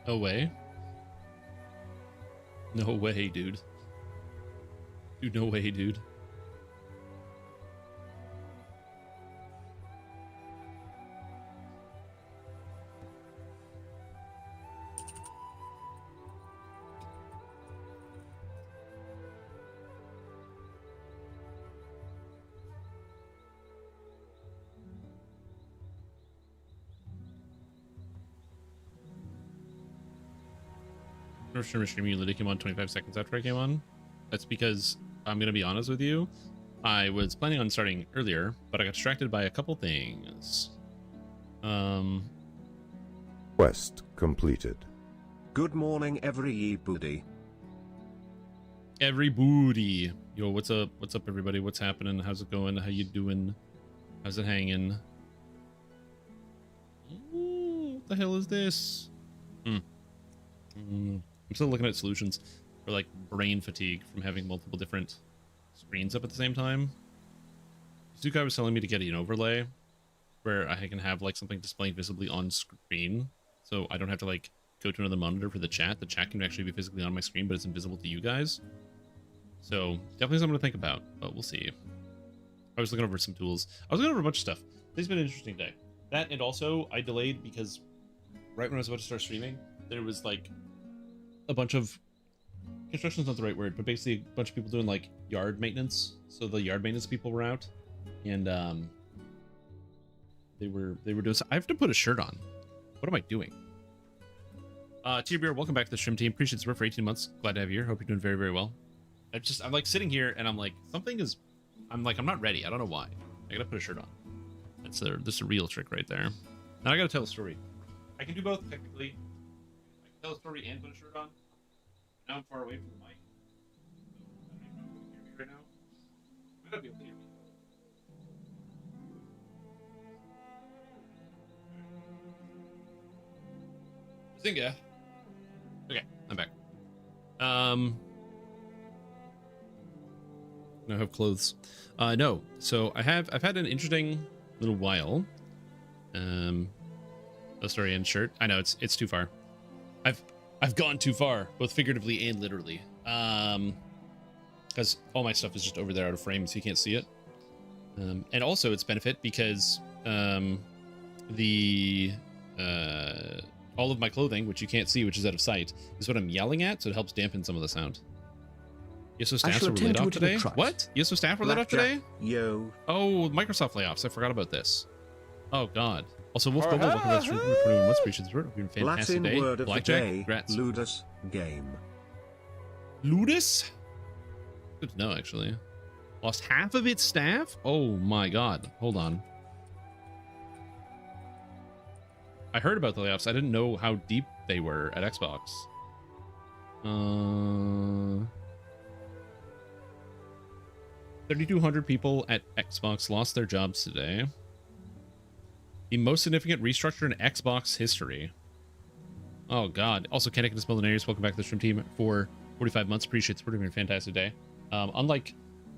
No way. No way, dude. Dude, no way, dude. Streaming, you literally came on 25 seconds after I came on. That's because I'm gonna be honest with you. I was planning on starting earlier, but I got distracted by a couple things. Quest completed. Good morning, everybody. Everybody. Yo, what's up? What's up, everybody? What's happening? How's it going? How you doing? How's it hanging? Ooh, what the hell is this? I'm still looking at solutions for like brain fatigue from having multiple different screens up at the same time. Zuka was telling me to get an overlay where I can have like something displaying visibly on screen, so I don't have to like go to another monitor for the chat. The chat can actually be physically on my screen, but it's invisible to you guys. So definitely something to think about, but we'll see. I was looking over some tools. I was looking over a bunch of stuff. Today's been an interesting day. That, and also I delayed because right when I was about to start streaming, there was like a bunch of construction's not the right word, but basically a bunch of people doing like yard maintenance. So the yard maintenance people were out, and they were doing. I have to put a shirt on. What am I doing? Tier Beer, welcome back to the stream team. Appreciate the support for 18 months. Glad to have you here. Hope you're doing very, very well. I'm like sitting here and I'm like, I'm not ready. I don't know why. I gotta put a shirt on. That's a real trick right there. Now I gotta tell a story. I can do both technically. I can tell a story and put a shirt on. Now I'm far away from the mic. So I don't even know if you can hear me right now. I might not be able to hear me. Zinga. Okay, I'm back. Now I have clothes. No. So I've had an interesting little while. Oh, sorry, and shirt. I know it's too far. I've gone too far, both figuratively and literally. Because all my stuff is just over there out of frame, so you can't see it. And also its benefit because all of my clothing, which you can't see, which is out of sight, is what I'm yelling at, so it helps dampen some of the sound. ESO staff were laid off today? What? ESO staff were laid off today? Yo. Oh, Microsoft layoffs. I forgot about this. Oh, God. Also, Wolf Goble, welcome to the stream for 21 months. Appreciate the support. It's been a fantastic Latin day. word of Blackjack, the day, congrats. ludus game. Ludus? Good to know, actually. Lost half of its staff? Oh, my God. Hold on. I heard about the layoffs. I didn't know how deep they were at Xbox. 3,200 people at Xbox lost their jobs today. The most significant restructure in Xbox history. Oh, God. Also, Cannicus Millenarius, welcome back to the stream team for 45 months. Appreciate supporting me. Fantastic day. Unlike,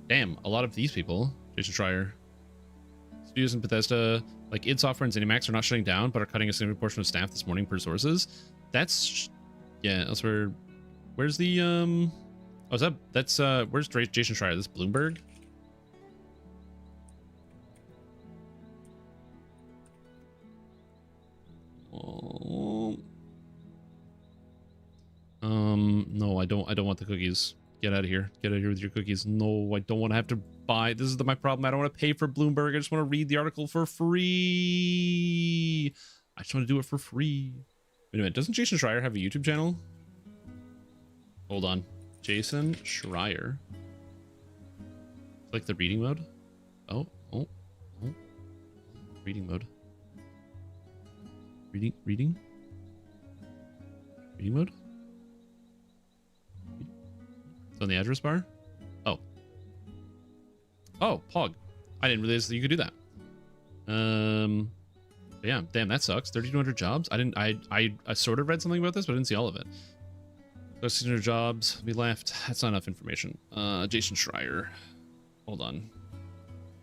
damn, a lot of these people, Jason Schreier, studios in Bethesda, like id Software and ZeniMax are not shutting down, but are cutting a significant portion of staff this morning per sources. That's, yeah, that's where, where's the, oh, is that's, where's Jason Schreier? This Bloomberg? No, I don't want the cookies. Get out of here. Get out of here with your cookies. No, I don't want to have to buy. This is my problem. I don't want to pay for Bloomberg. I just want to read the article for free. I just want to do it for free. Wait a minute. Doesn't Jason Schreier have a YouTube channel? Hold on. Jason Schreier. Like the reading mode? Oh. Reading mode. Reading mode? It's on the address bar? Oh, Pog. I didn't realize that you could do that. Yeah, damn, that sucks. 3,200 jobs. I sort of read something about this, but I didn't see all of it. 600 jobs. We left. That's not enough information. Jason Schreier. Hold on.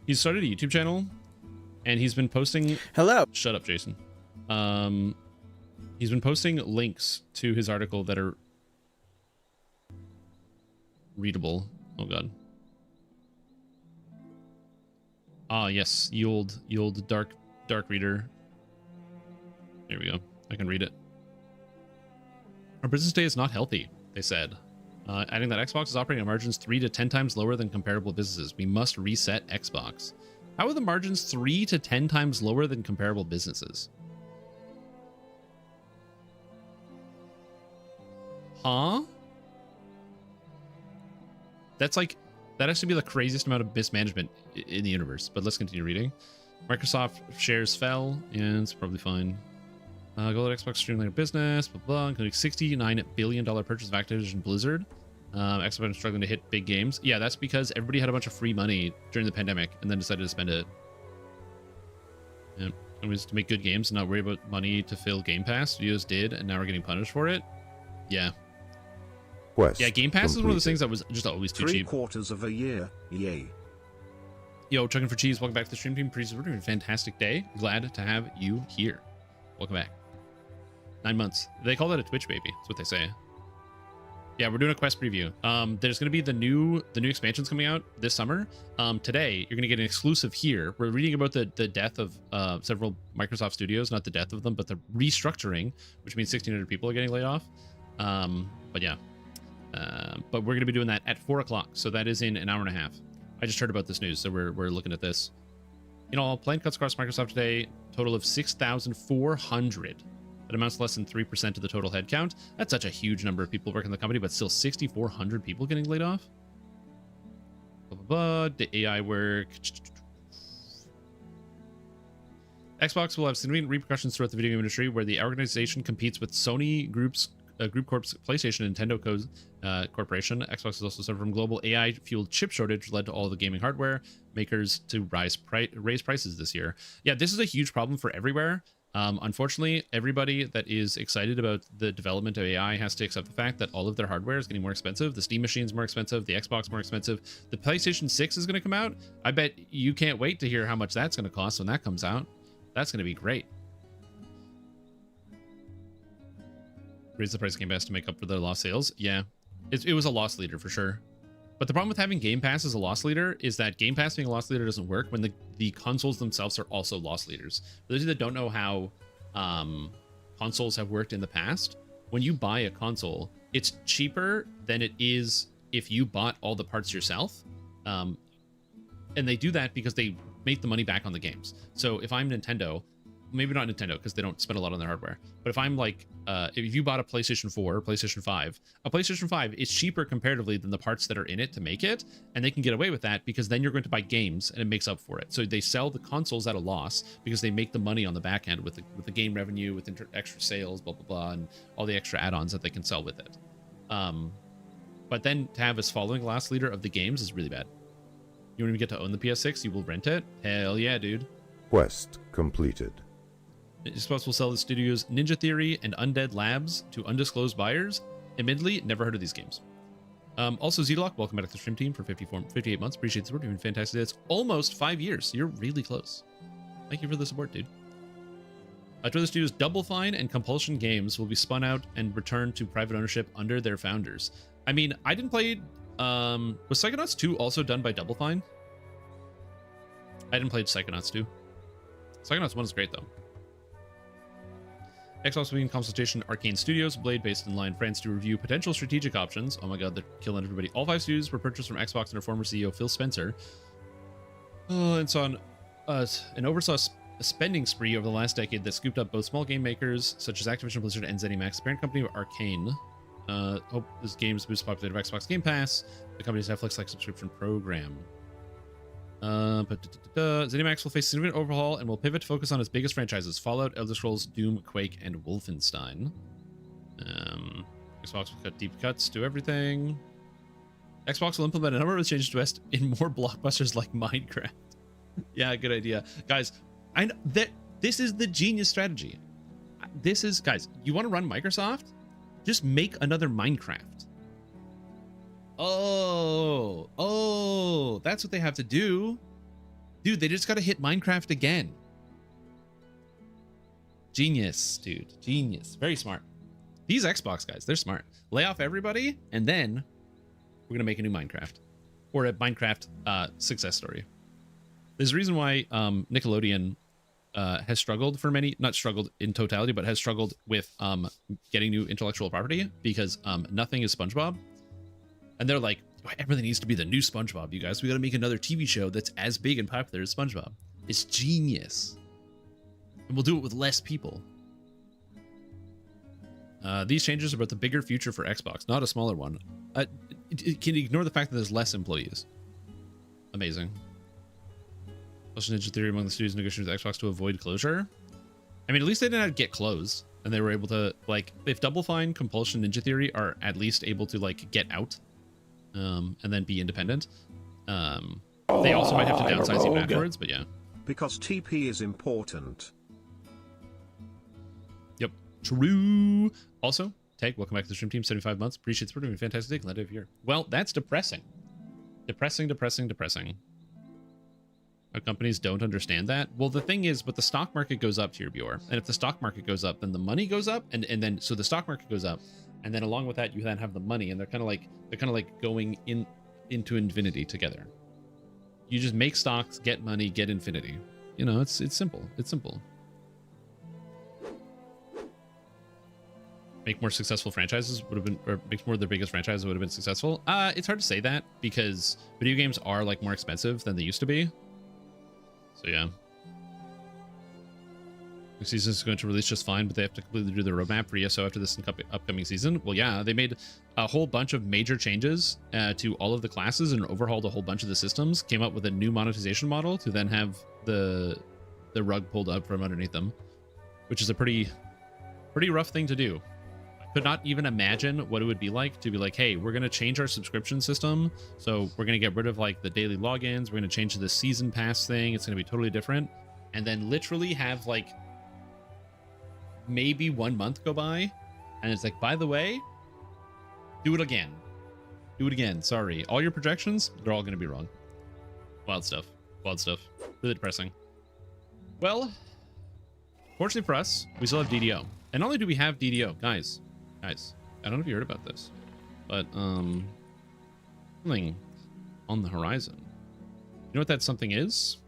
He started a YouTube channel, and he's been posting. Hello. Shut up, Jason. He's been posting links to his article that are readable. Oh god. Ah yes, ye old dark reader. There we go. I can read it. Our business day is not healthy, they said. Adding that Xbox is operating at margins 3 to 10 times lower than comparable businesses. We must reset Xbox. How are the margins 3 to 10 times lower than comparable businesses? Huh? That's like, that has to be the craziest amount of mismanagement in the universe. But let's continue reading. Microsoft shares fell, and it's probably fine. Go let Xbox streamline their business, blah, blah, including $69 billion purchase of Activision Blizzard. Xbox been struggling to hit big games. Yeah, that's because everybody had a bunch of free money during the pandemic and then decided to spend it. Yeah, it was to make good games and not worry about money to fill Game Pass. Studios did, and now we're getting punished for it. Yeah. Quest Yeah, Game Pass is one of those completed. things that was just always too cheap. 3/4 of a year, yay. Yo, Chucking for Cheese, welcome back to the stream team. We're doing a fantastic day. Glad to have you here. Welcome back. 9 months. They call that a Twitch baby. That's what they say. Yeah, we're doing a quest preview. There's going to be the new expansions coming out this summer. Today, you're going to get an exclusive here. We're reading about the death of several Microsoft studios, not the death of them, but the restructuring, which means 1,600 people are getting laid off. But yeah. But we're going to be doing that at 4 o'clock. So that is in an hour and a half. I just heard about this news, so we're looking at this. You know, planned cuts across Microsoft today, total of 6,400. That amounts to less than 3% of the total headcount. That's such a huge number of people working in the company, but still 6,400 people getting laid off. Blah, blah, blah. The AI work. Xbox will have significant repercussions throughout the video game industry, where the organization competes with Sony Group Corp's PlayStation and Nintendo Corporation. Xbox has also suffered from global AI-fueled chip shortage, which led to all the gaming hardware makers to raise prices this year. Yeah, this is a huge problem for everywhere. Unfortunately, everybody that is excited about the development of AI has to accept the fact that all of their hardware is getting more expensive. The Steam machine's more expensive. The Xbox more expensive. The PlayStation 6 is going to come out. I bet you can't wait to hear how much that's going to cost when that comes out. That's going to be great. Raise the price of Game Pass to make up for the lost sales. Yeah, it was a loss leader for sure. But the problem with having Game Pass as a loss leader is that Game Pass being a loss leader doesn't work when the consoles themselves are also loss leaders. For those of you that don't know how consoles have worked in the past, when you buy a console, it's cheaper than it is if you bought all the parts yourself. And they do that because they make the money back on the games. So if I'm Nintendo, maybe not Nintendo because they don't spend a lot on their hardware, but if I'm like, if you bought a PlayStation 4 or PlayStation 5, a PlayStation 5 is cheaper comparatively than the parts that are in it to make it, and they can get away with that because then you're going to buy games and it makes up for it. So they sell the consoles at a loss because they make the money on the back end with the game revenue, with extra sales, blah, blah, blah, and all the extra add-ons that they can sell with it. But then to have us following last leader of the games is really bad. You want to get to own the PS6, you will rent it? Hell yeah, dude. Quest completed. Xbox will sell the studios Ninja Theory and Undead Labs to undisclosed buyers. Admittedly, never heard of these games. Also, Zlock, welcome back to the stream team for 58 months. Appreciate the support. Doing fantastic. That's almost 5 years. You're really close. Thank you for the support, dude. Toilet Studios Double Fine and Compulsion Games will be spun out and returned to private ownership under their founders. I mean, I didn't play... was Psychonauts 2 also done by Double Fine? I didn't play Psychonauts 2. Psychonauts 1 is great, though. Xbox will be in consultation Arcane Studios, Blade based in Lyon, France, to review potential strategic options. Oh my god, they're killing everybody. All 5 studios were purchased from Xbox under former CEO Phil Spencer. And so an oversaw a spending spree over the last decade that scooped up both small game makers such as Activision Blizzard and ZeniMax. The parent company of Arcane. Hope this game's boost popularity of Xbox Game Pass, the company's Netflix-like subscription program. ZeniMax will face a significant overhaul and will pivot to focus on its biggest franchises: Fallout, Elder Scrolls, Doom, Quake, and Wolfenstein. Xbox will cut deep cuts to everything. Xbox will implement a number of changes to invest in more blockbusters like Minecraft. Yeah, good idea, guys. I know that this is the genius strategy. This is, guys, you want to run Microsoft? Just make another Minecraft. Oh, that's what they have to do. Dude, they just got to hit Minecraft again. Genius, dude. Genius. Very smart. These Xbox guys, they're smart. Lay off everybody, and then we're gonna make a new Minecraft, or a Minecraft success story. There's a reason why Nickelodeon has struggled for many, not struggled in totality, but has struggled with getting new intellectual property, because nothing is SpongeBob, and they're like, everything needs to be the new SpongeBob. You guys, we got to make another TV show that's as big and popular as SpongeBob. It's genius, and we'll do it with less people. These changes are about the bigger future for Xbox, not a smaller one. It can ignore the fact that there's less employees. Amazing. Compulsion Ninja Theory among the studios negotiating with Xbox to avoid closure. I mean, at least they didn't have to get closed, and they were able to, like, if Double Fine, Compulsion Ninja Theory are at least able to, like, get out, and then be independent. They also might have to downsize even afterwards, but yeah. Because TP is important. Yep. True. Also, Tag, welcome back to the stream team. 75 months. Appreciate the doing fantastic. Glad to have you here. Well, that's depressing. Depressing. Our companies don't understand that. Well, the thing is, but the stock market goes up, to your viewer, and if the stock market goes up, then the money goes up, and then so the stock market goes up, and then along with that, you then have the money, and they're kind of like going into infinity together. You just make stocks, get money, get infinity. You know, it's simple. It's simple. Make more successful franchises would have been, or make more of their biggest franchises would have been successful. It's hard to say that, because video games are like more expensive than they used to be. So yeah. Next season is going to release just fine, but they have to completely do the roadmap for ESO after this upcoming season. Well, yeah, they made a whole bunch of major changes to all of the classes and overhauled a whole bunch of the systems. Came up with a new monetization model to then have the rug pulled up from underneath them, which is a pretty rough thing to do. I could not even imagine what it would be like to be like, hey, we're going to change our subscription system. So we're going to get rid of like the daily logins. We're going to change the season pass thing. It's going to be totally different. And then literally have like maybe 1 month go by, and it's like, by the way, do it again. Sorry, all your projections, they're all going to be wrong. Wild stuff. Really depressing. Well, fortunately for us, we still have DDO. And not only do we have DDO, guys, I don't know if you heard about this, but something on the horizon. You know what that something is?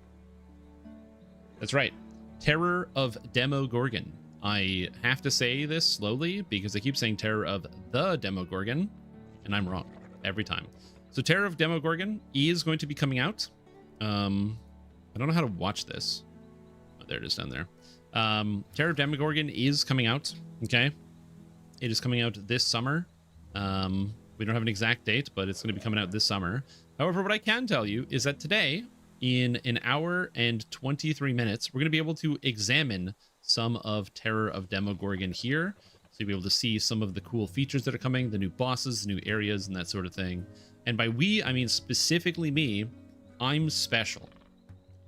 That's right, Terror of Demogorgon. I have to say this slowly because I keep saying Terror of the Demogorgon, and I'm wrong every time. So Terror of Demogorgon is going to be coming out. I don't know how to watch this. Oh, there it is down there. Terror of Demogorgon is coming out. Okay. It is coming out this summer. We don't have an exact date, but it's going to be coming out this summer. However, what I can tell you is that today, in an hour and 23 minutes, we're going to be able to examine some of Terror of Demogorgon here. So you'll be able to see some of the cool features that are coming, the new bosses, the new areas, and that sort of thing. And by we, I mean specifically me. I'm special.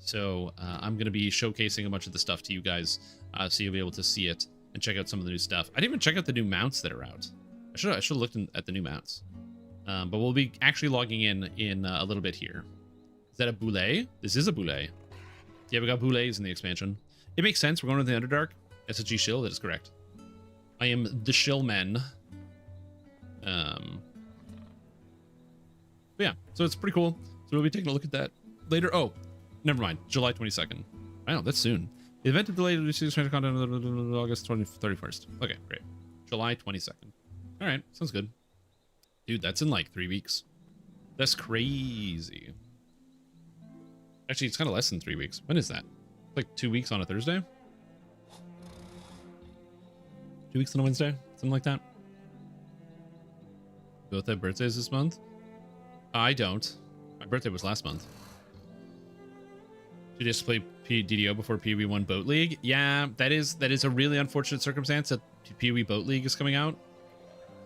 So I'm going to be showcasing a bunch of the stuff to you guys, so you'll be able to see it and check out some of the new stuff. I didn't even check out the new mounts that are out. I should have looked at the new mounts. But we'll be actually logging in a little bit here. Is that a boulet? This is a boulet. Yeah, we got boulets in the expansion. It makes sense. We're going to the Underdark. SSG shill. That is correct. I am the shillman. But yeah, so it's pretty cool. So we'll be taking a look at that later. Oh, never mind. July 22nd. I know, that's soon. The event is delayed to see content on August 31st. Okay, great. July 22nd. All right, sounds good. Dude, that's in like 3 weeks. That's crazy. Actually, it's kind of less than 3 weeks. When is that? Like 2 weeks on a Thursday? 2 weeks on a Wednesday? Something like that? Both have birthdays this month? I don't. My birthday was last month. Did you just play DDO before PoE1 Boat League? Yeah, that is a really unfortunate circumstance that PoE Boat League is coming out.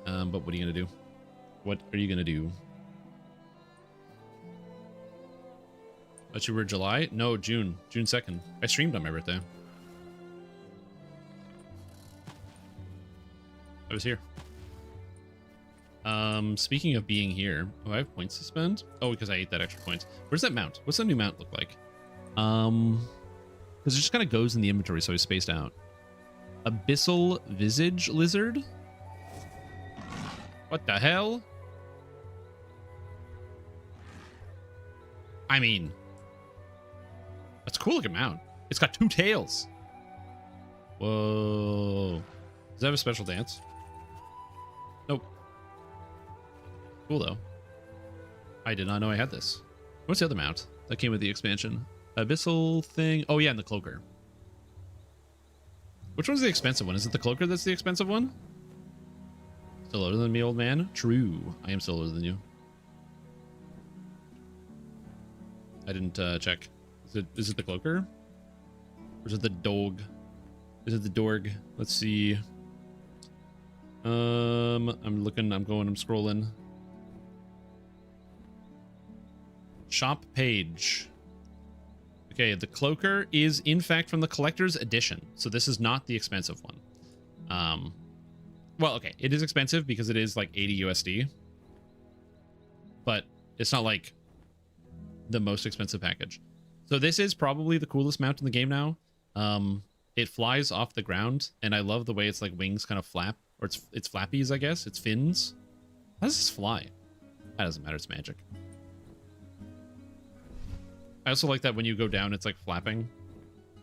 But what are you gonna do? What are you gonna do? But you were July? No, June 2nd. I streamed on my birthday. I was here. Speaking of being here, oh, I have points to spend. Oh, because I ate that extra point. Where's that mount? What's that new mount look like? Because it just kind of goes in the inventory, so it's spaced out. Abyssal Visage Lizard? What the hell? I mean, that's a cool looking mount. It's got 2 tails. Whoa. Does that have a special dance? Nope. Cool though. I did not know I had this. What's the other mount that came with the expansion? Abyssal thing. Oh yeah, and the cloaker. Which one's the expensive one? Is it the cloaker that's the expensive one? Still older than me, old man? True. I am still older than you. I didn't check. Is it the cloaker? Or is it the dog? Is it the dorg? Let's see. I'm looking, I'm scrolling. Shop page. Okay, the cloaker is in fact from the collector's edition. So this is not the expensive one. Well, okay, it is expensive because it is like 80 USD. But it's not like the most expensive package. So this is probably the coolest mount in the game now. It flies off the ground, and I love the way its like wings kind of flap, or it's flappies, I guess. It's fins. How does this fly? That doesn't matter. It's magic. I also like that when you go down, it's like flapping.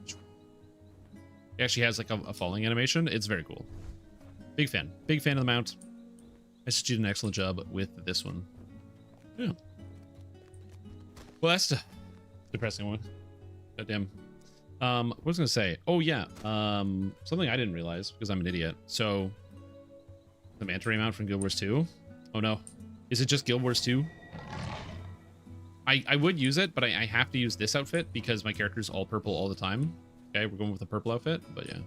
It actually has like a falling animation. It's very cool. Big fan. Big fan of the mount. I just did an excellent job with this one. Yeah. Well, that's a depressing one. Goddamn. What was I gonna say? Oh yeah. Something I didn't realize because I'm an idiot. So the manta ray mount from Guild Wars 2. Oh no. Is it just Guild Wars 2? I would use it, but I have to use this outfit because my character's all purple all the time. Okay, we're going with the purple outfit, but yeah.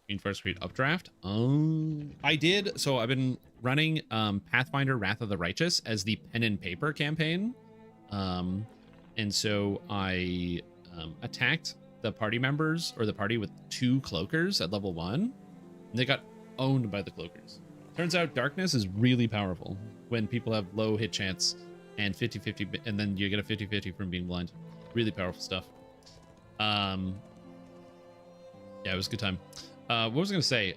Green Forest Street Updraft. I did. So I've been running Pathfinder Wrath of the Righteous as the pen and paper campaign. And so I attacked the party members, or the party, with 2 cloakers at level 1. And they got owned by the cloakers. Turns out darkness is really powerful when people have low hit chance and 50-50, and then you get a 50-50 from being blind. Really powerful stuff. Yeah, it was a good time. What was I going to say?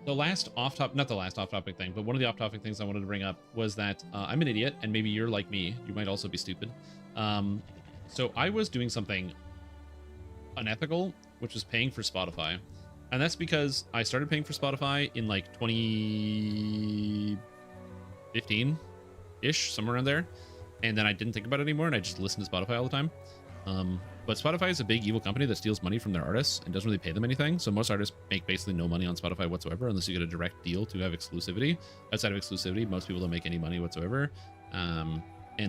The last not the last off-topic thing, but one of the off-topic things I wanted to bring up was that I'm an idiot, and maybe you're like me. You might also be stupid. So I was doing something unethical, which was paying for Spotify. And that's because I started paying for Spotify in like 2015-ish, somewhere around there. And then I didn't think about it anymore, and I just listened to Spotify all the time. But Spotify is a big evil company that steals money from their artists and doesn't really pay them anything. So most artists make basically no money on Spotify whatsoever unless you get a direct deal to have exclusivity. Outside of exclusivity, most people don't make any money whatsoever. And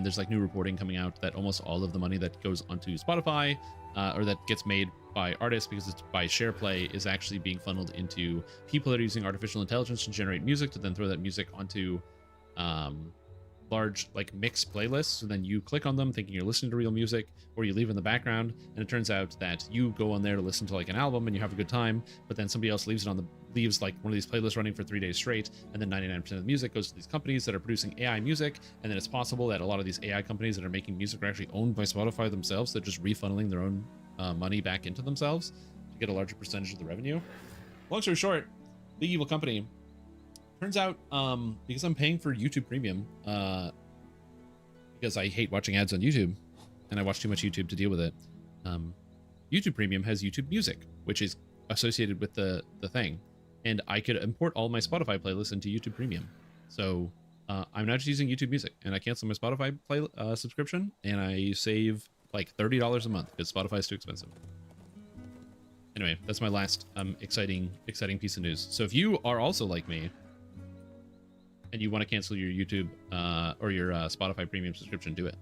there's like new reporting coming out that almost all of the money that goes onto Spotify or that gets made by artists, because it's by share play, is actually being funneled into people that are using artificial intelligence to generate music to then throw that music onto large like mix playlists. So then you click on them thinking you're listening to real music, or you leave in the background, and it turns out that you go on there to listen to like an album and you have a good time, but then somebody else leaves like one of these playlists running for 3 days straight, and then 99% of the music goes to these companies that are producing AI music. And then it's possible that a lot of these AI companies that are making music are actually owned by Spotify themselves. They're just refunneling their own money back into themselves to get a larger percentage of the revenue. Long story short, big evil company. Turns out, because I'm paying for YouTube Premium, because I hate watching ads on YouTube, and I watch too much YouTube to deal with it, YouTube Premium has YouTube Music, which is associated with the thing, and I could import all my Spotify playlists into YouTube Premium. So I'm now just using YouTube Music, and I cancel my Spotify subscription, and I save like $30 a month because Spotify is too expensive. Anyway, that's my last exciting piece of news. So if you are also like me, and you want to cancel your YouTube or your Spotify premium subscription, do it.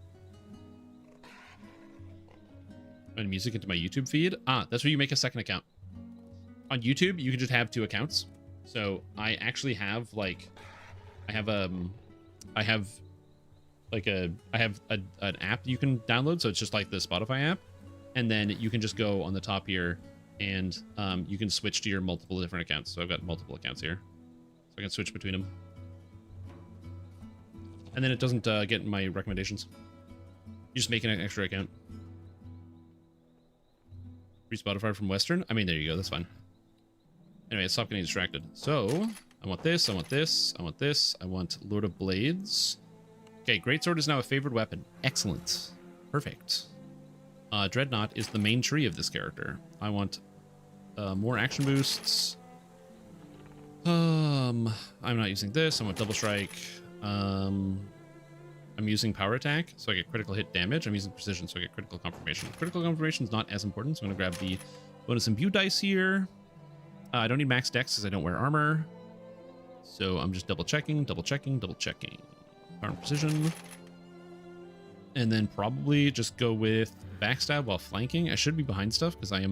And music into my YouTube feed. That's where you make a second account. On YouTube, you can just have 2 accounts. So I actually have like, I have an app you can download. So it's just like the Spotify app, and then you can just go on the top here, and you can switch to your multiple different accounts. So I've got multiple accounts here, so I can switch between them. And then it doesn't get my recommendations. You just make an extra account. Free Spotify from Western. I mean, there you go. That's fine. Anyway, stop getting distracted. So, I want this. I want this. I want this. I want Lord of Blades. Okay, Greatsword is now a favored weapon. Excellent. Perfect. Dreadnought is the main tree of this character. I want more action boosts. I'm not using this. I want double strike. I'm using power attack, so I get critical hit damage. I'm using precision, so I get critical confirmation. Critical confirmation is not as important, so I'm going to grab the bonus imbue dice here. I don't need max dex because I don't wear armor. So I'm just double checking, double checking, double checking. Power and precision. And then probably just go with backstab while flanking. I should be behind stuff because I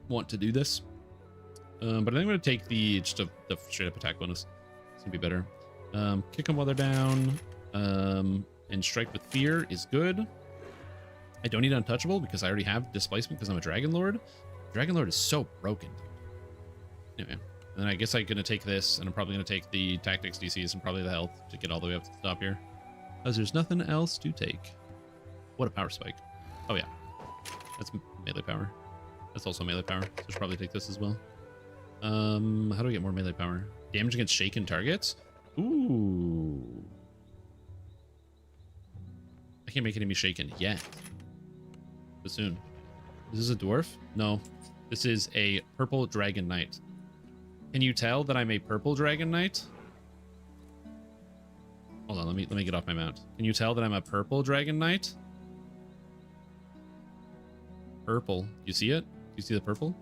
want to do this. But I think I'm going to take the straight up attack bonus. It's going to be better. Kick them while they're down. And strike with fear is good. I don't need untouchable because I already have displacement because I'm a Dragon Lord. Dragon Lord is so broken. Anyway, and then I guess I'm going to take this, and I'm probably going to take the tactics DCs and probably the health to get all the way up to the top here. Because there's nothing else to take. What a power spike. Oh yeah. That's melee power. That's also melee power. So I should probably take this as well. How do I get more melee power? Damage against shaken targets? Ooh. I can't make enemy shaken yet. But soon. Is this a dwarf? No. This is a purple dragon knight. Can you tell that I'm a purple dragon knight? Hold on, let me get off my mount. Can you tell that I'm a purple dragon knight? Purple. You see it? You see the purple?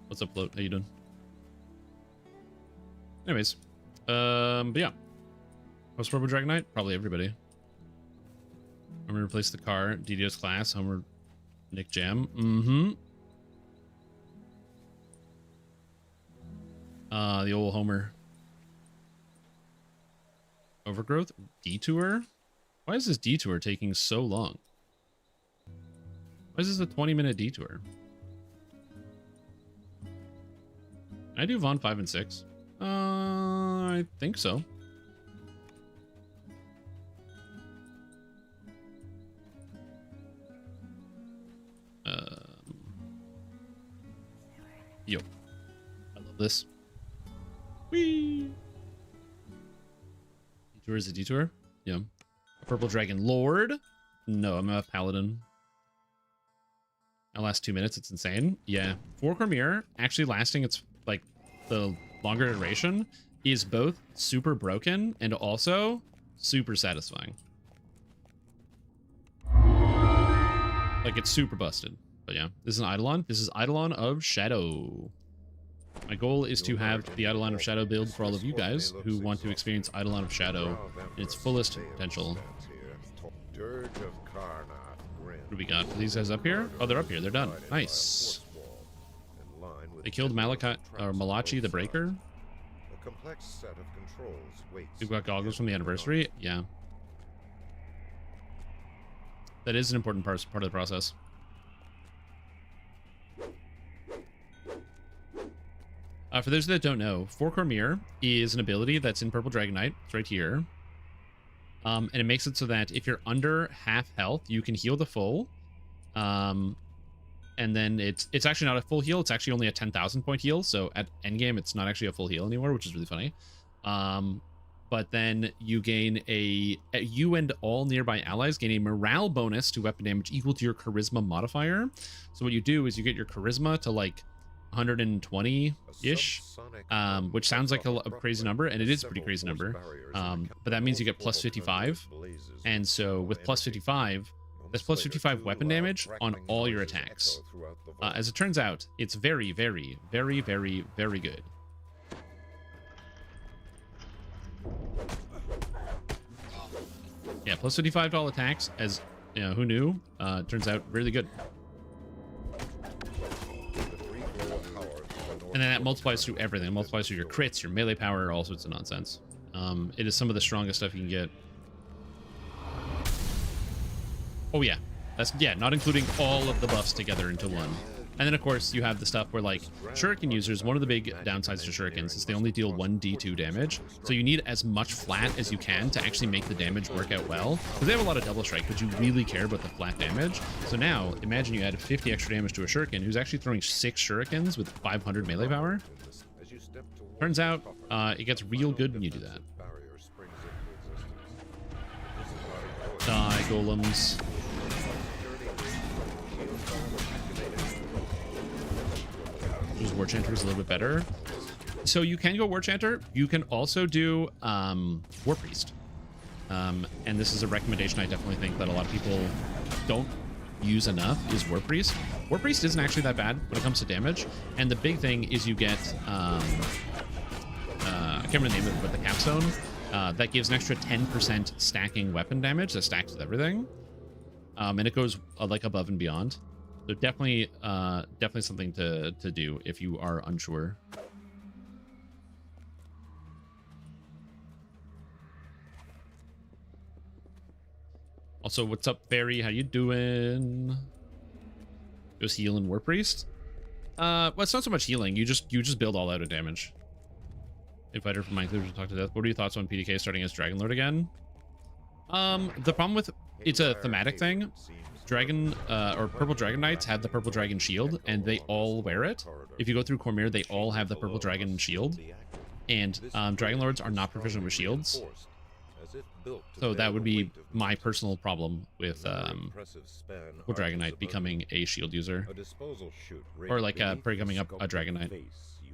What's up, Float? How you doing? Anyways. But yeah. What's purple dragon knight? Probably everybody. I'm gonna replace the car. DDoS class. Homer. Nick Jam. Mm-hmm. The old Homer. Overgrowth? Detour? Why is this detour taking so long? Why is this a 20-minute detour? Can I do Von 5 and 6? I think so. Yo. I love this. Whee! Detour is a detour? Yeah. A purple dragon lord? No, I'm a paladin. I'll last 2 minutes. It's insane. Yeah. 4-core mirror actually lasting its like the longer duration is both super broken and also super satisfying. Like it's super busted. But yeah, this is an Eidolon. This is Eidolon of Shadow. My goal is to have the Eidolon of Shadow build for all of you guys who want to experience Eidolon of Shadow in its fullest potential. What do we got? Are these guys up here? Oh, they're up here. They're done. Nice. They killed Malachi the Breaker. We've got goggles from the anniversary. Yeah. That is an important part of the process. For those that don't know, 4-core mirror is an ability that's in Purple Dragon Knight. It's right here. And it makes it so that if you're under half health, you can heal the full. And then it's actually not a full heal. It's actually only a 10,000 point heal. So at endgame, it's not actually a full heal anymore, which is really funny. But then you gain you and all nearby allies gain a morale bonus to weapon damage equal to your charisma modifier. So what you do is you get your charisma to like 120-ish, which sounds like a crazy number, and it is a pretty crazy number. But that means you get plus 55. And so with plus 55, that's plus 55 weapon damage on all your attacks. As it turns out, it's very, very, very, very, very good. Yeah, plus 55 to all attacks, as you know, who knew? Turns out really good. And then that multiplies through everything. It multiplies through your crits, your melee power, all sorts of nonsense. It is some of the strongest stuff you can get. Oh yeah, that's not including all of the buffs together into one. And then, of course, you have the stuff where, like, shuriken users, one of the big downsides to shurikens is they only deal 1d2 damage. So you need as much flat as you can to actually make the damage work out well. Because they have a lot of double strike, but you really care about the flat damage. So now, imagine you add 50 extra damage to a shuriken who's actually throwing 6 shurikens with 500 melee power. Turns out, it gets real good when you do that. Die, golems. Use War Chanter is a little bit better. So you can go War Chanter. You can also do War Priest. And this is a recommendation I definitely think that a lot of people don't use enough is War Priest. War Priest isn't actually that bad when it comes to damage. And the big thing is you get, I can't remember the name of it, but the capstone. That gives an extra 10% stacking weapon damage that stacks with everything. And it goes like above and beyond. So definitely something to do if you are unsure. Also, what's up, Barry? How you doing? Just healing War Priest? Well, it's not so much healing. You just build all out of damage. Infighter from Minecraft to talk to death. What are your thoughts on PDK starting as Dragonlord again? The problem with it's a thematic thing. Dragon or Purple Dragon Knights have the Purple Dragon Shield, and they all wear it. If you go through Cormyr, they all have the Purple Dragon Shield, and Dragonlords are not proficient with shields. So that would be my personal problem with Purple Dragon Knight becoming a shield user, or like becoming a Dragon Knight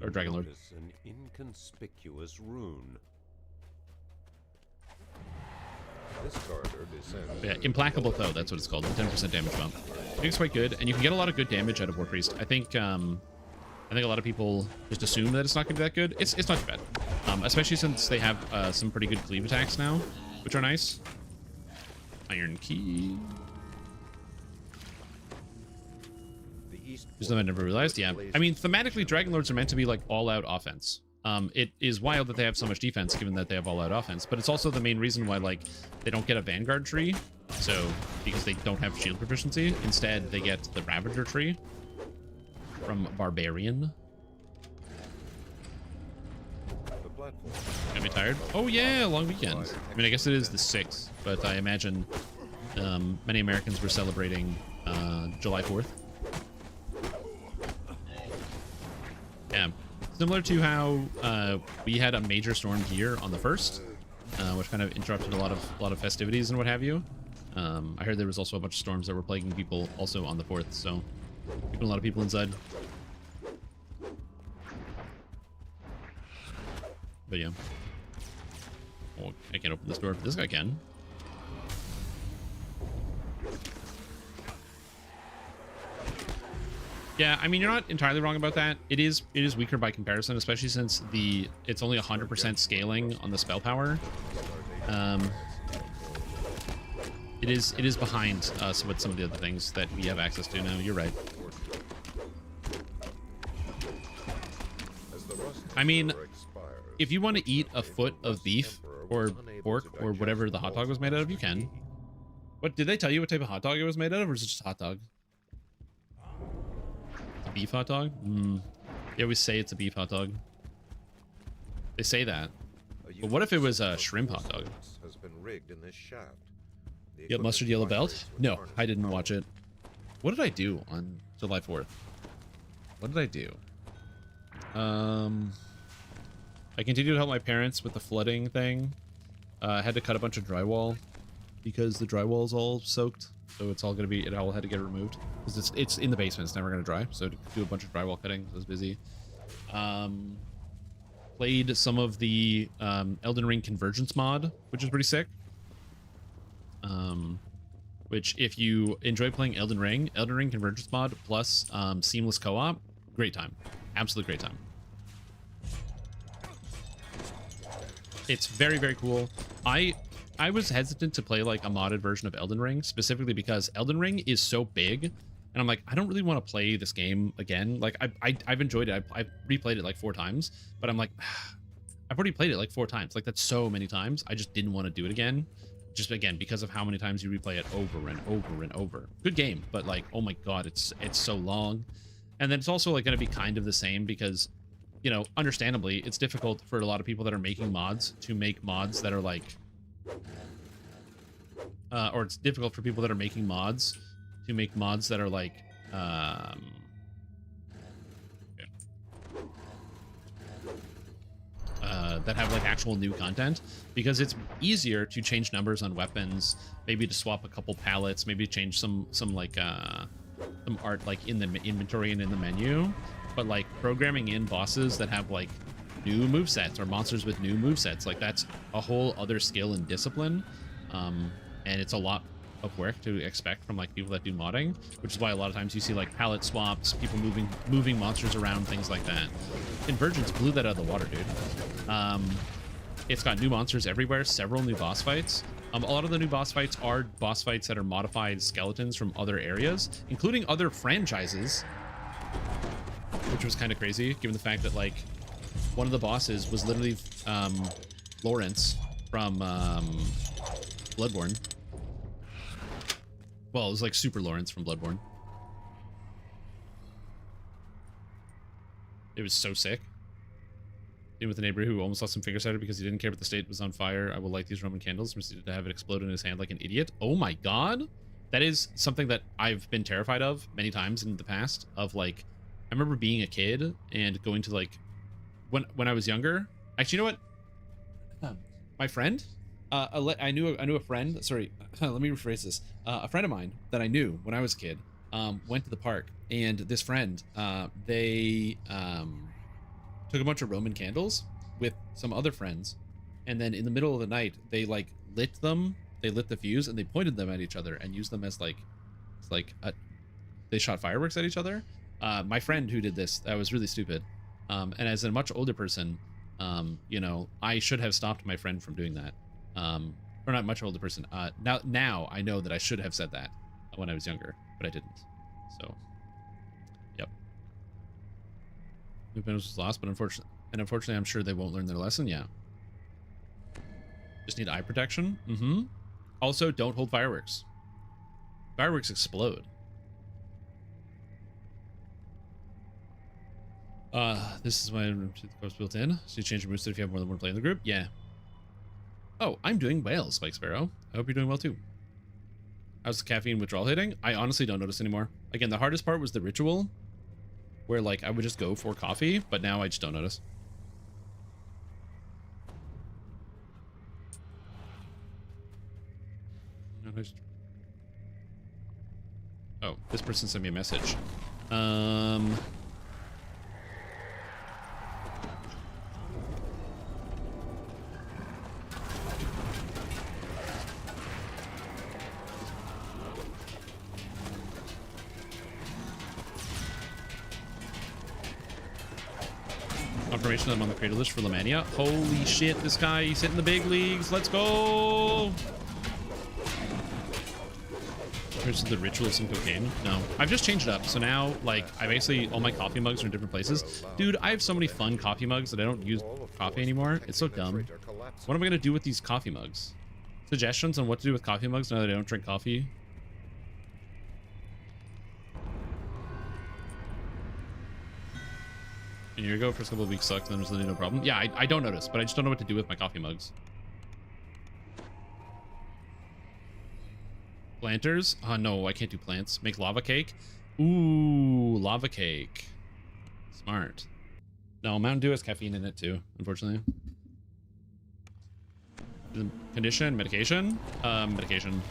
or Dragonlord. An inconspicuous rune. Yeah, Implacable Foe, that's what it's called. 10% damage bump. I think it's quite good, and you can get a lot of good damage out of War Priest. I think a lot of people just assume that it's not going to be that good. It's not too bad, especially since they have some pretty good cleave attacks now, which are nice. Iron Key. Something I never realized. Yeah, I mean, thematically, Dragonlords are meant to be like all-out offense. It is wild that they have so much defense, given that they have all-out offense, but it's also the main reason why, like, they don't get a Vanguard tree. So, because they don't have shield proficiency, instead they get the Ravager tree from Barbarian. Got me tired? Oh yeah, long weekend. I mean, I guess it is the 6th, but I imagine many Americans were celebrating July 4th. Yeah. Similar to how we had a major storm here on the 1st, which kind of interrupted a lot of festivities and what have you. I heard there was also a bunch of storms that were plaguing people also on the 4th, so keeping a lot of people inside. But yeah. Oh, I can't open this door, but this guy can. Yeah, I mean, you're not entirely wrong about that. It is weaker by comparison, especially since it's only 100% scaling on the spell power. It is behind us with some of the other things that we have access to now. You're right. I mean, if you want to eat a foot of beef or pork or whatever the hot dog was made out of, you can. What did they tell you what type of hot dog it was made out of, or is it just a hot dog? Beef hot dog? They always say it's a beef hot dog. They say that. But what if it was a shrimp hot dog? You got mustard yellow belt? No, I didn't watch it. What did I do on July 4th? What did I do? I continued to help my parents with the flooding thing. I had to cut a bunch of drywall because the drywall is all soaked. So it's all going to be, it all had to get removed because it's in the basement. It's never going to dry. So to do a bunch of drywall cutting, I was busy. Played some of the Elden Ring Convergence mod, which is pretty sick. Which if you enjoy playing Elden Ring Convergence mod plus seamless co-op, great time. Absolute great time. It's very, very cool. I was hesitant to play like a modded version of Elden Ring, specifically because Elden Ring is so big, and I'm like, I don't really want to play this game again. Like, I've enjoyed it. I've replayed it like 4 times, but I'm like, I've already played it like 4 times. Like, that's so many times. I just didn't want to do it again. Just again, because of how many times you replay it over and over and over. Good game, but like, oh my god, it's so long. And then it's also like going to be kind of the same because, you know, understandably, it's difficult for a lot of people that are making mods to make mods that are like, or it's difficult for people that are making mods to make mods that are like, that have like actual new content, because it's easier to change numbers on weapons, maybe to swap a couple palettes, maybe change some like some art like in the inventory and in the menu. But like programming in bosses that have like new movesets or monsters with new movesets, like that's a whole other skill and discipline, and it's a lot of work to expect from like people that do modding, which is why a lot of times you see like palette swaps, people moving monsters around, things like that. Convergence blew that out of the water, dude. It's got new monsters everywhere, several new boss fights. A lot of the new boss fights are boss fights that are modified skeletons from other areas, including other franchises, which was kind of crazy given the fact that like one of the bosses was literally Lawrence from Bloodborne. Well, it was like Super Lawrence from Bloodborne. It was so sick. Dealing with a neighbor who almost lost some finger cider because he didn't care if the state was on fire. I will light these Roman candles. Proceeded to have it explode in his hand like an idiot. Oh my god. That is something that I've been terrified of many times in the past. Of like, I remember being a kid and going to like, when I was younger. Actually, you know what? My friend, I knew a friend. Sorry, let me rephrase this. A friend of mine that I knew when I was a kid went to the park, and this friend, they took a bunch of Roman candles with some other friends, and then in the middle of the night, they like lit them. They lit the fuse and they pointed them at each other and used them as like, they shot fireworks at each other. My friend who did this, that was really stupid. And as a much older person, you know, I should have stopped my friend from doing that. Or not much older person. Now I know that I should have said that when I was younger, but I didn't. So, yep. Lupin was lost, but unfortunately, I'm sure they won't learn their lesson. Yeah. Just need eye protection. Also, don't hold fireworks. Fireworks explode. This is why the course built in. So you change your moveset if you have more than one player in the group. Yeah. Oh, I'm doing well, Spike Sparrow. I hope you're doing well too. How's the caffeine withdrawal hitting? I honestly don't notice anymore. Again, the hardest part was the ritual, where like I would just go for coffee, but now I just don't notice. Oh, this person sent me a message. Confirmation that I'm on the creator list for Lamania. Holy shit, this guy, he's hitting the big leagues. Let's go! Here's the ritual of some cocaine. No, I've just changed it up. So now, like, I basically, all my coffee mugs are in different places. Dude, I have so many fun coffee mugs that I don't use coffee anymore. It's so dumb. What am I going to do with these coffee mugs? Suggestions on what to do with coffee mugs now that I don't drink coffee? A year ago, first couple of weeks sucked, then there's literally no problem. Yeah, I don't notice, but I just don't know what to do with my coffee mugs. Planters? Oh, no, I can't do plants. Make lava cake? Ooh, lava cake. Smart. No, Mountain Dew has caffeine in it too, unfortunately. Condition? Medication? Medication.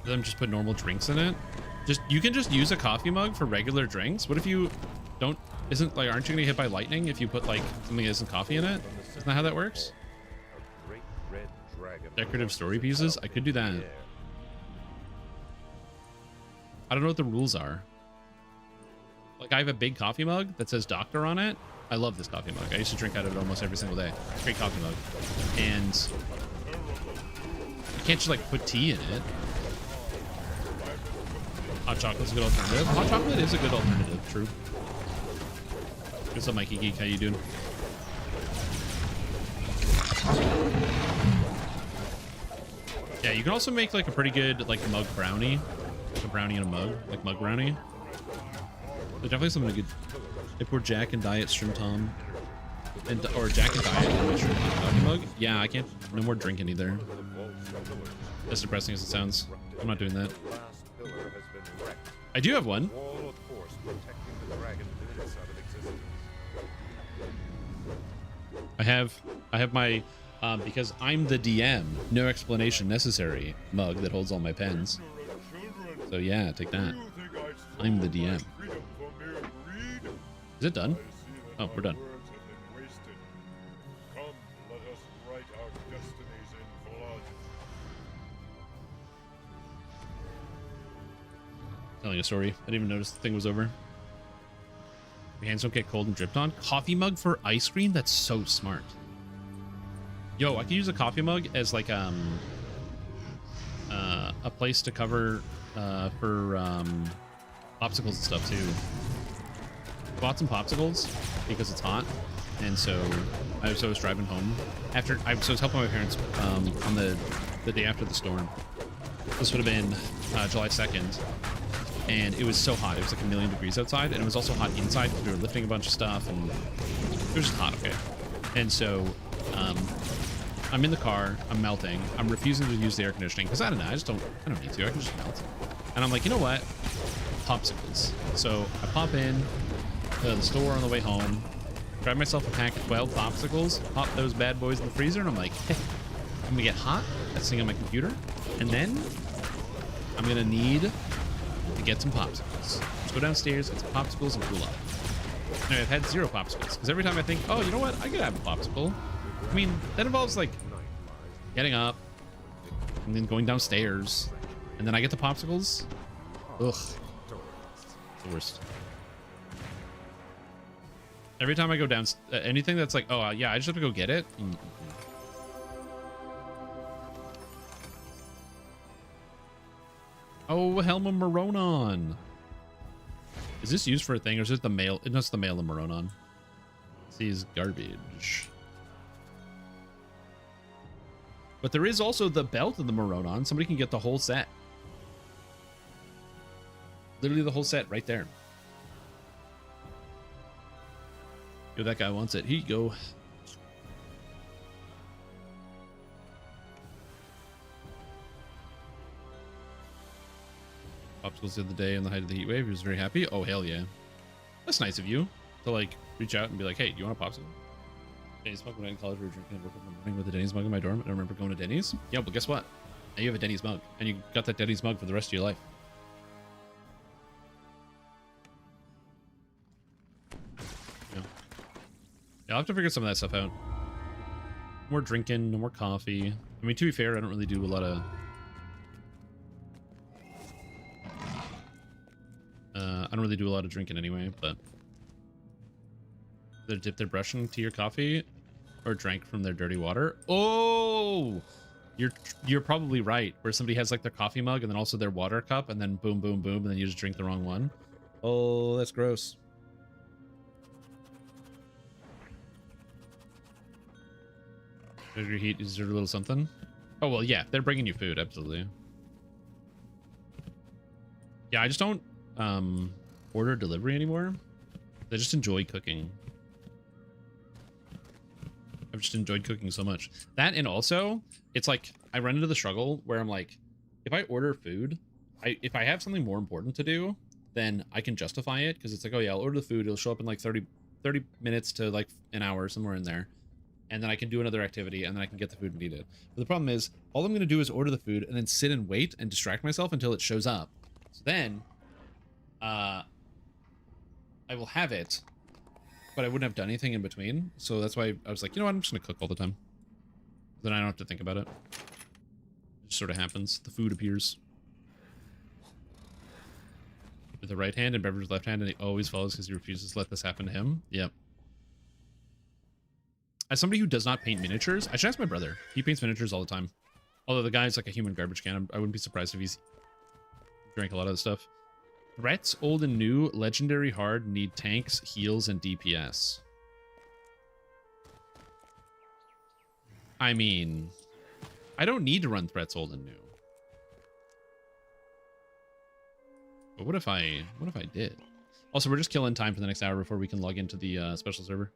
Them just put normal drinks in it? You can just use a coffee mug for regular drinks? What if you don't, aren't you gonna get hit by lightning if you put like something that isn't coffee in it? Isn't that how that works? Decorative story pieces? I could do that. I don't know what the rules are. Like, I have a big coffee mug that says doctor on it. I love this coffee mug. I used to drink out of it almost every single day. Great coffee mug. And you can't just like put tea in it. Hot chocolate's a good alternative. Hot chocolate is a good alternative, true. What's up, Mikey Geek? How you doing? Yeah, you can also make like a pretty good like mug brownie. Like a brownie in a mug, like mug brownie. There's definitely something good. If we're Jack and Diet Shrimp Tom, or Jack and Diet and Shrimp Tom coffee mug, yeah, I can't. No more drinking either. As depressing as it sounds, I'm not doing that. I do have one. I have my because I'm the DM, no explanation necessary mug that holds all my pens. So yeah, take that. I'm the DM. Is it done? Oh, we're done. Telling a story. I didn't even notice the thing was over. Your hands don't get cold and dripped on. Coffee mug for ice cream? That's so smart. Yo, I could use a coffee mug as like a place to cover for popsicles and stuff too. Bought some popsicles because it's hot, and so I was driving home after so I was helping my parents on the day after the storm. This would have been July 2nd. And it was so hot. It was like 1,000,000 degrees outside, and it was also hot inside because we were lifting a bunch of stuff, and it was just hot, okay? And so I'm in the car, I'm melting, I'm refusing to use the air conditioning because I don't know, I don't need to, I can just melt. And I'm like, you know what? Popsicles. So I pop in to the store on the way home, grab myself a pack of 12 popsicles, pop those bad boys in the freezer, and I'm like, hey, I'm gonna get hot, that's sitting on my computer, and then I'm gonna need to get some popsicles. Just go downstairs, get some popsicles, and cool up. Anyway, I've had 0 popsicles because every time I think, oh, you know what, I could have a popsicle. I mean, that involves like getting up and then going downstairs, and then I get the popsicles. Ugh, it's the worst. Every time I go down, anything that's like, oh yeah, I just have to go get it. Oh, Helma Moronon. Is this used for a thing, or is it the male? It's the male of Moronon. Sees garbage. But there is also the belt of the Moronon. Somebody can get the whole set. Literally the whole set right there. Yo, that guy wants it. Here you go. Popsicles the other day in the height of the heat wave. He was very happy. Oh, hell yeah. That's nice of you to like reach out and be like, hey, do you want a popsicle? Denny's mug when I was in college, we were drinking and woke up in the morning with a Denny's mug in my dorm. I remember going to Denny's. Yeah, but guess what? Now you have a Denny's mug, and you got that Denny's mug for the rest of your life. Yeah. I'll have to figure some of that stuff out. More drinking, no more coffee. I mean, to be fair, I don't really do a lot of... I don't really do a lot of drinking anyway, but... They dip their brush into your coffee or drank from their dirty water. Oh, you're probably right. Where somebody has like their coffee mug and then also their water cup, and then boom, boom, boom, and then you just drink the wrong one. Oh, that's gross. Measure heat is there a little something? Oh well, yeah, they're bringing you food, absolutely. Yeah, I just don't order delivery anymore. I just enjoy cooking. I've just enjoyed cooking so much. That, and also, it's like, I run into the struggle where I'm like, if I order food, if I have something more important to do, then I can justify it, because it's like, oh yeah, I'll order the food, it'll show up in like 30 minutes to like an hour, somewhere in there. And then I can do another activity, and then I can get the food and eat it. But the problem is, all I'm going to do is order the food, and then sit and wait and distract myself until it shows up. So then, I will have it, but I wouldn't have done anything in between. So that's why I was like, you know what, I'm just gonna cook all the time. Then I don't have to think about it. It just sort of happens. The food appears with the right hand and Beverage left hand, and he always follows because he refuses to let this happen to him. Yep. As somebody who does not paint miniatures, I should ask my brother. He paints miniatures all the time. Although the guy's like a human garbage can. I wouldn't be surprised if he's drank a lot of the stuff. Threats, old and new, legendary hard, need tanks, heals, and DPS. I mean, I don't need to run threats, old and new. But what if I did? Also, we're just killing time for the next hour before we can log into the special server.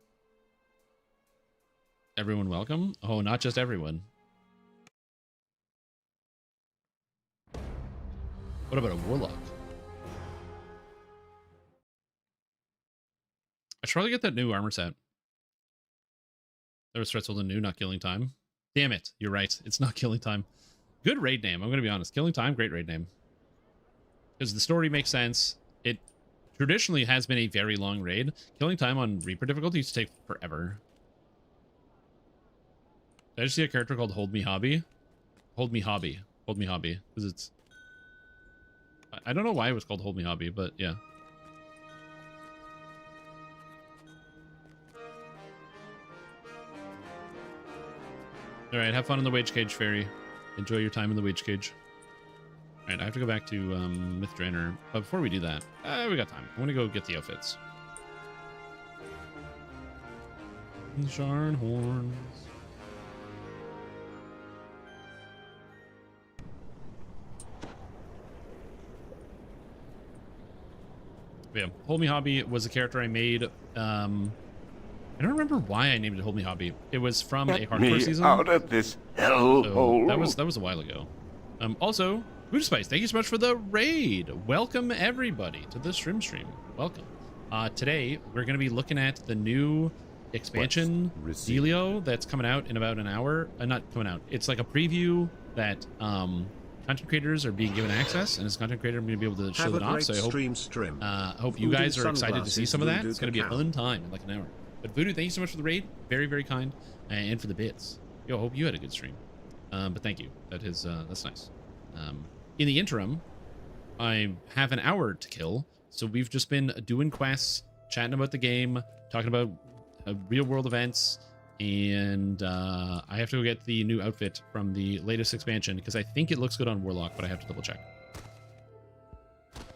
Everyone welcome? Oh, not just everyone. What about a warlock? I should probably get that new armor set. That was Threatsold and new, not killing time. Damn it, you're right. It's not killing time. Good raid name, I'm going to be honest. Killing time, great raid name. Because the story makes sense. It traditionally has been a very long raid. Killing time on Reaper difficulty used to take forever. Did I just see a character called Hold Me Hobby? Hold Me Hobby. Hold Me Hobby. Because it's... I don't know why it was called Hold Me Hobby, but yeah. Alright, have fun in the Wage Cage, Fairy. Enjoy your time in the Wage Cage. Alright, I have to go back to Myth Drainer. But before we do that, we got time. I want to go get the outfits. Sharn horns. Yeah, Hold Me Hobby was a character I made. I don't remember why I named it Hold Me Hobby. It was from a hardcore season. Out of this hellhole. So that was a while ago. Also, Voodoo Spice, thank you so much for the raid. Welcome everybody to the stream. Welcome. Today we're going to be looking at the new expansion Delio that's coming out in about an hour. Not coming out. It's like a preview that content creators are being given access, and as a content creator, I'm going to be able to show it off. So I hope you guys are excited to see some of that. It's going to be a fun time in like an hour. But Voodoo, thank you so much for the raid. Very, very kind, and for the bits. Yo, hope you had a good stream. But thank you. That's nice. In the interim, I have an hour to kill, so we've just been doing quests, chatting about the game, talking about real world events, and I have to go get the new outfit from the latest expansion because I think it looks good on Warlock, but I have to double check.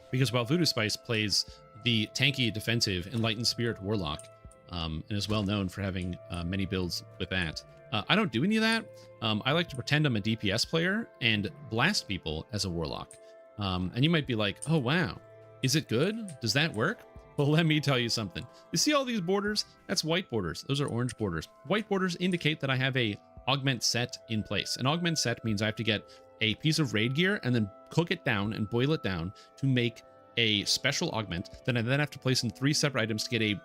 Because while Voodoo Spice plays the tanky, defensive, enlightened spirit Warlock, and is well known for having many builds with that, I don't do any of that. I like to pretend I'm a DPS player and blast people as a Warlock. And you might be like, oh wow, is it good? Does that work? Well, let me tell you something. You see all these borders? That's white borders. Those are orange borders. White borders indicate that I have a augment set in place. An augment set means I have to get a piece of raid gear and then cook it down and boil it down to make a special augment. Then I have to place in 3 separate items to get a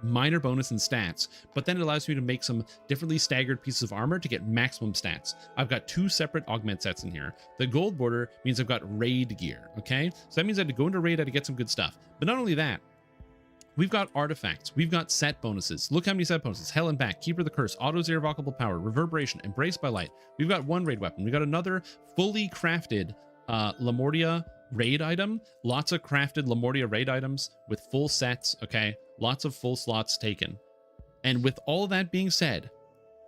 minor bonus in stats, but then it allows me to make some differently staggered pieces of armor to get maximum stats. I've got 2 separate augment sets in here. The gold border means I've got raid gear, okay? So that means I had to go into raid, I had to get some good stuff. But not only that, we've got artifacts, we've got set bonuses. Look how many set bonuses: Hell and Back, Keeper of the Curse, Auto's Irrevocable Power, Reverberation, Embraced by Light. We've got 1 raid weapon. We've got another fully crafted Lamortia raid item. Lots of crafted Lamortia raid items with full sets, okay? Lots of full slots taken. And with all of that being said,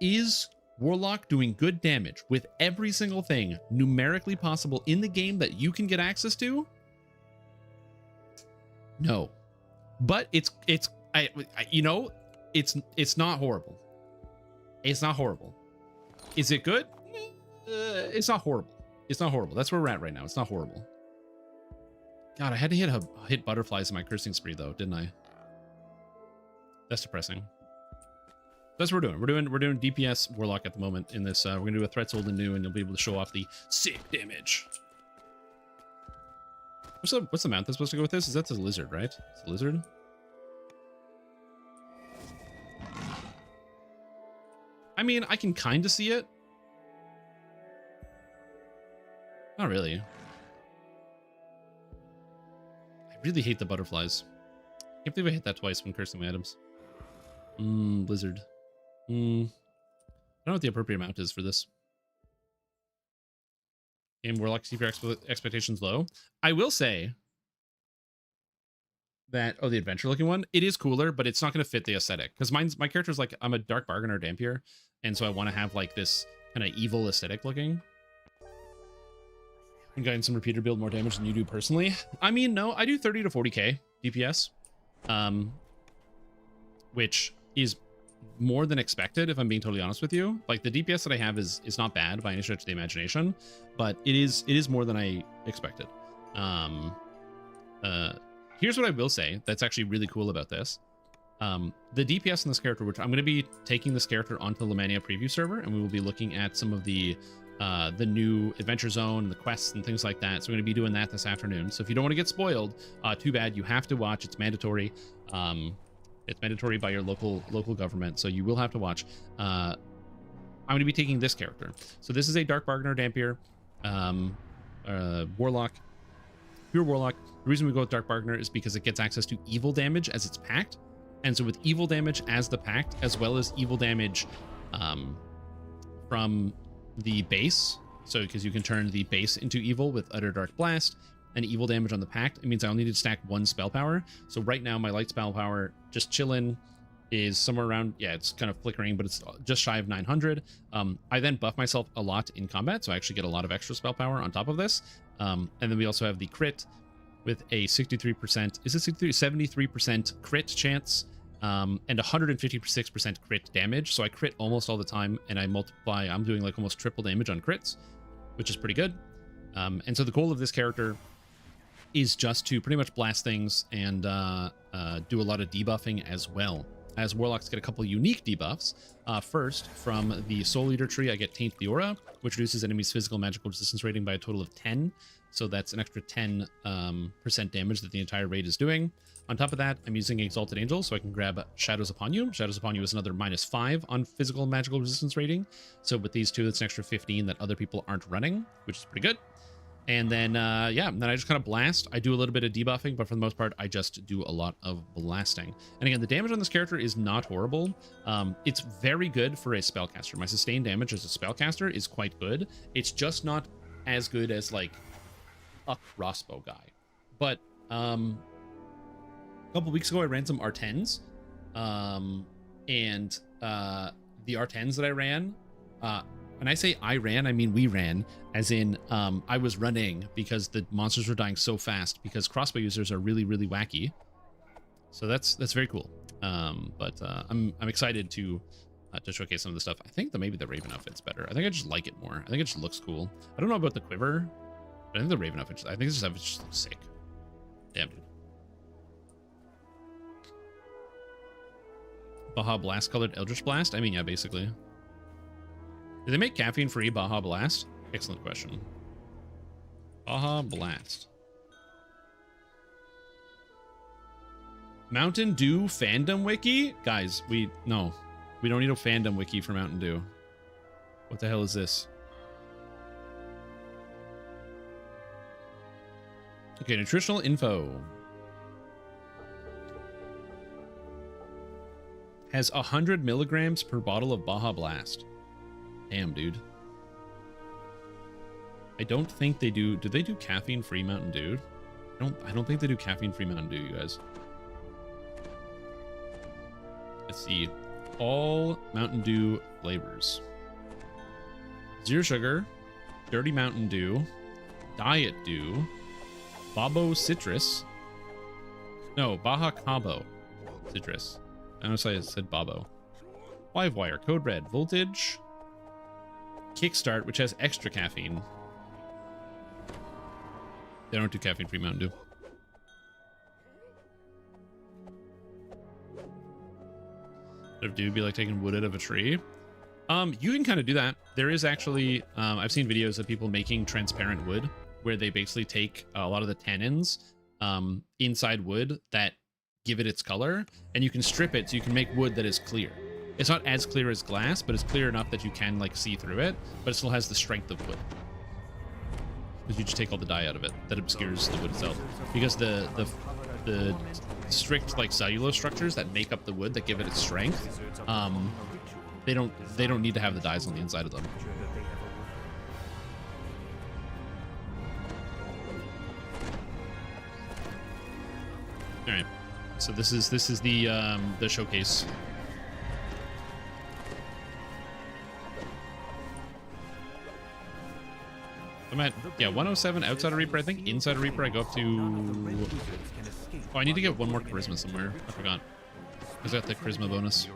is Warlock doing good damage with every single thing numerically possible in the game that you can get access to? No. But it's not horrible. It's not horrible. Is it good? It's not horrible. It's not horrible. That's where we're at right now. It's not horrible. God, I had to hit butterflies in my cursing spree though, didn't I? That's depressing. That's what we're doing. We're doing DPS Warlock at the moment in this. We're gonna do a Threatsold and new, and you'll be able to show off the sick damage. What's the mount that's supposed to go with this? Is that the lizard, right? It's a lizard. I mean, I can kind of see it. Not really. I really hate the butterflies. I can't believe I hit that twice when cursing my items. Lizard. I don't know what the appropriate amount is for this. Game Warlock, keep your expectations low. I will say that, the adventure looking one, it is cooler, but it's not going to fit the aesthetic. Because my character's like, I'm a Dark Bargainer Dampier, and so I want to have like this kind of evil aesthetic looking. I'm getting some repeater build more damage than you do personally. I mean, no, I do 30 to 40k DPS. Which is more than expected, if I'm being totally honest with you. Like, the DPS that I have is not bad by any stretch of the imagination, but it is more than I expected. here's what I will say that's actually really cool about this. The DPS in this character, which I'm going to be taking this character onto the Lemania preview server, and we will be looking at some of the new adventure zone, the quests, and things like that. So we're going to be doing that this afternoon. So if you don't want to get spoiled, too bad. You have to watch. It's mandatory. It's mandatory by your local government, so you will have to watch. I'm going to be taking this character. So this is a Dark Bargainer Dampier, Warlock, pure Warlock. The reason we go with Dark Bargainer is because it gets access to evil damage as its pact. And so with evil damage as the pact, as well as evil damage from the base, so because you can turn the base into evil with Utter Dark Blast, and evil damage on the pact, it means I only need to stack 1 spell power. So right now my light spell power, just chilling, is somewhere around, yeah, it's kind of flickering, but it's just shy of 900. I then buff myself a lot in combat, so I actually get a lot of extra spell power on top of this. And then we also have the crit with a 63%, is it 63? 73% crit chance, and 156% crit damage. So I crit almost all the time, and I multiply, I'm doing like almost triple damage on crits, which is pretty good. And so the goal of this character is just to pretty much blast things and do a lot of debuffing as well. As Warlocks get a couple unique debuffs. First, from the Soul Eater tree, I get Taint the Aura, which reduces enemies' physical magical resistance rating by a total of 10. So that's an extra 10% damage that the entire raid is doing. On top of that, I'm using Exalted Angel, so I can grab Shadows Upon You. Shadows Upon You is another -5 on physical magical resistance rating. So with these two, it's an extra 15 that other people aren't running, which is pretty good. And then, yeah, then I just kind of blast. I do a little bit of debuffing, but for the most part, I just do a lot of blasting. And again, the damage on this character is not horrible. It's very good for a spellcaster. My sustained damage as a spellcaster is quite good. It's just not as good as, like, a crossbow guy. But, a couple weeks ago, I ran some R10s. And the R10s that I ran, when I say I ran, I mean we ran, as in I was running because the monsters were dying so fast because crossbow users are really, really wacky. So that's very cool. But I'm excited to showcase some of the stuff. I think that maybe the Raven outfit's better. I think I just like it more. I think it just looks cool. I don't know about the quiver, but I think the Raven outfit, I think this outfit just looks sick. Damn, dude. Baja Blast colored Eldritch Blast? I mean, yeah, basically. Do they make caffeine-free Baja Blast? Excellent question. Baja Blast. Mountain Dew fandom wiki? Guys, we don't need a fandom wiki for Mountain Dew. What the hell is this? Okay, nutritional info. Has 100 milligrams per bottle of Baja Blast. Damn, dude. I don't think they do. Do they do caffeine-free Mountain Dew? I don't think they do caffeine-free Mountain Dew, you guys. Let's see. All Mountain Dew flavors. Zero sugar, Dirty Mountain Dew, Diet Dew, Babo Citrus. No, Baja Cabo Citrus. I know I said Babo. Livewire, Code Red, Voltage, Kickstart, which has extra caffeine. They don't do caffeine-free Mountain Dew. Would Dew be like taking wood out of a tree? You can kind of do that. There is actually, I've seen videos of people making transparent wood, where they basically take a lot of the tannins inside wood that give it its color, and you can strip it so you can make wood that is clear. It's not as clear as glass, but it's clear enough that you can like see through it, but it still has the strength of wood. Because you just take all the dye out of it that obscures the wood itself. Because the strict like cellulose structures that make up the wood that give it its strength, they don't need to have the dyes on the inside of them. All right, so this is the showcase. I'm at, yeah, 107 outside of Reaper. I think inside of Reaper I go up to... Oh, I need to get one more charisma somewhere. I forgot. I got the charisma bonus.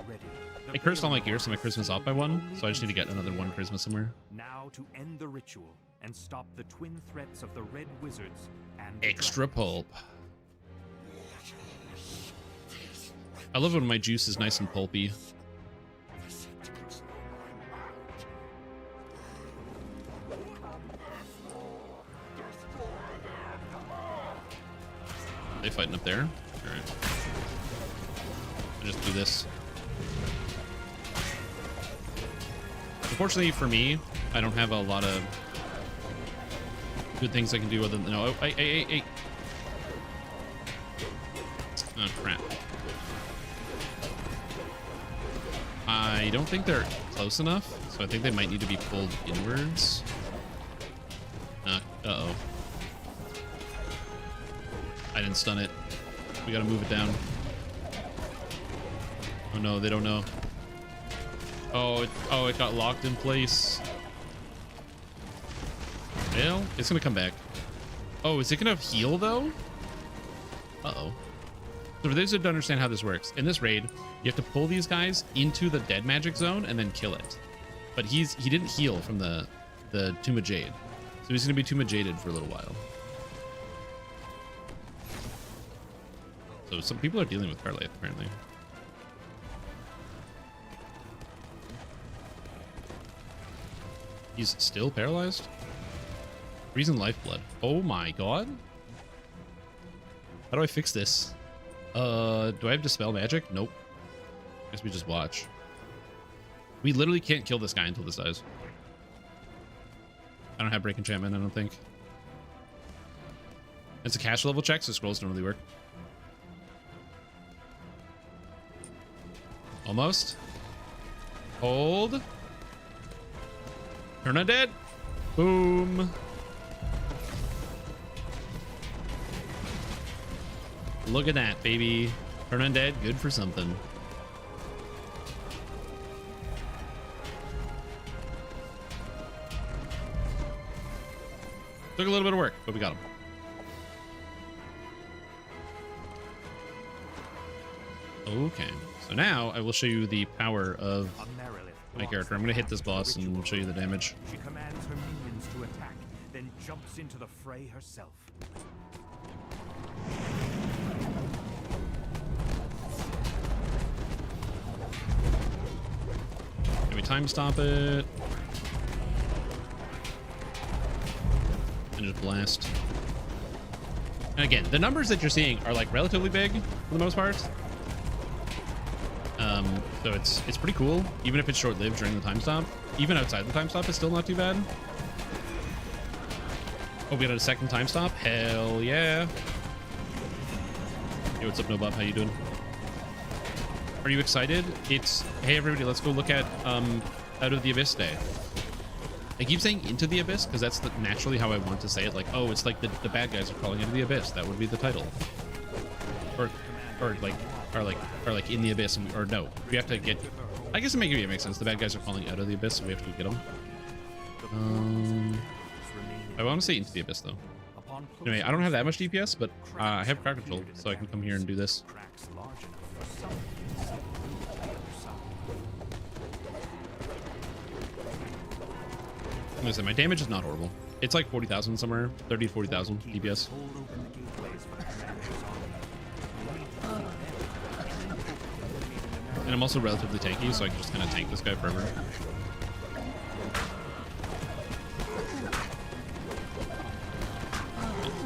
I cursed all my gear, so my charisma's off by 1. So I just need to get another 1 charisma somewhere. Now to end the ritual and stop the twin threats of the Red Wizards and extra pulp. I love when my juice is nice and pulpy. Are they fighting up there? All right. I'll just do this. Unfortunately for me, I don't have a lot of good things I can do other than... No, oh, hey. Oh, crap. I don't think they're close enough, so I think they might need to be pulled inwards. Uh-oh. I didn't stun it. We gotta move it down. Oh no, they don't know. Oh, it got locked in place. Well, it's gonna come back. Oh, is it gonna heal though? Uh-oh. So for those who don't understand how this works, in this raid, you have to pull these guys into the dead magic zone and then kill it. But he didn't heal from the Tomb of Jade. So he's gonna be Tomb of Jaded for a little while. So some people are dealing with Carly apparently. He's still paralyzed? Reason lifeblood. Oh my god. How do I fix this? Do I have Dispel Magic? Nope. Guess we just watch. We literally can't kill this guy until this dies. I don't have Break Enchantment, I don't think. It's a cash level check, so scrolls don't really work. Almost. Hold. Turn undead. Boom. Look at that, baby. Turn undead, good for something. Took a little bit of work, but we got him. Okay, so now I will show you the power of my character. I'm going to hit this boss and show you the damage. She commands her minions to attack, then jumps into the fray herself. Can we time stop it? And just blast. And again, the numbers that you're seeing are like relatively big for the most part. So it's pretty cool, even if it's short-lived during the time stop. Even outside the time stop, it's still not too bad. Oh, we got a second time stop? Hell yeah. Hey, what's up, Nobop? How you doing? Are you excited? It's, hey everybody, let's go look at Out of the Abyss Day. I keep saying Into the Abyss because that's naturally how I want to say it. Like, oh, it's like the bad guys are crawling into the abyss. That would be the title. Or like in the abyss, or no, we have to get. I guess it makes sense. The bad guys are falling out of the abyss, so we have to get them. I want to say Into the Abyss though. Anyway, I don't have that much DPS, but I have crowd control, so I can come here and do this. I'm gonna say my damage is not horrible. It's like 40,000 somewhere, 30 to 40,000 DPS. And I'm also relatively tanky, so I can just kind of tank this guy forever.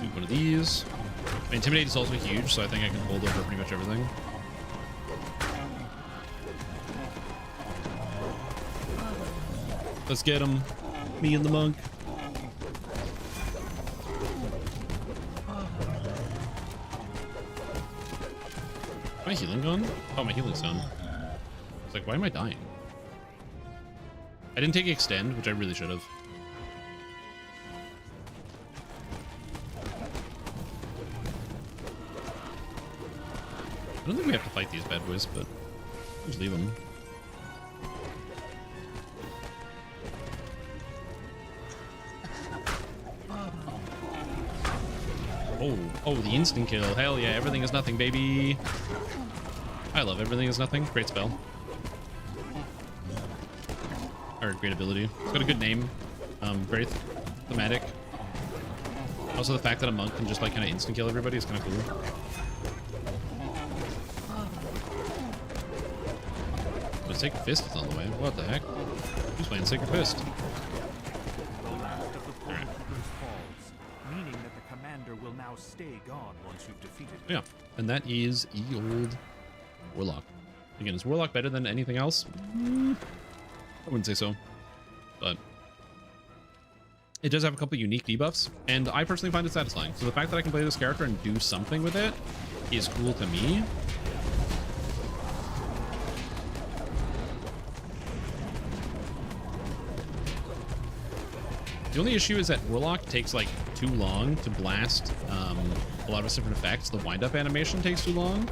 Do one of these. My Intimidate is also huge, so I think I can hold over pretty much everything. Let's get him. Me and the monk. My healing gone? Oh, my healing's done. It's like, why am I dying? I didn't take extend, which I really should have. I don't think we have to fight these bad boys, but just leave them. Oh, the instant kill. Hell yeah, everything is nothing, baby. I love everything is nothing. Great spell. Or great ability. It's got a good name. Very thematic. Also, the fact that a monk can just like kind of instant kill everybody is kind of cool. The Sacred Fist is on the way. What the heck? Who's playing Sacred Fist? The last of the Portal Keepers falls, meaning that the commander will now stay gone once you've defeated him. Yeah, and that is old Warlock. Again, is Warlock better than anything else? I wouldn't say so, but it does have a couple unique debuffs, and I personally find it satisfying. So the fact that I can play this character and do something with it is cool to me. The only issue is that Warlock takes like too long to blast a lot of its different effects. The wind-up animation takes too long.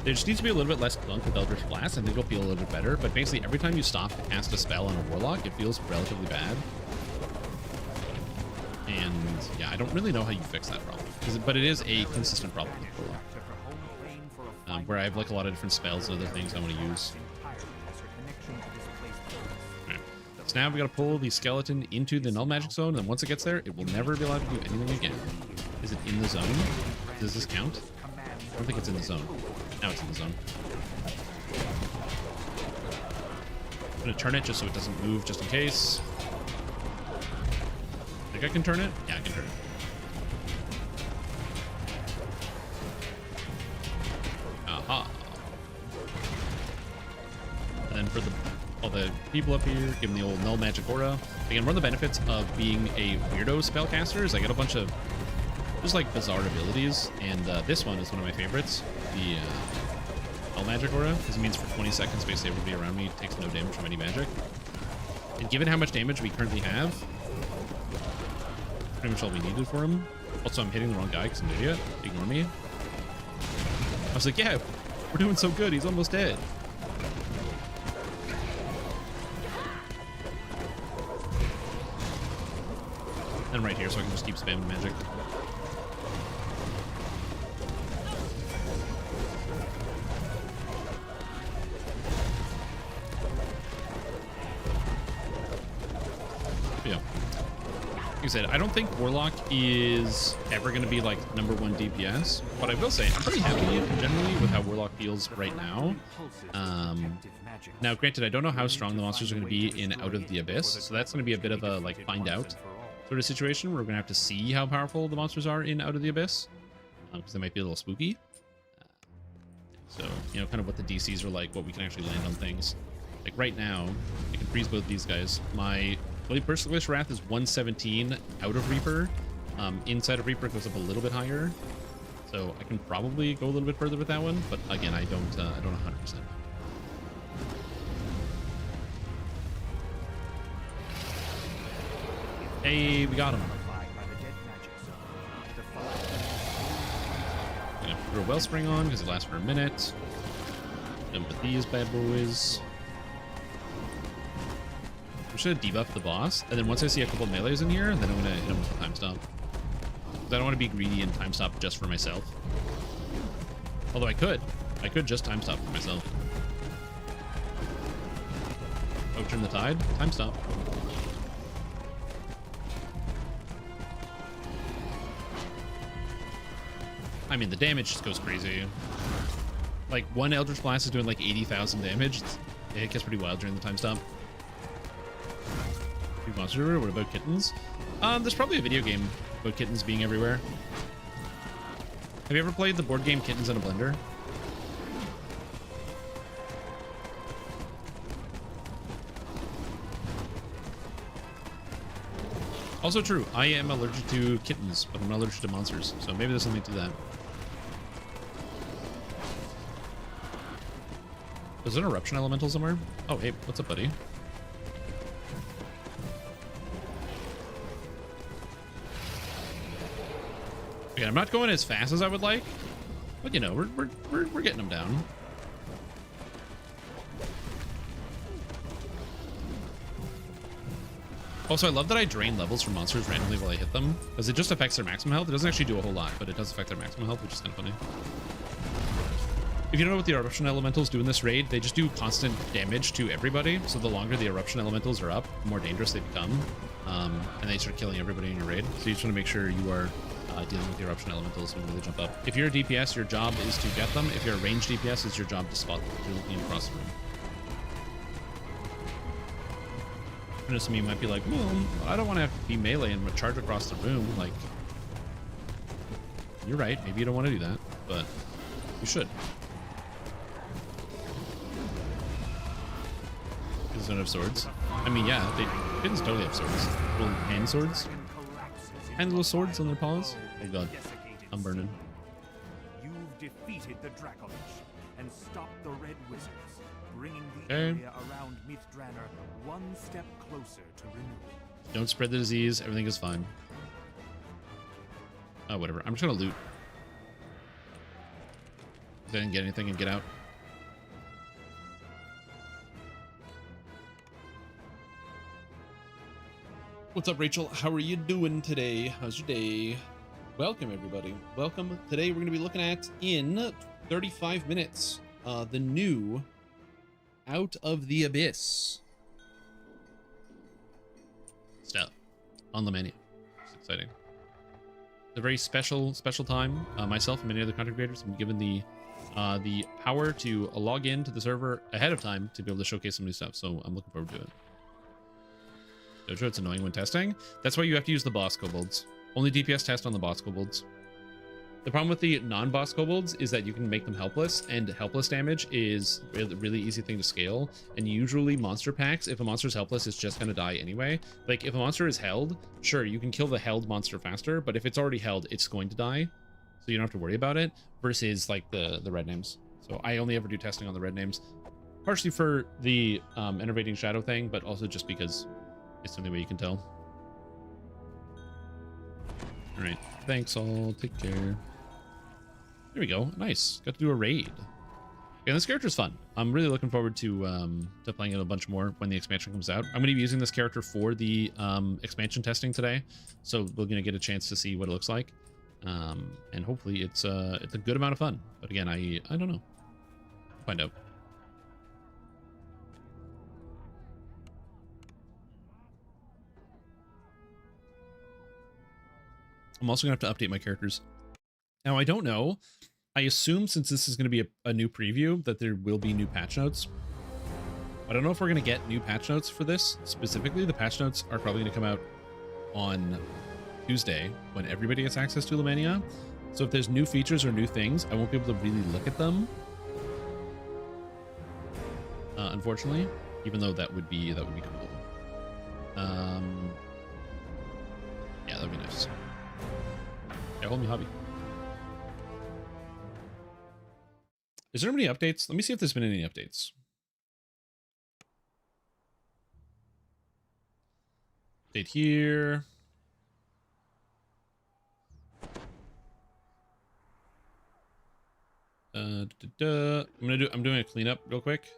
There just needs to be a little bit less clunk with Eldritch Blast. I think it'll feel a little bit better, but basically every time you stop to cast a spell on a Warlock, it feels relatively bad. And yeah, I don't really know how you fix that problem, but it is a consistent problem with Warlock, where I have like a lot of different spells and other things I want to use. Right. So now we got to pull the skeleton into the null magic zone, and once it gets there, it will never be allowed to do anything again. Is it in the zone? Does this count? I don't think it's in the zone. Now it's in the zone. I'm gonna turn it just so it doesn't move, just in case. Think I can turn it? Yeah, I can turn it. Aha. And then for all the people up here, give them the old null magic aura. Again, one of the benefits of being a weirdo spellcaster is I get a bunch of just like bizarre abilities, and this one is one of my favorites. The null magic aura, because it means for 20 seconds, basically everybody around me takes no damage from any magic. And given how much damage we currently have, pretty much all we needed for him. Also, I'm hitting the wrong guy because I'm an idiot. Ignore me. I was like, yeah, we're doing so good. He's almost dead. And right here, so I can just keep spamming magic. Yeah. Like I said, I don't think Warlock is ever going to be like #1 DPS, but I will say I'm pretty happy generally with how Warlock feels right now. Now, granted, I don't know how strong the monsters are going to be in Out of the Abyss, so that's going to be a bit of a like find out sort of situation. We're going to have to see how powerful the monsters are in Out of the Abyss, because they might be a little spooky. So, you know, kind of what the DCs are like, what we can actually land on things. Like right now, I can freeze both these guys. My Burst Glacier Wrath is 117 out of Reaper. Inside of Reaper it goes up a little bit higher, so I can probably go a little bit further with that one. But again, I don't 100%. Hey, we got him. Gonna throw a Wellspring on because it lasts for a minute. Jump with these bad boys. I'm just gonna debuff the boss, and then once I see a couple melees in here, then I'm gonna hit him with the time stop. Because I don't want to be greedy and time stop just for myself. Although I could just time stop for myself. Oh, turn the tide, time stop. I mean, the damage just goes crazy. Like, one Eldritch Blast is doing like 80,000 damage. It gets pretty wild during the time stop. Monster River, what about kittens? There's probably a video game about kittens being everywhere. Have you ever played the board game Kittens in a Blender? Also true, I am allergic to kittens, but I'm not allergic to monsters, so maybe there's something to that. Is there an eruption elemental somewhere? Oh, hey, what's up, buddy? Okay, I'm not going as fast as I would like, but you know, we're getting them down. Also, I love that I drain levels from monsters randomly while I hit them, because it just affects their maximum health. It doesn't actually do a whole lot, but it does affect their maximum health, which is kind of funny. If you don't know what the eruption elementals do in this raid, they just do constant damage to everybody. So the longer the eruption elementals are up, the more dangerous they become, and they start killing everybody in your raid. So you just want to make sure you are dealing with the eruption elementals when they jump up. If you're a DPS, your job is to get them. If you're a ranged DPS, it's your job to spot them. You're looking across the room. I know some of you might be like, well, I don't want to have to be melee and charge across the room. Like, you're right. Maybe you don't want to do that, but you should. Because they don't have swords. I mean, yeah, kittens totally have swords. Little hand swords. And little swords on their paws. Oh god, I'm burning. You've defeated the Dracolich and stopped the Red Wizards, bringing the Okay. area around Mythdraenor one step closer to renewal. Don't spread the disease. Everything is fine. Oh, whatever. I'm just gonna loot. If I didn't get anything and get out. What's up, Rachel? How are you doing today? How's your day? Welcome, everybody. Welcome. Today we're going to be looking at, in 35 minutes, the new Out of the Abyss stuff on Lemania. It's exciting. It's a very special time. Myself and many other content creators have been given the power to log in to the server ahead of time to be able to showcase some new stuff. So I'm looking forward to it. Dojo, it's annoying when testing. That's why you have to use the boss kobolds. Only DPS test on the boss kobolds. The problem with the non-boss kobolds is that you can make them helpless, and helpless damage is a really easy thing to scale. And usually monster packs, if a monster is helpless, it's just going to die anyway. Like, if a monster is held, sure, you can kill the held monster faster, but if it's already held, it's going to die. So you don't have to worry about it, versus, like, the red names. So I only ever do testing on the red names. Partially for the enervating shadow thing, but also just because it's the only way you can tell. All right, thanks all. Take care. There we go. Nice. Got to do a raid. Yeah, this character's fun. I'm really looking forward to playing it a bunch more when the expansion comes out. I'm going to be using this character for the expansion testing today, so we're going to get a chance to see what it looks like, and hopefully it's a good amount of fun. But again, I don't know. Find out. I'm also going to have to update my characters. Now, I don't know. I assume since this is going to be a new preview that there will be new patch notes. I don't know if we're going to get new patch notes for this. Specifically, the patch notes are probably going to come out on Tuesday when everybody gets access to Lemania. So if there's new features or new things, I won't be able to really look at them. Unfortunately, even though that would be cool. Yeah, that'd be nice. Yeah, hold me hobby. Is there any updates? Let me see if there's been any updates. Update here. I'm doing a cleanup real quick.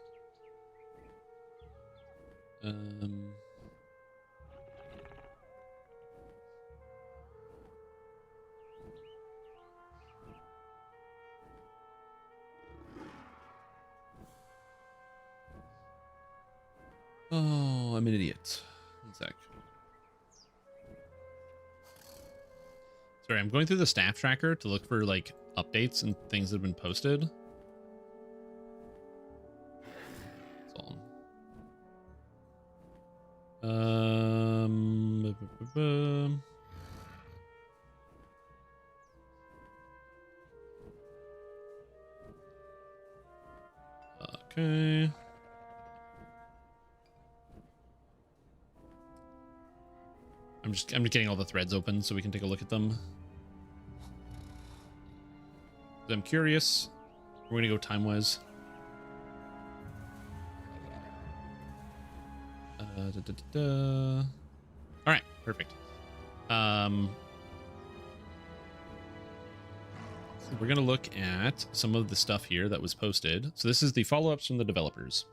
Oh, I'm an idiot. One sec. Sorry, I'm going through the staff tracker to look for like updates and things that have been posted. That's all. Okay. I'm just getting all the threads open so we can take a look at them. I'm curious. We're gonna go time-wise. All right, perfect. We're gonna look at some of the stuff here that was posted. So this is the follow-ups from the developers.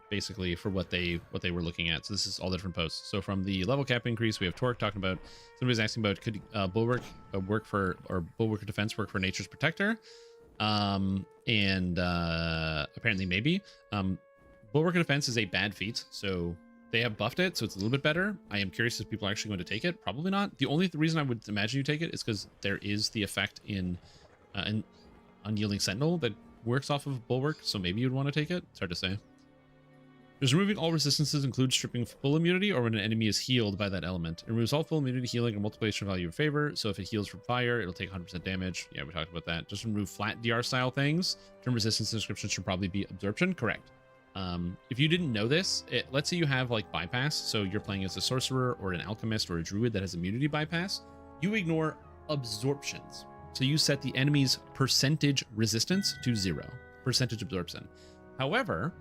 Basically for what they were looking at. So this is all the different posts. So from the level cap increase, we have Torque talking about, somebody's asking about could Bulwark work for, or Bulwark Defense work for Nature's Protector? Apparently maybe. Bulwark Defense is a bad feat, so they have buffed it, so it's a little bit better. I am curious if people are actually going to take it. Probably not. The only reason I would imagine you take it is because there is the effect in Unyielding Sentinel that works off of Bulwark, so maybe you'd want to take it. It's hard to say. Does removing all resistances include stripping full immunity, or when an enemy is healed by that element? It removes all full immunity, healing, or multiplication value in favor. So if it heals from fire, it'll take 100% damage. Yeah, we talked about that. Just remove flat DR style things. Term resistance description should probably be absorption. Correct. If you didn't know this, let's say you have like bypass. So you're playing as a sorcerer or an alchemist or a druid that has immunity bypass. You ignore absorptions. So you set the enemy's percentage resistance to 0, percentage absorption. However,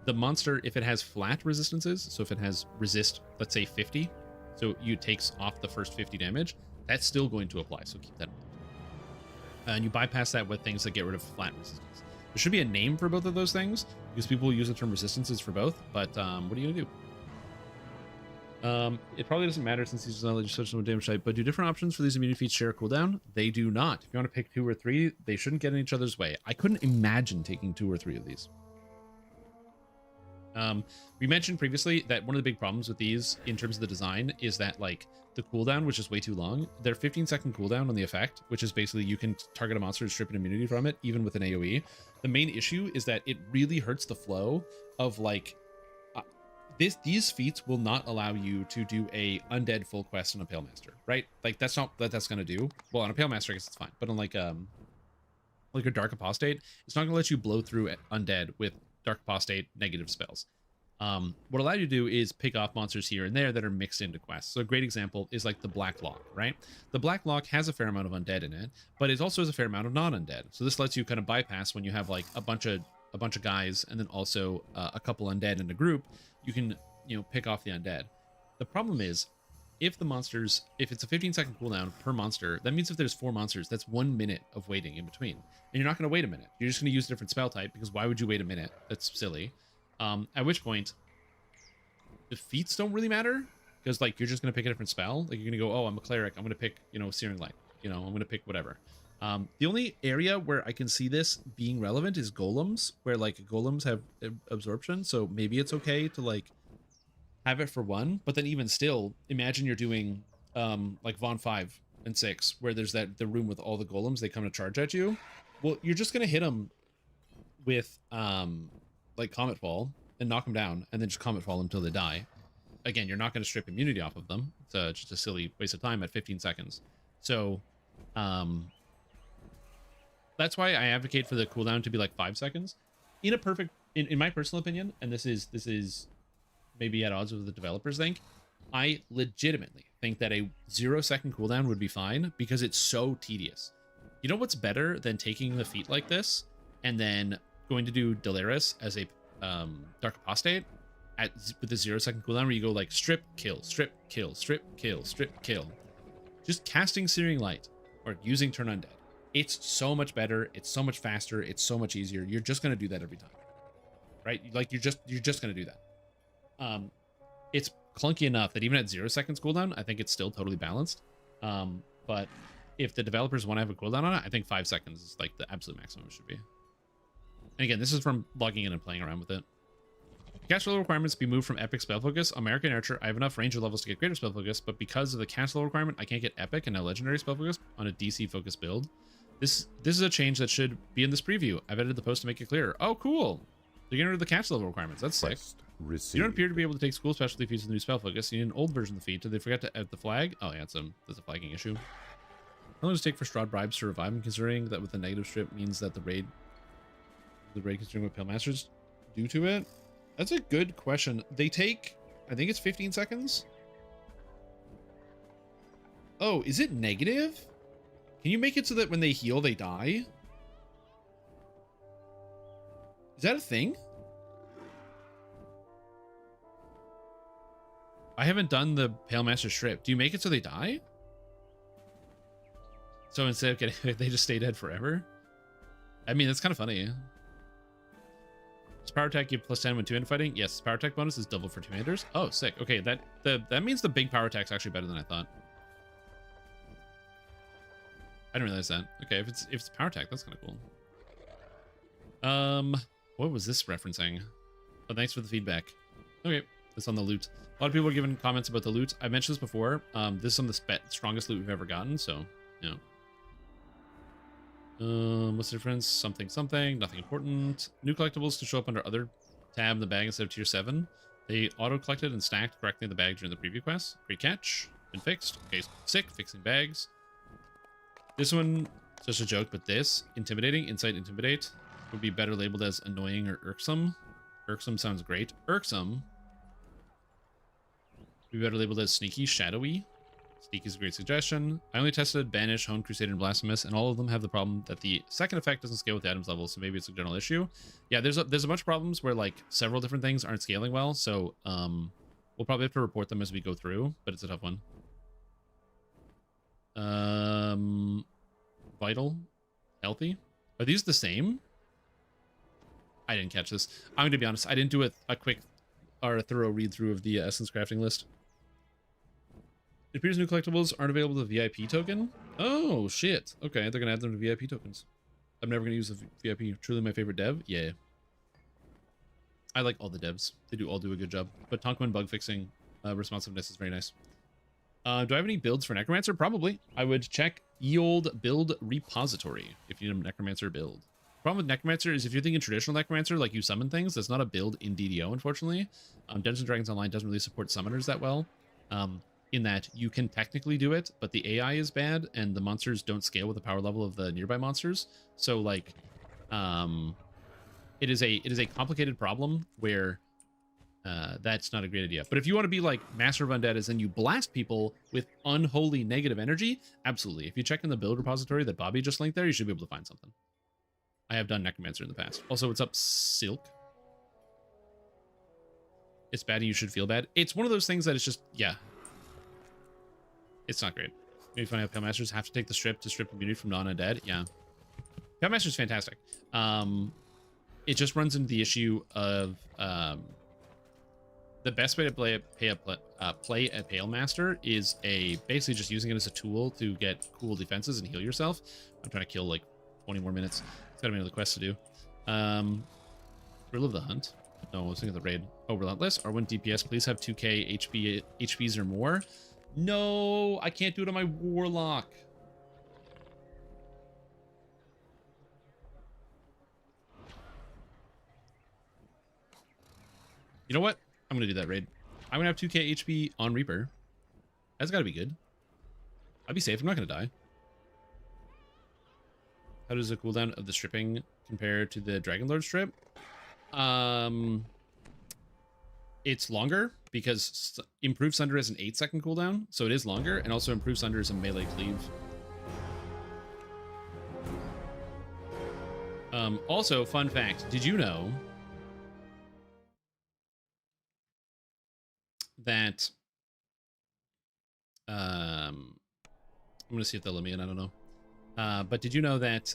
the monster, if it has flat resistances, so if it has resist, let's say 50, so you takes off the first 50 damage, that's still going to apply. So keep that in mind. And you bypass that with things that get rid of flat resistance. There should be a name for both of those things because people use the term resistances for both. But what are you gonna do? It probably doesn't matter since these are just such no damage type. But do different options for these immunity feats share a cooldown? They do not. If you want to pick 2 or 3, they shouldn't get in each other's way. I couldn't imagine taking 2 or 3 of these. We mentioned previously that one of the big problems with these in terms of the design is that like the cooldown, which is way too long, their 15-second cooldown on the effect, which is basically you can target a monster and strip an immunity from it, even with an AoE. The main issue is that it really hurts the flow of like these feats will not allow you to do a undead full quest on a Pale Master, right? Like that's not what that's gonna do. Well, on a Pale Master, I guess it's fine, but on like a Dark Apostate, it's not gonna let you blow through undead with Dark Apostate negative spells. What allow you to do is pick off monsters here and there that are mixed into quests. So a great example is like the Black Lock, right? The Black Lock has a fair amount of undead in it, but it also has a fair amount of non-undead. So this lets you kind of bypass when you have like a bunch of guys and then also a couple undead in a group. You can pick off the undead. The problem is if it's a 15-second cooldown per monster, that means if there's 4 monsters, that's 1 minute of waiting in between. And you're not going to wait a minute. You're just going to use a different spell type because why would you wait a minute? That's silly. At which point, the feats don't really matter because like you're just going to pick a different spell. Like you're going to go, oh, I'm a cleric. I'm going to pick, Searing Light. I'm going to pick whatever. The only area where I can see this being relevant is golems, where like golems have absorption. So maybe it's okay to like have it for 1, but then even still, imagine you're doing like Von 5 and 6, where there's the room with all the golems, they come to charge at you. Well, you're just gonna hit them with like Comet Fall and knock them down, and then just Comet Fall until they die. Again, you're not gonna strip immunity off of them. It's just a silly waste of time at 15 seconds. So that's why I advocate for the cooldown to be like 5 seconds. In my personal opinion, and this is maybe at odds with the developers think, I legitimately think that a 0-second cooldown would be fine because it's so tedious. You know what's better than taking the feat like this and then going to do Delaris as a Dark Apostate with a 0-second cooldown where you go like strip, kill, strip, kill, strip, kill, strip, kill. Just casting Searing Light or using Turn Undead. It's so much better. It's so much faster. It's so much easier. You're just going to do that every time, right? Like you're just going to do that. It's clunky enough that even at 0 seconds cooldown, I think it's still totally balanced. But if the developers want to have a cooldown on it, I think 5 seconds is like the absolute maximum it should be. And again, this is from logging in and playing around with it. Cast level requirements be moved from epic spell focus. American Archer, I have enough ranger levels to get greater spell focus, but because of the cast level requirement, I can't get epic and now legendary spell focus on a DC focus build. This is a change that should be in this preview. I've edited the post to make it clearer. Oh, cool. They're getting rid of the cast level requirements. That's sick. Received. You don't appear to be able to take school specialty feats with the new spell focus. You need an old version of the feat. Did they forget to add the flag? Oh, yeah, there's a flagging issue. How long does it take for Strahd bribes to revive him, considering that with the negative strip means that the raid considering what Pale Masters do to it? That's a good question. They take, I think it's 15 seconds. Oh, is it negative? Can you make it so that when they heal, they die? Is that a thing? I haven't done the Pale Master strip. Do you make it so they die? So instead of getting, they just stay dead forever? I mean, that's kind of funny. Does power attack give +10 when 2-handed fighting? Yes, power attack bonus is double for 2-handers. Oh, sick. Okay, that means the big power attack's actually better than I thought. I didn't realize that. Okay, if it's power attack, that's kind of cool. What was this referencing? Oh, thanks for the feedback. Okay, that's on the loot. A lot of people are giving comments about the loot. I mentioned this before. This is some of the strongest loot we've ever gotten, so, you know. What's the difference? Something, nothing important. New collectibles to show up under other tab in the bag instead of tier 7. They auto-collected and stacked correctly in the bag during the preview quest. Great catch. Been fixed. Okay, sick. Fixing bags. This one, just a joke, but this, intimidating, insight, intimidate, would be better labeled as annoying or irksome. Irksome sounds great. Irksome would be better labeled as sneaky, shadowy. Sneak is a great suggestion. I only tested Banish, Hone, Crusade, and Blasphemous, and all of them have the problem that the second effect doesn't scale with the items level, so maybe it's a general issue. Yeah, there's a bunch of problems where, like, several different things aren't scaling well, so we'll probably have to report them as we go through, but it's a tough one. Vital. Healthy. Are these the same? I didn't catch this. I'm going to be honest, I didn't do a quick or a thorough read-through of the Essence crafting list. It appears new collectibles aren't available with a VIP token. Oh, shit. Okay, they're going to add them to VIP tokens. I'm never going to use a VIP. Truly my favorite dev? Yeah. I like all the devs. They all do a good job. But Tonkwin bug fixing responsiveness is very nice. Do I have any builds for Necromancer? Probably. I would check Eold build repository if you need a Necromancer build. Problem with Necromancer is if you're thinking traditional Necromancer, like you summon things, that's not a build in DDO, unfortunately. Dungeons & Dragons Online doesn't really support summoners that well. In that you can technically do it, but the AI is bad and the monsters don't scale with the power level of the nearby monsters. So like, it is a complicated problem where that's not a great idea. But if you want to be like Master of Undead as in you blast people with unholy negative energy, absolutely. If you check in the build repository that Bobby just linked there, you should be able to find something. I have done Necromancer in the past. Also, what's up, Silk? It's bad and you should feel bad. It's one of those things that it's just, yeah. It's not great. Maybe find out Pale Masters have to take the strip to strip immunity from non-undead. Yeah. Pale Master's fantastic. It just runs into the issue of the best way to play a Pale Master is basically just using it as a tool to get cool defenses and heal yourself. I'm trying to kill like 20 more minutes. It's gotta be another quest to do. Thrill of the Hunt. No, I was thinking of the raid. Oh, Relentless. R1 DPS, please have 2k HPs or more. No, I can't do it on my Warlock. You know what? I'm going to do that raid. I'm going to have 2k HP on Reaper. That's got to be good. I'll be safe. I'm not going to die. How does the cooldown of the stripping compare to the Dragonlord strip? It's longer because Improved Sunder has an 8-second cooldown, so it is longer, and also Improved Sunder is a melee cleave. Also, fun fact, did you know that I'm gonna see if they'll let me in, I don't know. But did you know that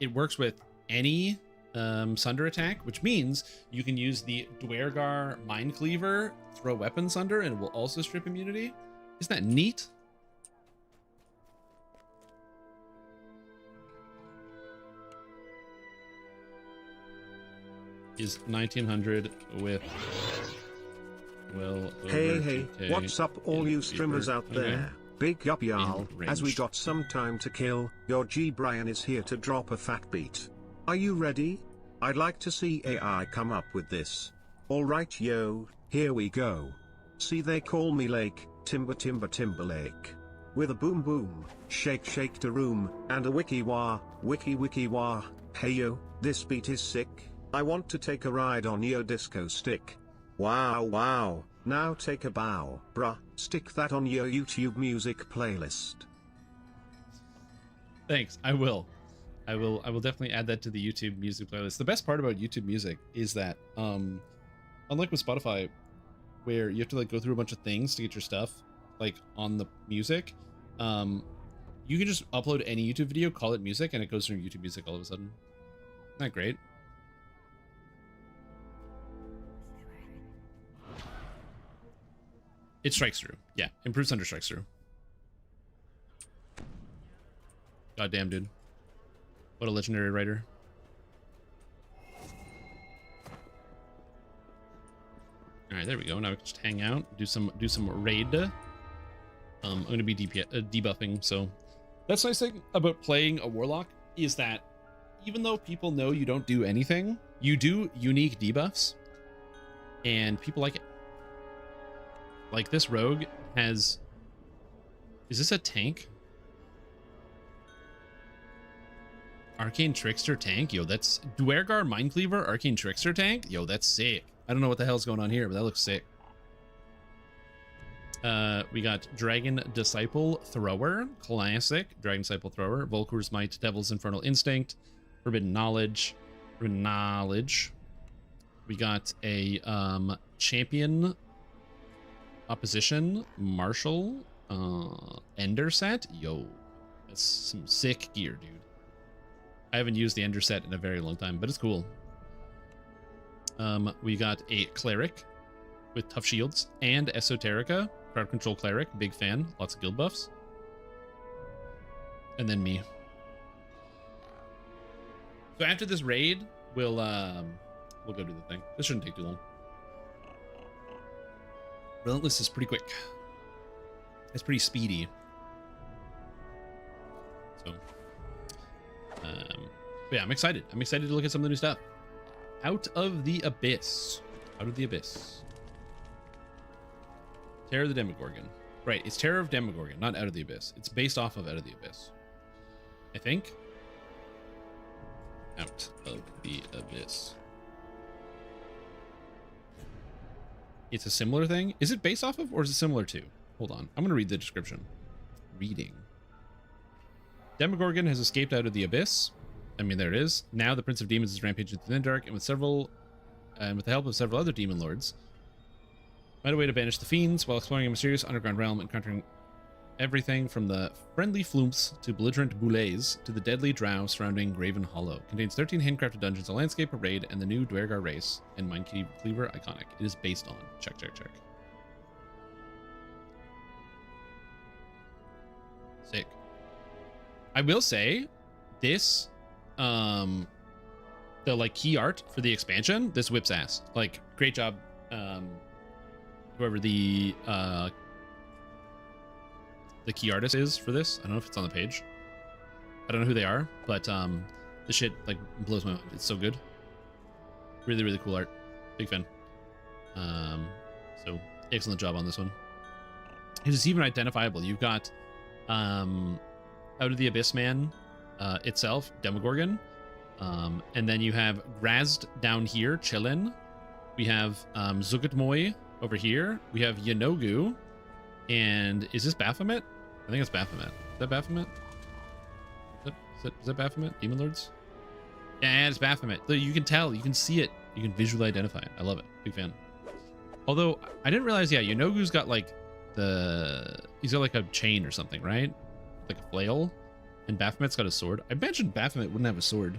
it works with any Sunder attack, which means you can use the Dwergar Mind Cleaver, throw weapon Sunder, and it will also strip immunity? Isn't that neat? Is 1900 with well over Hey, 2K what's up all you streamers Reaper. out there? Big up y'all, In as we range. got some time to kill, your G Brian is here to drop a fat beat. Are you ready? I'd like to see AI come up with this. Alright yo, here we go. See they call me Lake, Timberlake. With a boom boom, shake to room, and a wiki wah, wiki wah. Hey yo, this beat is sick. I want to take a ride on your disco stick. Wow, now take a bow, bruh, stick that on your YouTube music playlist. Thanks, I will definitely add that to the YouTube music playlist. The best part about YouTube music is that unlike with Spotify, where you have to like go through a bunch of things to get your stuff like on the music, you can just upload any YouTube video, call it music, and it goes through YouTube music all of a sudden. Isn't that great? It strikes through. Yeah, Improved Sunder strikes through. God damn, dude. What a legendary writer. All right, there we go. Now we can just hang out, do some raid. I'm going to be debuffing, so that's the nice thing about playing a Warlock is that even though people know you don't do anything, You do unique debuffs, and people like it. Like this rogue has... Is this a tank? Arcane Trickster tank? Yo, that's... Dwergar Mindcleaver Arcane Trickster tank? Yo, that's sick. I don't know what the hell's going on here, but that looks sick. We got Dragon Disciple Thrower. Classic. Dragon Disciple Thrower. Volkur's Might. Devil's Infernal Instinct. Forbidden Knowledge. Forbidden Knowledge. We got a Champion Opposition Marshal Ender set. Yo, that's some sick gear, dude. I haven't used the Ender set in a very long time, but it's cool. We got a Cleric with Tough Shields and Esoterica. Crowd Control Cleric. Big fan. Lots of guild buffs. And then me. So after this raid, we'll go do the thing. This shouldn't take too long. Relentless is pretty quick. It's pretty speedy. So, but yeah, I'm excited. I'm excited to look at some of the new stuff. Out of the Abyss. Out of the Abyss. Terror of the Demogorgon. Right, it's Terror of Demogorgon, not Out of the Abyss. It's based off of Out of the Abyss. I think. Out of the Abyss. It's a similar thing. Is it based off of, or is it similar to? Hold on. I'm going to read the description. Reading. Demogorgon has escaped out of the abyss. I mean, there it is. Now the Prince of Demons is rampaging through the Dark, and with the help of several other demon lords, find a way to banish the fiends while exploring a mysterious underground realm, encountering everything from the friendly floomps to belligerent boulets to the deadly drow surrounding Graven Hollow. Contains 13 handcrafted dungeons, a landscape parade, and the new Dwergar race and Mindcleaver iconic. It is based on. Check. Sick. I will say, this, the like key art for the expansion, this whips ass. Like, great job, whoever the key artist is for this. I don't know if it's on the page. I don't know who they are, but the shit like blows my mind. It's so good. Really, really cool art. Big fan. So excellent job on this one. It is even identifiable. You've got Out of the Abyss Man itself, Demogorgon. And then you have Grazd down here, chillin'. We have Zugatmoy over here. We have Yanogu. And is this Baphomet? I think it's Baphomet. Is that Baphomet? Is that Baphomet? Demon Lords? Yeah, it's Baphomet. You can tell. You can see it. You can visually identify it. I love it. Big fan. Although, I didn't realize, yeah, Yanogu's got like he's got like a chain or something, right? Like a flail. And Baphomet's got a sword. I imagine Baphomet wouldn't have a sword.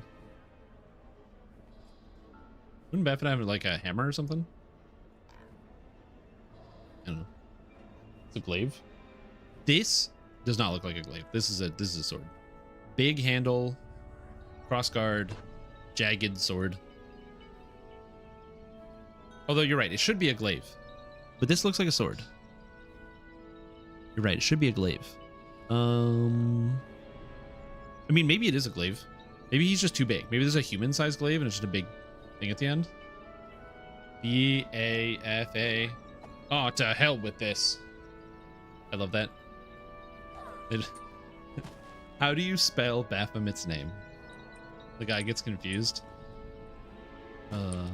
Wouldn't Baphomet have like a hammer or something? I don't know. It's a glaive. This does not look like a glaive. This is a sword. Big handle, crossguard, jagged sword. Although you're right, it should be a glaive. But this looks like a sword. You're right, it should be a glaive. I mean, maybe it is a glaive. Maybe he's just too big. Maybe there's a human-sized glaive and it's just a big thing at the end. B-A-F-A. Oh, to hell with this. I love that. How do you spell Baphomet's name? The guy gets confused. What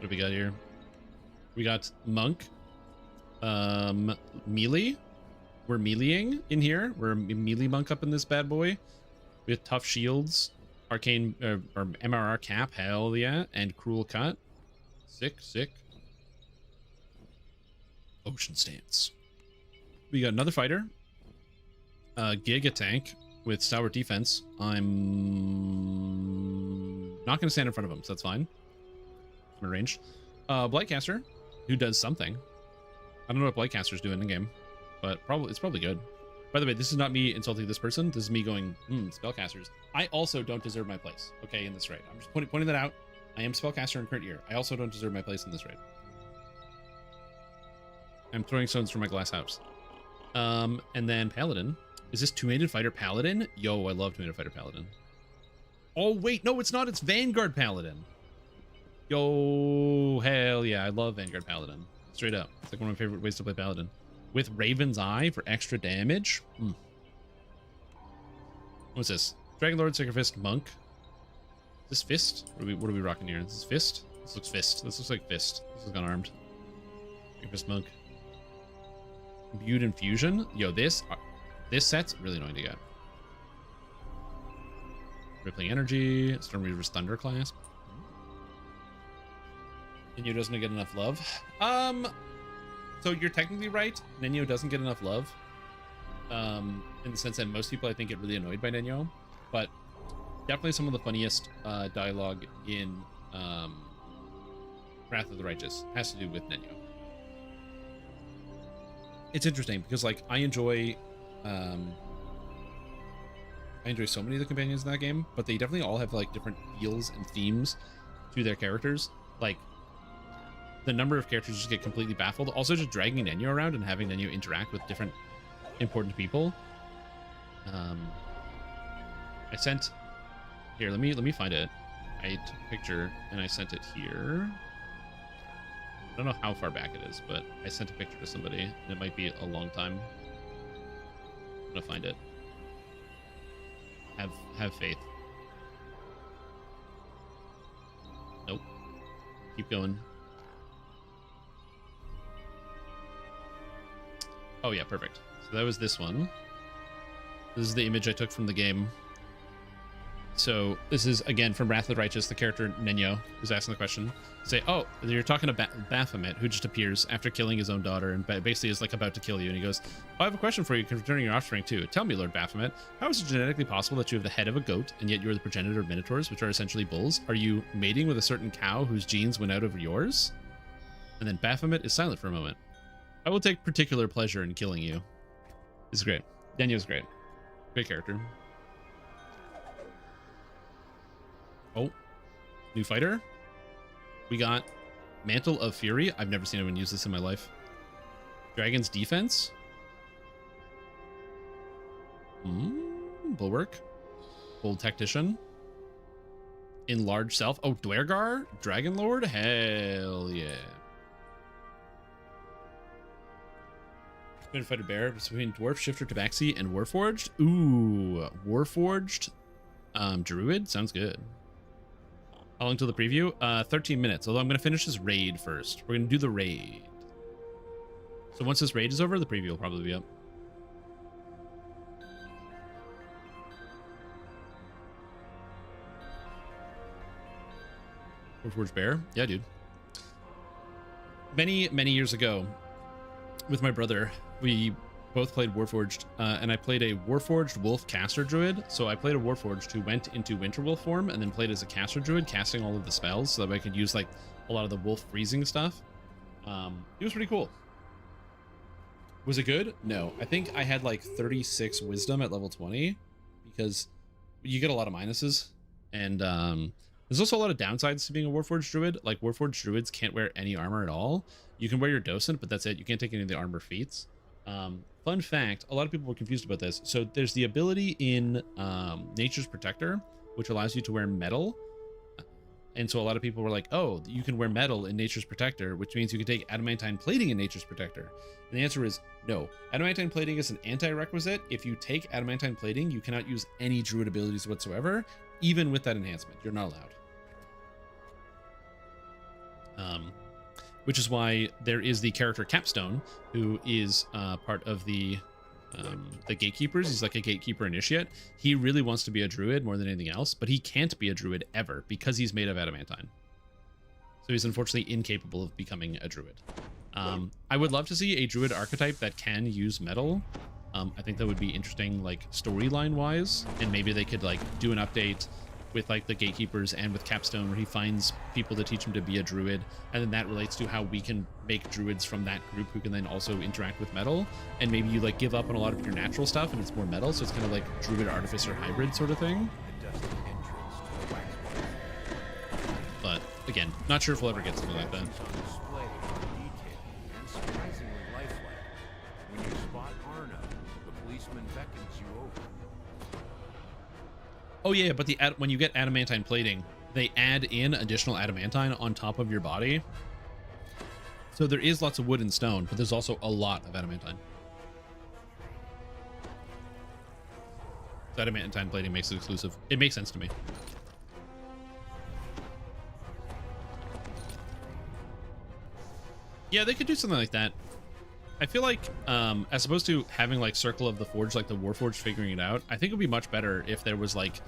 do we got here? We got Monk. Melee. We're meleeing in here. We're a melee monk up in this bad boy. We have tough shields. Arcane or MRR cap. Hell yeah. And cruel cut. Sick. Ocean stance. We got another fighter. Giga tank with stalwart defense. I'm not going to stand in front of him, so that's fine. I'm in range. Blightcaster, who does something. I don't know what Blightcaster's doing in the game, but it's probably good. By the way, this is not me insulting this person. This is me going, spellcasters. I also don't deserve my place, okay, in this raid. I'm just pointing that out. I am spellcaster in current year. I also don't deserve my place in this raid. I'm throwing stones from my glass house. And then Paladin, Is this two-handed fighter paladin? Yo, I love two-handed fighter paladin. Oh, wait, no, it's not. It's Vanguard paladin. Yo, hell yeah, I love Vanguard paladin. Straight up. It's like one of my favorite ways to play paladin. With Raven's Eye for extra damage. What's this? Dragon Lord, Sacred Fist, Monk. Is this Fist? What are we rocking here? Is this Fist? This looks Fist. This looks like Fist. This looks unarmed. Sacred Fist, Monk. Imbued Infusion. Yo, this set's really annoying to get. Rippling Energy. Stormweaver's Thunderclasp. Nenyo doesn't get enough love. So you're technically right. Nenyo doesn't get enough love. In the sense that most people, I think, get really annoyed by Nenyo. But definitely some of the funniest dialogue in Wrath of the Righteous has to do with Nenyo. It's interesting because, like, I enjoy so many of the companions in that game, but they definitely all have, like, different feels and themes to their characters. Like, the number of characters just get completely baffled. Also, just dragging Nenyo around and having Nenyo interact with different important people. I sent here. Let me find it. I took a picture and I sent it here. I don't know how far back it is, but I sent a picture to somebody, and it might be a long time. I'm gonna find it. Have faith. Nope. Keep going. Oh yeah, perfect. So that was this one. This is the image I took from the game. So this is, again, from Wrath of the Righteous, the character Nenyo, who's asking the question. Say, oh, you're talking to Baphomet, who just appears after killing his own daughter and basically is, like, about to kill you. And he goes, oh, I have a question for you concerning your offspring, too. Tell me, Lord Baphomet, how is it genetically possible that you have the head of a goat, and yet you're the progenitor of minotaurs, which are essentially bulls? Are you mating with a certain cow whose genes went out over yours? And then Baphomet is silent for a moment. I will take particular pleasure in killing you. This is great. Nenyo's great. Great character. Oh, new fighter. We got Mantle of Fury. I've never seen anyone use this in my life. Dragon's Defense. Bulwark. Bold Tactician. Enlarged Self. Oh, Dwergar? Dragon Lord? Hell yeah. Twin Fighter Bear between Dwarf, Shifter, Tabaxi, and Warforged. Ooh, Warforged. Druid? Sounds good. How long till the preview? 13 minutes. Although I'm going to finish this raid first. We're going to do the raid. So once this raid is over, the preview will probably be up. Warforged Bear? Yeah, dude. Many, many years ago, with my brother, we both played Warforged, and I played a Warforged Wolf Caster Druid. So I played a Warforged who went into Winterwolf form and then played as a Caster Druid, casting all of the spells so that I could use, like, a lot of the wolf freezing stuff. It was pretty cool. Was it good? No. I think I had, like, 36 Wisdom at level 20, because you get a lot of minuses, and there's also a lot of downsides to being a Warforged Druid. Like, Warforged Druids can't wear any armor at all. You can wear your Docent, but that's it. You can't take any of the armor feats. Fun fact, a lot of people were confused about this. So there's the ability in Nature's Protector, which allows you to wear metal. And so a lot of people were like, oh, you can wear metal in Nature's Protector, which means you can take adamantine plating in Nature's Protector. And the answer is no. Adamantine plating is an anti-requisite. If you take adamantine plating, you cannot use any druid abilities whatsoever, even with that enhancement. You're not allowed. Which is why there is the character Capstone, who is part of the gatekeepers. He's like a gatekeeper initiate. He really wants to be a druid more than anything else, but he can't be a druid ever because he's made of adamantine. So he's unfortunately incapable of becoming a druid. I would love to see a druid archetype that can use metal. I think that would be interesting, like, storyline wise, and maybe they could, like, do an update with, like, the gatekeepers and with Capstone, where he finds people to teach him to be a druid, and then that relates to how we can make druids from that group who can then also interact with metal. And maybe you, like, give up on a lot of your natural stuff and it's more metal, so it's kind of like druid artificer hybrid sort of thing. But again, not sure if we'll ever get something like that. policeman beckons you over. Oh yeah, but when you get adamantine plating, they add in additional adamantine on top of your body. So there is lots of wood and stone, but there's also a lot of adamantine. So adamantine plating makes it exclusive. It makes sense to me. Yeah, they could do something like that. I feel like, as opposed to having like Circle of the Forge, like the Warforged figuring it out, I think it would be much better if there was like,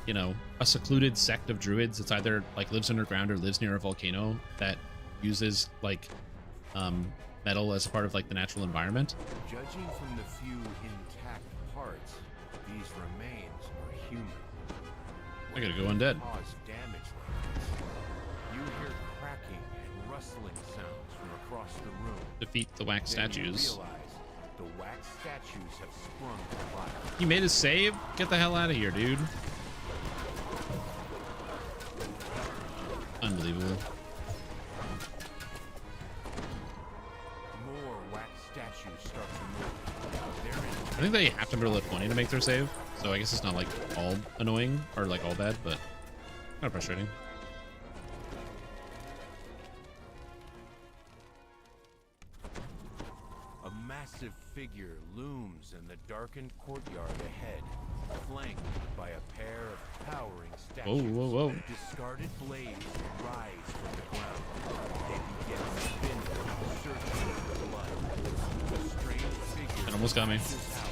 you know, a secluded sect of druids that's either like lives underground or lives near a volcano that uses like metal as a part of like the natural environment. Judging from the few intact parts, these remains are human. I gotta go undead. Cause damage like this. You hear cracking and rustling sounds from across the room. Defeat the wax Then you statues. realize the wax statues have sprung to life. He made his save? Get the hell out of here, dude. Unbelievable. More wax statues start to move. They're in I think they have to roll a 20 to make their save, so I guess it's not like all annoying or like all bad, but kind of frustrating. A massive figure looms in the darkened courtyard ahead, flanked by a pair of towering statues. Whoa, whoa, whoa. Discarded blades rise from the ground. They begin spinning, searching for blood. The strange figure It almost got me. lashes out,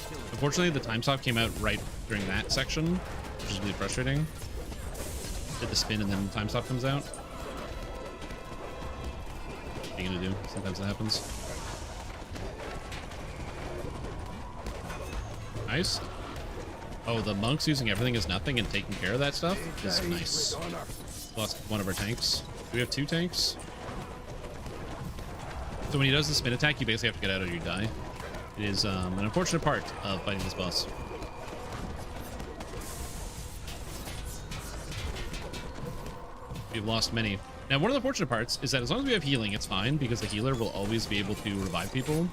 killing Unfortunately, the time stop came out right during that section, which is really frustrating. Did the spin and then the time stop comes out. What are you gonna do? Sometimes that happens. Nice. Oh, the monks using everything as nothing and taking care of that stuff is nice. Lost one of our tanks. Do we have 2 tanks? So when he does the spin attack, you basically have to get out or you die. It is an unfortunate part of fighting this boss. We've lost many. Now, one of the fortunate parts is that as long as we have healing, it's fine, because the healer will always be able to revive people.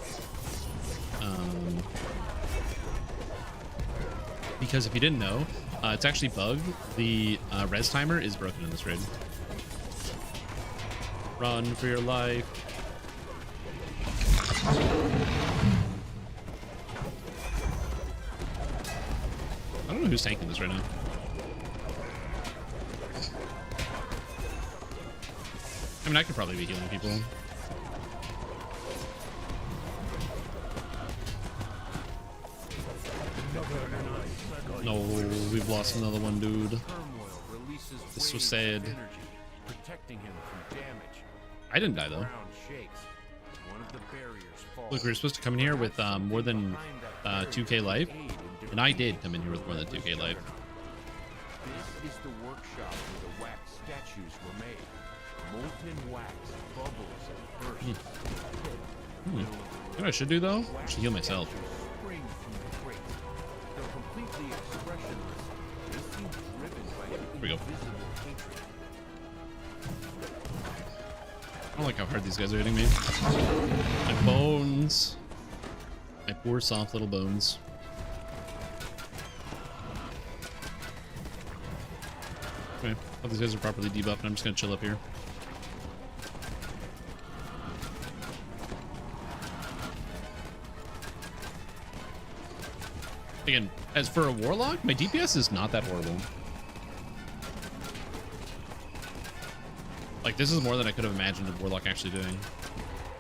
Because if you didn't know, it's actually bugged. The res timer is broken in this raid. Run for your life. I don't know who's tanking this right now. I mean, I could probably be healing people. No, we've lost another one, dude. turmoil releases This was waves sad. of energy, protecting him from damage. I didn't die, though. Ground shakes. One of the barriers falls. Look, we were supposed to come in here with more than 2k life, and I did come in here with more than 2k life. This is the workshop where the wax statues were made. Molten wax bubbles and bursts. You know what I should do, though? I should heal myself. Spring from the crate. They're completely expressionless. They seem driven by an we go. invisible hatred. I don't like how hard these guys are hitting me. My bones. My poor soft little bones. Okay, all these guys are properly debuffed, and I'm just gonna chill up here. Again, as for a warlock, my DPS is not that horrible. Like, this is more than I could have imagined a warlock actually doing.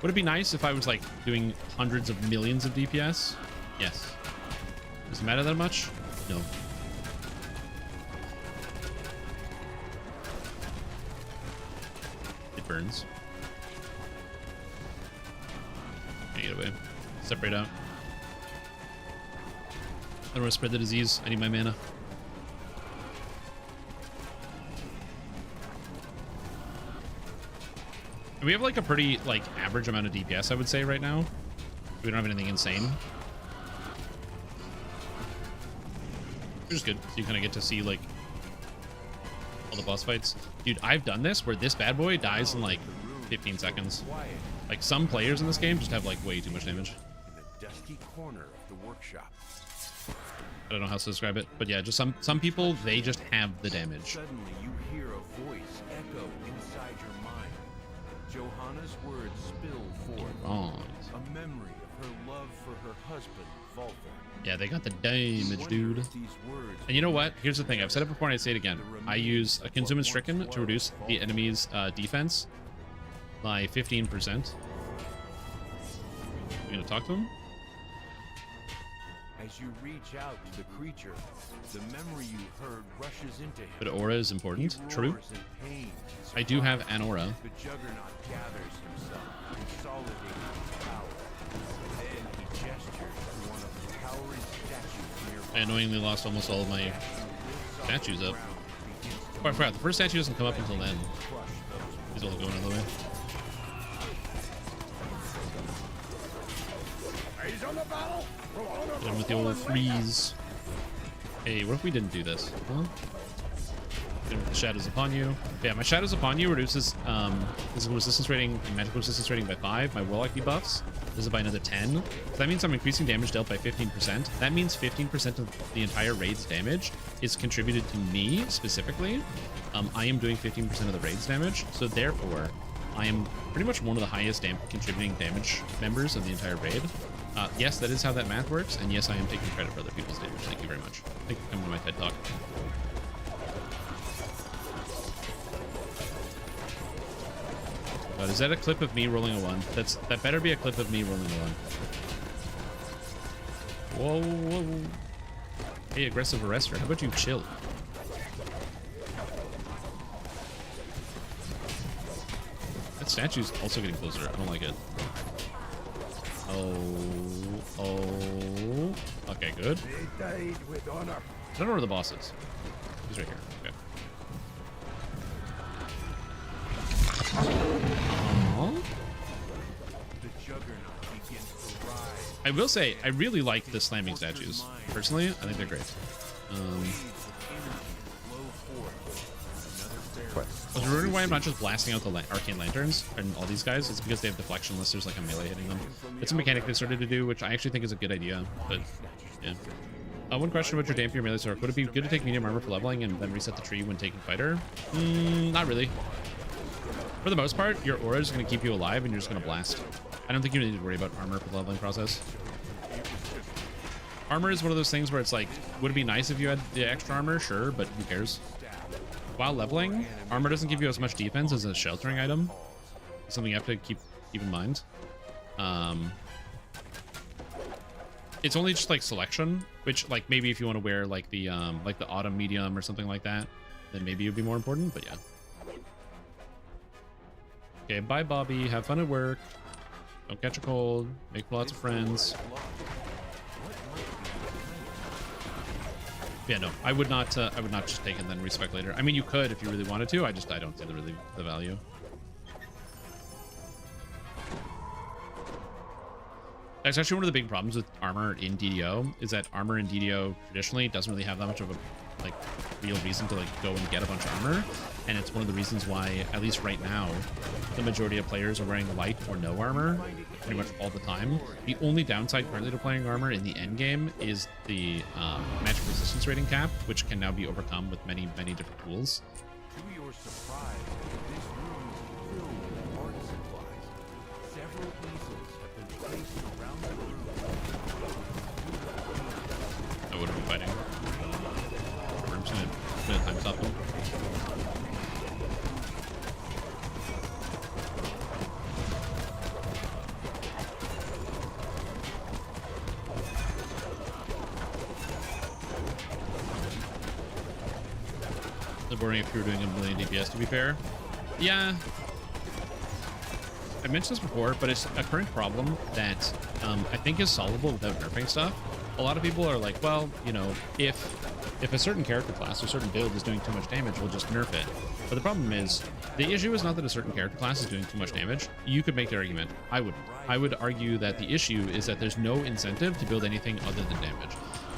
Would it be nice if I was like doing hundreds of millions of DPS? Yes. Does it matter that much? No. It burns. Get away. Separate out. I don't want to spread the disease. I need my mana. And we have like a pretty like average amount of DPS, I would say, right now. We don't have anything insane. Which is good. So you kind of get to see like all the boss fights. Dude, I've done this where this bad boy dies in like 15 seconds. Like some players in this game just have like way too much damage. In the dusty dusky corner of the workshop. I don't know how to describe it, but yeah, just some people, they just have the damage. Suddenly you hear a voice echo inside your mind. Johanna's words spill forth. Wrong. A memory of her love for her husband, Volther. Yeah, they got the damage, dude. These words And you know what? Here's the thing. I've said it before and I say it again. I use a Consume and Stricken to reduce the enemy's defense by 15%. You gonna talk to him? as you reach out to the creature, the memory you heard rushes into him. But aura is important. He True. roars in pain and I do have surprise. an aura. The Juggernaut gathers himself, consolidating his power. Then he gestures to one of the towering statues nearby. I annoyingly lost almost all of my statues up. Oh, I forgot. The first statue doesn't come up until then. He's all going another way. Hit him with the old freeze. Hey, what if we didn't do this? Huh? Hit him with the shadows upon you. Yeah, my shadows upon you reduces physical resistance rating and magical resistance rating by 5. My warlock debuffs this is by another 10. So that means I'm increasing damage dealt by 15%. That means 15% of the entire raid's damage is contributed to me specifically. I am doing 15% of the raid's damage, so therefore I am pretty much one of the highest contributing damage members of the entire raid. Yes, that is how that math works, and yes, I am taking credit for other people's damage. Thank you very much. Thank you for coming to my TED Talk. But is that a clip of me rolling a 1? That better be a clip of me rolling a 1. Whoa, whoa. Hey, aggressive arrestor, how about you chill? That statue's also getting closer. I don't like it. Oh. Okay, good. They died with honor. I don't know where the boss is. He's right here. Okay. The Juggernaut begins to rise. I will say, I really like the slamming statues. Personally, I think they're great. I was wondering why I'm not just blasting out the arcane lanterns and all these guys. It's because they have deflection unless there's like a melee hitting them. It's a mechanic they started to do, which I actually think is a good idea. But yeah. One question about your Dampier melee sword. Would it be good to take medium armor for leveling and then reset the tree when taking fighter? Not really. For the most part, your aura is going to keep you alive and you're just going to blast. I don't think you need to worry about armor for the leveling process. Armor is one of those things where it's like, would it be nice if you had the extra armor? Sure, but who cares? While leveling, armor doesn't give you as much defense as a sheltering item. It's something you have to keep in mind. It's only just like selection, which like maybe if you want to wear like the autumn medium or something like that, then maybe it would be more important. But yeah. Okay, bye Bobby. Have fun at work. Don't catch a cold. Make lots of friends. Yeah, no, I would not just take it and then respec later. I mean, you could if you really wanted to. I don't see the value. That's actually one of the big problems with armor in DDO is that armor in DDO traditionally doesn't really have that much of a like real reason to like go and get a bunch of armor, and it's one of the reasons why, at least right now, the majority of players are wearing light or no armor pretty much all the time. The only downside currently to playing armor in the end game is the magic resistance rating cap, which can now be overcome with many different tools. To your surprise, this room is filled with art supplies. Several easels have been placed around the room. I wouldn't be fighting. I'm just gonna time stop them. The boring if you were doing a million DPS, to be fair. Yeah. I mentioned this before, but it's a current problem that I think is solvable without nerfing stuff. A lot of people are like, well, you know, if a certain character class or certain build is doing too much damage, we'll just nerf it. But the problem is, the issue is not that a certain character class is doing too much damage. You could make the argument. I would argue that the issue is that there's no incentive to build anything other than damage.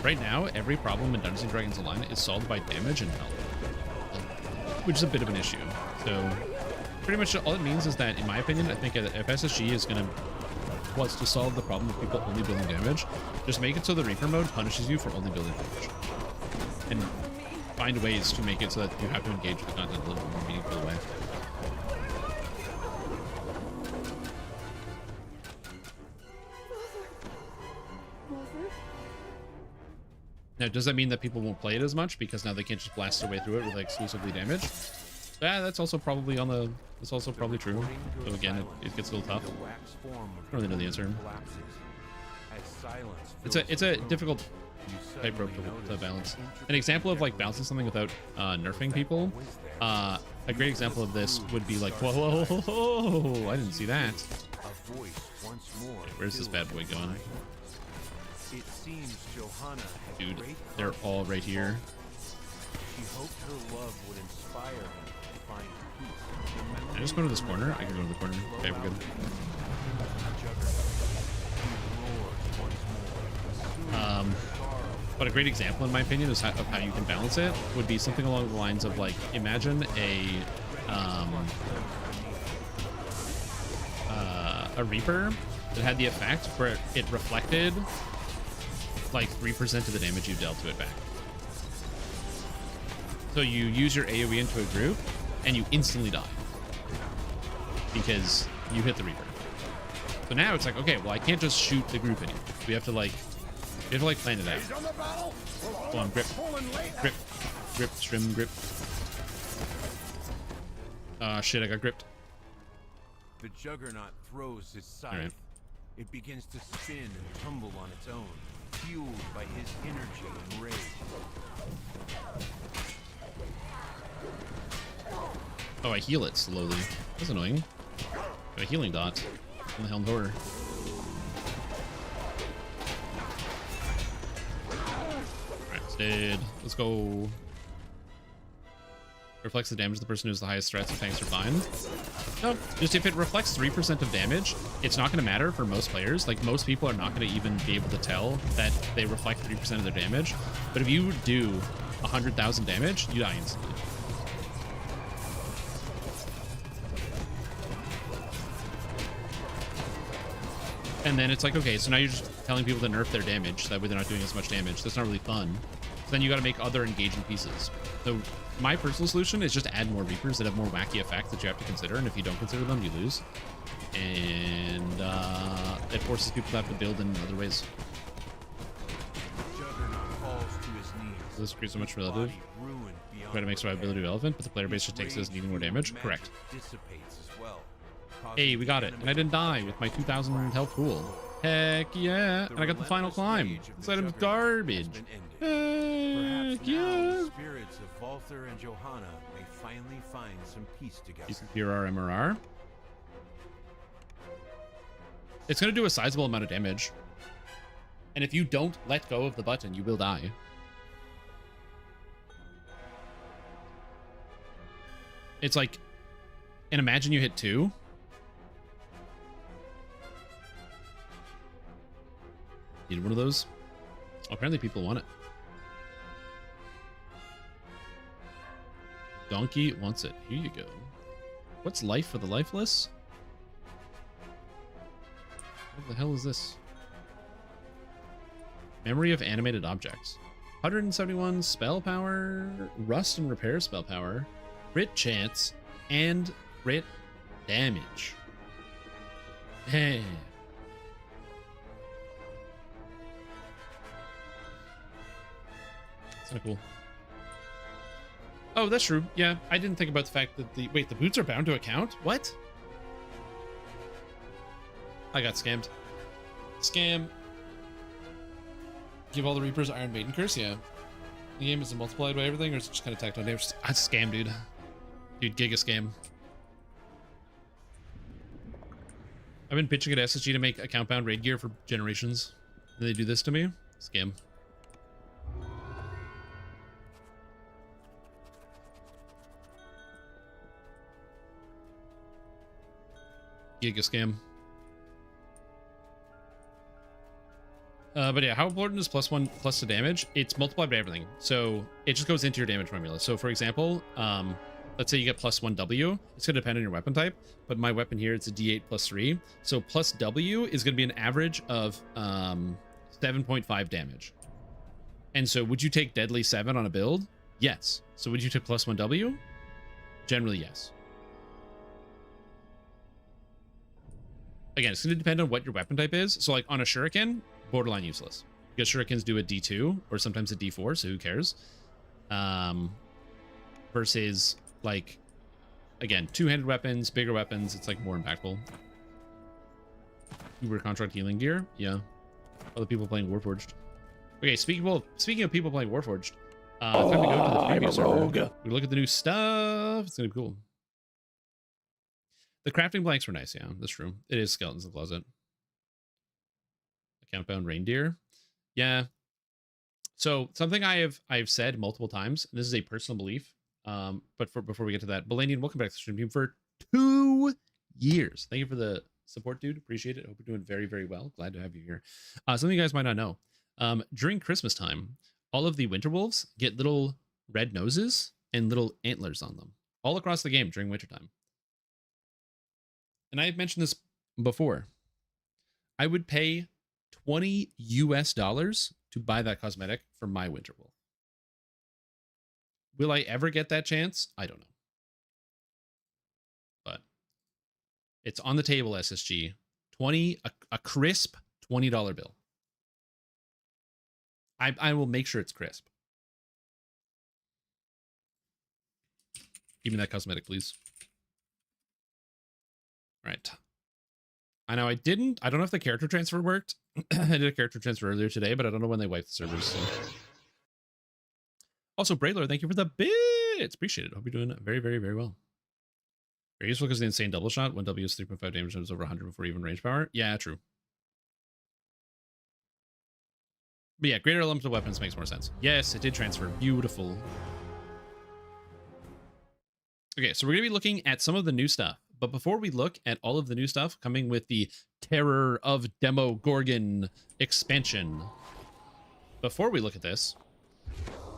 Right now, every problem in Dungeons & Dragons Online is solved by damage and health, which is a bit of an issue. So pretty much all it means is that, in my opinion, I think if SSG is going to was to solve the problem of people only building damage, just make it so the Reaper mode punishes you for only building damage. And find ways to make it so that you have to engage with the content a little bit more meaningful way. Now, does that mean that people won't play it as much because now they can't just blast their way through it with like, exclusively damage? Yeah, that's also probably that's also probably true. So again, it gets a little tough. I don't really know the answer. It's a difficult tightrope to balance. An example of like balancing something without nerfing people. A great example of this would be like, whoa, whoa, whoa, whoa, I didn't see that. Okay, where's this bad boy going? It seems Johanna had Dude, great they're all right here. She hoped her love would inspire him to find peace. Can I just go to this corner? I can go to the corner. Okay, we're good. But a great example, in my opinion, is of how you can balance it would be something along the lines of like, imagine a Reaper that had the effect where it reflected like 3% of the damage you dealt to it back. So you use your AoE into a group and you instantly die because you hit the Reaper. So now it's like, okay, well, I can't just shoot the group anymore. We have to like plan it out. Go on, grip, grip, grip, strim, grip. Shit, I got gripped. The Juggernaut throws his scythe. All right. It begins to spin and tumble on its own, fueled by his energy and rage. Oh, I heal it slowly. That's annoying. Got a healing dot on the Helm Door. Alright, it's dead. Let's go. Reflects the damage of the person who's the highest threat, so tanks are fine. No, just if it reflects 3% of damage, it's not going to matter for most players. Like, most people are not going to even be able to tell that they reflect 3% of their damage. But if you do 100,000 damage, you die instantly. And then it's like, okay, so now you're just telling people to nerf their damage, so that way they're not doing as much damage. That's not really fun. So then you got to make other engaging pieces. So my personal solution is just add more Reapers that have more wacky effects that you have to consider, and if you don't consider them, you lose. And it forces people to have to build in other ways. So this creates so much relative. Try to make survivability relevant, but the player base just takes this needing more damage. Correct. Hey, we got it, and I didn't die with my 2,000 health pool. Heck yeah! And I got the final climb. This item's garbage. Heck yeah! Spirits of Walther and Johanna may finally find some peace together. Decent PRR MRR. It's gonna do a sizable amount of damage. And if you don't let go of the button, you will die. It's like, and imagine you hit 2. Need one of those? Oh, apparently people want it. Donkey wants it. Here you go. What's life for the lifeless? What the hell is this? Memory of animated objects. 171 spell power, rust and repair spell power, crit chance, and crit damage. Hey. That's kind of cool. Oh, that's true. Yeah, I didn't think about the fact that the boots are bound to account? What? I got scammed. Scam. Give all the Reapers Iron Maiden curse? Yeah. The game is it multiplied by everything, or is it just kind of tacked on damage? That's a scam, dude. Dude, giga scam. I've been pitching at SSG to make account bound raid gear for generations. And they do this to me? Scam. Giga scam. But yeah, how important is +1 to damage? It's multiplied by everything. So it just goes into your damage formula. So for example, let's say you get +1 W, it's going to depend on your weapon type, but my weapon here, it's a D8 +3. So plus W is going to be an average of 7.5 damage. And so would you take Deadly 7 on a build? Yes. So would you take +1 W? Generally, yes. Again, it's going to depend on what your weapon type is. So like on a shuriken, borderline useless. Because shurikens do a D2 or sometimes a D4, so who cares? Versus like, again, two-handed weapons, bigger weapons, it's like more impactful. Uber contract healing gear, yeah. Other people playing Warforged. Okay, speaking of people playing Warforged, time to go to the preview server. We look at the new stuff. It's gonna be cool. The crafting blanks were nice, yeah, that's true. It is skeletons in the closet. Account-bound reindeer. Yeah. So something I've said multiple times, and this is a personal belief, but before we get to that, Belanian, welcome back to the stream team for 2 years. Thank you for the support, dude. Appreciate it. Hope you're doing very, very well. Glad to have you here. Something you guys might not know. During Christmas time, all of the winter wolves get little red noses and little antlers on them all across the game during wintertime. And I've mentioned this before. I would pay $20 US to buy that cosmetic for my winter wolf. Will I ever get that chance? I don't know. But it's on the table, SSG. A crisp $20 bill. I will make sure it's crisp. Give me that cosmetic, please. All right. I know I don't know if the character transfer worked. I did a character transfer earlier today, but I don't know when they wiped the servers. So. Also, Braylor, thank you for the bits. Appreciate it. Hope you're doing very, very, very well. Very useful because the insane double shot. 1W is 3.5 damage and it's over 100 before even range power. Yeah, true. But yeah, greater elemental weapons makes more sense. Yes, it did transfer. Beautiful. Okay, so we're going to be looking at some of the new stuff. But before we look at all of the new stuff coming with the Terror of Demogorgon expansion, before we look at this,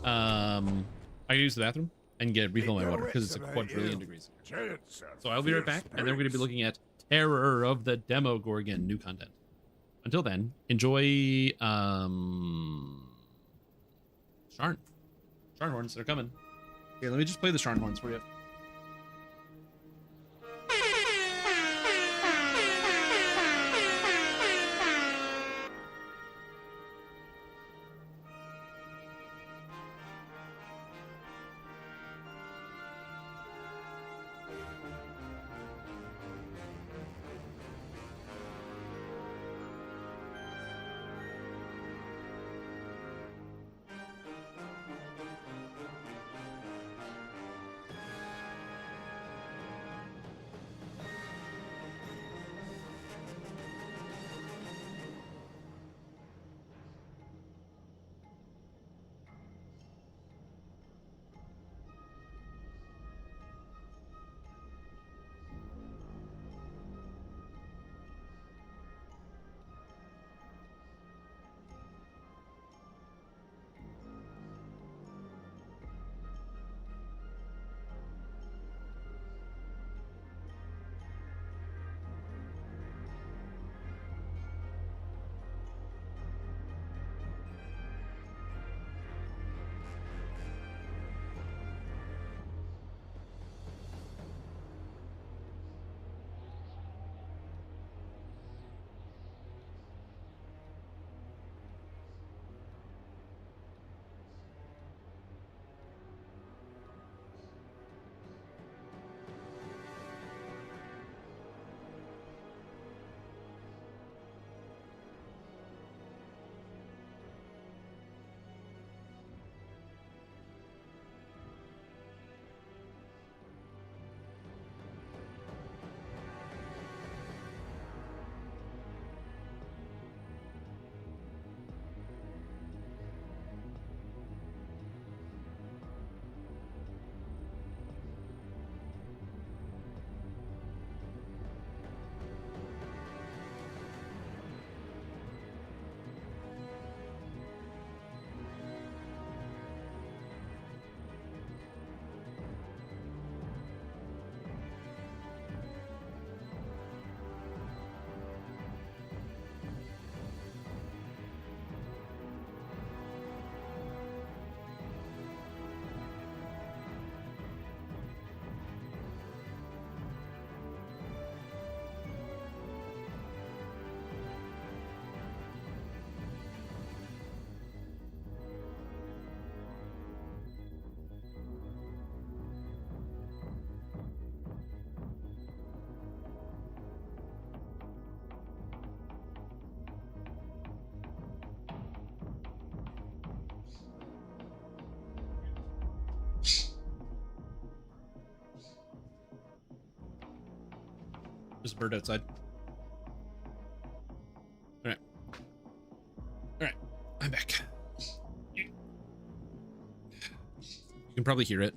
I can use the bathroom and refill my water because it's a quadrillion degrees. So I'll be right back, and then we're going to be looking at Terror of the Demogorgon new content. Until then, enjoy Sharn horns. They're coming. Here, let me just play the Sharn horns for you. There's a bird outside. All right. All right. I'm back. You can probably hear it.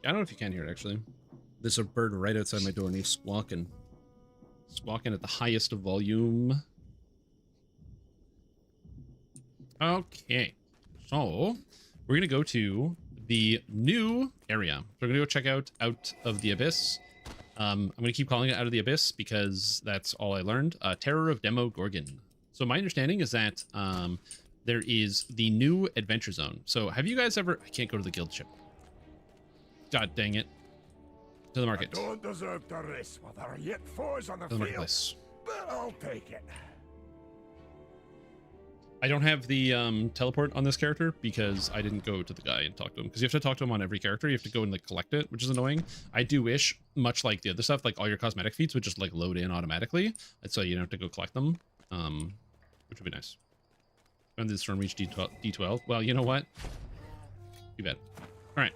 I don't know if you can hear it, actually. There's a bird right outside my door and he's squawking. Squawking at the highest of volume. Okay. So, we're going to go to the new area. So we're going to go check out of the Abyss. I'm going to keep calling it Out of the Abyss because that's all I learned. Terror of Demogorgon. So my understanding is that there is the new adventure zone. So have you guys ever... I can't go to the guild ship. God dang it. To the market. I don't deserve to rest with our yet foes on the To the field, marketplace. but I'll take it. I don't have the teleport on this character because I didn't go to the guy and talk to him. Because you have to talk to him on every character. You have to go and like collect it, which is annoying. I do wish, much like the other stuff, like all your cosmetic feats would just like load in automatically. And so you don't have to go collect them, which would be nice. When did the storm reach D12? Well, you know what? Too bad. All right.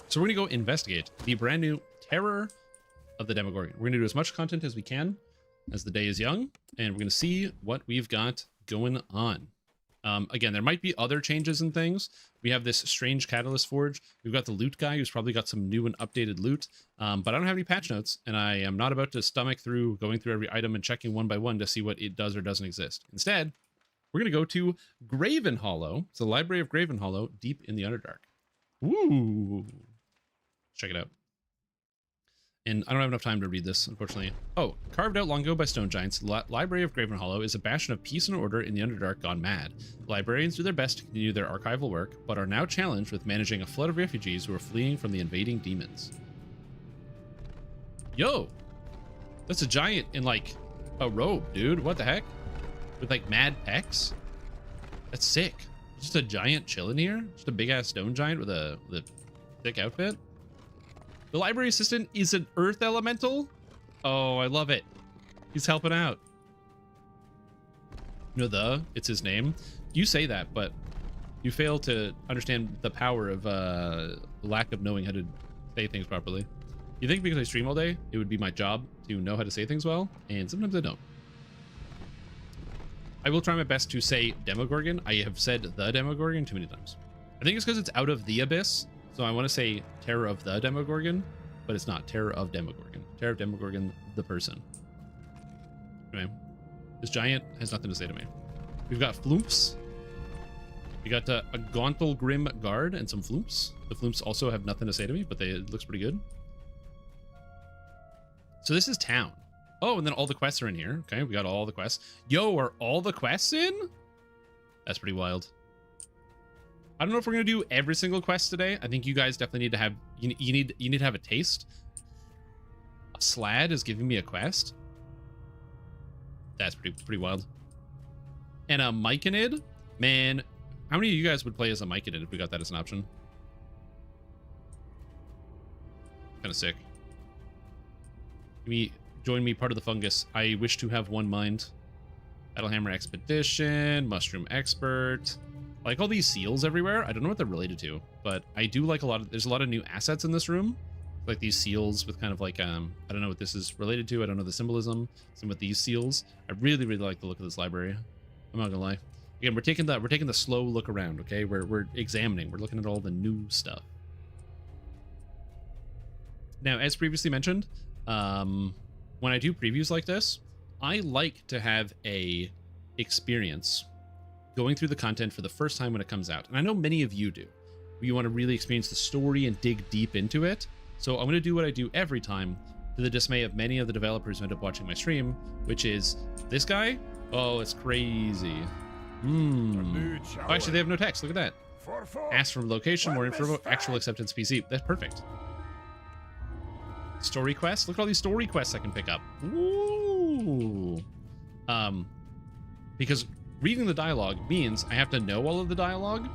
So we're going to go investigate the brand new Terror of the Demogorgon. We're going to do as much content as we can as the day is young, and we're going to see what we've got going on. Again, there might be other changes and things. We have this strange catalyst forge. We've got the loot guy who's probably got some new and updated loot, but I don't have any patch notes, and I am not about to stomach through going through every item and checking one by one to see what it does or doesn't exist. Instead, we're going to go to Graven Hollow. It's the Library of Graven Hollow, deep in the Underdark. Ooh. Check it out. And I don't have enough time to read this, unfortunately. Oh, carved out long ago by stone giants, the Library of Graven Hollow is a bastion of peace and order in the Underdark gone mad. Librarians do their best to continue their archival work, but are now challenged with managing a flood of refugees who are fleeing from the invading demons. Yo! That's a giant in, like, a robe, dude. What the heck? With, like, mad pecs? That's sick. Just a giant chilling here? Just a big-ass stone giant with a thick outfit? The library assistant is an earth elemental? Oh, I love it. He's helping out. You know, it's his name. You say that, but you fail to understand the power of lack of knowing how to say things properly. You think because I stream all day, it would be my job to know how to say things well, and sometimes I don't. I will try my best to say Demogorgon. I have said the Demogorgon too many times. I think it's because it's Out of the Abyss. So I want to say Terror of the Demogorgon, but it's not Terror of Demogorgon. Terror of Demogorgon, the person. Anyway, this giant has nothing to say to me. We've got floomps. We got a Gauntle Grim Guard and some floomps. The floomps also have nothing to say to me, but it looks pretty good. So this is town. Oh, and then all the quests are in here. Okay, we got all the quests. Yo, are all the quests in? That's pretty wild. I don't know if we're gonna do every single quest today. I think you guys definitely need to have you need to have a taste. A Slad is giving me a quest. That's pretty wild. And a Myconid, man. How many of you guys would play as a Myconid if we got that as an option? Kind of sick. Join me, part of the fungus. I wish to have one mind. Battlehammer Expedition, Mushroom Expert. Like all these seals everywhere. I don't know what they're related to, but I do like there's a lot of new assets in this room. Like these seals with kind of like, I don't know what this is related to. I don't know the symbolism. Some with these seals. I really, really like the look of this library. I'm not gonna lie. Again, we're taking the slow look around, okay? We're examining. We're looking at all the new stuff. Now, as previously mentioned, when I do previews like this, I like to have a experience going through the content for the first time when it comes out. And I know many of you do. You want to really experience the story and dig deep into it. So I'm going to do what I do every time, to the dismay of many of the developers who end up watching my stream, which is this guy. Oh, it's crazy. Oh, actually, they have no text. Look at that. Ask for location, more info, actual acceptance PC. That's perfect. Story quests. Look at all these story quests I can pick up. Ooh. Because reading the dialogue means I have to know all of the dialogue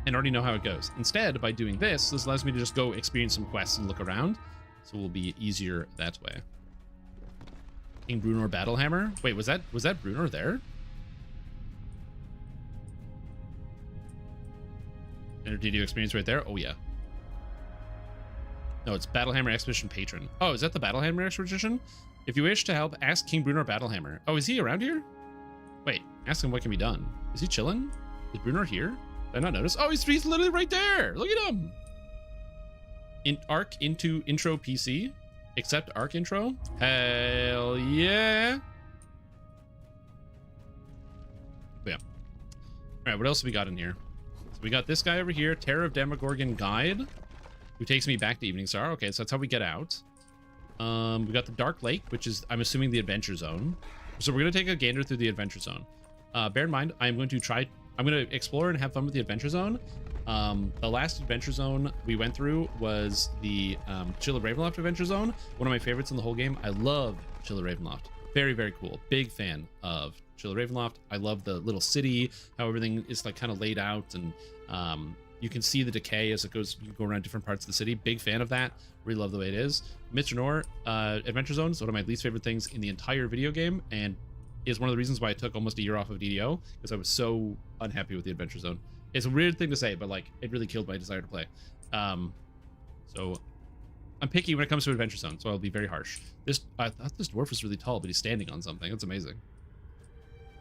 and already know how it goes. Instead, by doing this allows me to just go experience some quests and look around. So it will be easier that way. King Brunor Battlehammer. Wait, was that Brunor there? And did you experience right there? Oh yeah. No, it's Battlehammer Expedition Patron. Oh, is that the Battlehammer Expedition? If you wish to help, ask King Brunor Battlehammer. Oh, is he around here? Wait, ask him what can be done. Is he chilling? Is Brunor here? Did I not notice? Oh, he's literally right there. Look at him. Arc into intro PC. Accept Arc intro. Hell yeah. Yeah. All right, what else have we got in here? So we got this guy over here, Terror of Demogorgon Guide, who takes me back to Evening Star. Okay, so that's how we get out. We got the Dark Lake, which is, I'm assuming, the Adventure Zone. So we're going to take a gander through the Adventure Zone. Bear in mind, I'm going to explore and have fun with the Adventure Zone. The last Adventure Zone we went through was the Chill of Ravenloft Adventure Zone. One of my favorites in the whole game. I love Chill of Ravenloft. Very, very cool. Big fan of Chill of Ravenloft. I love the little city, how everything is like kind of laid out, and you can see the decay as it goes. You can go around different parts of the city. Big fan of that. Really love the way it is. Mr. Nor, Adventure Zone is one of my least favorite things in the entire video game, and is one of the reasons why I took almost a year off of DDO, because I was so unhappy with the Adventure Zone. It's a weird thing to say, but like it really killed my desire to play. So I'm picky when it comes to Adventure Zone, so I'll be very harsh. I thought this dwarf was really tall, but he's standing on something. That's amazing.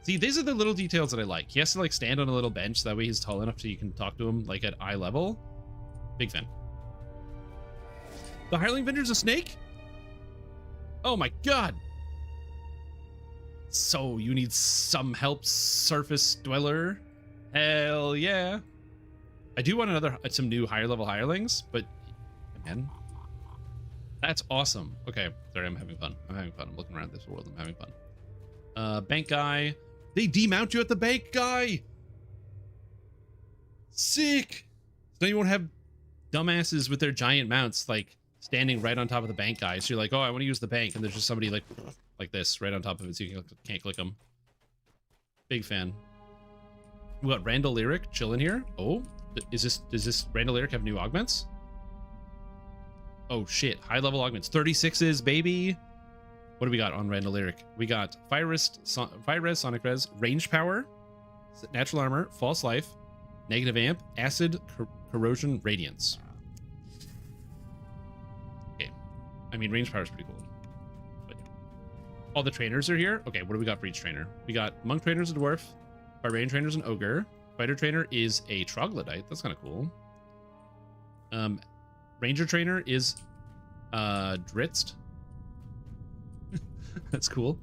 See, these are the little details that I like. He has to like stand on a little bench, so that way he's tall enough so you can talk to him like at eye level. Big fan. The Hireling Vendor's a snake? Oh my god. So you need some help, surface dweller? Hell yeah. I do want some new higher level hirelings, but man, that's awesome. Okay, sorry, I'm having fun. I'm looking around this world. I'm having fun. Bank guy. They demount you at the bank guy. Sick. So you won't have dumbasses with their giant mounts like standing right on top of the bank guy. So you're like, oh, I want to use the bank, and there's just somebody like this right on top of it, so you can't click them. Big fan. We got Randall Lyric chilling here. Oh, does this Randall Lyric have new augments? Oh shit, high level augments, 36s, baby. What do we got on Randall Lyric? We got Fire Res, Sonic Res, Range Power, Natural Armor, False Life, Negative Amp, Acid, Corrosion, Radiance. Okay, I mean Range Power is pretty cool. But yeah. All the trainers are here. Okay, what do we got for each trainer? We got Monk Trainer's a Dwarf, Barbarian Trainer's an Ogre, Fighter Trainer is a Troglodyte. That's kind of cool. Ranger Trainer is Dritzt. That's cool.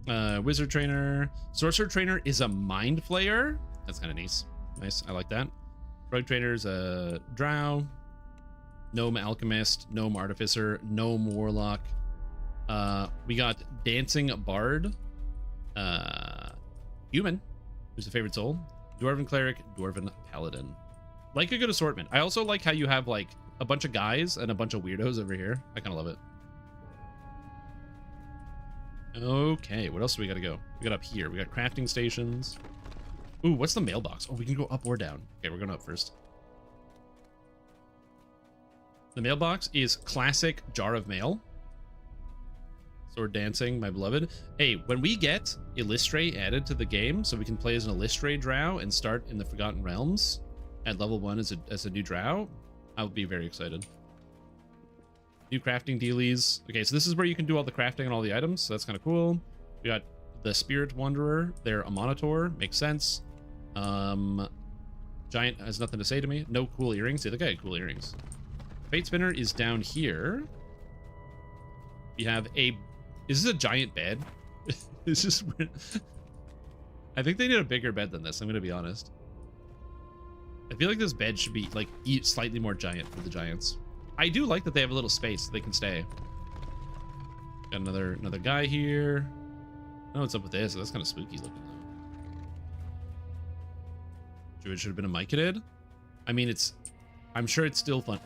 Wizard Trainer. Sorcerer Trainer is a Mind Flayer. That's kind of nice. Nice. I like that. Rogue Trainer is a Drow. Gnome Alchemist. Gnome Artificer. Gnome Warlock. We got Dancing Bard. Human, who's a favorite soul. Dwarven Cleric. Dwarven Paladin. Like a good assortment. I also like how you have like a bunch of guys and a bunch of weirdos over here. I kind of love it. Okay, what else do we gotta go? We got up here. We got crafting stations. Ooh, what's the mailbox? Oh, we can go up or down. Okay, we're going up first. The mailbox is classic jar of mail. Sword dancing, my beloved. Hey, when we get Illustre added to the game, so we can play as an Illustre drow and start in the Forgotten Realms at level 1 as a new drow, I'll be very excited. New crafting dealies. Okay, so this is where you can do all the crafting and all the items, so that's kind of cool. We got the Spirit Wanderer. They're a Monitor. Makes sense. Giant has nothing to say to me. No cool earrings. The other guy had cool earrings. Fate Spinner is down here. We have a... Is this a giant bed? It's just... I think they need a bigger bed than this, I'm going to be honest. I feel like this bed should be, like, slightly more giant for the giants. I do like that they have a little space so they can stay. Got another guy here. I don't know what's up with this. That's kind of spooky looking though. Druid should have been a Myconid. I mean, I'm sure it's still fun,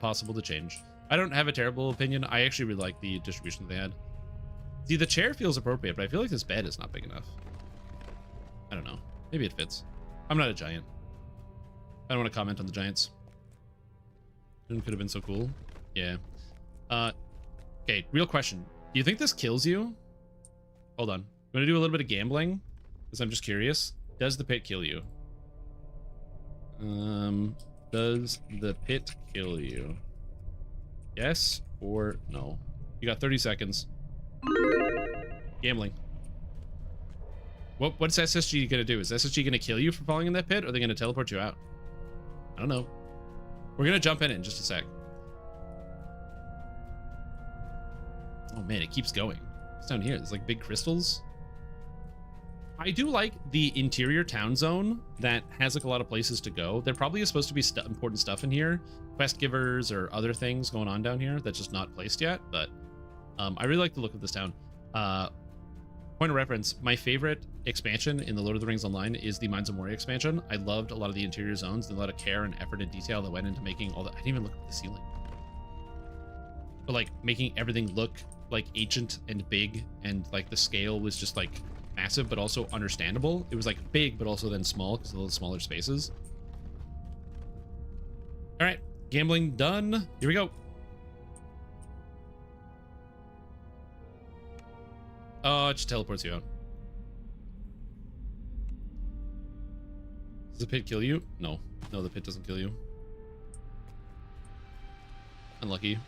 possible to change. I don't have a terrible opinion. I actually really like the distribution that they had. See, the chair feels appropriate, but I feel like this bed is not big enough. I don't know. Maybe it fits. I'm not a giant. I don't want to comment on the giants. Could have been so cool. Yeah. Okay, real question. Do you think this kills you? Hold on. I'm going to do a little bit of gambling because I'm just curious. Does the pit kill you? Does the pit kill you? Yes or no? You got 30 seconds. Gambling. What's SSG gonna do? Is SSG gonna kill you for falling in that pit, or are they gonna teleport you out? I don't know. We're gonna jump in just a sec. Oh man, it keeps going. It's down here. There's like big crystals. I do like the interior town zone that has like a lot of places to go. There probably is supposed to be important stuff in here, quest givers or other things going on down here that's just not placed yet. But I really like the look of this town. Point of reference, my favorite expansion in the Lord of the Rings Online is the Mines of Moria expansion. I loved a lot of the interior zones and a lot of care and effort and detail that went into making all that. I didn't even look at the ceiling. But like making everything look like ancient and big, and like the scale was just like massive but also understandable. It was like big but also then small because of the smaller spaces. All right, gambling done. Here we go. Oh, it just teleports you out. Does the pit kill you? No. No, the pit doesn't kill you. Unlucky.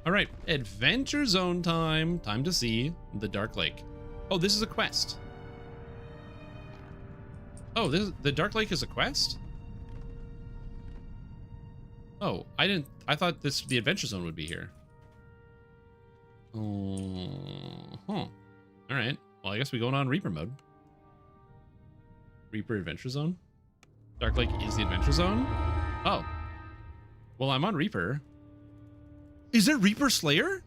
All right, Adventure Zone time. Time to see the Dark Lake. Oh, this is a quest. Oh, the Dark Lake is a quest? Oh, I thought the Adventure Zone would be here. Oh, huh. All right. Well, I guess we're going on Reaper mode. Reaper Adventure Zone. Dark Lake is the Adventure Zone. Oh. Well, I'm on Reaper. Is there Reaper Slayer?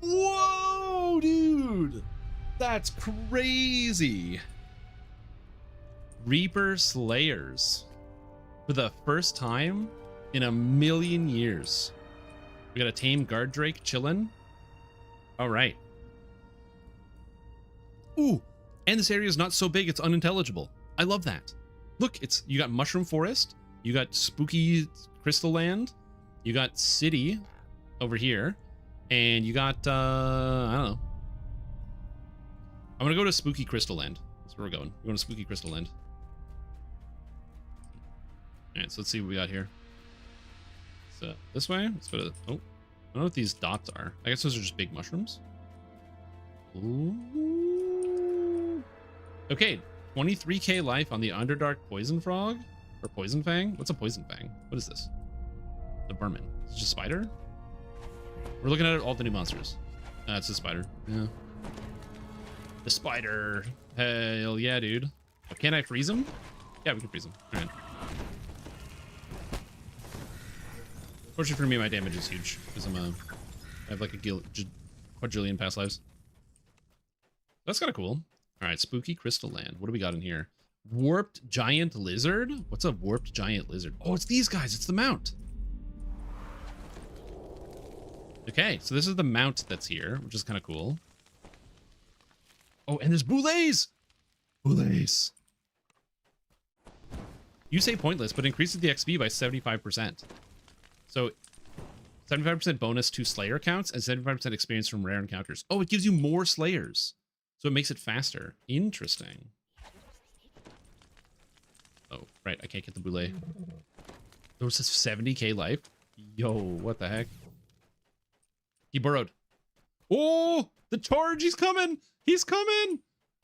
Whoa, dude. That's crazy. Reaper Slayers. For the first time in a million years. We got a tame guard drake chillin'. All right. Ooh, and this area is not so big it's unintelligible. I love that. Look, you got Mushroom Forest, you got Spooky Crystal Land, you got City over here, and you got I don't know. I'm gonna go to Spooky Crystal Land. That's where we're going. We're going to Spooky Crystal Land. All right, so let's see what we got here. So this way. Let's go to. Oh. I don't know what these dots are. I guess those are just big mushrooms. Ooh. Okay, 23k life on the Underdark Poison Frog? Or Poison Fang? What's a Poison Fang? What is this? The Vermin. Is it just a spider? We're looking at all the new monsters. It's a spider. Yeah. The spider. Hell yeah, dude. Can I freeze him? Yeah, we can freeze him. All right. Fortunately for me, my damage is huge because I have like a quadrillion past lives. That's kind of cool. All right, Spooky Crystal Land. What do we got in here? Warped Giant Lizard. What's a Warped Giant Lizard? Oh, it's these guys. It's the mount. Okay, so this is the mount that's here, which is kind of cool. Oh, and there's boulets. Boulets. You say pointless, but increases the XP by 75%. So 75% bonus to Slayer counts and 75% experience from rare encounters. Oh, it gives you more Slayers. So it makes it faster. Interesting. Oh, right. I can't get the Boule. There was a 70k life. Yo, what the heck? He burrowed. Oh, the charge. He's coming. He's coming.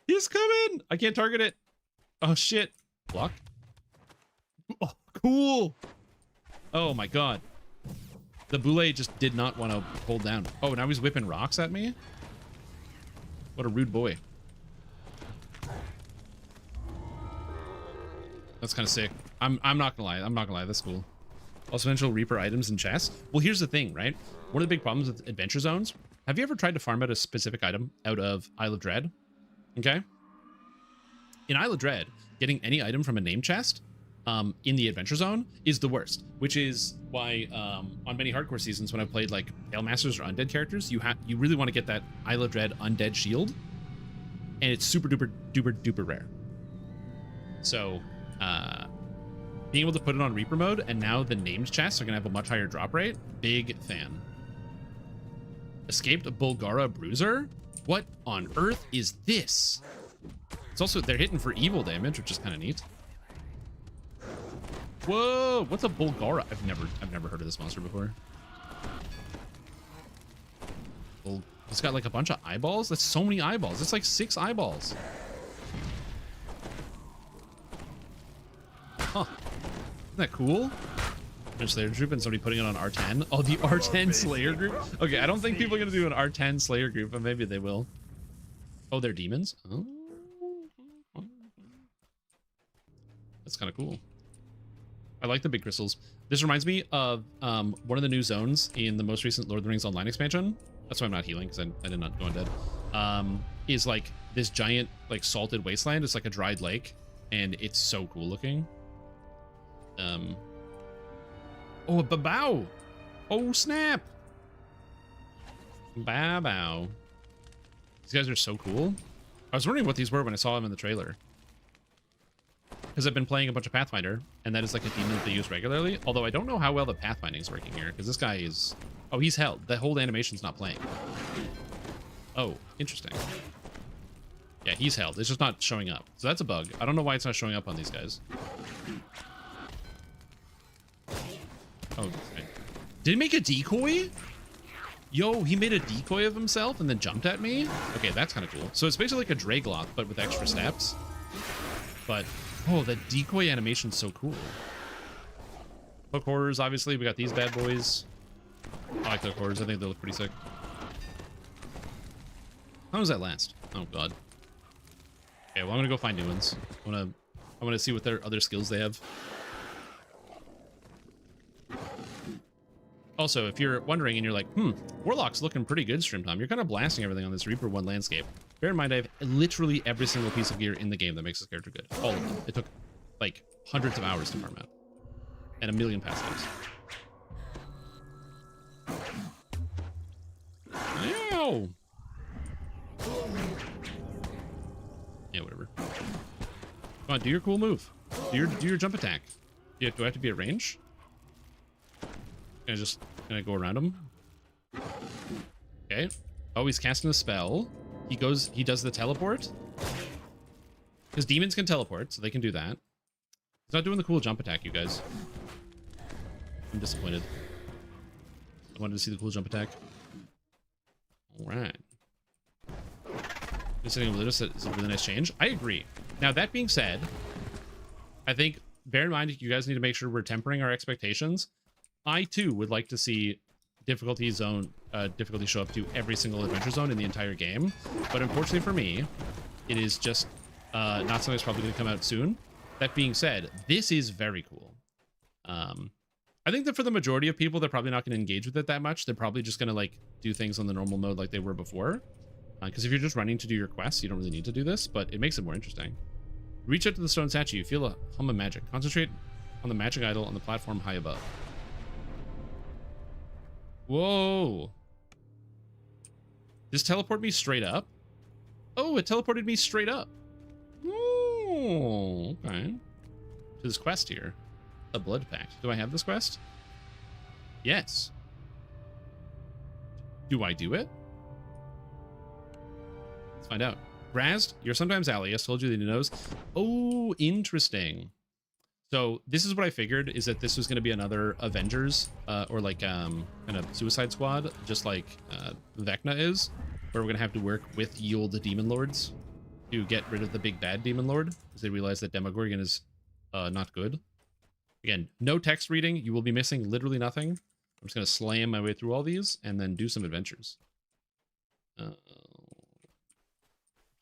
He's coming. I can't target it. Oh, shit. Block. Oh, cool. Oh, my God. The Boule just did not want to hold down. Oh, now he's whipping rocks at me? What a rude boy. That's kind of sick. I'm not gonna lie. I'm not gonna lie. That's cool. Also, eventual Reaper items and chests. Well, here's the thing, right? One of the big problems with adventure zones. Have you ever tried to farm out a specific item out of Isle of Dread? Okay. In Isle of Dread, getting any item from a name chest in the adventure zone is the worst, which is why on many hardcore seasons when I played like Pale Masters or undead characters, you really want to get that Isle of Dread undead shield, and it's super duper duper duper rare. So being able to put it on Reaper mode, and now the named chests are gonna have a much higher drop rate. Big fan. Escaped a Bulgara Bruiser? What on earth is this? It's also, they're hitting for evil damage, which is kind of neat. Whoa, what's a Bulgara? I've never heard of this monster before. It's got like a bunch of eyeballs. That's so many eyeballs. It's like 6 eyeballs. Huh. Isn't that cool? There's Slayer group and somebody putting it on R10. Oh, the R10 Slayer group? Okay, I don't think people are going to do an R10 Slayer group, but maybe they will. Oh, they're demons? Oh. That's kind of cool. I like the big crystals. This reminds me of one of the new zones in the most recent Lord of the Rings Online expansion. That's why I'm not healing, because I did not go undead. Is like this giant, like salted wasteland. It's like a dried lake, and it's so cool looking. Oh, a babao! Oh snap! Babao. These guys are so cool. I was wondering what these were when I saw them in the trailer. Because I've been playing a bunch of Pathfinder, and that is like a demon that they use regularly. Although I don't know how well the pathfinding is working here, because this guy is... Oh, he's held. The whole animation's not playing. Oh, interesting. Yeah, he's held. It's just not showing up. So that's a bug. I don't know why it's not showing up on these guys. Oh, okay. Did he make a decoy? Yo, he made a decoy of himself and then jumped at me? Okay, that's kind of cool. So it's basically like a Dragloth, but with extra steps. But, oh, the decoy animation's so cool. Hook horrors, obviously. We got these bad boys. I like the hook horrors. I think they look pretty sick. How does that last? Oh, God. Okay, well, I'm gonna go find new ones. I wanna see what their other skills they have. Also, if you're wondering and you're like, Warlock's looking pretty good, Stream Time, you're kind of blasting everything on this Reaper 1 landscape. Bear in mind, I have literally every single piece of gear in the game that makes this character good. All of them. It took, like, hundreds of hours to farm out. And a million passives. Ow! Yeah, whatever. Come on, do your cool move. Do your jump attack. Do I have to be at range? Can I go around him? Okay. Oh, he's casting a spell. He does the teleport. Because demons can teleport, so they can do that. He's not doing the cool jump attack, you guys. I'm disappointed. I wanted to see the cool jump attack. Alright. Sitting with this is a really nice change. I agree. Now, that being said, I think, bear in mind, you guys need to make sure we're tempering our expectations. I, too, would like to see difficulty show up to every single adventure zone in the entire game. But unfortunately for me, it is just not something that's probably going to come out soon. That being said, this is very cool. I think that for the majority of people, they're probably not going to engage with it that much. They're probably just going to like do things on the normal mode like they were before. Because if you're just running to do your quests, you don't really need to do this, but it makes it more interesting. Reach out to the stone statue. You feel a hum of magic. Concentrate on the magic idol on the platform high above. Whoa. Does teleport me straight up? Oh, it teleported me straight up. Oh, okay. To this quest here. A blood pact. Do I have this quest? Yes. Do I do it? Let's find out. Grazed, you're sometimes Alias. Told you that he knows. Oh, interesting. So this is what I figured, is that this was going to be another Avengers or like kind of Suicide Squad, just like Vecna is, where we're going to have to work with Yule the Demon Lords to get rid of the big bad Demon Lord, because they realize that Demogorgon is not good. Again, no text reading. You will be missing literally nothing. I'm just going to slam my way through all these and then do some adventures.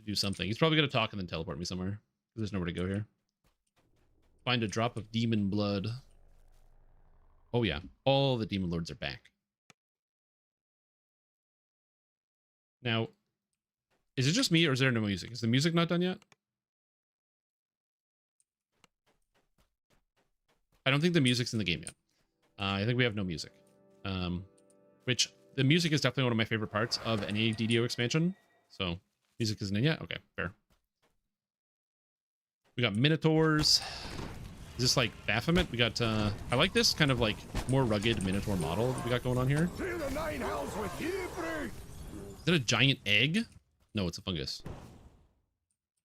Do something. He's probably going to talk and then teleport me somewhere. There's nowhere to go here. Find a drop of demon blood. Oh yeah, all the demon lords are back. Now, is it just me or is there no music? Is the music not done yet? I don't think the music's in the game yet. I think we have no music. Which, the music is definitely one of my favorite parts of any DDO expansion. So, music isn't in yet? Okay, fair. We got Minotaurs. Is this like Baphomet? We got, I like this kind of like more rugged Minotaur model that we got going on here. To the nine hells with you, brute! Is that a giant egg? No, it's a fungus.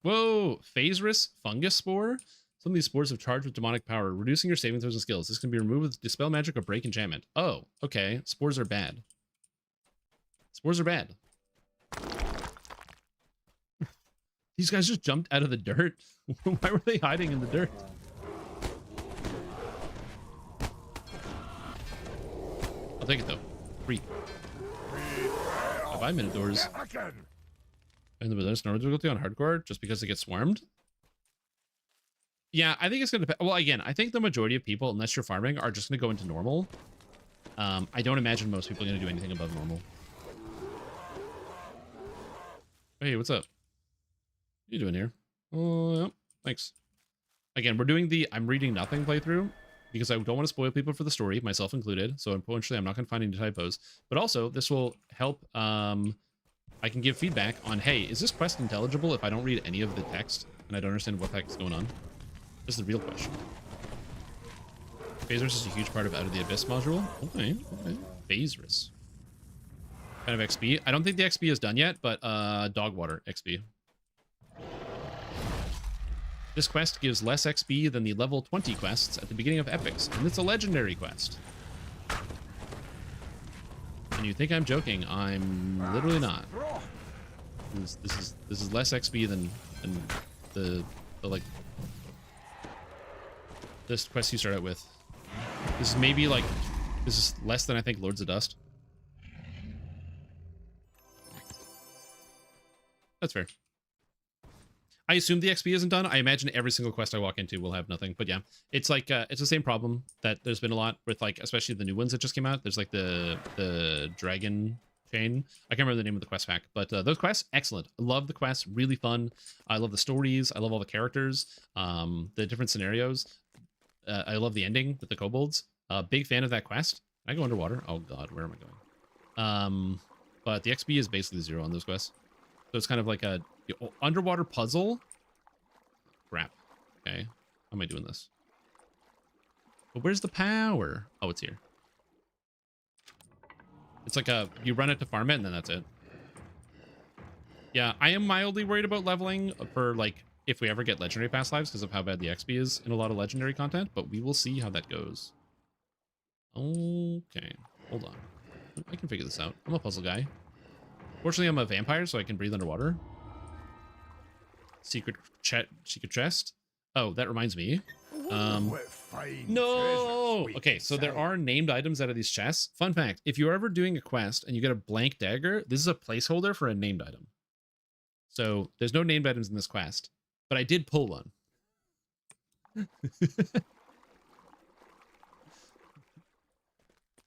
Whoa, Phaserus fungus spore? Some of these spores have charged with demonic power, reducing your saving throws and skills. This can be removed with Dispel Magic or Break Enchantment. Oh, okay. Spores are bad. Spores are bad. These guys just jumped out of the dirt. Why were they hiding in the dirt? I'll take it though. Free. Bye, Minotaurs. And the bonus normal difficulty on hardcore just because it gets swarmed. Yeah, I think it's going to depend. Well, again, I think the majority of people, unless you're farming, are just going to go into normal. I don't imagine most people are going to do anything above normal. Hey, what's up? What are you doing here? Oh, yeah, thanks. Again, we're doing the I'm reading nothing playthrough because I don't want to spoil people for the story, myself included. So unfortunately, I'm not going to find any typos. But also, this will help. I can give feedback on, hey, is this quest intelligible if I don't read any of the text and I don't understand what the heck is going on? This is the real question. Phasers is a huge part of Out of the Abyss module. Okay, okay. Phasers. Kind of XP. I don't think the XP is done yet, but Dogwater XP. This quest gives less XP than the level 20 quests at the beginning of Epics, and it's a legendary quest. And you think I'm joking? I'm literally not. This is less XP than the like this quest you start out with. This is maybe like this is less than I think Lords of Dust. That's fair. I assume the XP isn't done. I imagine every single quest I walk into will have nothing. But yeah, it's like it's the same problem that there's been a lot with, like, especially the new ones that just came out. There's like the dragon chain. I can't remember the name of the quest pack, but those quests, excellent. I love the quests, really fun. I love the stories. I love all the characters, the different scenarios. I love the ending with the kobolds. Big fan of that quest. Can I go underwater? Oh god, where am I going? But the XP is basically 0 on those quests. So it's kind of like a underwater puzzle. Crap. Okay. How am I doing this? But where's the power? Oh, it's here. It's like you run it to farm it and then that's it. Yeah, I am mildly worried about leveling for, like, if we ever get legendary past lives because of how bad the XP is in a lot of legendary content, but we will see how that goes. Okay. Hold on. I can figure this out. I'm a puzzle guy. Fortunately, I'm a vampire, so I can breathe underwater. Secret chest. Oh, that reminds me. No! Okay, so there are named items out of these chests. Fun fact, if you're ever doing a quest and you get a blank dagger, this is a placeholder for a named item. So there's no named items in this quest, but I did pull one.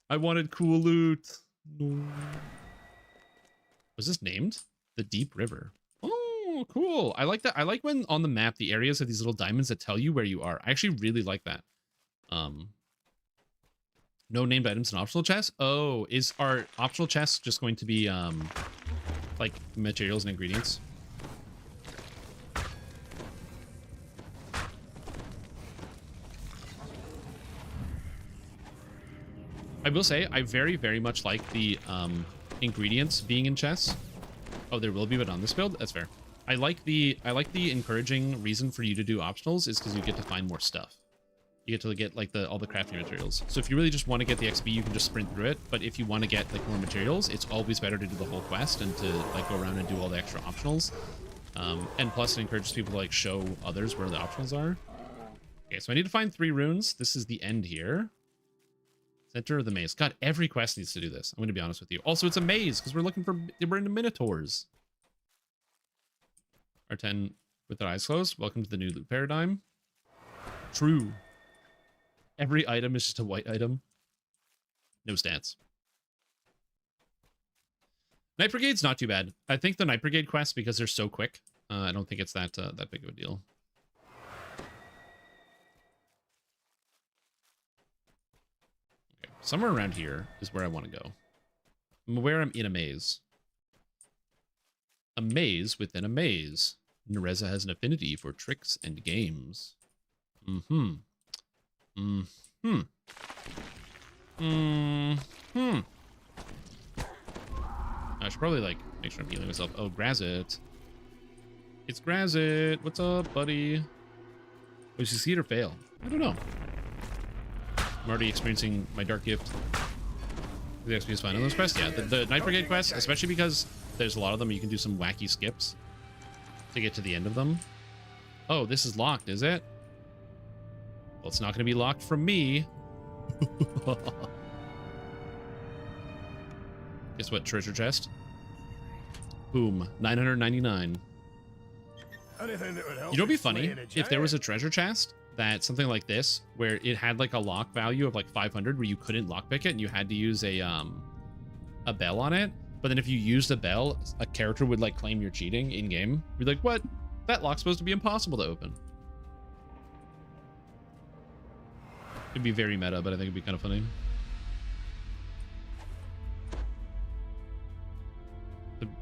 I wanted cool loot. No. Was this named? The Deep River. Oh, cool. I like that. I like when on the map the areas have these little diamonds that tell you where you are. I actually really like that. No named items in optional chests. Oh, is our optional chests just going to be like materials and ingredients? I will say I very, very much like the ingredients being in chests. Oh, there will be, but on this build, that's fair. I like the encouraging reason for you to do optionals is because you get to find more stuff. You get to get like all the crafting materials. So if you really just want to get the XP, you can just sprint through it. But if you want to get like more materials, it's always better to do the whole quest and to like go around and do all the extra optionals. And plus, it encourages people to like show others where the optionals are. Okay, so I need to find 3 runes. This is the end here. Center of the maze. God, every quest needs to do this. I'm going to be honest with you. Also, it's a maze because we're into Minotaurs. R10 with their eyes closed. Welcome to the new loot paradigm. True. Every item is just a white item. No stats. Night Brigade's not too bad. I think the Night Brigade quests, because they're so quick, I don't think it's that big of a deal. Somewhere around here is where I want to go. I'm aware I'm in a maze. A maze within a maze. Nereza has an affinity for tricks and games. I should probably, like, make sure I'm healing myself. Oh, Grazit. It's Grazit. What's up, buddy? We succeed or fail? I don't know. I'm already experiencing my dark gift. The XP is fine on those quests. Yeah, the Night Brigade quests, especially because there's a lot of them, you can do some wacky skips to get to the end of them. Oh, this is locked, is it? Well, it's not going to be locked from me. Guess what? Treasure chest. Boom. 999. Anything that would help You know, it'd be with funny slaying a if there was a giant. treasure chest that something like this, where it had like a lock value of like 500, where you couldn't lockpick it and you had to use a bell on it. But then if you used a bell, a character would like claim you're cheating in game. Be like, what? That lock's supposed to be impossible to open. It'd be very meta, but I think it'd be kind of funny.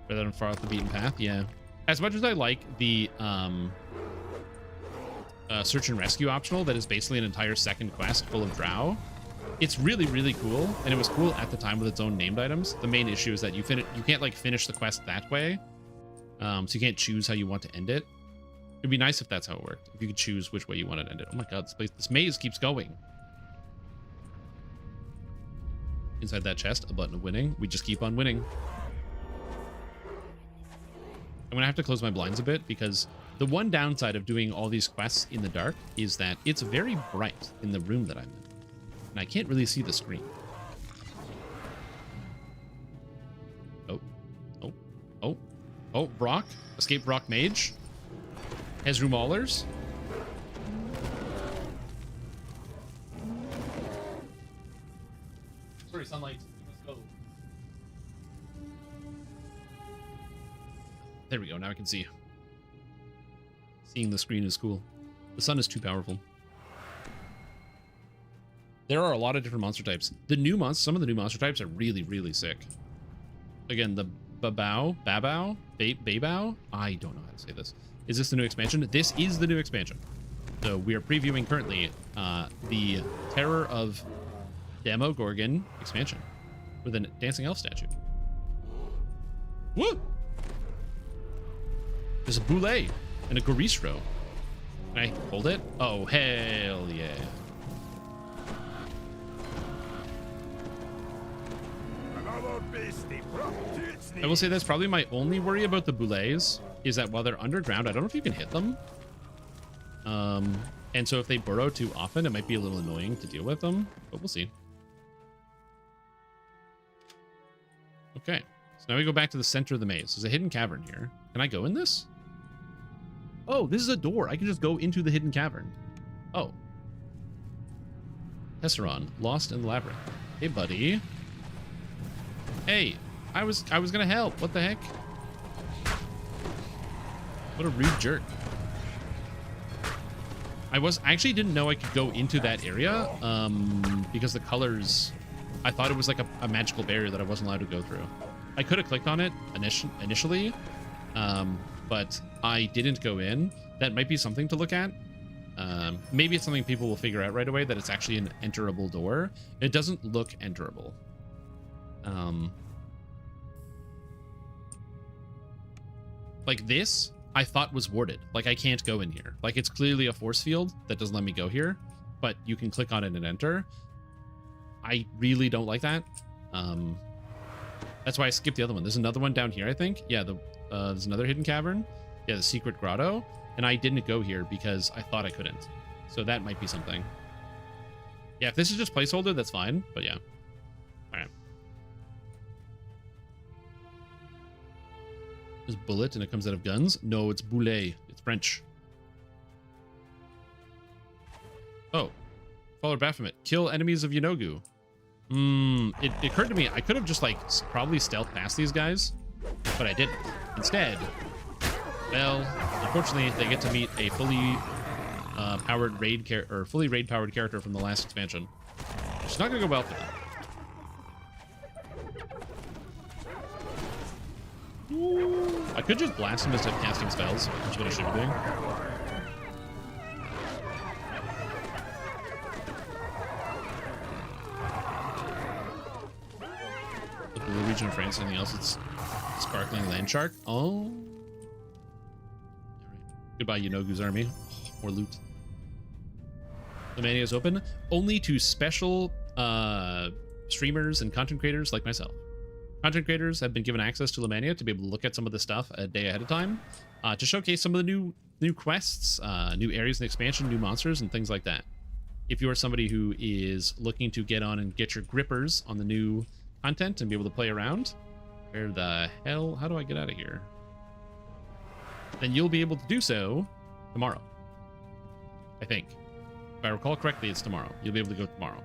Rather than far off the beaten path, yeah. As much as I like the search and rescue optional, that is basically an entire second quest full of drow. It's really, really cool, and it was cool at the time with its own named items. The main issue is that you can't like finish the quest that way, so you can't choose how you want to end it. It'd be nice if that's how it worked. If you could choose which way you wanted to end it. Oh my god, this maze keeps going. Inside that chest, a button of winning. We just keep on winning. I'm gonna have to close my blinds a bit because the one downside of doing all these quests in the dark is that it's very bright in the room that I'm in, and I can't really see the screen. Oh, Brock, escape Brock Mage, Ezru Maulers. Sorry, sunlight. Let's go. There we go. Now I can see. Seeing the screen is cool. The sun is too powerful. There are a lot of different monster types. Some of the new monster types are really, really sick. Again, the Babao. I don't know how to say this. Is this the new expansion? This is the new expansion. So we are previewing currently the Terror of Demogorgon expansion with a dancing elf statue. Woo! There's a Boule and a Goristro. Can I hold it? Oh, hell yeah. Another beastie brought to its I will say that's probably my only worry about the Boulets is that while they're underground, I don't know if you can hit them. And so if they burrow too often, it might be a little annoying to deal with them, but we'll see. Okay, so now we go back to the center of the maze. There's a hidden cavern here. Can I go in this? Oh, this is a door. I can just go into the hidden cavern. Oh. Tesseron, lost in the labyrinth. Hey, buddy. Hey, I was gonna help. What the heck? What a rude jerk. I actually didn't know I could go into that area because the colors, I thought it was like a magical barrier that I wasn't allowed to go through. I could have clicked on it initially, but I didn't go in. That might be something to look at. Maybe it's something people will figure out right away, that it's actually an enterable door. It doesn't look enterable. Like this, I thought was warded. Like I can't go in here. Like it's clearly a force field that doesn't let me go here, but you can click on it and enter. I really don't like that. That's why I skipped the other one. There's another one down here, I think. Yeah, there's another hidden cavern. Yeah, the secret grotto. And I didn't go here because I thought I couldn't. So that might be something. Yeah, if this is just placeholder, that's fine. But yeah. All right. There's bullet and it comes out of guns. No, it's boulet. It's French. Oh. Follow Baphomet. Kill enemies of Yanogu. It occurred to me I could have just like probably stealth past these guys, but I didn't. Instead, well, unfortunately, they get to meet a fully powered raid fully raid powered character from the last expansion. It's not gonna go well for them. Ooh, I could just blast him instead of casting spells, which is what I should be doing. The blue region of France, anything else? It's sparkling land shark. Oh. All right. Goodbye, Yanogu's army. Oh, more loot. Lemania is open only to special streamers and content creators like myself. Content creators have been given access to Lemania to be able to look at some of the stuff a day ahead of time, to showcase some of the new quests, new areas in expansion, new monsters, and things like that. If you are somebody who is looking to get on and get your grippers on the new content and be able to play around, where the hell, how do I get out of here? Then you'll be able to do so tomorrow. I think. If I recall correctly, it's tomorrow. You'll be able to go tomorrow.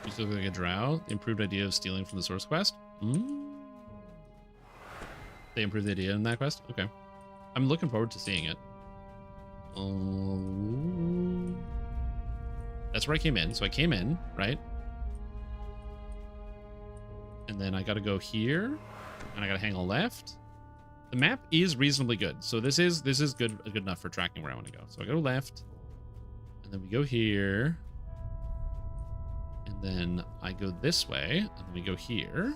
You still look like a drow. The improved idea of stealing from the source quest. They improved the idea in that quest? Okay. I'm looking forward to seeing it. That's where I came in. So I came in, right? And then I gotta go here. And I gotta hang a left. The map is reasonably good. So this is good enough for tracking where I want to go. So I go left. And then we go here. And then I go this way. And then we go here.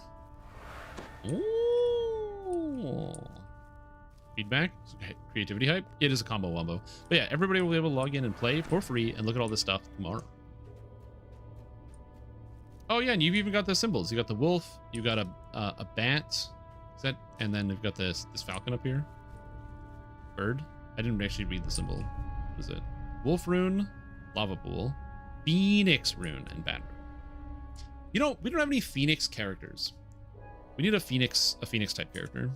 Ooh. Feedback, creativity hype. It is a combo wombo. But yeah, everybody will be able to log in and play for free and look at all this stuff tomorrow. Oh yeah, and you've even got the symbols. You got the wolf. You got a bat. Is that? And then we've got this falcon up here. Bird. I didn't actually read the symbol. What is it? Wolf rune, lava pool, phoenix rune, and bat rune. You know, we don't have any phoenix characters. We need a phoenix type character.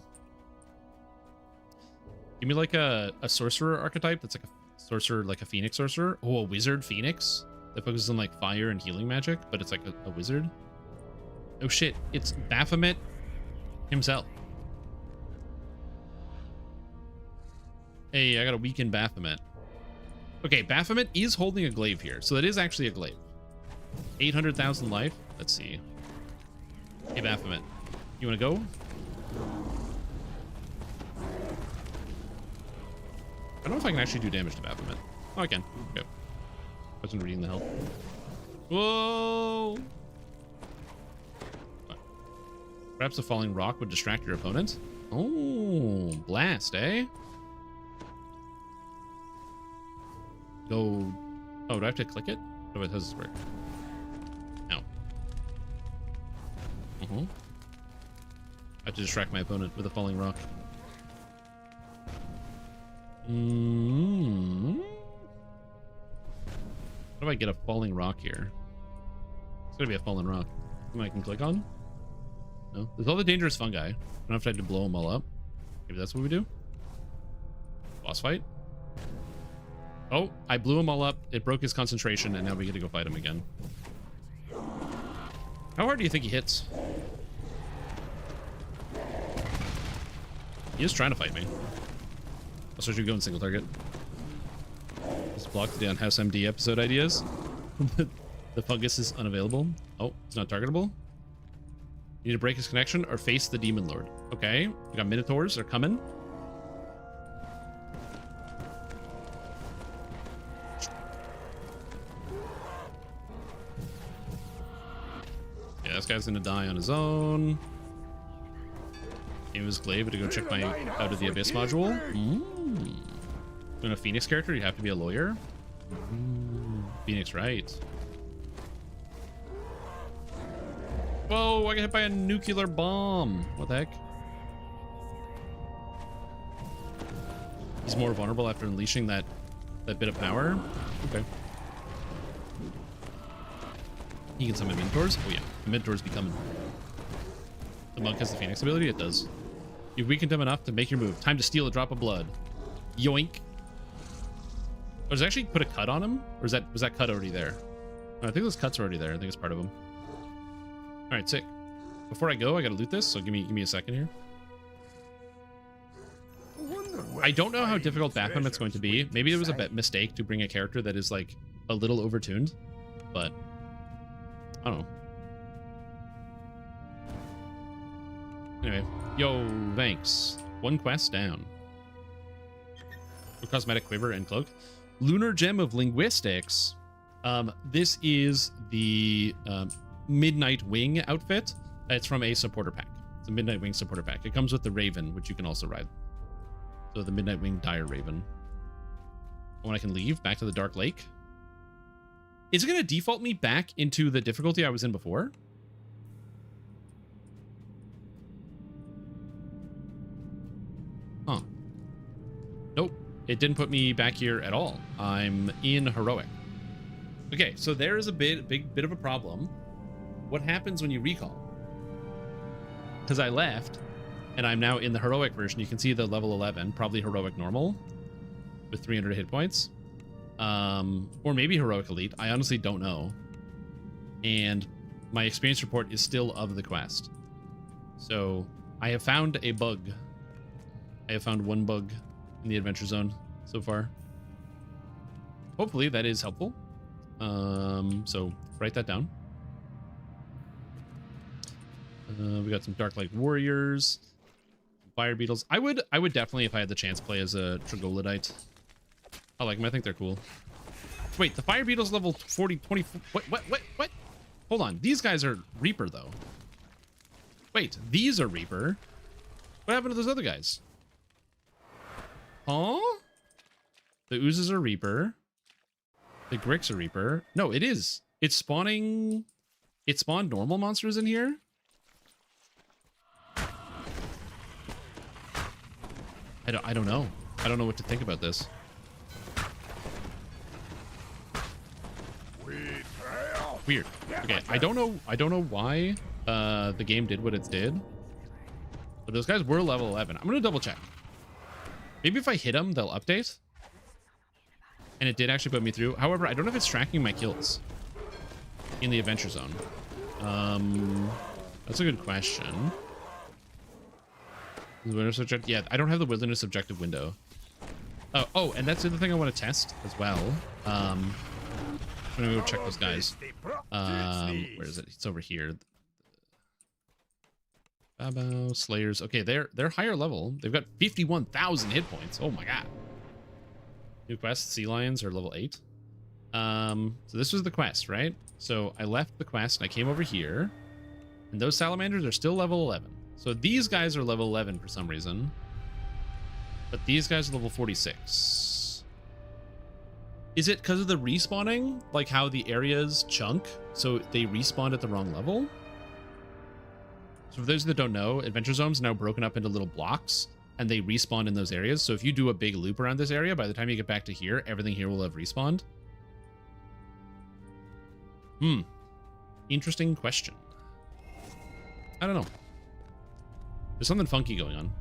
Give me like a sorcerer archetype that's like a sorcerer, like a phoenix sorcerer. Oh, a wizard phoenix that focuses on like fire and healing magic, but it's like a wizard. Oh shit, it's Baphomet himself. Hey, I got a weakened Baphomet. Okay, Baphomet is holding a glaive here, so that is actually a glaive. 800,000 life. Let's see. Hey, Baphomet, you want to go? I don't know if I can actually do damage to Baphomet. Oh, I can. Okay. Wasn't reading the health. Whoa! What? Perhaps a falling rock would distract your opponent. Oh, blast, eh? Go. Oh, do I have to click it? How does this work? Ow. I have to distract my opponent with a falling rock. How do I get a falling rock here? It's gotta be a fallen rock. Something I can click on? No? There's all the dangerous fungi. I don't know if I have to blow them all up. Maybe that's what we do? Boss fight? Oh, I blew him all up. It broke his concentration, and now we get to go fight him again. How hard do you think he hits? He is trying to fight me. Also, should we go in single target? Just blocked down House MD episode ideas. The fungus is unavailable. Oh, it's not targetable. You need to break his connection or face the demon lord. Okay, we got minotaurs. They're coming. Yeah, this guy's gonna die on his own. It was glaive to go check my Out of the Abyss module. In a Phoenix character, you have to be a lawyer. Phoenix, right? Whoa! I got hit by a nuclear bomb. What the heck? He's more vulnerable after unleashing that bit of power. Okay. He can summon Minotaurs. Oh yeah, the Minotaurs be coming. The monk has the Phoenix ability. It does. You've weakened him enough to make your move. Time to steal a drop of blood. Yoink. Oh, does it actually put a cut on him? Or was that cut already there? No, I think those cuts are already there. I think it's part of him. All right, sick. Before I go, I gotta loot this, so give me a second here. I don't know how difficult Baphomet's going to be. Maybe it was a mistake to bring a character that is like a little overtuned, but I don't know. Anyway, yo, thanks. One quest down. Cosmetic quiver and cloak. Lunar Gem of Linguistics. This is the Midnight Wing outfit. It's from a supporter pack. It's a Midnight Wing supporter pack. It comes with the Raven, which you can also ride. So the Midnight Wing Dire Raven. when I can leave back to the Dark Lake. Is it going to default me back into the difficulty I was in before? Huh. Nope. It didn't put me back here at all. I'm in heroic. Okay, so there is a big bit of a problem. What happens when you recall? Because I left, and I'm now in the heroic version. You can see the level 11, probably heroic normal, with 300 hit points. Or maybe heroic elite. I honestly don't know. And my experience report is still of the quest. So I have found a bug. I have found one bug in the adventure zone so far. Hopefully that is helpful. So write that down. We got some Dark Lake Warriors, Fire Beetles. I would definitely, if I had the chance, play as a Troglodyte. I like them. I think they're cool. Wait, the Fire Beetle's level 40, 20. What? Hold on. These guys are Reaper, though. Wait, these are Reaper. What happened to those other guys? Huh? The Oozes are Reaper. The Gricks are Reaper. No, it is. It's spawning. It spawned normal monsters in here. I don't know. I don't know what to think about this. Weird. Okay, I don't know why the game did what it did. But those guys were level 11. I'm gonna double check. Maybe if I hit them, they'll update. And it did actually put me through. However, I don't know if it's tracking my kills in the adventure zone. That's a good question. Wilderness objective? Yeah, I don't have the wilderness objective window. Oh, and that's the other thing I want to test as well. I'm gonna go check those guys. Where is it? It's over here. Babao, Slayers. Okay, they're higher level. They've got 51,000 hit points. Oh my god. New quest, Sea Lions are level 8. So this was the quest, right? So I left the quest and I came over here. And those salamanders are still level 11. So these guys are level 11 for some reason. But these guys are level 46. Is it because of the respawning? Like how the areas chunk, so they respawn at the wrong level? So for those that don't know, Adventure Zone's now broken up into little blocks, and they respawn in those areas. So if you do a big loop around this area, by the time you get back to here, everything here will have respawned. Interesting question. I don't know. There's something funky going on.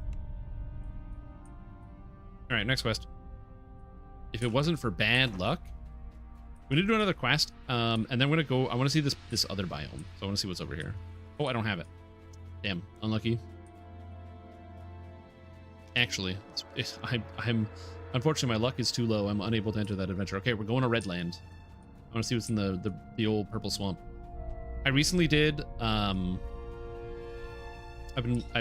All right, next quest. If it wasn't for bad luck, we need to do another quest, and then we're gonna go. I want to see this other biome, so I want to see what's over here. Oh, I don't have it. Damn, unlucky. Actually, I'm unfortunately my luck is too low. I'm unable to enter that adventure. Okay, we're going to Redland. I want to see what's in the old purple swamp. I recently did. I've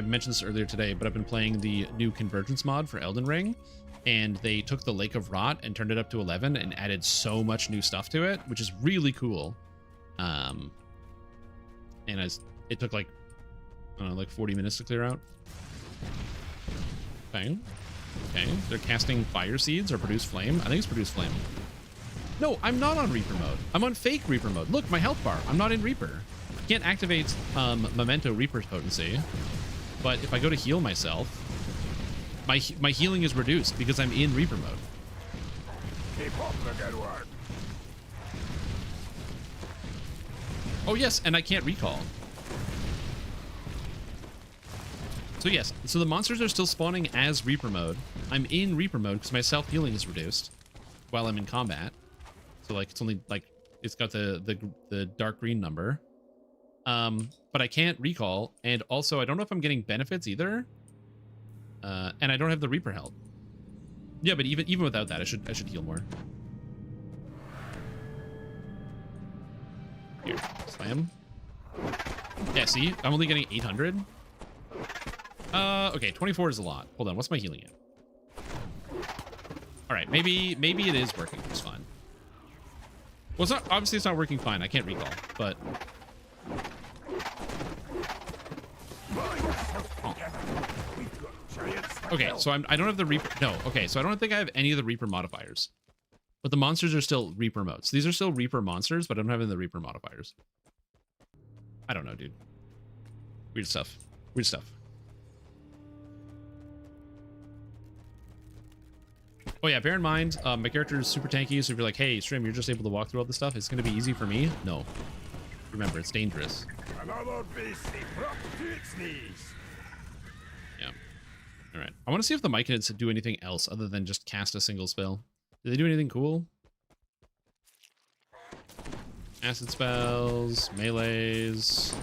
mentioned this earlier today, but I've been playing the new Convergence mod for Elden Ring, and they took the Lake of Rot and turned it up to 11 and added so much new stuff to it, which is really cool. And it took like, I don't know, like 40 minutes to clear out. Okay. They're casting fire seeds or produce flame. I think it's produce flame. No, I'm not on Reaper mode. I'm on fake Reaper mode. Look, my health bar. I'm not in Reaper. Can't activate Memento Reaper's potency, but if I go to heal myself, my healing is reduced because I'm in Reaper mode. Keep up the good work. Oh yes, and I can't recall. So yes, so the monsters are still spawning as Reaper mode. I'm in Reaper mode because my self healing is reduced while I'm in combat. So like it's only like it's got the dark green number. But I can't recall, and also I don't know if I'm getting benefits either. And I don't have the Reaper health. Yeah, but even without that, I should heal more. Here, slam. Yeah, see, I'm only getting 800. Okay, 24 is a lot. Hold on, what's my healing at? All right, maybe it is working just fine. Well, it's not, obviously it's not working fine. I can't recall, but. Okay, so I don't have the Reaper. No, okay, so I don't think I have any of the Reaper modifiers. But the monsters are still Reaper modes. These are still Reaper monsters, but I'm having the Reaper modifiers. I don't know, dude. Weird stuff. Weird stuff. Oh yeah, bear in mind, my character is super tanky, so if you're like, hey, Stream, you're just able to walk through all this stuff, it's going to be easy for me? No. Remember, it's dangerous. Another beastie prop to its knees. Yeah. All right. I want to see if the Myconids do anything else other than just cast a single spell. Do they do anything cool? Acid spells, melees.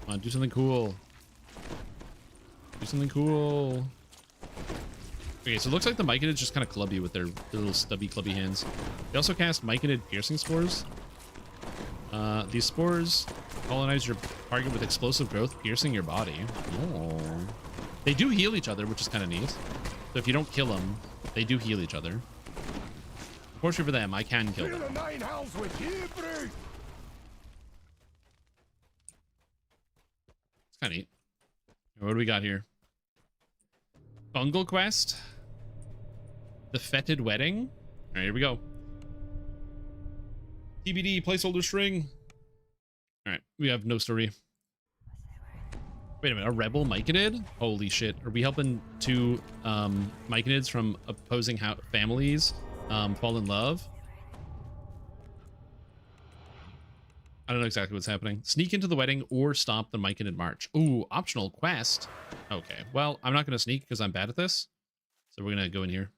Come on, do something cool. Do something cool. Okay, so it looks like the Myconids just kind of club you with their little stubby, clubby hands. They also cast Myconid piercing spores. These spores colonize your target with explosive growth, piercing your body. Oh. They do heal each other, which is kind of neat. So if you don't kill them, they do heal each other. Unfortunately for them, I can kill them. The nine hells with you, brute. It's kind of neat. What do we got here? Fungal quest. The fetid wedding. All right, here we go. TBD placeholder string. All right, we have no story. Wait a minute, a rebel Myconid? Holy shit. Are we helping two Myconids from opposing families fall in love? I don't know exactly what's happening. Sneak into the wedding or stop the Myconid march. Ooh, optional quest. Okay, well, I'm not going to sneak because I'm bad at this. So we're going to go in here.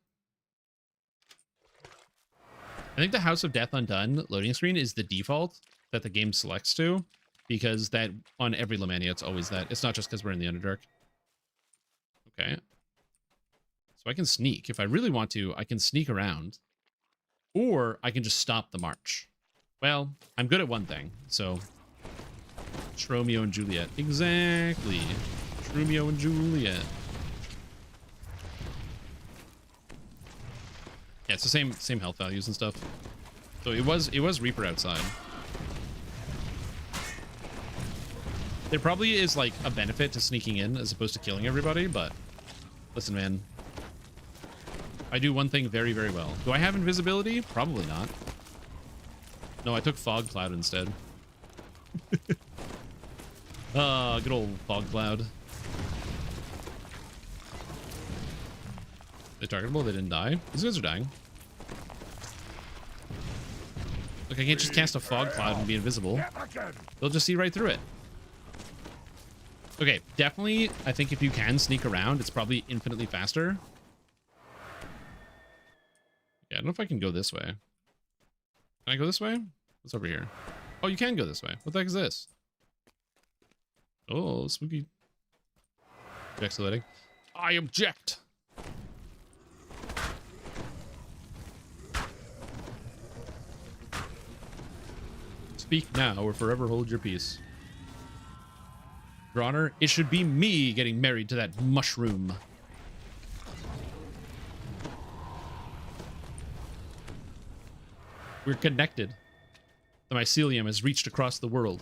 I think the House of Death Undone loading screen is the default that the game selects to, because that on every Lemania, it's always that. It's not just because we're in the Underdark. Okay. So I can sneak. If I really want to, I can sneak around. Or I can just stop the march. Well, I'm good at one thing, so... Romeo and Juliet. Exactly. Romeo and Juliet. Yeah, it's the same health values and stuff. So it was Reaper outside. There probably is like a benefit to sneaking in as opposed to killing everybody, but listen, man. I do one thing very, very well. Do I have invisibility? Probably not. No, I took Fog Cloud instead. Good old Fog Cloud. They targetable? They didn't die? These guys are dying. Look, I can't just cast a Fog Cloud and be invisible. They'll just see right through it. Okay, definitely, I think if you can sneak around, it's probably infinitely faster. Yeah, I don't know if I can go this way. Can I go this way? What's over here? Oh, you can go this way. What the heck is this? Oh, spooky. Object. I object. Speak now or forever hold your peace. Your Honor, it should be me getting married to that mushroom. We're connected. The mycelium has reached across the world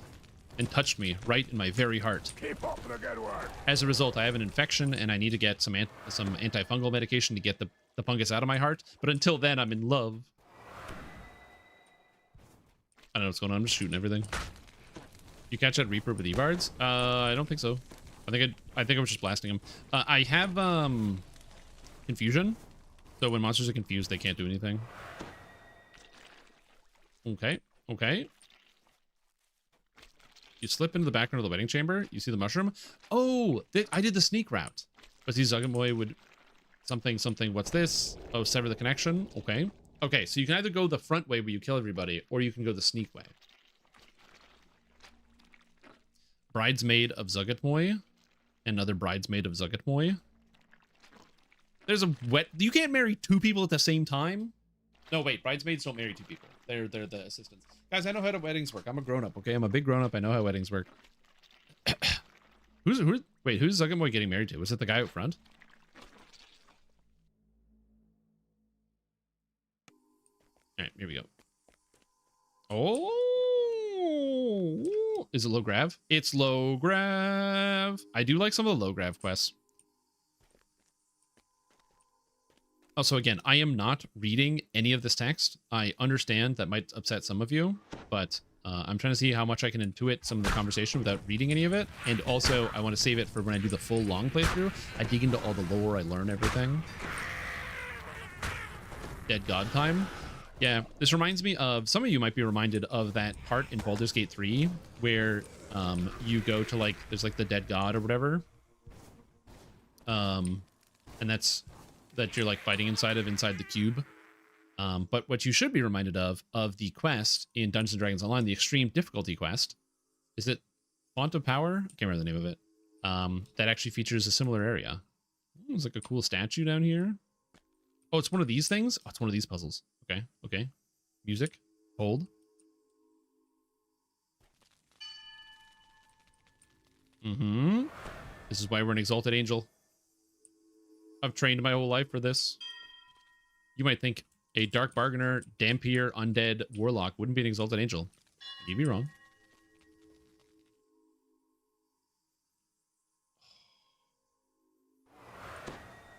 and touched me right in my very heart. Keep up the good work. As a result, I have an infection and I need to get some antifungal medication to get the fungus out of my heart. But until then, I'm in love. I don't know what's going on. I'm just shooting everything. You catch that Reaper with Evards? I don't think so. I think I was just blasting him. I have confusion. So when monsters are confused, they can't do anything. Okay. Okay. You slip into the background of the wedding chamber. You see the mushroom. Oh, I did the sneak route. But see, Zugamoy would something. What's this? Oh, sever the connection. Okay. Okay, so you can either go the front way where you kill everybody, or you can go the sneak way. Bridesmaid of Zugatmoy. Another bridesmaid of Zugatmoy. There's a you can't marry two people at the same time? No, wait, bridesmaids don't marry two people. They're the assistants. Guys, I know how weddings work. I'm a grown-up, okay? I'm a big grown-up. I know how weddings work. Who's Zugatmoy getting married to? Was it the guy out front? All right, here we go. Oh, is it low grav? It's low grav. I do like some of the low grav quests. Also, again, I am not reading any of this text. I understand that might upset some of you, but I'm trying to see how much I can intuit some of the conversation without reading any of it. And also, I want to save it for when I do the full long playthrough. I dig into all the lore, I learn everything. Dead God time. Yeah, this reminds me of, some of you might be reminded of that part in Baldur's Gate 3 where you go to like, there's like the dead god or whatever. And that you're like fighting inside the cube. But what you should be reminded of the quest in Dungeons & Dragons Online, the extreme difficulty quest. Is it Font of Power? I can't remember the name of it. That actually features a similar area. There's like a cool statue down here. Oh, it's one of these things? Oh, it's one of these puzzles. Okay, okay. Music. Hold. Mm-hmm. This is why we're an exalted angel. I've trained my whole life for this. You might think a dark bargainer, Dampier, undead warlock wouldn't be an exalted angel. You'd be wrong.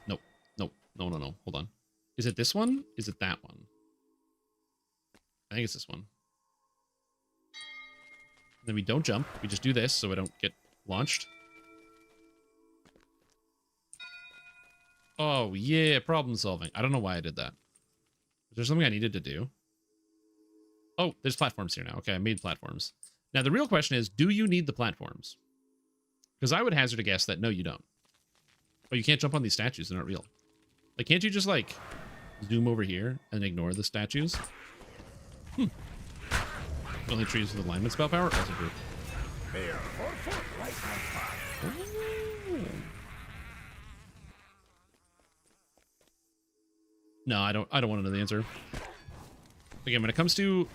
Nope. Nope. No, no, no. Hold on. Is it this one? Is it that one? I think it's this one. Then we don't jump. We just do this so I don't get launched. Oh, yeah, problem solving. I don't know why I did that. Is there something I needed to do? Oh, there's platforms here now. Okay, I made platforms. Now, the real question is, do you need the platforms? Because I would hazard a guess that no, you don't. Oh, you can't jump on these statues. They're not real. Like, can't you just, like, zoom over here and ignore the statues? Only trees with alignment spell power? Also true. No, I don't want to know the answer. Again, when it comes to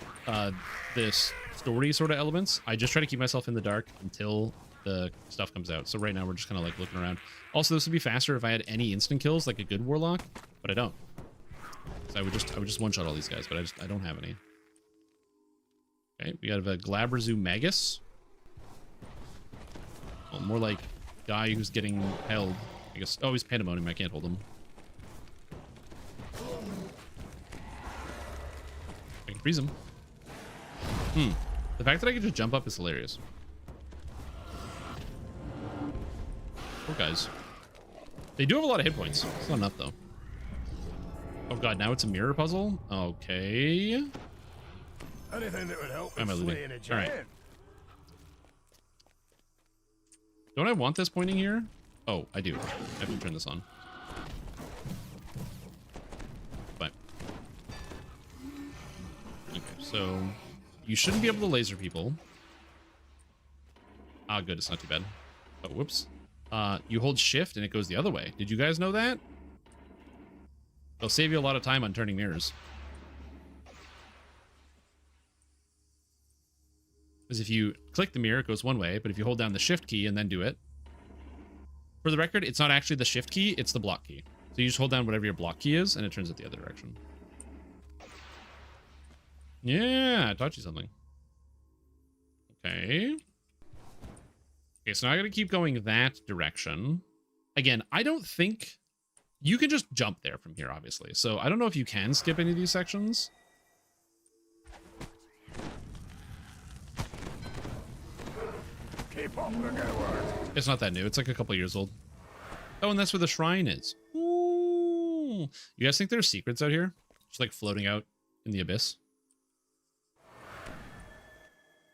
this story sort of elements, I just try to keep myself in the dark until the stuff comes out. So right now we're just kind of like looking around. Also, this would be faster if I had any instant kills like a good warlock, but I don't. So I would just one-shot all these guys, but I don't have any. Okay, we got a Glabrazu Magus. Well, more like guy who's getting held. I guess. Oh, he's Pandemonium. I can't hold him. I can freeze him. The fact that I can just jump up is hilarious. Poor guys. They do have a lot of hit points. It's not enough, though. Oh, God. Now it's a mirror puzzle? Okay. Anything that would help Why am I with looting? slaying a All right. giant. Don't I want this pointing here? Oh, I do. I have to turn this on. But. Okay, so you shouldn't be able to laser people. Ah, good. It's not too bad. Oh, whoops. You hold shift and it goes the other way. Did you guys know that? It'll save you a lot of time on turning mirrors. Because if you click the mirror, it goes one way, but if you hold down the shift key and then do it, for the record, it's not actually the shift key, it's the block key. So you just hold down whatever your block key is, and it turns it the other direction. Yeah, I taught you something. Okay. Okay, so now I gotta keep going that direction. Again, I don't think... You can just jump there from here, obviously. So I don't know if you can skip any of these sections. Keep up the good work. It's not that new. It's like a couple years old. Oh, and that's where the shrine is. Ooh. You guys think there's secrets out here? Just like floating out in the abyss?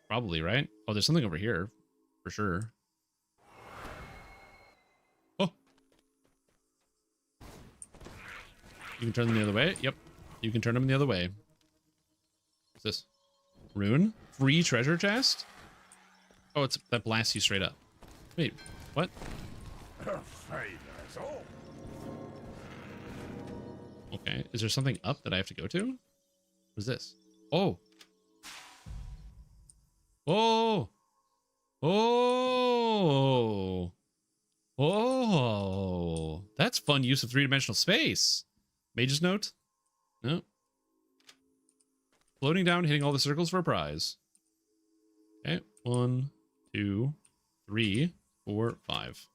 Probably, right? Oh, there's something over here. For sure. Oh. You can turn them the other way? Yep. You can turn them the other way. What's this? Rune? Free treasure chest? Oh, it's that blasts you straight up. Wait, what? Fine, that's all. Okay, is there something up that I have to go to? What is this? Oh. Oh. Oh. Oh. That's fun use of three-dimensional space. Mage's note? No. Floating down, hitting all the circles for a prize. Okay, 1, 2, 3, 4, 5.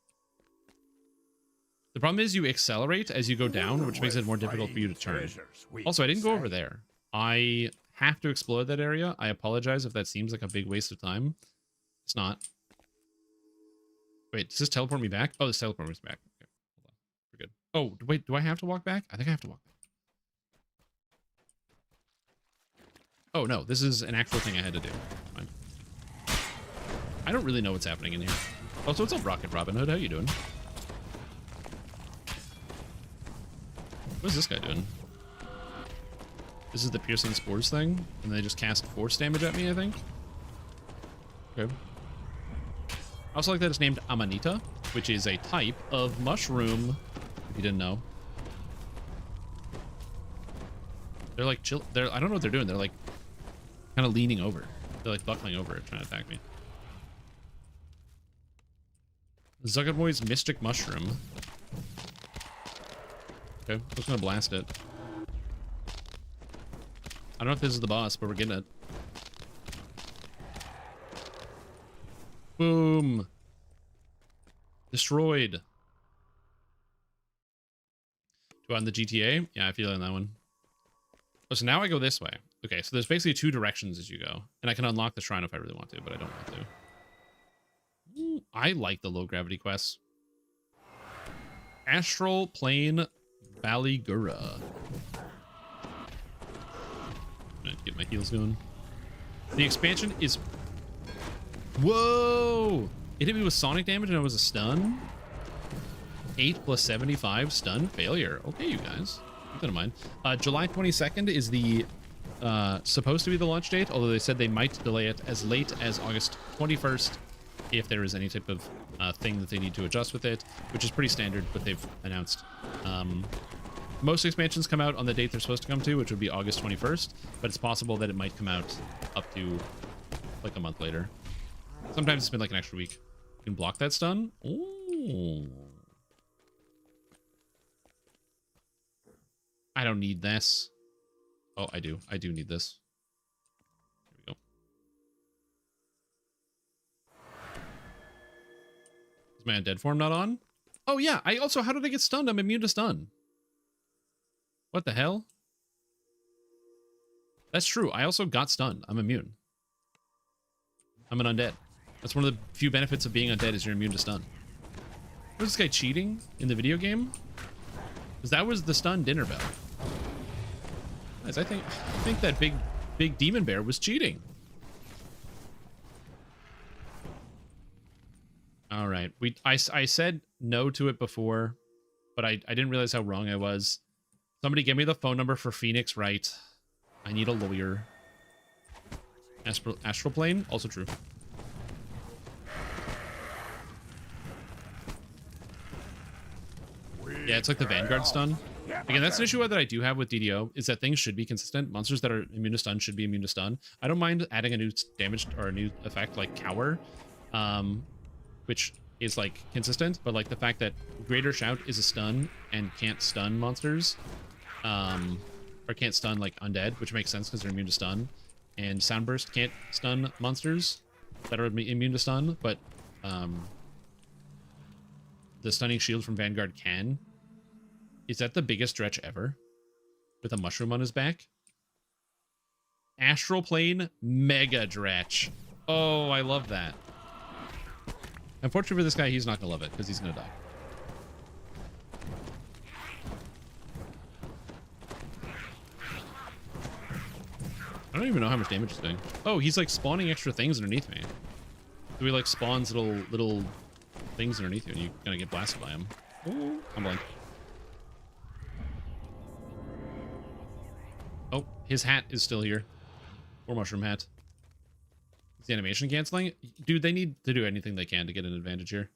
The problem is you accelerate as you go down, which makes it more difficult for you to turn. Also, I didn't go over there. I have to explore that area. I apologize if that seems like a big waste of time. It's not. Wait, does this teleport me back? Oh, this teleports me back. Okay, hold on. We're good. Oh, wait, do I have to walk back? I think I have to walk back. Oh, no, this is an actual thing I had to do. Fine. I don't really know what's happening in here. Also, what's up, Rocket Robin Hood? How you doing? What is this guy doing? This is the piercing spores thing, and they just cast force damage at me, I think. Okay. I also like that it's named Amanita, which is a type of mushroom, if you didn't know. They're like chill. I don't know what they're doing. They're like kind of leaning over. They're like buckling over, trying to attack me. Zuckerboy's Mystic Mushroom. Okay, I'm just gonna blast it. I don't know if this is the boss, but we're getting it. Boom. Destroyed. Do I on the GTA? Yeah, I feel it on that one. Oh, so now I go this way. Okay, so there's basically 2 directions as you go. And I can unlock the shrine if I really want to, but I don't want to. Ooh, I like the low gravity quests. Astral Plane Baligura. Get my heals going. The expansion is... Whoa! It hit me with sonic damage and it was a stun. 8 plus 75 stun failure. Okay, you guys. Keep that in mind. July 22nd is the supposed to be the launch date, although they said they might delay it as late as August 21st if there is any type of thing that they need to adjust with it, which is pretty standard, but they've announced. Most expansions come out on the date they're supposed to come to, which would be August 21st, but it's possible that it might come out up to like a month later. Sometimes it's been like an extra week. You can block that stun. Ooh. I don't need this. Oh, I do. I do need this. Here we go. Is my undead form not on? Oh, yeah. How did I get stunned? I'm immune to stun. What the hell? That's true. I also got stunned. I'm immune. I'm an undead. That's one of the few benefits of being undead is you're immune to stun. Was this guy cheating in the video game? Because that was the stun dinner bell. Guys, I think that big demon bear was cheating. All right. I said no to it before, but I didn't realize how wrong I was. Somebody give me the phone number for Phoenix Wright. I need a lawyer. Astral Plane, also true. Yeah, it's like the Vanguard stun. Again, that's an issue that I do have with DDO, is that things should be consistent. Monsters that are immune to stun should be immune to stun. I don't mind adding a new damage or a new effect like Cower, which is like consistent, but like the fact that Greater Shout is a stun and can't stun monsters, or can't stun like undead, which makes sense because they're immune to stun, and Soundburst can't stun monsters that are immune to stun, but the stunning shield from Vanguard can. Is that the biggest stretch ever? With a mushroom on his back? Astral Plane Mega Dretch. Oh, I love that. Unfortunately for this guy, he's not gonna love it because he's gonna die. I don't even know how much damage he's doing. Oh, he's like spawning extra things underneath me. So he like spawns little things underneath you and you're gonna get blasted by him. Ooh, I'm blank. Oh, his hat is still here. Or mushroom hat. Is the animation canceling? Dude, they need to do anything they can to get an advantage here.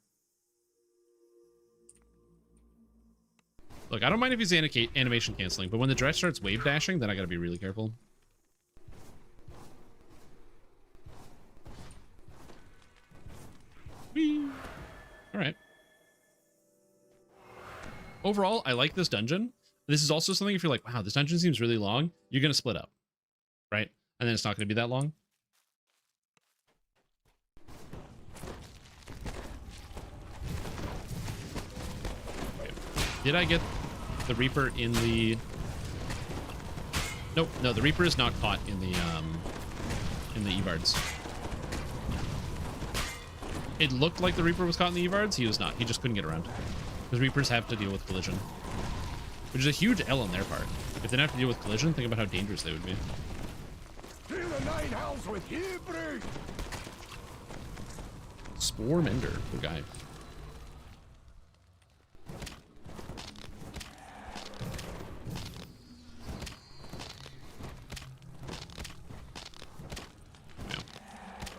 Look, I don't mind if he's animation canceling, but when the Dretch starts wave dashing, then I gotta be really careful. Whee! All right. Overall, I like this dungeon. This is also something if you're like, wow, this dungeon seems really long, you're going to split up, right? And then it's not going to be that long. Okay. Did I get the Reaper in the... Nope, no, the Reaper is not caught in the Evards. It looked like the Reaper was caught in the Evards. He was not. He just couldn't get around. Because Reapers have to deal with collision. Which is a huge L on their part. If they didn't have to deal with collision, think about how dangerous they would be. Kill the nine hells with Hebrew! Spore Mender, the guy. Yeah.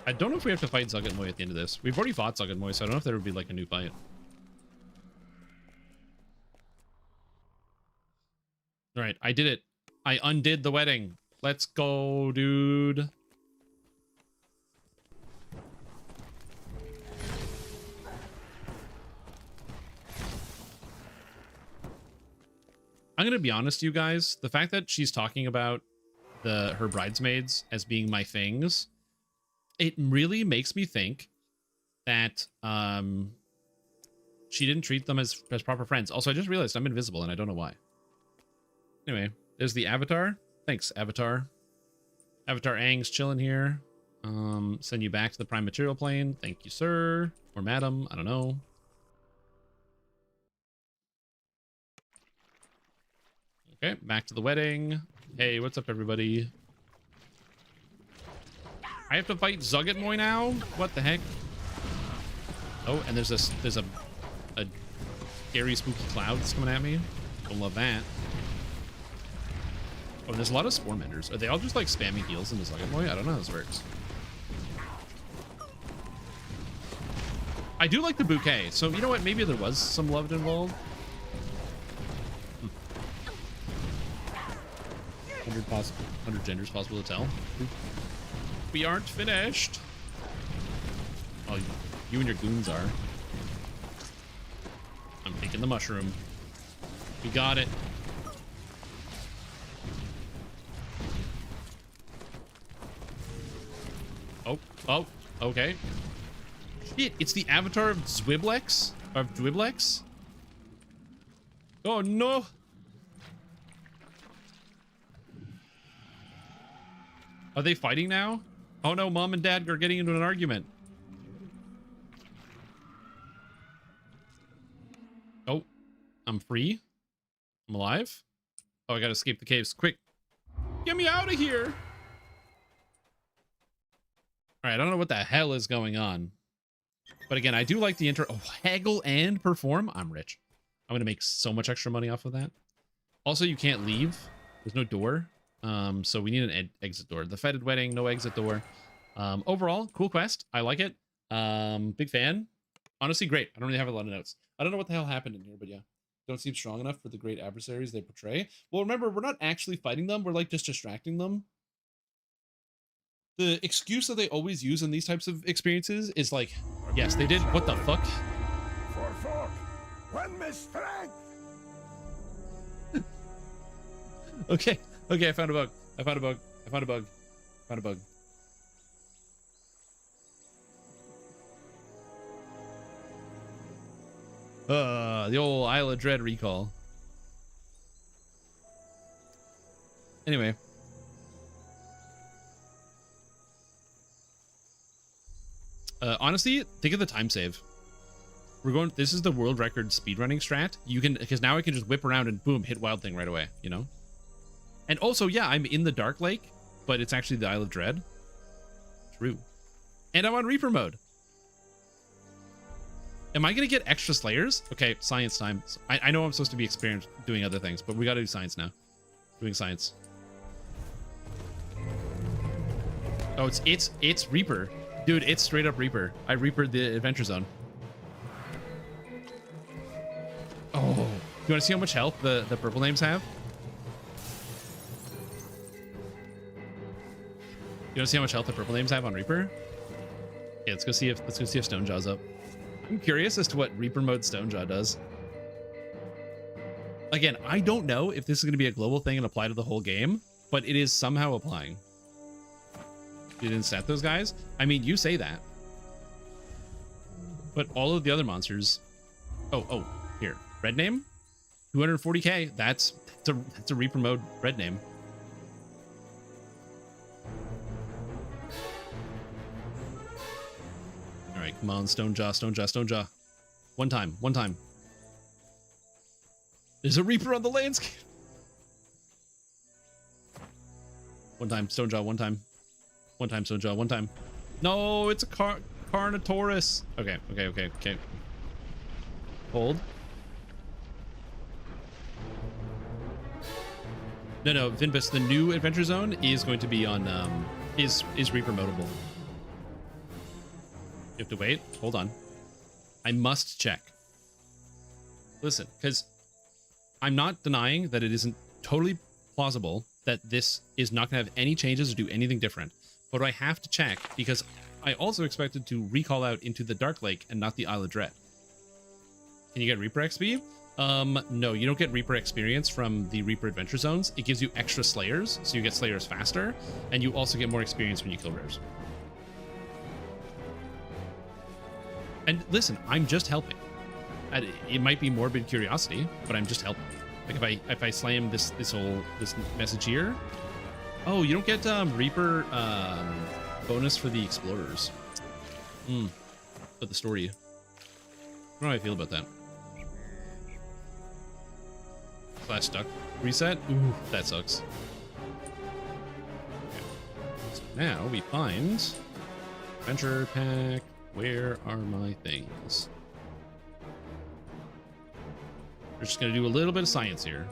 I don't know if we have to fight Zugget Moy at the end of this. We've already fought Zugget Moy, so I don't know if there would be like a new fight. All right, I did it. I undid the wedding. Let's go, dude. I'm gonna be honest, you guys. The fact that she's talking about her bridesmaids as being my things, it really makes me think that she didn't treat them as proper friends. Also, I just realized I'm invisible and I don't know why. Anyway, there's the Avatar. Thanks, Avatar. Avatar Aang's chilling here. Send you back to the Prime Material Plane. Thank you, sir. Or madam. I don't know. Okay, back to the wedding. Hey, what's up, everybody? I have to fight Zugget Moy now? What the heck? Oh, and there's a scary, spooky cloud that's coming at me. Don't love that. Oh, there's a lot of Spore Menders. Are they all just like spamming heals in the Zugget Moy? I don't know how this works. I do like the bouquet, so you know what? Maybe there was some love involved. 100 genders possible to tell. We aren't finished. Oh, you and your goons are. I'm taking the mushroom. We got it. Oh, okay. Shit, it's the avatar of Zwiblex? Of Dwiblex? Oh, no. Are they fighting now? Oh, no, mom and dad are getting into an argument. Oh, I'm free. I'm alive. Oh, I gotta escape the caves. Quick. Get me out of here. All right, I don't know what the hell is going on. But again, I do like the intro. Oh, haggle and perform. I'm rich. I'm going to make so much extra money off of that. Also, you can't leave. There's no door. So we need an exit door. The Fetid Wedding, no exit door. Overall, cool quest. I like it. Big fan. Honestly, great. I don't really have a lot of notes. I don't know what the hell happened in here, but yeah. Don't seem strong enough for the great adversaries they portray. Well, remember, we're not actually fighting them. We're like just distracting them. The excuse that they always use in these types of experiences is like, yes, they did. What the fuck? For fuck, when my strength. Okay, I found a bug. I found a bug. The old Isle of Dread recall. Anyway. Honestly, think of the time save. We're going, this is the world record speedrunning strat. You can, because now I can just whip around and boom, hit Wild Thing right away, you know? And also, yeah, I'm in the Dark Lake, but it's actually the Isle of Dread. True. And I'm on Reaper mode. Am I going to get extra Slayers? Okay, science time. I know I'm supposed to be experienced doing other things, but we got to do science now. Doing science. Oh, it's Reaper. Dude, it's straight up Reaper. I Reapered the Adventure Zone. Oh, you want to see how much health the purple names have? You want to see how much health the purple names have on Reaper? Yeah, let's go see if Stonejaw's up. I'm curious as to what Reaper mode Stonejaw does. Again, I don't know if this is going to be a global thing and apply to the whole game, but it is somehow applying. You didn't stat those guys? I mean, you say that. But all of the other monsters... Oh, here. Red name? 240k. That's a Reaper mode red name. All right, come on, Stonejaw, Stonejaw, Stonejaw. One time, one time. There's a Reaper on the landscape. One time, Stonejaw, one time. One time, Stonejaw, one time. No, it's a Carnotaurus. Okay, okay, okay, okay. Hold. No, Vinbus, the new Adventure Zone is going to be on, is Reaper modable. You have to wait. Hold on. I must check. Listen, because I'm not denying that it isn't totally plausible that this is not going to have any changes or do anything different. But I have to check because I also expected to recall out into the Dark Lake and not the Isle of Dread. Can you get Reaper XP? No, you don't get Reaper experience from the Reaper Adventure Zones. It gives you extra Slayers, so you get Slayers faster, and you also get more experience when you kill rares. And listen, I'm just helping. It might be morbid curiosity, but I'm just helping. Like if I slam this message here. Oh, you don't get Reaper bonus for the explorers. But the story. I don't know how I feel about that. Slash stuck. Reset? Ooh, that sucks. Okay. So now we find Adventure Pack. Where are my things? We're just gonna do a little bit of science here.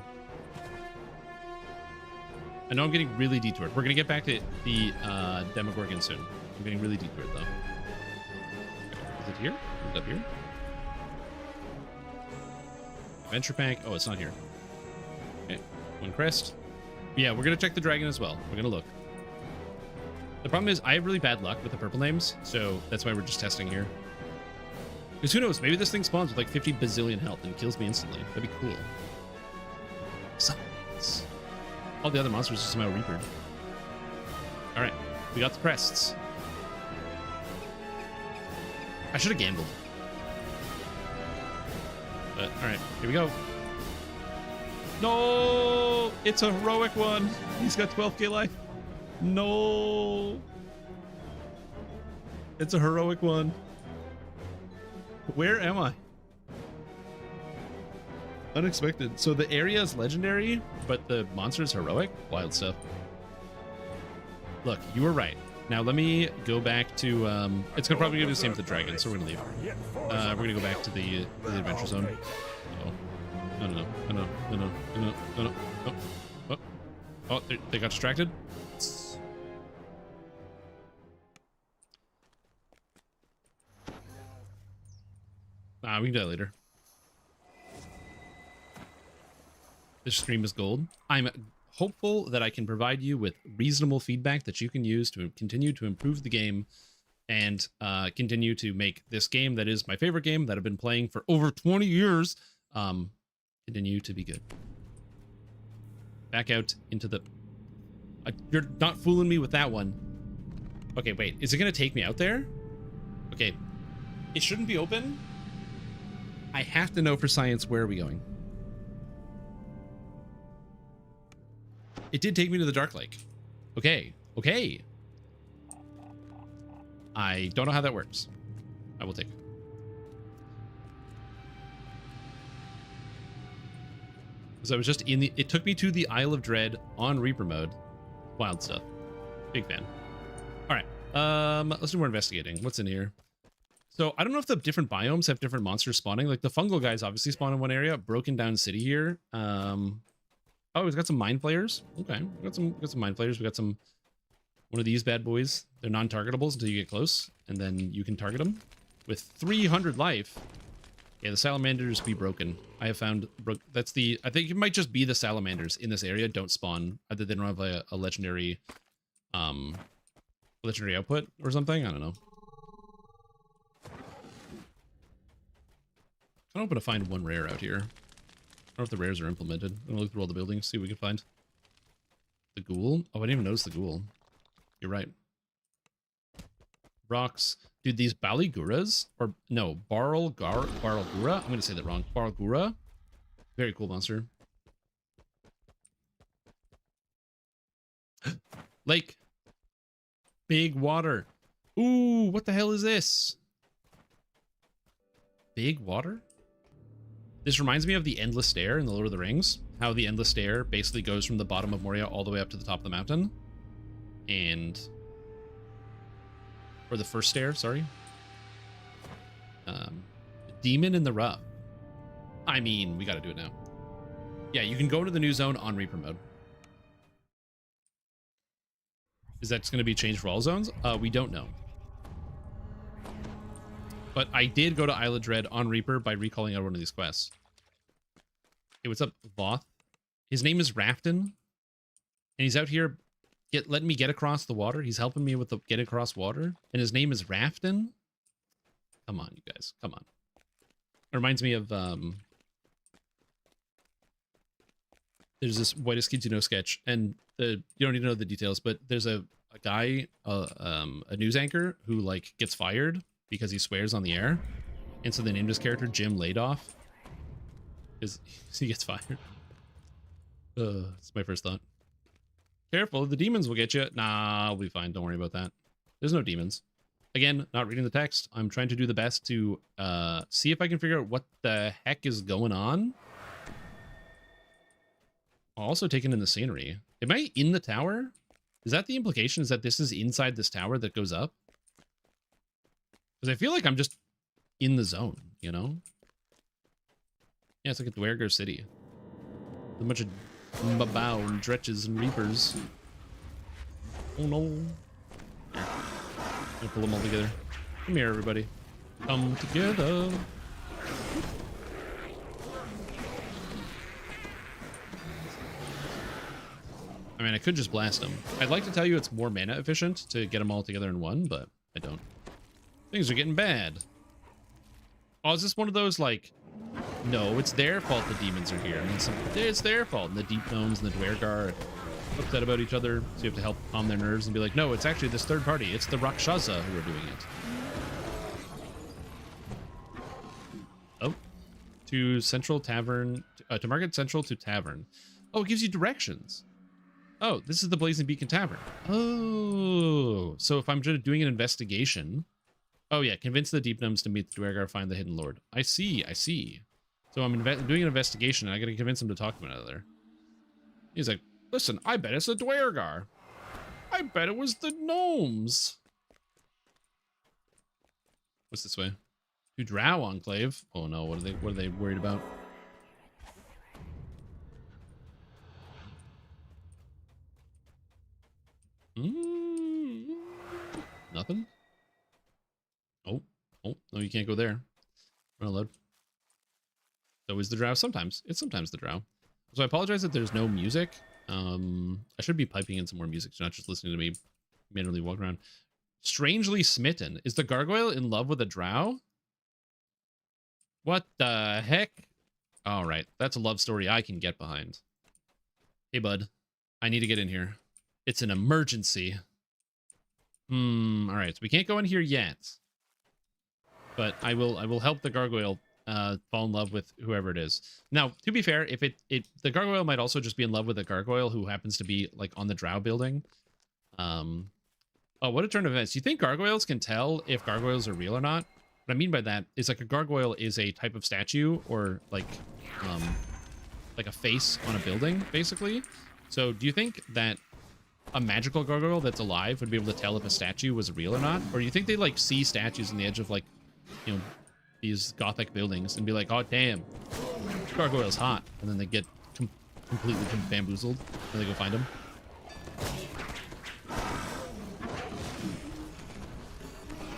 I know I'm getting really detoured. We're gonna get back to the Demogorgon soon. I'm getting really detoured though. Is it here? Is it up here? Adventure Pack. Oh, it's not here. Okay, one crest. Yeah, we're gonna check the dragon as well. We're gonna look. The problem is I have really bad luck with the purple names, so that's why we're just testing here. Because who knows, maybe this thing spawns with like 50 bazillion health and kills me instantly. That'd be cool. Science. All the other monsters are somehow Reapered. Alright, we got the crests. I should have gambled. But alright, here we go. No! It's a heroic one! He's got 12k life. No! It's a heroic one. Where am I? Unexpected. So the area is legendary, but the monster is heroic? Wild stuff. Look, you were right. Now let me go back to... it's gonna probably do the same with the dragon, so we're gonna leave. We're gonna go back to the adventure zone. Oh. No. Oh, they got distracted? We can do that later. This stream is gold. I'm hopeful that I can provide you with reasonable feedback that you can use to continue to improve the game and continue to make this game that is my favorite game that I've been playing for over 20 years continue to be good. Back out into the... you're not fooling me with that one. Okay, wait. Is it going to take me out there? Okay. It shouldn't be open. I have to know for science, where are we going? It did take me to the Dark Lake. Okay, okay. I don't know how that works. I will take it. Because I was just in the... It took me to the Isle of Dread on Reaper mode. Wild stuff. Big fan. All right, let's do more investigating. What's in here? So I don't know if the different biomes have different monsters spawning. Like the fungal guys obviously spawn in one area. Broken down city here. Oh, we've got some mind flayers. Okay, we got some mind flayers. We got some one of these bad boys. They're non-targetables until you get close, and then you can target them with 300 life. Yeah, the salamanders be broken. I have found that's the... I think it might just be the salamanders in this area don't spawn. Either they don't have a legendary output or something. I don't know. I'm hoping to find one rare out here. I don't know if the rares are implemented. I'm gonna look through all the buildings, see what we can find. The ghoul? Oh, I didn't even notice the ghoul. You're right. Rocks. Dude, these Baliguras, or no, Barlgura, I'm gonna say that wrong. Barlgura. Very cool monster. Lake. Big water. Ooh, what the hell is this? Big water? This reminds me of the Endless Stair in the Lord of the Rings. How the Endless Stair basically goes from the bottom of Moria all the way up to the top of the mountain. And... or the first stair, sorry. Demon in the Rough. I mean, we gotta do it now. Yeah, you can go into the new zone on Reaper mode. Is that going to be changed for all zones? We don't know. But I did go to Isle of Dread on Reaper by recalling out one of these quests. Hey, what's up, Voth? His name is Rafton. And he's out here letting me get across the water. He's helping me with the get across water. And his name is Rafton. Come on, you guys. Come on. It reminds me of... there's this Whitest Kids You Know sketch. And you don't need to know the details, but there's a guy, a news anchor who like gets fired because he swears on the air. And so they named his character Jim Ladoff. Because he gets fired. It's my first thought. Careful, the demons will get you. Nah, I'll be fine. Don't worry about that. There's no demons. Again, not reading the text. I'm trying to do the best to see if I can figure out what the heck is going on. Also taking in the scenery. Am I in the tower? Is that the implication? Is that this is inside this tower that goes up? Because I feel like I'm just in the zone, you know? Yeah, it's like a Dwerger city. A bunch of Babao and Dretches and Reapers. Oh no. Here. I'm gonna pull them all together. Come here, everybody. Come together. I mean, I could just blast them. I'd like to tell you it's more mana efficient to get them all together in one, but I don't. Things are getting bad. Oh, is this one of those, like... No, it's their fault the demons are here. I mean, it's their fault. And the Deep Gnomes and the Dwergar are upset about each other, so you have to help calm their nerves and be like, no, it's actually this third party. It's the Rakshasa who are doing it. Oh. To Central Tavern... to Market Central to Tavern. Oh, it gives you directions. Oh, this is the Blazing Beacon Tavern. Oh, so if I'm just doing an investigation... Oh, yeah, convince the Deep Gnomes to meet the Dwergar, find the Hidden Lord. I see, I see. So I'm doing an investigation, and I gotta convince him to talk to one another. He's like, listen, I bet it's a Dwergar. I bet it was the gnomes. What's this way? To Drow Enclave. Oh no, what are they worried about? Nothing? Oh, no, you can't go there. We're not allowed. So is the drow sometimes. It's sometimes the drow. So I apologize that there's no music. I should be piping in some more music, so not just listening to me manually walk around. Strangely smitten. Is the gargoyle in love with a drow? What the heck? All right, that's a love story I can get behind. Hey, bud. I need to get in here. It's an emergency. All right, so we can't go in here yet. But I will help the gargoyle fall in love with whoever it is. Now, to be fair, if the gargoyle might also just be in love with a gargoyle who happens to be like on the drow building. Oh, what a turn of events. Do you think gargoyles can tell if gargoyles are real or not? What I mean by that is like a gargoyle is a type of statue or like a face on a building, basically. So do you think that a magical gargoyle that's alive would be able to tell if a statue was real or not? Or do you think they like see statues on the edge of like, you know, these gothic buildings and be like, oh damn, gargoyle's hot, and then they get completely bamboozled and they go find him?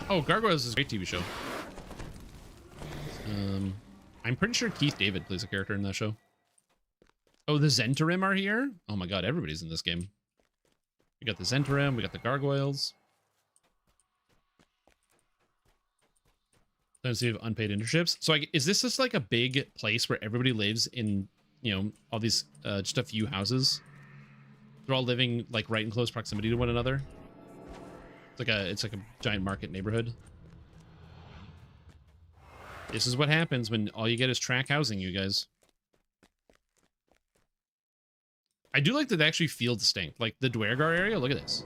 Oh, Gargoyles is a great TV show. I'm pretty sure Keith David plays a character in that show. Oh, the Zentarim are here? Oh my god, everybody's in this game. We got the Zentarim, we got the Gargoyles. Let's see if unpaid internships. So is this just like a big place where everybody lives in, you know, all these, just a few houses? They're all living like right in close proximity to one another. It's like a giant market neighborhood. This is what happens when all you get is track housing, you guys. I do like that they actually feel distinct. Like the Dwergar area, look at this.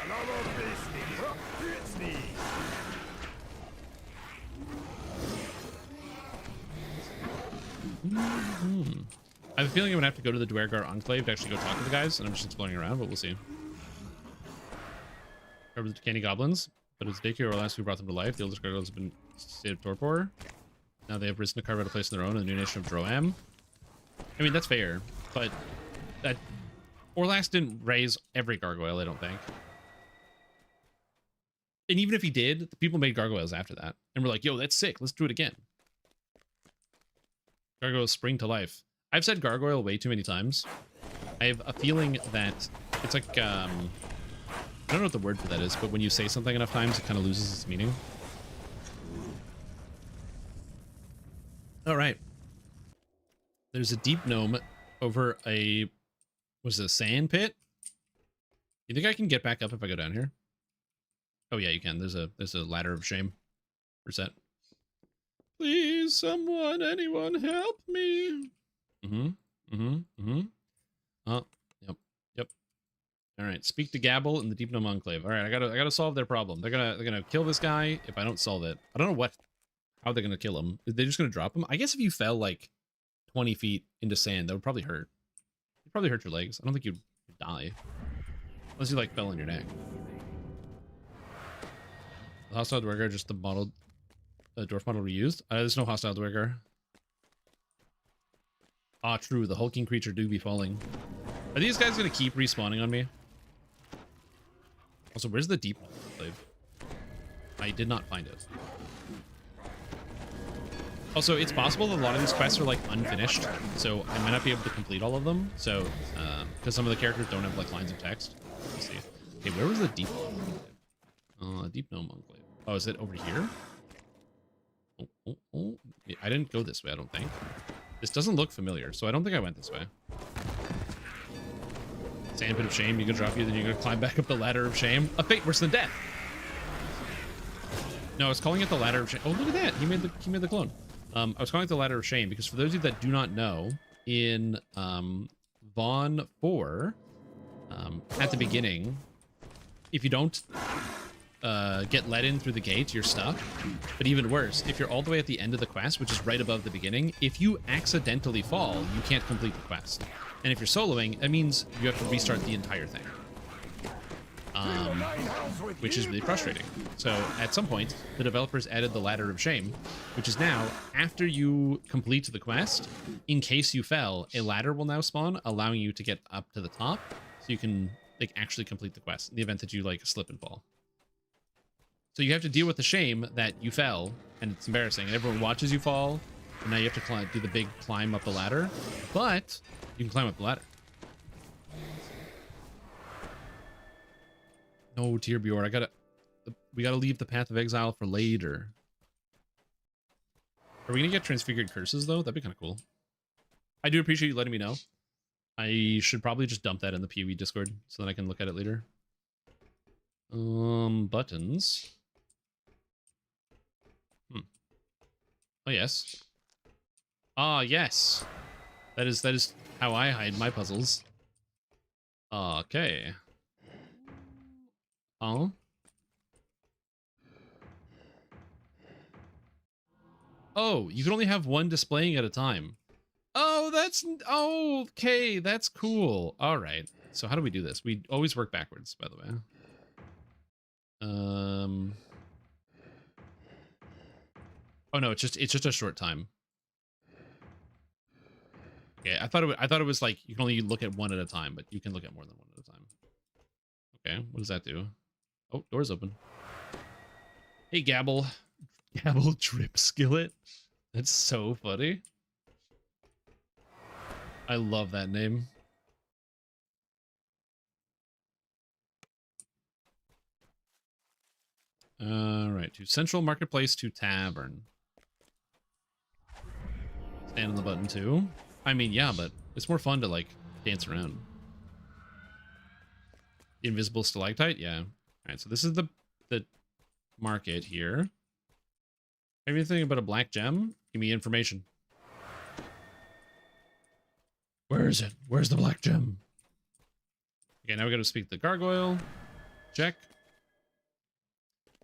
Another beastie. Protects I have a feeling I'm gonna have to go to the Dwergar Enclave to actually go talk to the guys, and I'm just exploring around, but we'll see. Cover the candy goblins, but it's daycare or last we brought them to life. The oldest gargoyles have been in a state of torpor. Now they have risen to carve out a place of their own in the new nation of Droam. I mean, that's fair, but that Orlax didn't raise every gargoyle, I don't think. And even if he did, the people made gargoyles after that. And we're like, yo, that's sick. Let's do it again. Gargoyles spring to life. I've said gargoyle way too many times. I have a feeling that it's like, I don't know what the word for that is, but when you say something enough times, it kind of loses its meaning. All right. There's a deep gnome over a, was it a sand pit? You think I can get back up if I go down here? Oh yeah, you can. There's a ladder of shame. Reset. Please, someone, anyone, help me. Oh, yep. All right, speak to Gabble in the Deep Gnome Enclave. All right, I gotta solve their problem. They're gonna kill this guy if I don't solve it. I don't know how they're gonna kill him. Are they just gonna drop him? I guess if you fell like 20 feet into sand, that would probably hurt. It'd probably hurt your legs. I don't think you'd die unless you like fell on your neck. The hostile Dwergar, just the model, dwarf model reused. There's no hostile Dwergar. Ah, true. The hulking creature do be falling. Are these guys gonna keep respawning on me? Also, where's the deep enclave? I did not find it. Also, it's possible that a lot of these quests are like unfinished, so I might not be able to complete all of them. So, because some of the characters don't have like lines of text. Let's see. Okay, where was the deep enclave? Deep gnome enclave. Oh, is it over here? Oh. Yeah, I didn't go this way, I don't think. This doesn't look familiar, so I don't think I went this way. Sand pit of shame, you can drop you, then you're gonna climb back up the ladder of shame. A fate worse than death. No, I was calling it the ladder of shame. Oh, look at that. He made the clone. I was calling it the ladder of shame because for those of you that do not know, in Vaughn 4, at the beginning, if you don't get let in through the gate, you're stuck. But even worse, if you're all the way at the end of the quest, which is right above the beginning, if you accidentally fall, you can't complete the quest. And if you're soloing, that means you have to restart the entire thing. Which is really frustrating. So at some point, the developers added the ladder of shame, which is now, after you complete the quest, in case you fell, a ladder will now spawn, allowing you to get up to the top, so you can like actually complete the quest in the event that you like slip and fall. So you have to deal with the shame that you fell, and it's embarrassing, and everyone watches you fall, and now you have to do the big climb up the ladder, but you can climb up the ladder. No, Tyr Bjorn, we gotta leave the Path of Exile for later. Are we gonna get transfigured curses though? That'd be kind of cool. I do appreciate you letting me know. I should probably just dump that in the PoE Discord so that I can look at it later. Buttons. Oh yes. Ah yes. That is how I hide my puzzles. Okay. Oh. Oh, you can only have one displaying at a time. Oh, okay, that's cool. All right. So how do we do this? We always work backwards, by the way. Oh no, it's just a short time. Okay, I thought it was like you can only look at one at a time, but you can look at more than one at a time. Okay, what does that do? Oh, door's open. Hey, Gabble. Gabble Drip Skillet. That's so funny. I love that name. All right, to Central Marketplace to Tavern. Stand on the button too. I mean, yeah, but it's more fun to like dance around. Invisible stalactite, yeah. All right, so this is the market here. Everything about a black gem? Give me information. Where is it? Where's the black gem? Okay, now we got to speak to the gargoyle. Check.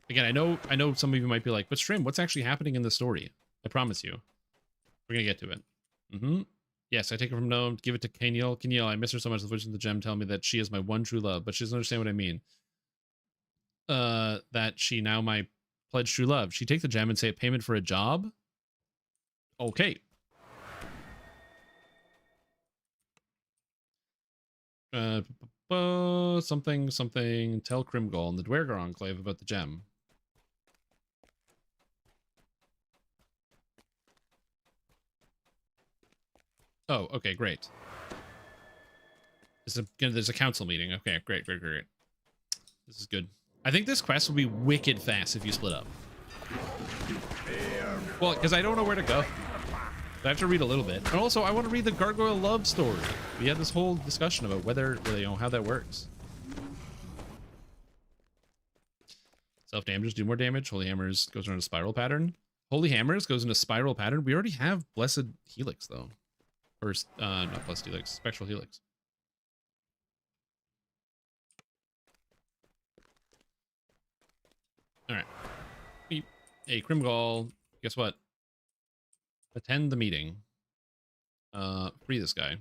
Again, I know some of you might be like, but Stream, what's actually happening in the story? I promise you. We're gonna get to it. Mm-hmm. Yes, I take it from Gnome, give it to Kenyel. Kenyel, I miss her so much. The Witch of the Gem telling me that she is my one true love, but she doesn't understand what I mean. That she now my pledged true love. She take the gem and say payment for a job? Okay. Something, tell Crimgol and the Dwergar Enclave about the gem. Oh, okay, great. There's a council meeting. Okay, great. This is good. I think this quest will be wicked fast if you split up. Well, because I don't know where to go. I have to read a little bit. And also, I want to read the Gargoyle love story. We had this whole discussion about whether, you know, how that works. Self-damage, do more damage. Holy Hammers goes around a spiral pattern. Holy Hammers goes in a spiral pattern. We already have Blessed Helix, though. Or, not Blessed Helix, Spectral Helix. Alright. Hey, Crimgol, guess what? Attend the meeting. Free this guy.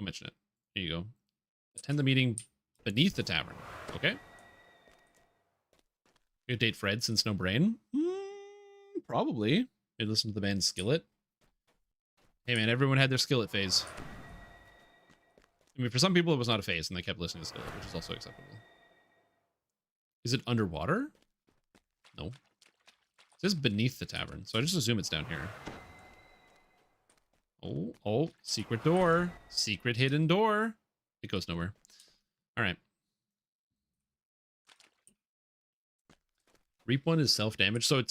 I'll mention it. Here you go. Attend the meeting beneath the tavern. Okay. You date Fred since no brain? Probably. You listen to the band Skillet. Hey man, everyone had their Skillet phase. I mean, for some people it was not a phase and they kept listening to Skillet, which is also acceptable. Is it underwater? No. It says beneath the tavern, so I just assume it's down here. Oh, secret door. Secret hidden door. It goes nowhere. All right. Reap one is self-damage. So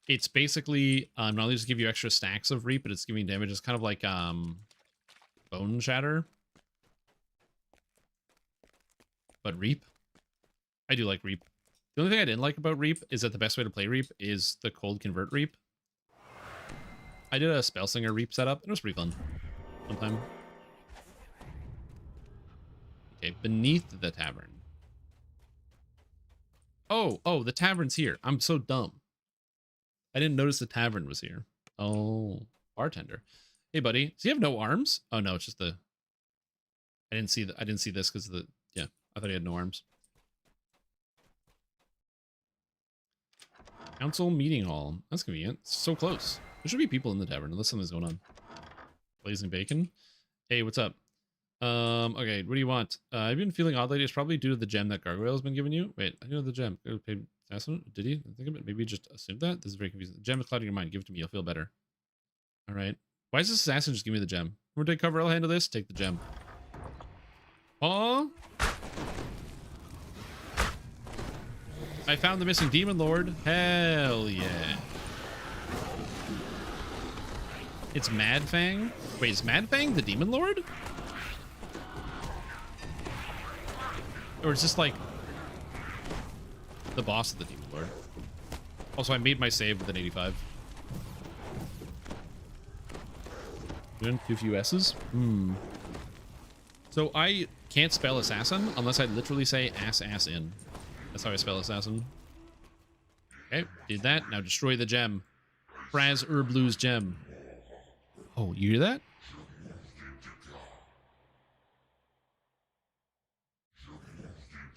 it's basically not only just give you extra stacks of Reap, but it's giving damage. It's kind of like Bone Shatter. But Reap. I do like Reap. The only thing I didn't like about Reap is that the best way to play Reap is the cold convert Reap. I did a Spellslinger Reap setup, and it was pretty fun. One time. Okay, beneath the tavern. Oh, the tavern's here. I'm so dumb. I didn't notice the tavern was here. Oh, bartender. Hey, buddy. Does he have no arms? Oh no, it's just the. I didn't see this because the. Yeah, I thought he had no arms. Council meeting hall. That's convenient. It's so close. There should be people in the tavern unless something's going on. Blazing bacon. Hey, what's up? Okay, what do you want? I've been feeling odd lately. It's probably due to the gem that Gargoyle's been giving you. Wait, I know the gem. Did he? I think of it. Maybe you just assumed that. This is very confusing. The gem is clouding your mind. Give it to me. You'll feel better. All right. Why is this assassin just give me the gem? We're take cover. I'll handle this. Take the gem. Huh? I found the missing demon lord. Hell yeah. It's Mad Fang? Wait, is Mad Fang the demon lord? Or is this like the boss of the demon lord? Also, I made my save with an 85. Doing too few S's? So I can't spell assassin unless I literally say ass in. That's how I spell assassin. Okay, did that. Now destroy the gem. Fraz Blue's gem. Oh, you hear that?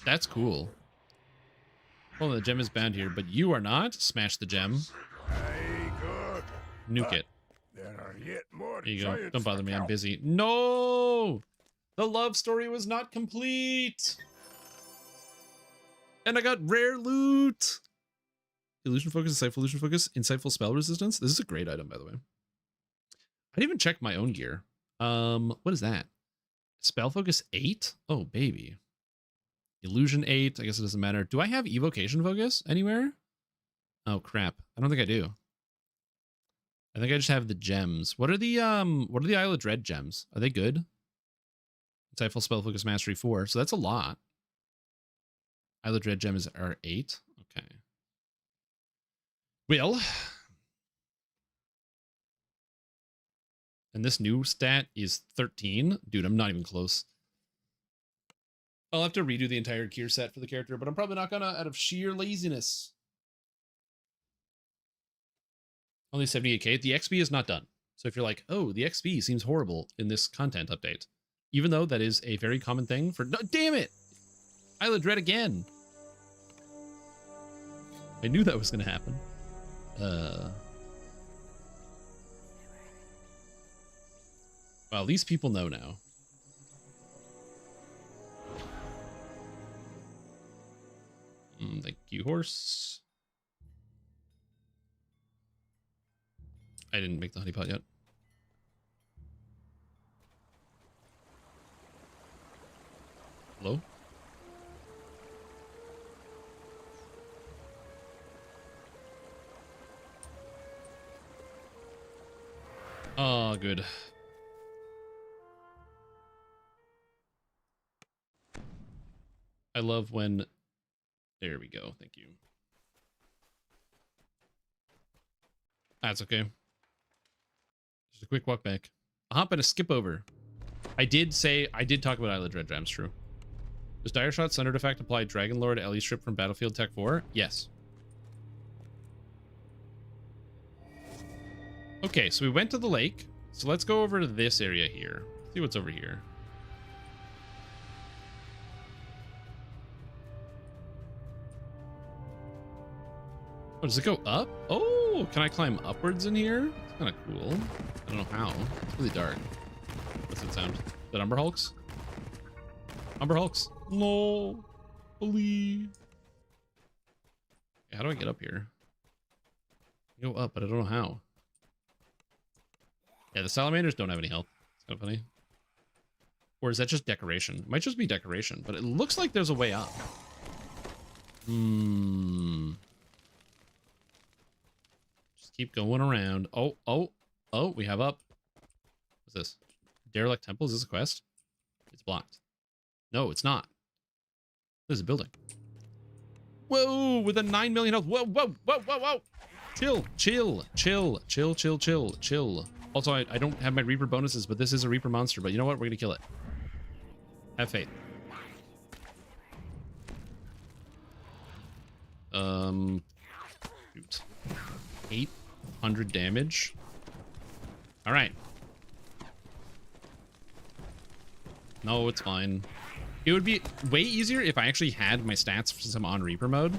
That's cool. Oh, the gem is bound here, but you are not. Smash the gem. Nuke it. There are yet more There you go. giants Don't bother to me. I'm count. busy. No! The love story was not complete. And I got rare loot. Illusion focus, insightful illusion focus, insightful spell resistance. This is a great item, by the way. I didn't even check my own gear. What is that? Spell focus 8? Oh, baby. Illusion 8. I guess it doesn't matter. Do I have evocation focus anywhere? Oh crap. I don't think I do. I think I just have the gems. What are the Isle of Dread gems? Are they good? Insightful spell focus mastery 4. So that's a lot. Isle of Dread gems are 8. Okay. Well, And this new stat is 13. Dude, I'm not even close. I'll have to redo the entire gear set for the character, but I'm probably not gonna out of sheer laziness. Only 78k. The XP is not done. So if you're like, oh, the XP seems horrible in this content update, even though that is a very common thing for, no, damn it! Isla Dread again. I knew that was gonna happen. Well, these people know now. Thank you, horse. I didn't make the honeypot yet. Hello? Oh, good. I love when... There we go. Thank you. That's okay. Just a quick walk back. A hop and a skip over. I did talk about Isla Dread Drams, true. Does Dire Shot Thunder Defect apply Dragon Lord Ellie strip from Battlefield Tech 4? Yes. Okay, so we went to the lake. So let's go over to this area here. See what's over here. Oh, does it go up? Oh, can I climb upwards in here? It's kind of cool. I don't know how. It's really dark. What's that sound? Is that Umber Hulks? Umber Hulks. No. Believe. How do I get up here? Go up, but I don't know how. Yeah, the salamanders don't have any health. It's kind of funny. Or is that just decoration? It might just be decoration, but it looks like there's a way up. Just keep going around. Oh, we have up. What's this? Derelict Temple? Is this a quest? It's blocked. No, it's not. There's a building. Whoa, with a 9 million health. Whoa. Chill. Also, I don't have my Reaper bonuses, but this is a Reaper monster. But you know what? We're going to kill it. Have faith. Shoot. 800 damage. All right. No, it's fine. It would be way easier if I actually had my stats since I'm on Reaper mode.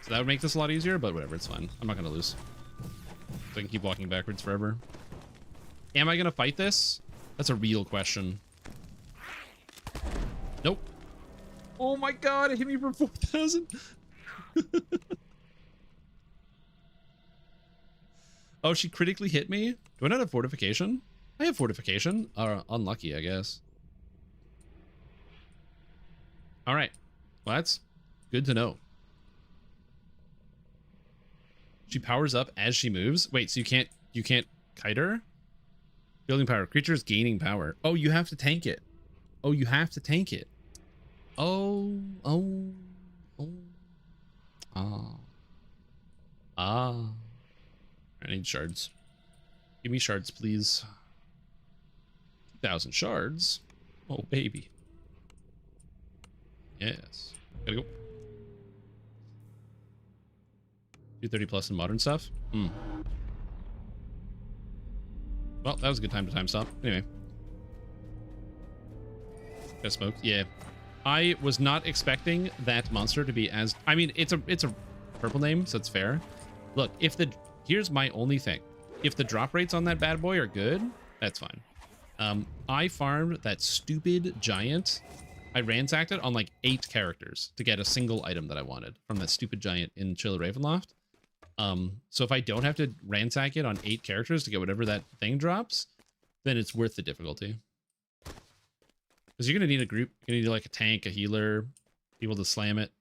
So that would make this a lot easier, but whatever, it's fine. I'm not going to lose. So I can keep walking backwards forever. Am I going to fight this? That's a real question. Nope. Oh my god, it hit me for 4,000. Oh, she critically hit me? Do I not have fortification? I have fortification. Unlucky, I guess. All right. Well, that's good to know. She powers up as she moves. Wait, so you can't kite her? Building power. Creatures gaining power. Oh, you have to tank it. Oh, you have to tank it. Oh. I need shards. Give me shards, please. 2,000 shards. Oh, baby. Yes. Gotta go. 230 plus in modern stuff. Well, that was a good time to time stop. Anyway. Got smoked. Yeah. I was not expecting that monster to be as... I mean, it's a purple name, so it's fair. Look, here's my only thing. If the drop rates on that bad boy are good, that's fine. I farmed that stupid giant. I ransacked it on like 8 characters to get a single item that I wanted from that stupid giant in Chilla Ravenloft. So if I don't have to ransack it on 8 characters to get whatever that thing drops, then it's worth the difficulty. Because you're going to need a group. You're going to need like a tank, a healer, people to slam it.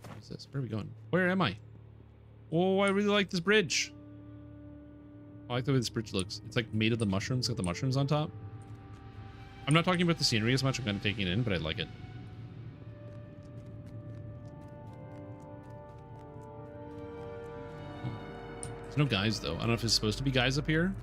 What is this? Where are we going? Where am I? Oh, I really like this bridge. I like the way this bridge looks. It's like made of the mushrooms, got the mushrooms on top. I'm not talking about the scenery as much. I'm kind of taking it in, but I like it. There's no guys, though. I don't know if it's supposed to be guys up here.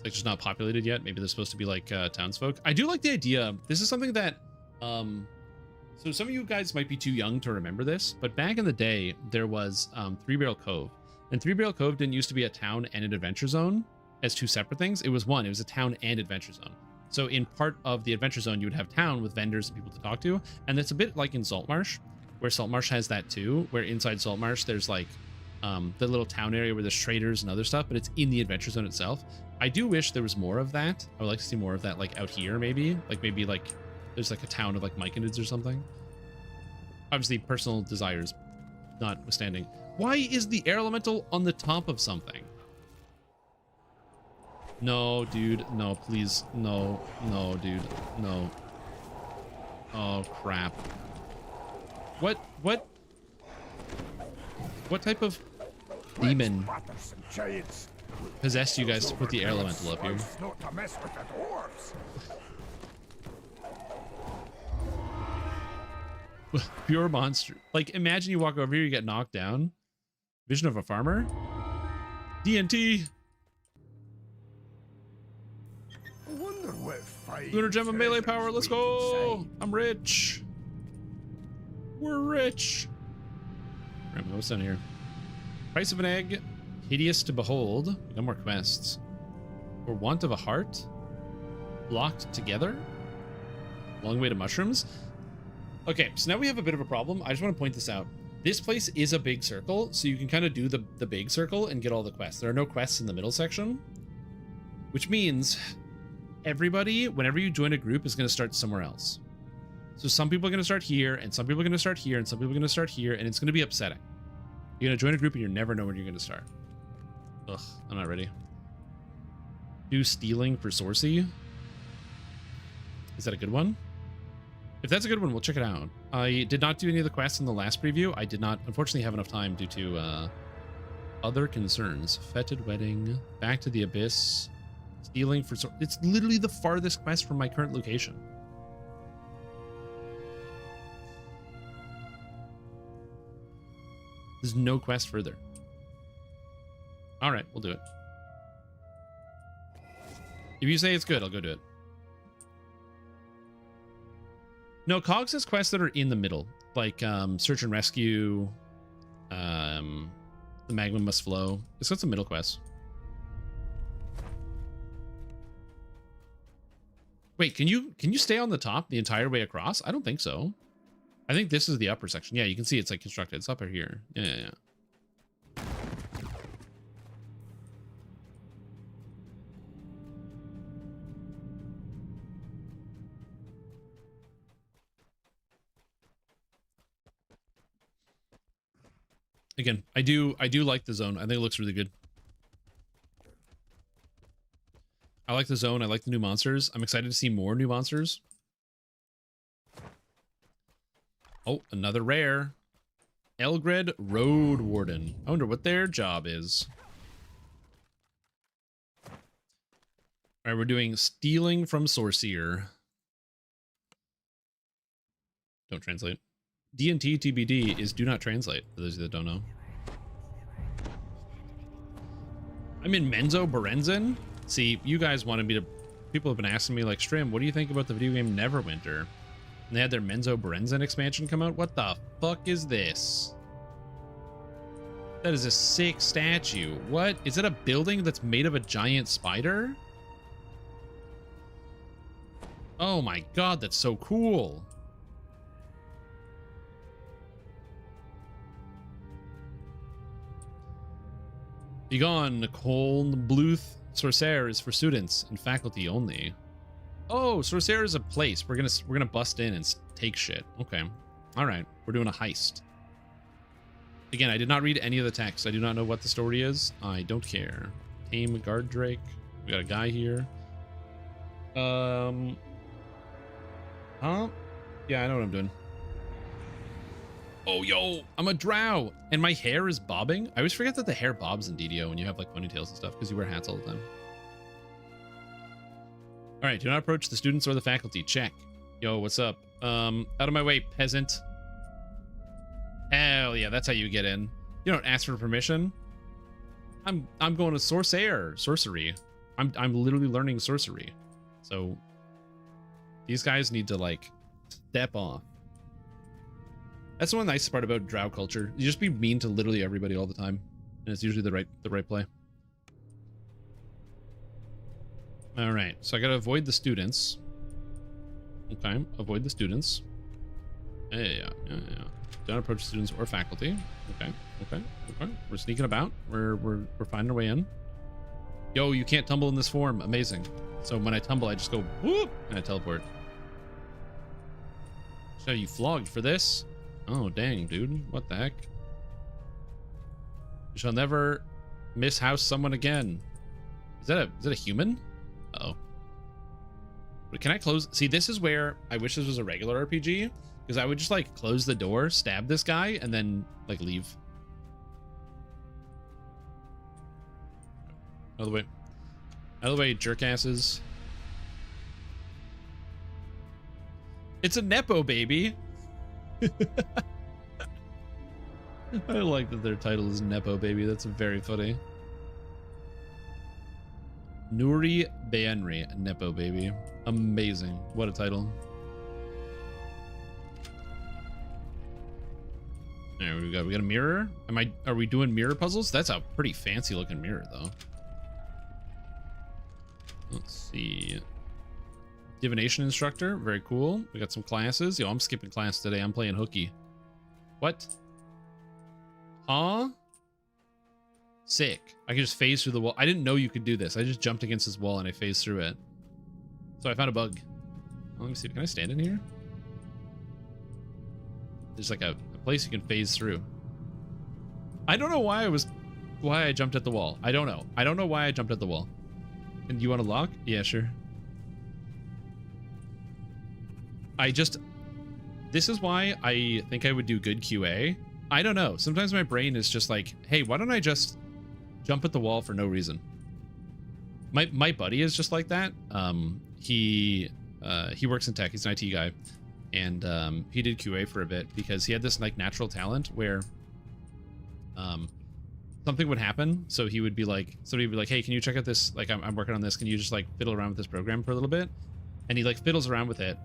It's like just not populated yet. Maybe they're supposed to be like townsfolk. I do like the idea. This is something that so some of you guys might be too young to remember this, but back in the day there was Three Barrel Cove, and Three Barrel Cove didn't used to be a town and an adventure zone as two separate things. It was one. It was a town and adventure zone. So in part of the adventure zone, you would have town with vendors and people to talk to, and it's a bit like in Saltmarsh, where Saltmarsh has that too, where inside Saltmarsh there's like the little town area where there's traders and other stuff, but it's in the adventure zone itself. I do wish there was more of that. I would like to see more of that, like out here, maybe like there's like a town of like Myconids or something. Obviously, personal desires notwithstanding. Why is the air elemental on the top of something? No, dude. No, please. No, dude. No. Oh, crap. What type of demon possessed you guys to put the air elemental up here? Not to mess with the dwarves. Pure monster. Like, imagine you walk over here, you get knocked down. Vision of a farmer? DNT! I wonder what fine Lunar gem of melee treasures power, let's wait go! inside. I'm rich! We're rich! Alright, what's down here? Price of an egg. Hideous to behold. No more quests. For want of a heart. Locked together. Long way to mushrooms. Okay, so now we have a bit of a problem. I just want to point this out. This place is a big circle, so you can kind of do the big circle and get all the quests. There are no quests in the middle section, which means everybody, whenever you join a group, is going to start somewhere else. So some people are going to start here, and some people are going to start here, and some people are going to start here, and it's going to be upsetting. You're going to join a group and you never know when you're going to start. Ugh, I'm not ready. Do stealing for Sorcy. Is that a good one? If that's a good one, we'll check it out. I did not do any of the quests in the last preview. I did not, unfortunately, have enough time due to other concerns. Fetid wedding, back to the abyss, stealing for... It's literally the farthest quest from my current location. There's no quest further. All right, we'll do it. If you say it's good, I'll go do it. No, Cogs has quests that are in the middle, like search and rescue, the magma must flow. It's got some middle quests. Wait, can you stay on the top the entire way across? I don't think so. I think this is the upper section. Yeah, you can see it's like constructed. It's up here. Yeah. Again, I do like the zone. I think it looks really good. I like the zone. I like the new monsters. I'm excited to see more new monsters. Oh, another rare. Elgred Road Warden. I wonder what their job is. All right, we're doing stealing from Sorcerer. Don't translate. D&T TBD is do not translate, for those that don't know. I'm in Menzo Berenzin. See, you guys wanted me to... People have been asking me, like, Strim, what do you think about the video game Neverwinter? And they had their Menzo Berenzin expansion come out. What the fuck is this? That is a sick statue. What? Is it a building that's made of a giant spider? Oh my god, that's so cool. Begone, Nicole Bluth. Sorcerer is for students and faculty only. Oh, Sorcerer is a place. We're gonna bust in and take shit. Okay. All right. We're doing a heist. Again, I did not read any of the text. I do not know what the story is. I don't care. Tame Guard Drake. We got a guy here. Huh? Yeah, I know what I'm doing. Oh, yo, I'm a drow, and my hair is bobbing. I always forget that the hair bobs in DDO when you have like ponytails and stuff because you wear hats all the time. All right, do not approach the students or the faculty. Check. Yo, what's up? Out of my way, peasant. Hell yeah, that's how you get in. You don't ask for permission. I'm going to sorcery. I'm literally learning sorcery. So these guys need to like step off. That's the one nice part about drow culture. You just be mean to literally everybody all the time, and it's usually the right play. All right, so I gotta avoid the students. Okay, avoid the students. Yeah. Don't approach students or faculty. Okay. We're sneaking about. We're finding our way in. Yo, you can't tumble in this form. Amazing. So when I tumble, I just go whoop and I teleport. So you flogged for this? Oh dang, dude. What the heck? You shall never mishouse someone again. Is that a human? Uh-oh. But can I close? See, this is where I wish this was a regular RPG, because I would just like close the door, stab this guy, and then like leave. Out of the way. Out of the way, jerkasses. It's a Nepo baby. I like that their title is Nepo baby. That's very funny. Nuri Baenri, Nepo baby. Amazing. What a title. Alright, what do we got? We got a mirror. Are we doing mirror puzzles? That's a pretty fancy looking mirror though. Let's see. Divination instructor, very cool. We got some classes. Yo, I'm skipping class today. I'm playing hooky. What? Huh? Sick. I can just phase through the wall. I didn't know you could do this. I just jumped against this wall and I phased through it. So I found a bug. Let me see. Can I stand in here? There's like a place you can phase through. I don't know why I jumped at the wall. I don't know. I don't know why I jumped at the wall. And you want to lock? Yeah, sure. This is why I think I would do good QA. I don't know. Sometimes my brain is just like, hey, why don't I just jump at the wall for no reason? My buddy is just like that. He works in tech. He's an IT guy, and he did QA for a bit because he had this like natural talent where something would happen. So he would be like, somebody would be like, hey, can you check out this? Like, I'm working on this. Can you just like fiddle around with this program for a little bit? And he like fiddles around with it.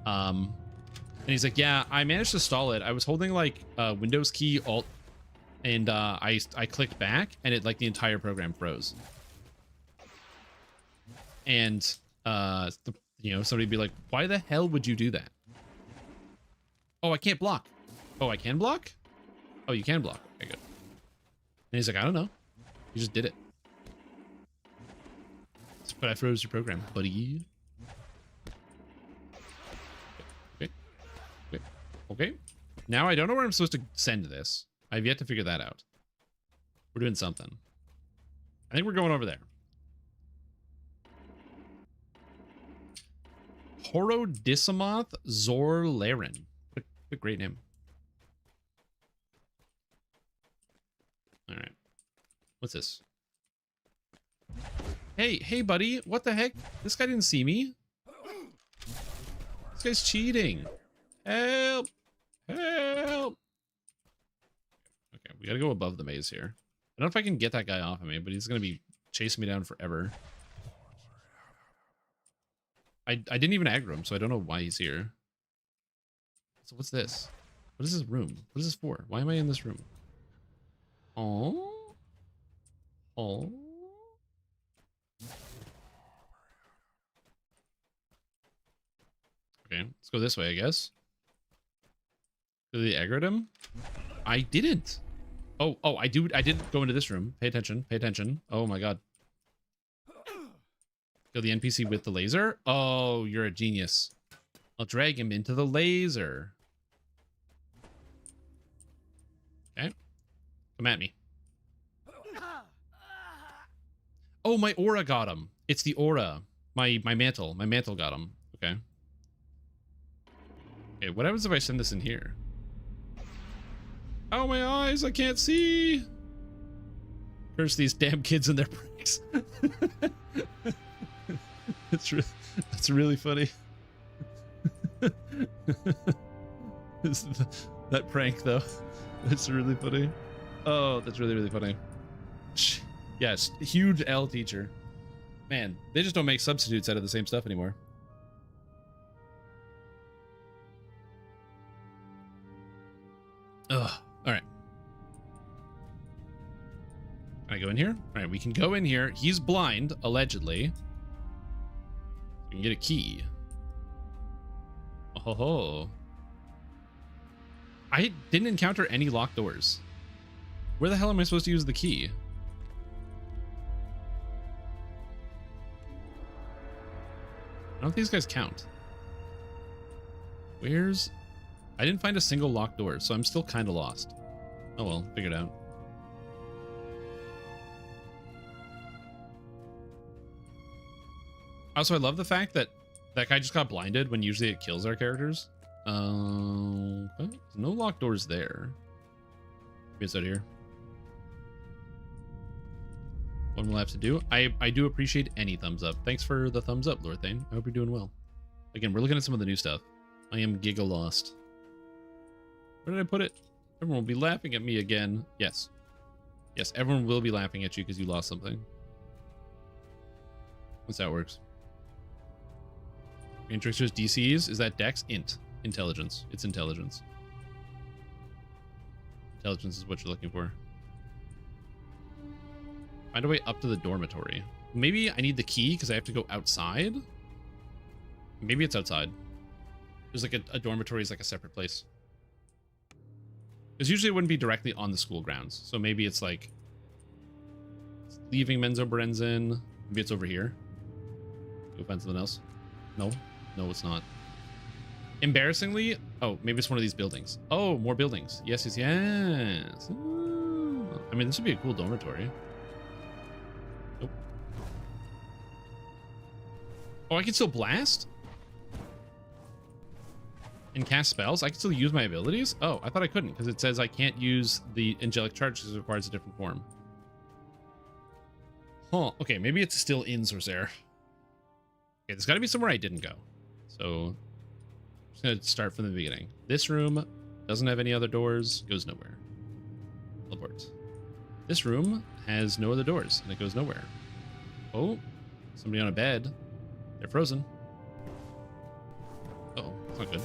And he's like, yeah, I managed to stall it. I was holding like Windows key Alt, and I clicked back, and it like the entire program froze. And somebody'd be like, why the hell would you do that? Oh, I can't block. Oh, I can block? Oh, you can block. Okay, good. And he's like, I don't know. You just did it. But I froze your program, buddy. Okay. Now I don't know where I'm supposed to send this. I've yet to figure that out. We're doing something. I think we're going over there. Horodissimoth Zorlaren. What a great name. All right. What's this? Hey, buddy. What the heck? This guy didn't see me. This guy's cheating. Help. Help. Okay, we gotta go above the maze here. I don't know if I can get that guy off of me, but he's gonna be chasing me down forever. I didn't even aggro him, so I don't know why he's here. So what's this? What is this room? What is this for? Why am I in this room? Oh. Okay, let's go this way, I guess. Did they aggro him? I didn't. Oh, I didn't go into this room. Pay attention. Pay attention. Oh my god. Kill the NPC with the laser? Oh, you're a genius. I'll drag him into the laser. Okay. Come at me. Oh, my aura got him. It's the aura. My mantle. My mantle got him. Okay. Okay, what happens if I send this in here? Oh, my eyes, I can't see. Curse these damn kids and their pranks. That's really funny. That prank, though. That's really funny. Oh, that's really funny. Yes, huge L teacher. Man, they just don't make substitutes out of the same stuff anymore. Ugh. All right. Can I go in here? All right, we can go in here. He's blind, allegedly. We can get a key. Oh ho. I didn't encounter any locked doors. Where the hell am I supposed to use the key? I don't think these guys count. Where's... I didn't find a single locked door, so I'm still kind of lost. Oh well, figure it out. Also, I love the fact that that guy just got blinded when usually it kills our characters. There's no locked doors there. Maybe it's out here. One we'll have to do. I do appreciate any thumbs up. Thanks for the thumbs up, Lord Thane. I hope you're doing well. Again, we're looking at some of the new stuff. I am giga lost. Where did I put it? Everyone will be laughing at me again. Yes. Yes, everyone will be laughing at you because you lost something. That's how it works. Green Trickster's DCs, is that Dex? Int. Intelligence. It's intelligence. Intelligence is what you're looking for. Find a way up to the dormitory. Maybe I need the key because I have to go outside. Maybe it's outside. There's like a dormitory is like a separate place. Because usually it wouldn't be directly on the school grounds. So maybe it's like leaving Menzo Berenzin. Maybe it's over here. Go find something else. No. No, it's not. Embarrassingly, oh, maybe it's one of these buildings. Oh, more buildings. Yes, yes, yes. Ooh. I mean, this would be a cool dormitory. Nope. Oh, I can still blast? And cast spells? I can still use my abilities? Oh, I thought I couldn't because it says I can't use the angelic charge because it requires a different form. Huh. Okay, maybe it's still in Sorcerer. Okay, there's got to be somewhere I didn't go. So, I'm just going to start from the beginning. This room doesn't have any other doors, goes nowhere. Teleport. This room has no other doors, and it goes nowhere. Oh, somebody on a bed. They're frozen. Uh-oh, that's not good.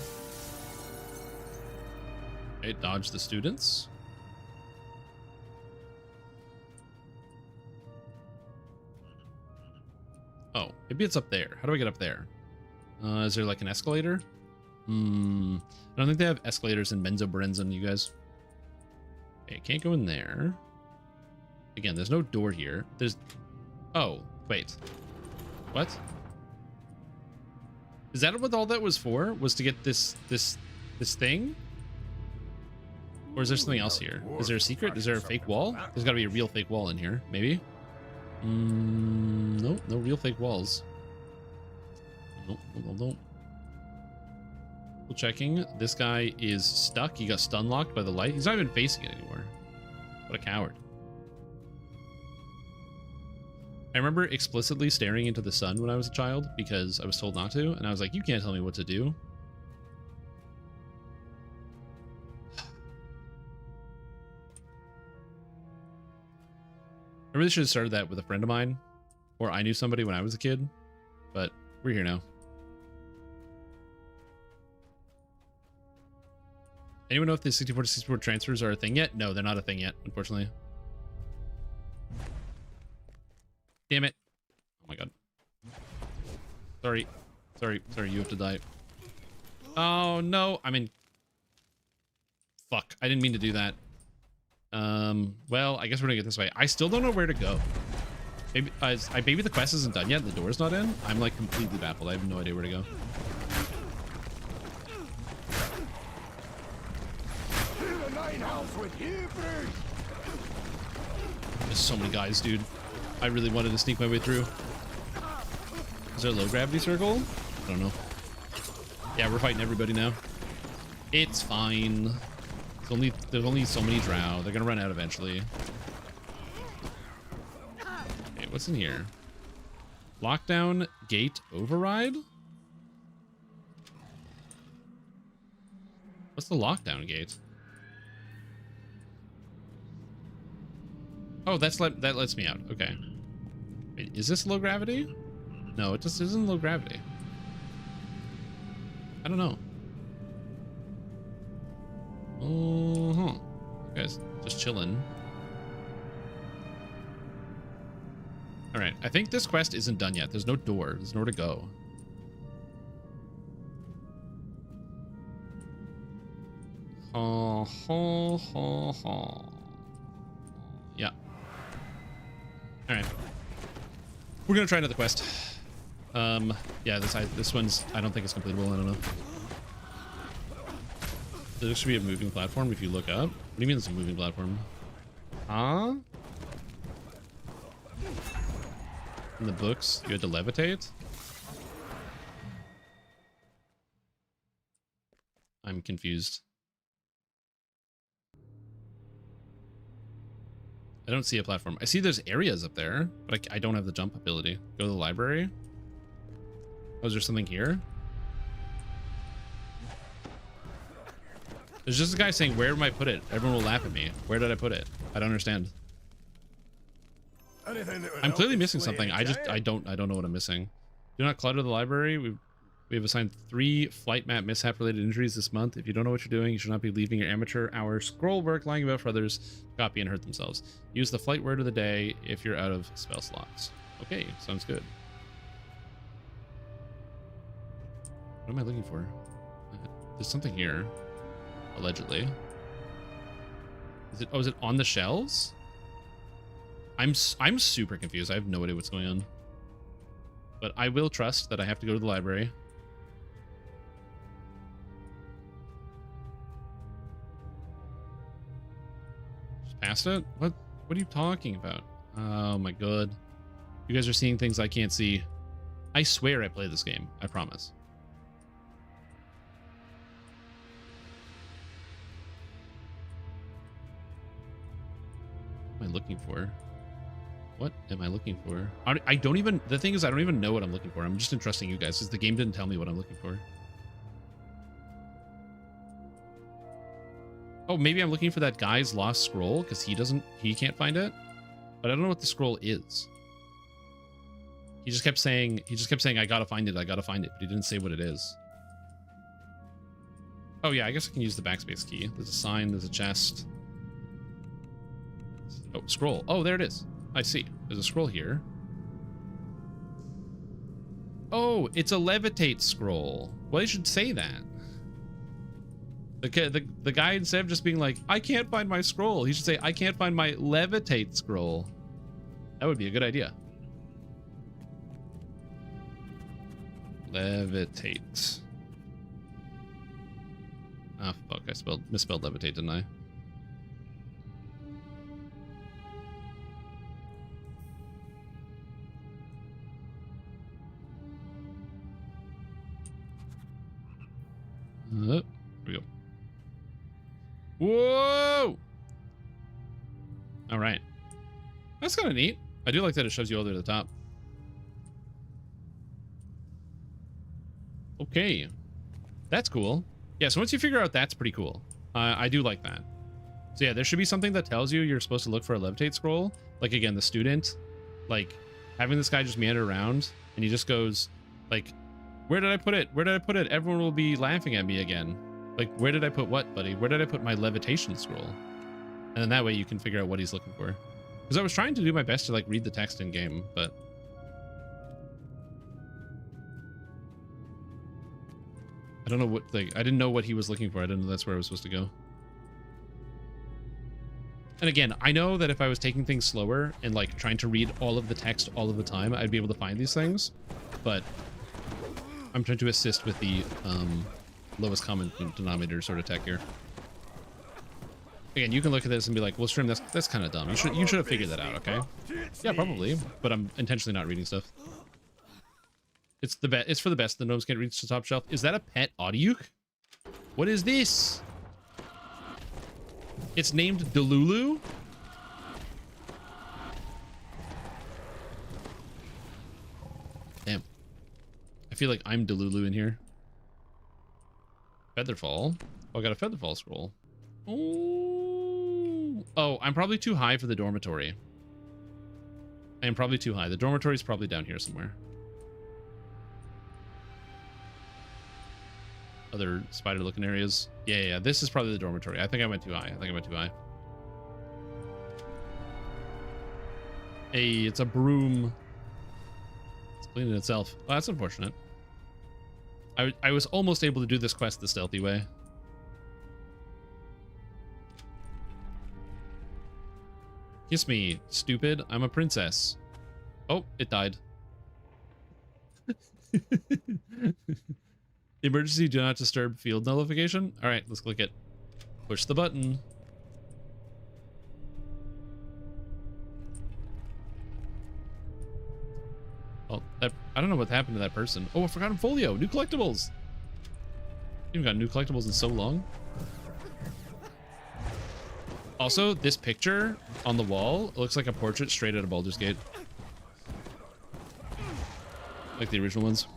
Okay, dodge the students. Oh, maybe it's up there. How do I get up there? Is there like an escalator? I don't think they have escalators in Menzo Berenzin, you guys. Okay, can't go in there. Again, there's no door here. There's... Oh, wait. What? Is that what all that was for? Was to get this thing? Or is there something else here? Is there a secret? Is there a fake wall? There's got to be a real fake wall in here, maybe. Nope, no real fake walls. Nope, nope, nope. Checking. This guy is stuck. He got stun locked by the light. He's not even facing it anymore. What a coward. I remember explicitly staring into the sun when I was a child because I was told not to, and I was like, you can't tell me what to do. I really should have started that with a friend of mine, or I knew somebody when I was a kid, but we're here now. Anyone know if the 64 to 64 transfers are a thing yet? No, they're not a thing yet, unfortunately. Damn it. Oh my god. Sorry. Sorry, you have to die. Oh no, I mean... Fuck, I didn't mean to do that. Well, I guess we're gonna get this way. I still don't know where to go. Maybe the quest isn't done yet, the door's not in. I'm like completely baffled. I have no idea where to go. There's so many guys, dude. I really wanted to sneak my way through. Is there a low gravity circle? I don't know. Yeah, we're fighting everybody now. It's fine. There's only so many drow. They're gonna run out eventually. Okay, what's in here? Lockdown gate override? What's the lockdown gate? Oh, that lets me out. Okay. Wait, is this low gravity? No, it just isn't low gravity. I don't know. Oh, guys, just chilling. All right, I think this quest isn't done yet. There's no door. There's nowhere to go. Yeah. All right. We're gonna try another quest. Yeah, this one's, I don't think it's completable. I don't know. There should be a moving platform if you look up. What do you mean it's a moving platform? Huh? In the books, you had to levitate? I'm confused. I don't see a platform. I see there's areas up there, but I don't have the jump ability. Go to the library. Oh, is there something here? There's just a guy saying, where am I put it? Everyone will laugh at me. Where did I put it? I don't understand. I'm clearly missing something. I don't know what I'm missing. Do not clutter the library. We have assigned 3 flight map mishap related injuries this month. If you don't know what you're doing, you should not be leaving your amateur hour scroll work lying about for others to copy and hurt themselves. Use the flight word of the day if you're out of spell slots. Okay, sounds good. What am I looking for? There's something here, allegedly. Is it? Oh, is it on the shelves? I'm super confused. I have no idea what's going on. But I will trust that I have to go to the library. Just past it? What are you talking about? Oh my god. You guys are seeing things I can't see. I swear I play this game. I promise. What am I looking for? What am I looking for? I don't even, the thing is, I don't even know what I'm looking for. I'm just entrusting you guys because the game didn't tell me what I'm looking for. Oh, maybe I'm looking for that guy's lost scroll because he can't find it. But I don't know what the scroll is. He just kept saying, I gotta find it, but he didn't say what it is. Oh yeah, I guess I can use the backspace key. There's a sign, there's a chest. Oh, scroll. Oh, there it is. I see. There's a scroll here. Oh, it's a levitate scroll. Well, you should say that. The guy, instead of just being like, I can't find my scroll, he should say, I can't find my levitate scroll. That would be a good idea. Levitate. Ah, fuck. I misspelled levitate, didn't I? Here we go. Whoa! All right. That's kind of neat. I do like that it shows you all the way to the top. Okay. That's cool. Yeah, so once you figure out that's pretty cool. I do like that. So yeah, there should be something that tells you you're supposed to look for a levitate scroll. Like, again, the student, like, having this guy just meander around, and he just goes, like, where did I put it? Where did I put it? Everyone will be laughing at me again. Like, where did I put what, buddy? Where did I put my levitation scroll? And then that way you can figure out what he's looking for. Because I was trying to do my best to, like, read the text in game, but... I don't know what, like, I didn't know what he was looking for. I didn't know that's where I was supposed to go. And again, I know that if I was taking things slower and, like, trying to read all of the text all of the time, I'd be able to find these things. But I'm trying to assist with the lowest common denominator sort of tech here. Again, you can look at this and be like, well, Strim, that's kind of dumb. You should have figured that out, okay? Yeah, probably. But I'm intentionally not reading stuff. It's for the best. The gnomes can't reach the top shelf. Is that a pet Audiuke? What is this? It's named Delulu? Damn. I feel like I'm Delulu in here. Featherfall. Oh, I got a Featherfall scroll. Oh, I'm probably too high for the dormitory. I am probably too high. The dormitory is probably down here somewhere. Other spider-looking areas. Yeah. This is probably the dormitory. I think I went too high. Hey, it's a broom. It's cleaning itself. Oh, that's unfortunate. I was almost able to do this quest the stealthy way. Kiss me, stupid. I'm a princess. Oh, it died. Emergency do not disturb field nullification. All right, let's click it. Push the button. Well, I don't know what happened to that person. Oh, I forgot folio. New collectibles. You've got new collectibles in so long. Also, this picture on the wall looks like a portrait straight out of Baldur's Gate. Like the original ones.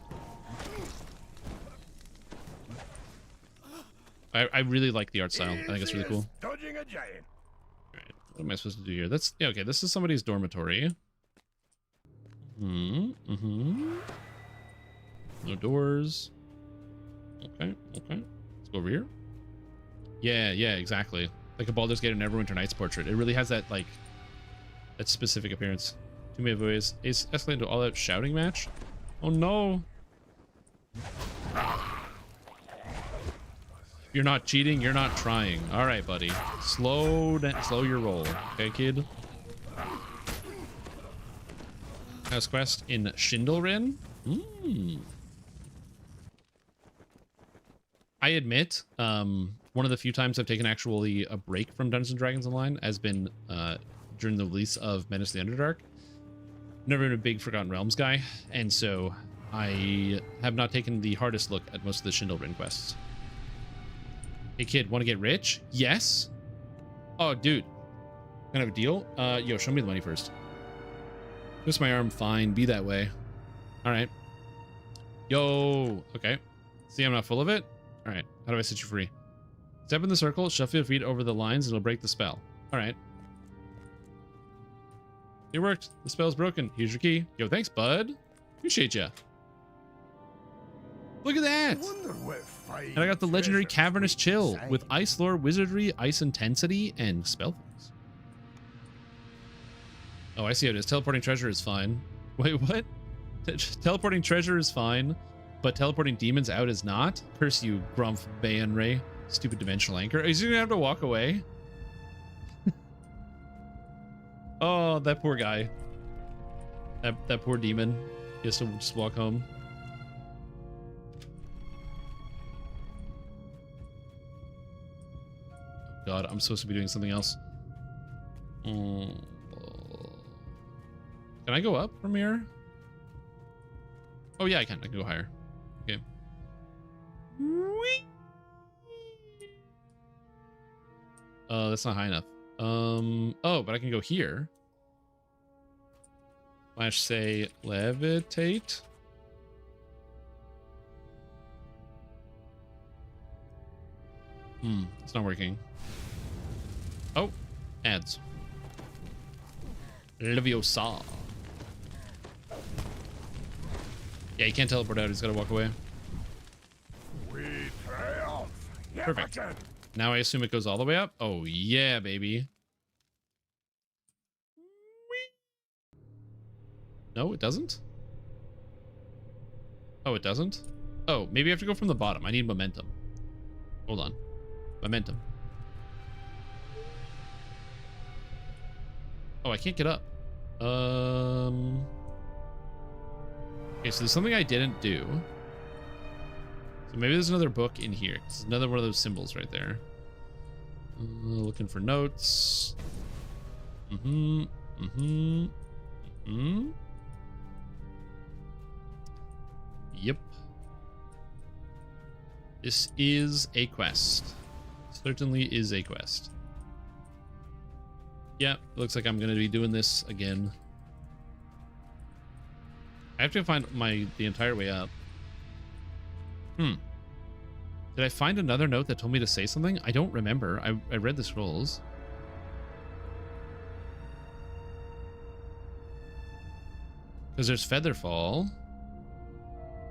I really like the art style. I think it's really cool. Dodging a giant. Alright, what am I supposed to do here? That's yeah, okay, this is somebody's dormitory. No doors. Okay. Let's go over here. Yeah, exactly. Like a Baldur's Gate or Neverwinter Nights portrait. It really has that, like, that specific appearance. Too many ways. It's escalated to all-out shouting match. Oh no. You're not cheating, you're not trying. All right, buddy. Slow your roll. Okay, kid? House quest in Schindlerin. I admit, one of the few times I've taken actually a break from Dungeons & Dragons Online has been during the release of Menace to the Underdark. Never been a big Forgotten Realms guy, and so I have not taken the hardest look at most of the Schindlerin quests. Hey kid, want to get rich? Yes. Oh, dude. Kind of a deal? Yo, show me the money first. Twist my arm, fine. Be that way. All right. Yo. Okay. See, I'm not full of it? All right. How do I set you free? Step in the circle, shuffle your feet over the lines, and it'll break the spell. All right. It worked. The spell's broken. Here's your key. Yo, thanks, bud. Appreciate ya. Look at that. And I got the legendary Cavernous Chill with Ice Lore, Wizardry, Ice Intensity, and Spell things. Oh, I see how it is. Teleporting treasure is fine. Wait, what? Teleporting treasure is fine, but teleporting demons out is not? Curse you, Grumph Bayanray. Stupid dimensional anchor. Is he gonna have to walk away? Oh, that poor guy. That poor demon. He has to just walk home. God, I'm supposed to be doing something else. Can I go up from here? Oh yeah, I can. I can go higher. Okay. That's not high enough. Oh, but I can go here. Slash say levitate. It's not working. Oh, ads. Leviosa. Yeah, he can't teleport out. He's got to walk away. We triumph. Yet Perfect. again. Now I assume it goes all the way up. Oh, yeah, baby. No, it doesn't. Oh, it doesn't? Oh, maybe I have to go from the bottom. I need momentum. Hold on. Momentum. Oh, I can't get up. Okay, so there's something I didn't do. So maybe there's another book in here. It's another one of those symbols right there. Looking for notes. Yep. This is a quest. Certainly is a quest. Yeah, looks like I'm going to be doing this again. I have to find the entire way up. Did I find another note that told me to say something? I don't remember. I read the scrolls. Because there's Featherfall.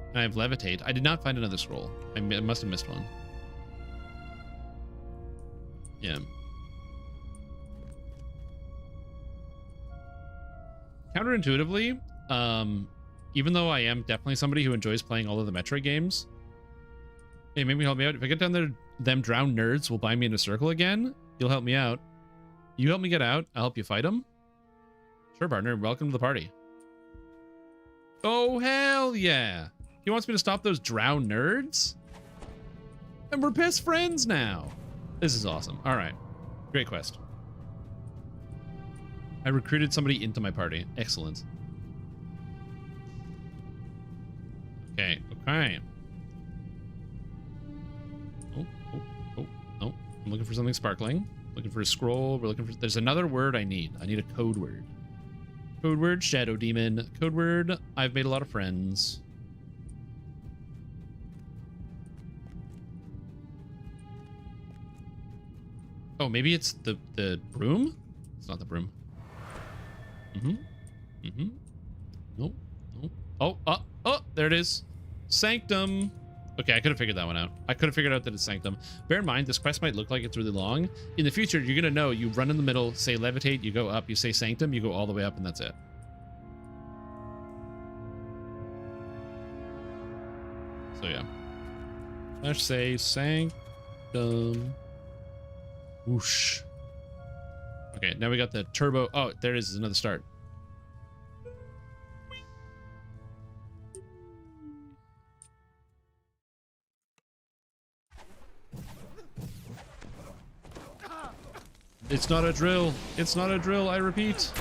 And I have Levitate. I did not find another scroll. I must have missed one. Yeah. Counterintuitively, even though I am definitely somebody who enjoys playing all of the Metroid games, hey, maybe help me out. If I get down there, them drowned nerds will bind me in a circle again. You'll help me out. You help me get out. I'll help you fight them. Sure, partner. Welcome to the party. Oh, hell yeah. He wants me to stop those drowned nerds? And we're best friends now. This is awesome. All right. Great quest. I recruited somebody into my party. Excellent. Okay. Okay. Oh, oh, oh, oh. I'm looking for something sparkling. Looking for a scroll. We're looking for... There's another word I need. I need a code word. Code word, Shadow Demon. Code word, I've made a lot of friends. Oh, maybe it's the broom? It's not the broom. Nope. Nope. Oh, there it is. Sanctum. Okay, I could have figured that one out. I could have figured out that it's Sanctum. Bear in mind, this quest might look like it's really long. In the future, you're going to know, you run in the middle, say Levitate, you go up, you say Sanctum, you go all the way up, and that's it. So, yeah. Let's say Sanctum. Whoosh. Okay, now we got the turbo. Oh, there it is. Another start. It's not a drill. It's not a drill, I repeat.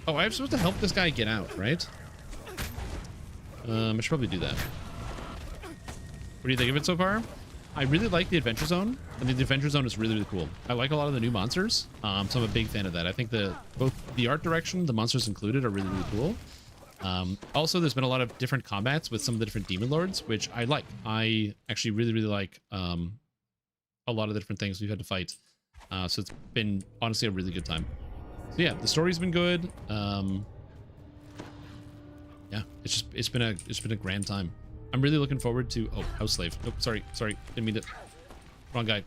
Oh, I'm supposed to help this guy get out, right? I should probably do that. What do you think of it so far? I really like the Adventure Zone. I think the Adventure Zone is really, really cool. I like a lot of the new monsters, so I'm a big fan of that. I think both the art direction, the monsters included, are really, really cool. Also, there's been a lot of different combats with some of the different demon lords, which I like. I actually really, really like a lot of the different things we've had to fight. So it's been honestly a really good time. So yeah, the story's been good. Yeah, it's been a grand time. I'm really looking forward to... Oh, house slave. Nope, sorry. Didn't mean to... Wrong guy.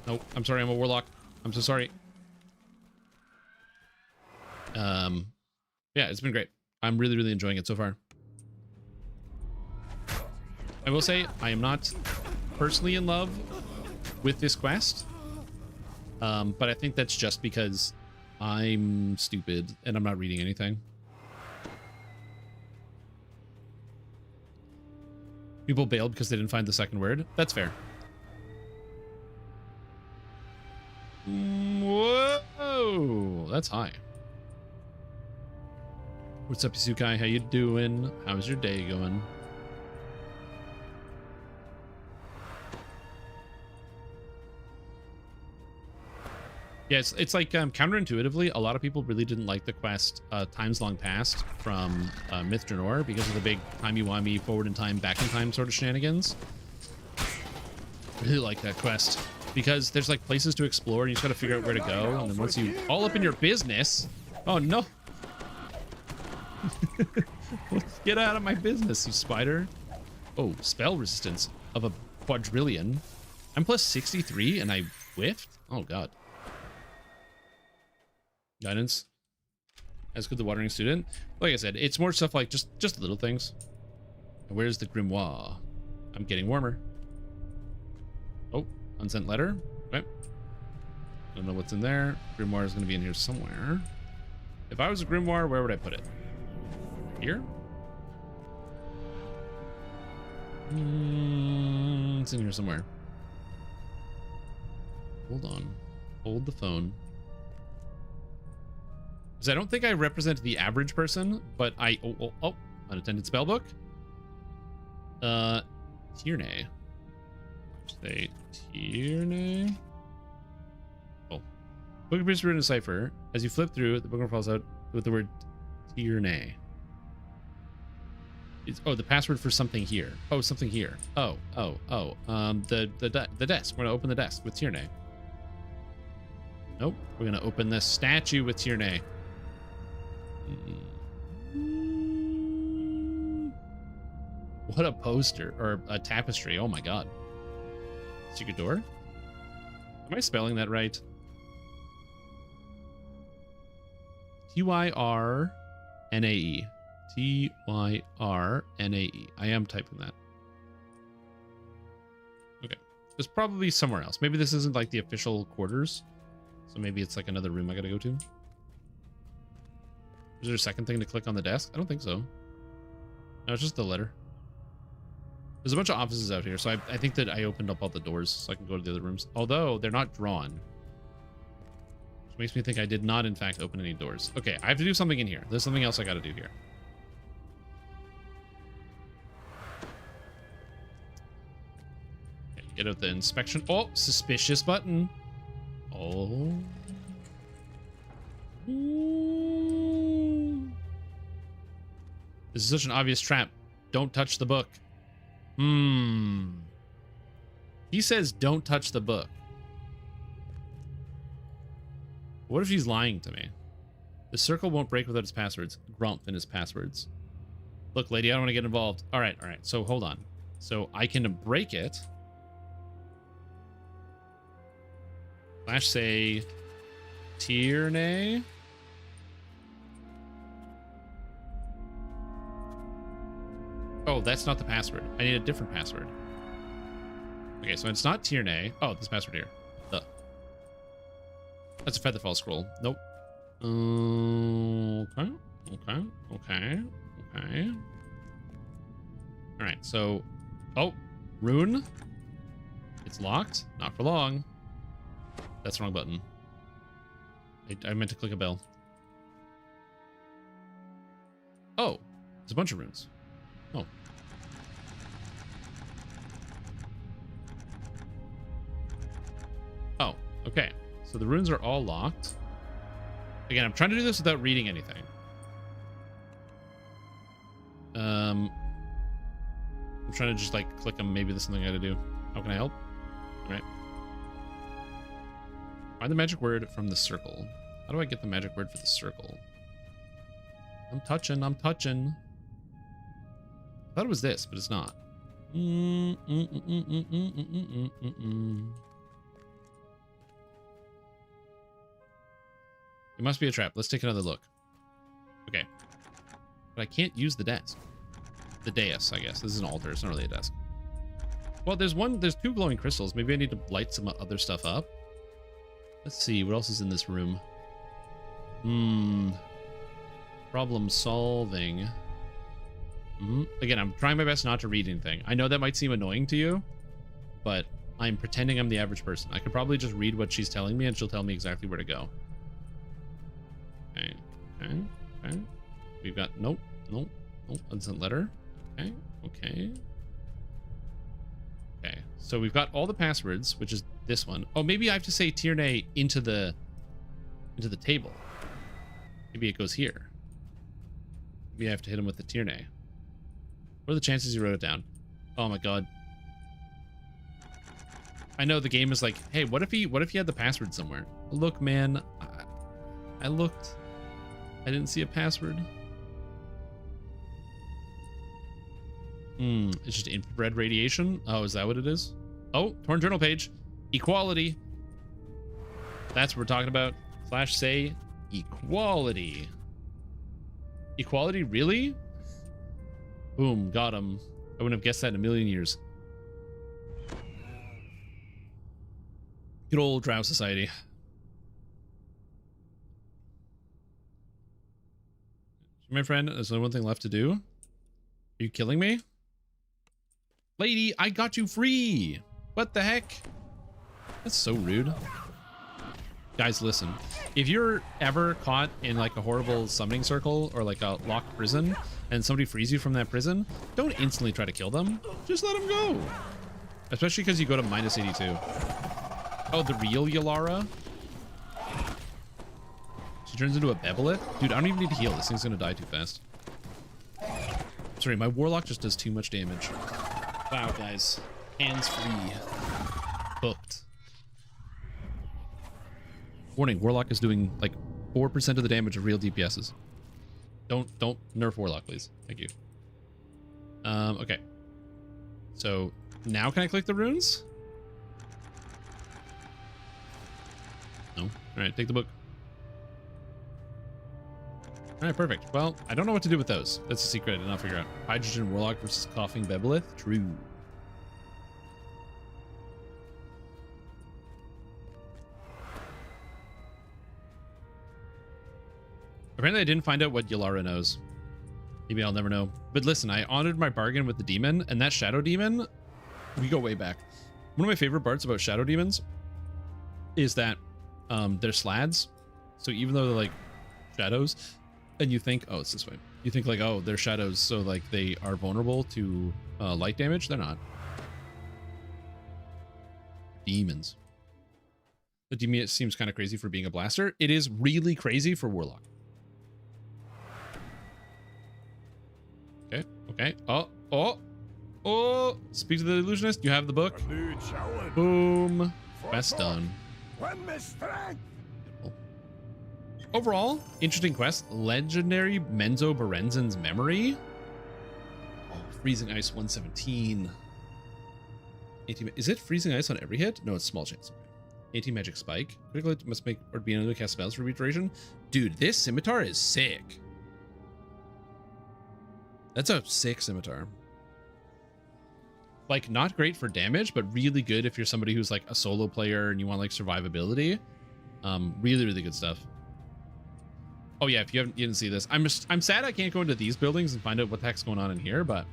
Nope, I'm sorry, I'm a warlock. I'm so sorry. Yeah, it's been great. I'm really, really enjoying it so far. I will say, I am not personally in love with this quest. But I think that's just because I'm stupid and I'm not reading anything. People bailed because they didn't find the second word. That's fair. Whoa, that's high. What's up, Yasukai? How you doing? How's your day going? Yeah, it's like counterintuitively, a lot of people really didn't like the quest Times Long Past from Myth Drenor because of the big timey-wimey, forward in time, back in time sort of shenanigans. Really like that quest because there's like places to explore and you just gotta figure out where to go, and then once you all up in your business, oh no. Get out of my business, you spider. Oh, spell resistance of a quadrillion. I'm plus 63 and I whiffed? Oh god. Guidance. As could the watering student. Like I said, it's more stuff like just little things. Where's the grimoire? I'm getting warmer. Oh, unsent letter. Okay. Don't know what's in there. Grimoire is going to be in here somewhere. If I was a grimoire, where would I put it? Here? It's in here somewhere. Hold on. Hold the phone. Because I don't think I represent the average person, but I... Oh, unattended spellbook. Tierney. Say Tierney. Oh. Book appears written in a cipher. As you flip through, the book falls out with the word Tierney. Oh, the password for something here. Oh, something here. Oh. The desk. We're gonna open the desk with Tierney. Nope. We're gonna open the statue with Tierney. What a poster or a tapestry. Oh my god. Secret door? Am I spelling that right? Tyrnae. Tyrnae. I am typing that. Okay. There's probably somewhere else. Maybe this isn't like the official quarters. So maybe it's like another room I gotta go to. Is there a second thing to click on the desk? I don't think so. No, it's just the letter. There's a bunch of offices out here, so I think that I opened up all the doors so I can go to the other rooms. Although, they're not drawn. Which makes me think I did not, in fact, open any doors. Okay, I have to do something in here. There's something else I gotta do here. Okay, get out the inspection. Oh, suspicious button. Oh. Ooh. This is such an obvious trap. Don't touch the book. He says don't touch the book. What if he's lying to me? The circle won't break without its passwords. Grumph in his passwords. Look, lady, I don't want to get involved. All right. So hold on. So I can break it. Slash say Tierney. Oh, that's not the password. I need a different password. Okay, so it's not Tierney. Oh, this password here. Duh. That's a Featherfall scroll. Nope. Okay. All right, so... Oh, rune. It's locked. Not for long. That's the wrong button. I meant to click a bell. Oh, there's a bunch of runes. Oh. Oh, okay. So the runes are all locked. Again, I'm trying to do this without reading anything. I'm trying to just like click them. Maybe there's something I gotta do. How can I help? All right. Find the magic word from the circle. How do I get the magic word for the circle? I'm touching. I thought it was this, but it's not. It must be a trap. Let's take another look. Okay. But I can't use the desk. The dais, I guess. This is an altar. It's not really a desk. Well, there's two glowing crystals. Maybe I need to light some other stuff up. Let's see. What else is in this room? Problem solving. Again, I'm trying my best not to read anything. I know that might seem annoying to you, but I'm pretending I'm the average person. I could probably just read what she's telling me and she'll tell me exactly where to go. Okay. We've got nope. Instant letter. Okay. So we've got all the passwords, which is this one. Oh, maybe I have to say Tierney into the table. Maybe it goes here. Maybe I have to hit him with the Tierney. What are the chances you wrote it down? Oh my god. I know the game is like, hey, what if he had the password somewhere? Look, man, I looked. I didn't see a password. It's just infrared radiation. Oh, is that what it is? Oh, torn journal page. Equality. That's what we're talking about. Slash say equality. Equality, really? Boom, got him. I wouldn't have guessed that in a million years. Good old Drow Society. My friend, there's only one thing left to do. Are you killing me? Lady, I got you free. What the heck? That's so rude. Guys, listen. If you're ever caught in like a horrible summoning circle or like a locked prison and somebody frees you from that prison, don't instantly try to kill them. Just let them go. Especially because you go to -82. Oh, the real Yalara? She turns into a Bebelet? Dude, I don't even need to heal. This thing's gonna die too fast. Sorry, my Warlock just does too much damage. Wow, guys. Hands free. Hooked. Warning, Warlock is doing like 4% of the damage of real DPSs. Don't nerf Warlock, please. Thank you. Okay. So now can I click the runes? No. All right, take the book. All right, perfect. Well, I don't know what to do with those. That's a secret I did not figure out. Hydrogen Warlock versus Coughing Bebelith. True. Apparently I didn't find out what Yalara knows. Maybe I'll never know. But listen, I honored my bargain with the demon, and that shadow demon, we go way back. One of my favorite parts about shadow demons is that they're slads. So even though they're like shadows, and you think, oh, it's this way. You think like, oh, they're shadows, so like they are vulnerable to light damage. They're not. Demons. The demon seems kind of crazy for being a blaster. It is really crazy for Warlock. Okay, okay. Oh, speak to the illusionist. You have the book. Boom. Quest done. Overall, interesting quest. Legendary Menzo Berenzen's memory. Oh, freezing ice 117. Is it freezing ice on every hit? No, it's small chance. Okay. Anti-magic spike. Critical hit must make or be able to cast spells for duration. Dude, this scimitar is sick. That's a sick scimitar. Like, not great for damage, but really good if you're somebody who's like a solo player and you want like survivability. Really, really good stuff. Oh yeah, if you didn't see this, I'm sad I can't go into these buildings and find out what the heck's going on in here, but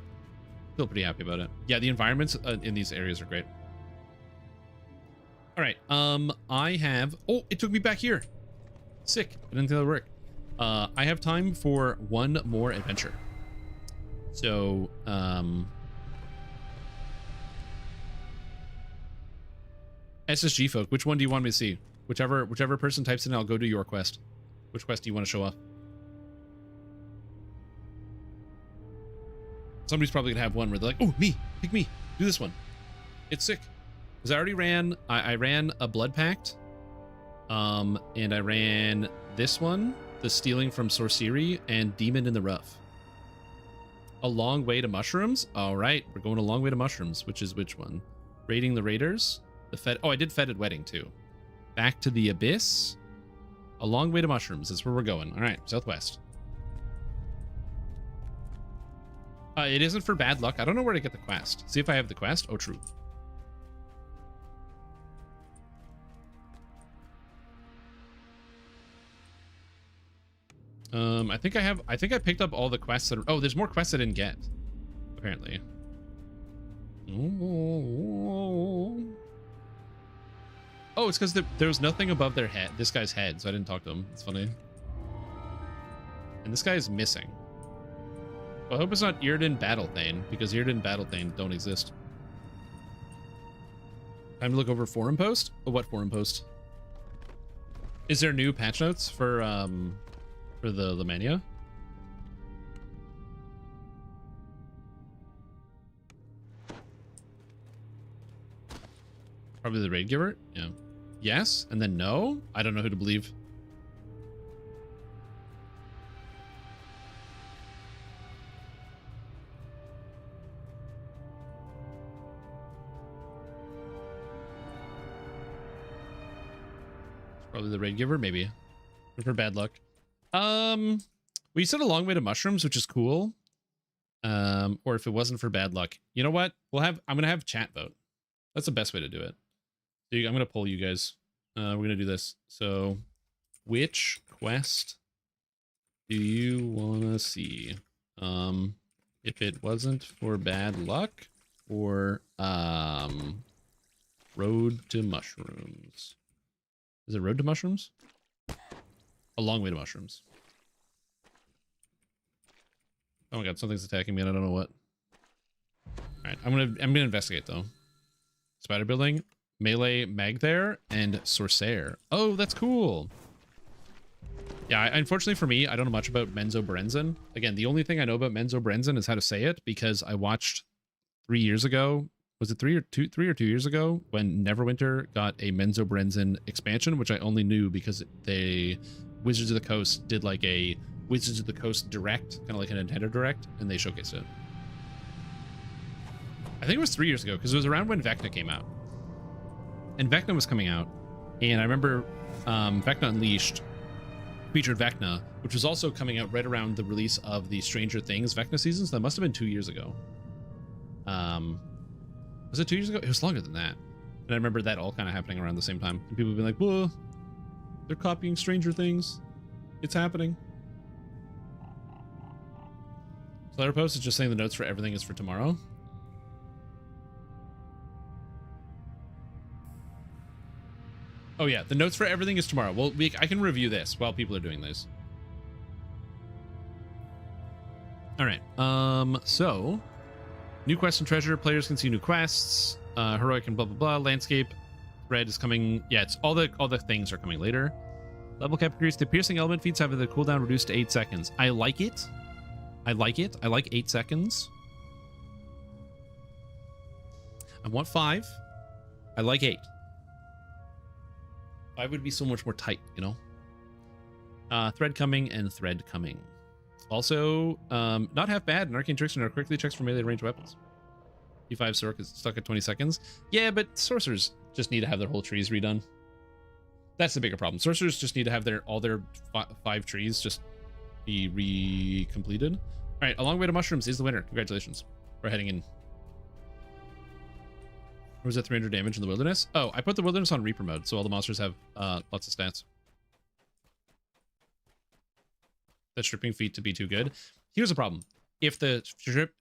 still pretty happy about it. Yeah, the environments in these areas are great. All right, I have. Oh, it took me back here. Sick. I didn't think that would work. I have time for one more adventure. So, SSG folk, which one do you want me to see? Whichever person types in, I'll go do your quest. Which quest do you want to show off? Somebody's probably gonna have one where they're like, oh, me, pick me, do this one. It's sick. Because I already ran, I ran a Blood Pact, and I ran this one, the Stealing from Sorcery, and Demon in the Rough. A Long Way to Mushrooms. All right, we're going a long way to mushrooms. Which is which one? Raiding the Raiders. The Fed. Oh, I did Fetid Wedding too. Back to the Abyss. A Long Way to Mushrooms. That's where we're going. All right, southwest. It isn't for bad luck. I don't know where to get the quest. See if I have the quest. Oh, true. I think I picked up all the quests that are, oh, there's more quests I didn't get, apparently. Oh, it's because there was nothing above their head, this guy's head, so I didn't talk to him. It's funny. And this guy is missing. Well, I hope it's not Irden Battlethane, because Irden Battlethane don't exist. Time to look over forum post? Oh, what forum post? Is there new patch notes for the Lemania? Probably the raid giver. Yeah. Yes, and then no. I don't know who to believe. Probably the raid giver, maybe. For bad luck. We said A Long Way to Mushrooms, which is cool. Or if it wasn't for bad luck. You know what? I'm gonna have chat vote. That's the best way to do it. So I'm gonna poll you guys. We're gonna do this. So which quest do you wanna see? If it wasn't for bad luck, or Road to Mushrooms. Is it Road to Mushrooms? A Long Way to Mushrooms. Oh my god, something's attacking me and I don't know what. Alright, I'm gonna investigate though. Spider building, melee mag there, and Sorcerer. Oh, that's cool. Yeah, unfortunately for me, I don't know much about Menzo Berenzen. Again, the only thing I know about Menzo Berenzen is how to say it, because I watched 3 years ago. Was it 3 or 2 years ago when Neverwinter got a Menzo Berenzen expansion, which I only knew because they Wizards of the Coast did like a Wizards of the Coast Direct, kind of like a Nintendo Direct, and they showcased it. I think it was 3 years ago, because it was around when Vecna came out. And Vecna was coming out, and I remember Vecna Unleashed featured Vecna, which was also coming out right around the release of the Stranger Things Vecna seasons. That must have been 2 years ago. Was it 2 years ago? It was longer than that. And I remember that all kind of happening around the same time. And people would be like, whoa, they're copying Stranger Things. It's happening. Slayer Post is just saying the notes for everything is for tomorrow. Oh yeah, the notes for everything is tomorrow. Well, I can review this while people are doing this. All right. So new quests and treasure. Players can see new quests. Heroic and blah blah blah. Landscape. Thread is coming. Yeah, it's all the things are coming later. Level cap increase. The piercing element feats have the cooldown reduced to 8 seconds. I like it. I like it. I like 8 seconds. I want 5. I like 8. 5 would be so much more tight, you know? Thread coming and thread coming. Also, not half bad. An arcane trickster are quickly checks for melee range weapons. P5 Sork is stuck at 20 seconds. Yeah, but sorcerers just need to have their whole trees redone. That's the bigger problem. Sorcerers just need to have all their 5 trees just be completed. All right, A Long Way to Mushrooms is the winner. Congratulations. We're heading in. Or was that 300 damage in the wilderness? Oh, I put the wilderness on Reaper mode, so all the monsters have lots of stats. That stripping feat to be too good. Here's the problem. If the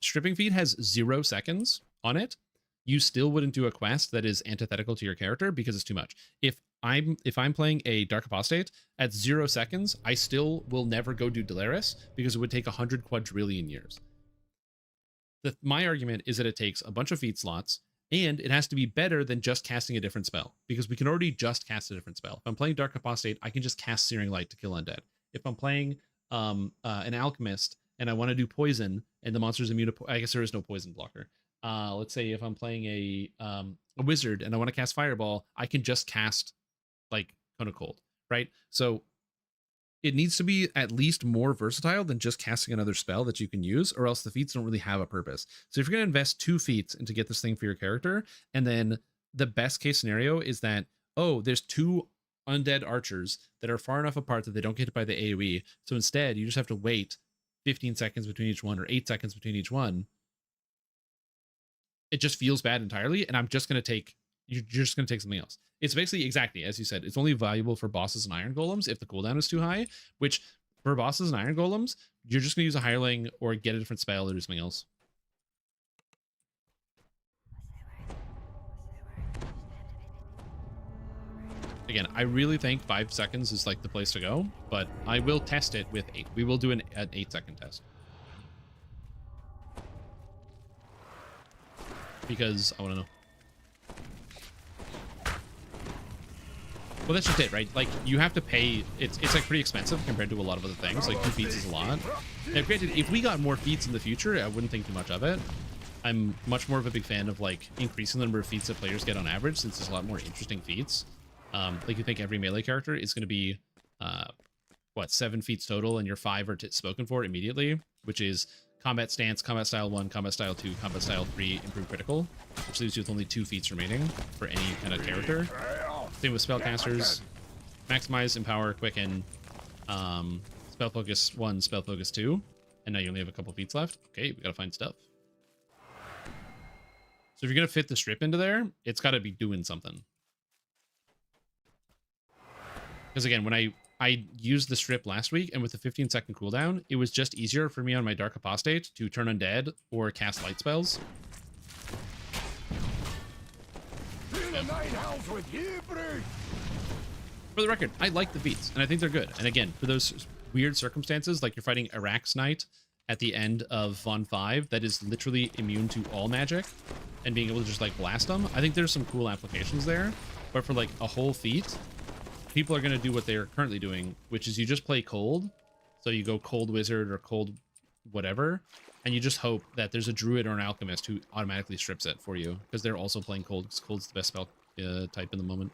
stripping feat has 0 seconds on it, you still wouldn't do a quest that is antithetical to your character because it's too much. If I'm playing a Dark Apostate at 0 seconds, I still will never go do Delaris because it would take 100 quadrillion years. My argument is that it takes a bunch of feat slots, and it has to be better than just casting a different spell, because we can already just cast a different spell. If I'm playing Dark Apostate, I can just cast Searing Light to kill undead. If I'm playing an Alchemist and I want to do poison and the monster's immune to I guess there is no poison blocker. Let's say if I'm playing a wizard and I want to cast Fireball, I can just cast like Cone of Cold, right? So it needs to be at least more versatile than just casting another spell that you can use, or else the feats don't really have a purpose. So if you're going to invest 2 feats into get this thing for your character, and then the best case scenario is that, oh, there's 2 undead archers that are far enough apart that they don't get hit by the AoE. So instead, you just have to wait 15 seconds between each one or 8 seconds between each one. It just feels bad entirely, and I'm just going to take... You're just going to take something else. It's basically exactly, as you said, it's only valuable for bosses and iron golems if the cooldown is too high, which for bosses and iron golems, you're just going to use a hireling or get a different spell or do something else. Again, I really think 5 seconds is like the place to go, but I will test it with 8. We will do an 8-second test. Because I want to know. Well, that's just it, right? Like, you have to pay... It's like pretty expensive compared to a lot of other things. Like, 2 feats is a lot. Now, granted, if we got more feats in the future, I wouldn't think too much of it. I'm much more of a big fan of, like, increasing the number of feats that players get on average, since there's a lot more interesting feats. Like, you think every melee character is going to be, 7 feats total, and your 5 are spoken for immediately, which is Combat Stance, Combat Style 1, Combat Style 2, Combat Style 3, Improved Critical, which leaves you with only 2 feats remaining for any kind of character. Same with Spellcasters. Maximize, Empower, Quicken, Spell Focus 1, Spell Focus 2, and now you only have a couple feats left. Okay, we gotta find stuff. So if you're gonna fit the strip into there, it's gotta be doing something. Because again, when I used the strip last week, and with the 15-second cooldown, it was just easier for me on my Dark Apostate to turn undead or cast light spells. For the record, I like the feats, and I think they're good. And again, for those weird circumstances, like you're fighting Arax Knight at the end of Von 5, that is literally immune to all magic, and being able to just like blast them, I think there's some cool applications there. But for like a whole feat, people are going to do what they're currently doing, which is you just play cold. So you go cold wizard or cold whatever, and you just hope that there's a druid or an alchemist who automatically strips it for you, because they're also playing cold, because cold's the best spell type in the moment.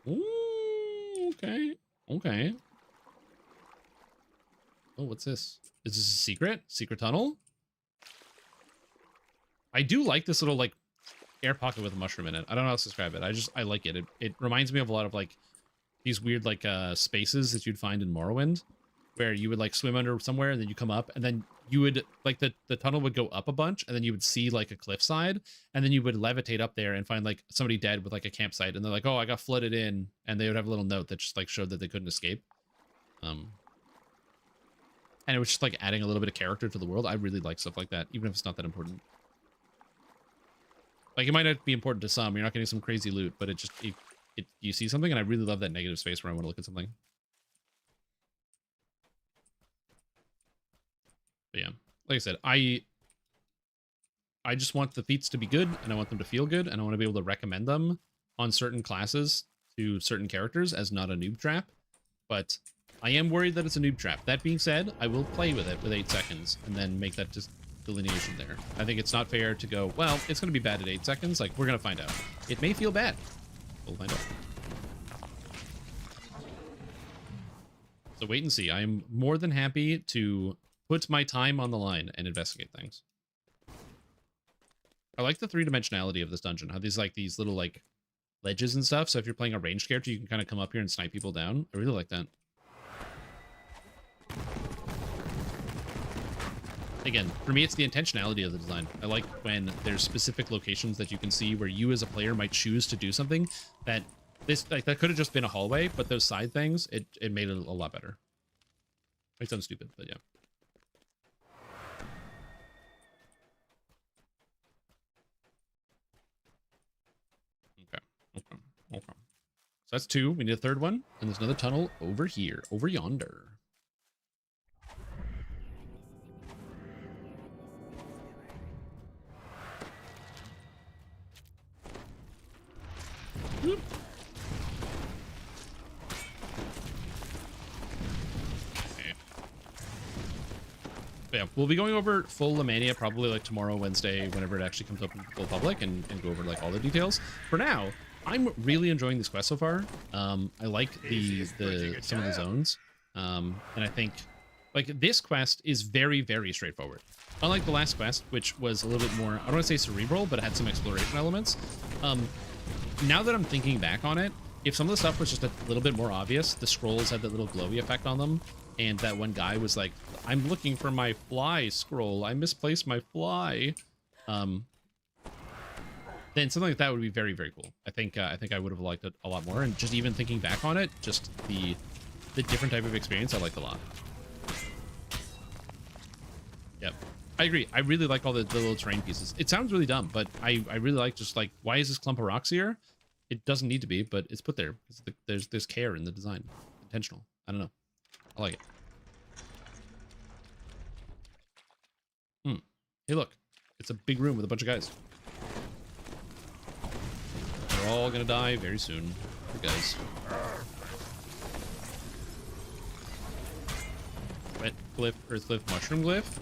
Ooh, okay. Oh, what's this? Is this a secret? Secret tunnel? I do like this little, like, air pocket with a mushroom in it. I don't know how else to describe it. I like it. It reminds me of a lot of, like, these weird, like, spaces that you'd find in Morrowind, where you would, like, swim under somewhere, and then you come up, and then you would, like, the tunnel would go up a bunch, and then you would see, like, a cliffside, and then you would levitate up there and find, like, somebody dead with, like, a campsite, and they're like, oh, I got flooded in, and they would have a little note that just, like, showed that they couldn't escape. And it was just, like, adding a little bit of character to the world. I really like stuff like that, even if it's not that important. Like, it might not be important to some. You're not getting some crazy loot, but it just, you see something, and I really love that negative space where I want to look at something. But yeah, like I said, I just want the feats to be good, and I want them to feel good, and I want to be able to recommend them on certain classes to certain characters as not a noob trap. But I am worried that it's a noob trap. That being said, I will play with it with 8 seconds and then make that just delineation there. I think it's not fair to go, well, it's going to be bad at 8 seconds. Like, we're going to find out. It may feel bad. We'll find out. So wait and see. I am more than happy to put my time on the line and investigate things. I like the 3-dimensionality of this dungeon. How these, like, these little, like, ledges and stuff. So if you're playing a ranged character, you can kind of come up here and snipe people down. I really like that. Again, for me, it's the intentionality of the design. I like when there's specific locations that you can see where you as a player might choose to do something that that could have just been a hallway, but those side things, it made it a lot better. Might sound stupid, but yeah. Okay. So that's 2. We need a 3rd one, and there's another tunnel over here, over yonder. Whoop. Okay. But yeah, we'll be going over full Lamania probably like tomorrow, Wednesday, whenever it actually comes up in full public, and go over like all the details. For now, I'm really enjoying this quest so far. I like some of the zones, and I think like this quest is very, very straightforward. Unlike the last quest, which was a little bit more, I don't want to say cerebral, but it had some exploration elements. Now that I'm thinking back on it, if some of the stuff was just a little bit more obvious, the scrolls had that little glowy effect on them, and that one guy was like, I'm looking for my fly scroll, I misplaced my fly, then something like that would be very, very cool. I think I would have liked it a lot more, and just even thinking back on it, just the different type of experience I liked a lot. Yep. I agree. I really like all the little terrain pieces. It sounds really dumb, but I really like just like, why is this clump of rocks here? It doesn't need to be, but it's put there because there's care in the design. Intentional. I don't know. I like it. Hey, look. It's a big room with a bunch of guys. They're all gonna die very soon. Poor guys. Wet glyph, earth glyph, mushroom glyph.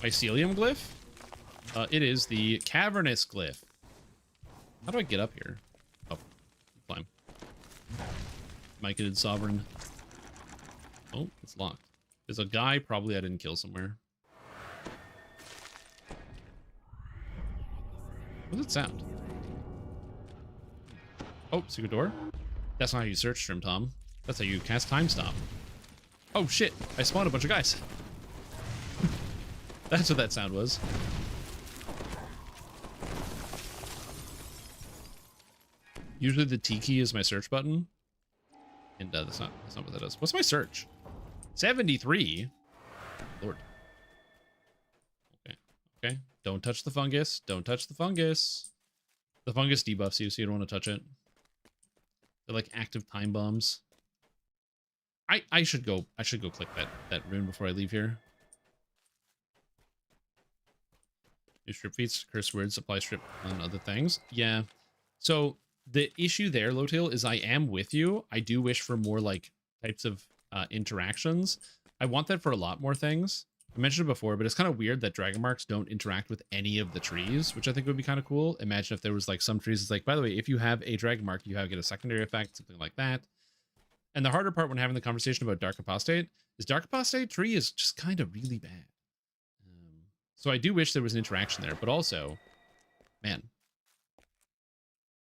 Mycelium glyph? It is the cavernous glyph. How do I get up here? Oh, climb. Mycetid sovereign. Oh, it's locked. There's a guy probably I didn't kill somewhere. What does it sound? Oh, secret door? That's not how you search Stream Tom. That's how you cast Time Stop. Oh shit, I spawned a bunch of guys. That's what that sound was. Usually the T key is my search button. And that's not what that is. What's my search? 73? Lord. Okay. Okay. Don't touch the fungus. Don't touch the fungus. The fungus debuffs you, so you don't want to touch it. They're like active time bombs. I should go click that rune before I leave here. New strip feats, curse words, apply strip on other things. Yeah. So the issue there, Lotail, is I am with you. I do wish for more like types of interactions. I want that for a lot more things. I mentioned it before, but it's kind of weird that dragon marks don't interact with any of the trees, which I think would be kind of cool. Imagine if there was like some trees. It's like, by the way, if you have a dragon mark, you get a secondary effect, something like that. And the harder part when having the conversation about Dark Apostate is Dark Apostate tree is just kind of really bad. So I do wish there was an interaction there, but also, man,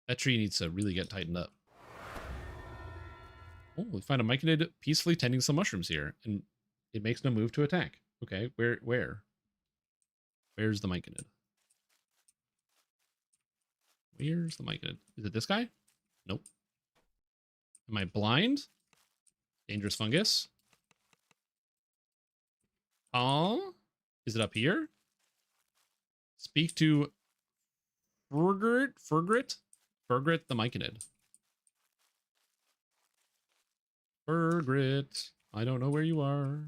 that tree needs to really get tightened up. Oh, we find a myconid peacefully tending some mushrooms here, and it makes no move to attack. Okay, where? Where's the myconid? Where's the myconid? Is it this guy? Nope. Am I blind? Dangerous fungus. Oh, is it up here? Speak to Fergrit the myconid. Fergrit, I don't know where you are.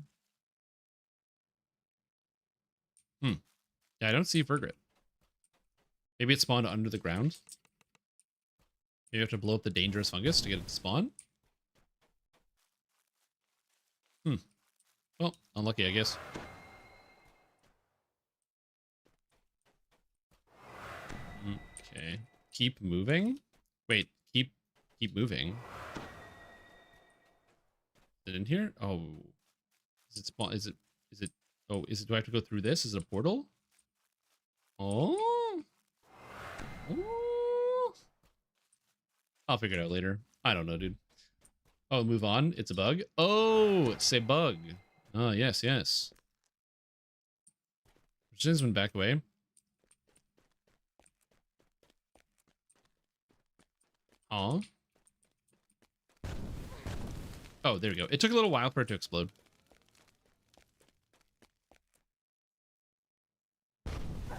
Yeah, I don't see Fergrit. Maybe it spawned under the ground. Maybe you have to blow up the dangerous fungus to get it to spawn. Well, unlucky, I guess. Okay. Keep moving. Wait, keep moving. Is it in here? Oh. Is it spawn? Is it oh, do I have to go through this? Is it a portal? Oh. Oh. I'll figure it out later. I don't know, dude. Oh, move on. It's a bug. Oh, it's a bug. Oh, yes, yes. Jinsman back away. Oh. Oh, there we go. It took a little while for it to explode.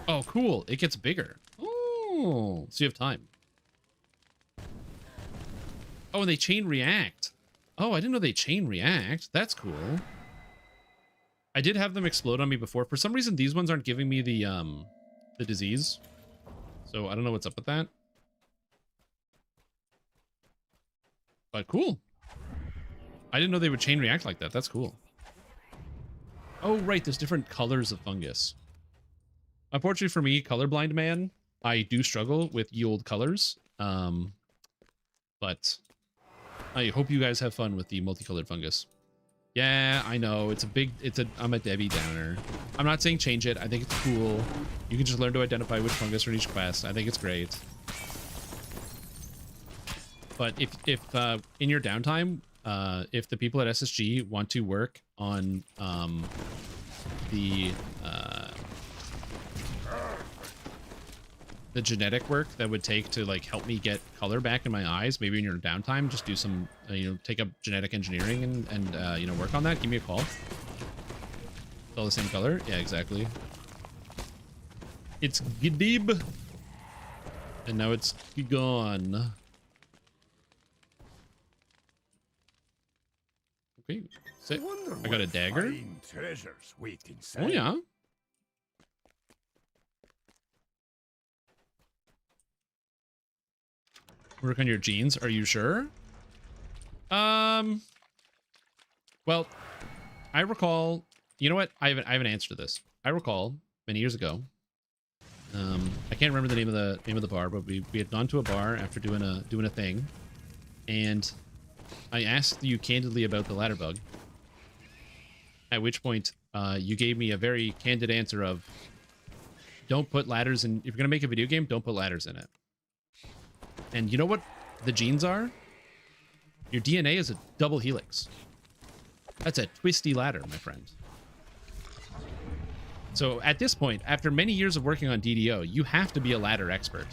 Oh, cool. It gets bigger. Oh, so you have time. Oh, and they chain react. Oh, I didn't know they chain react. That's cool. I did have them explode on me before. For some reason, these ones aren't giving me the disease. So I don't know what's up with that. But cool. I didn't know they would chain react like that. That's cool. Oh, right. There's different colors of fungus. Unfortunately for me, colorblind man, I do struggle with ye olde colors. But I hope you guys have fun with the multicolored fungus. Yeah, I know. I'm a Debbie Downer. I'm not saying change it. I think it's cool. You can just learn to identify which fungus are in each quest. I think it's great. But if in your downtime, if the people at SSG want to work on the genetic work that would take to like help me get color back in my eyes, maybe in your downtime, just do some take up genetic engineering and work on that, give me a call. It's all the same color. Yeah, exactly. It's Gidib, and now it's gone. Okay, sick. I got a dagger. Fine treasures wait inside. Oh yeah. Work on your genes. Are you sure? Well, I recall. You know what? I have an answer to this. I recall many years ago. I can't remember the name of the bar, but we had gone to a bar after doing a thing, and I asked you candidly about the ladder bug. At which point, you gave me a very candid answer of, don't put ladders in. If you're gonna make a video game, don't put ladders in it. And you know what the genes are? Your DNA is a double helix. That's a twisty ladder, my friend. So at this point, after many years of working on DDO, you have to be a ladder expert.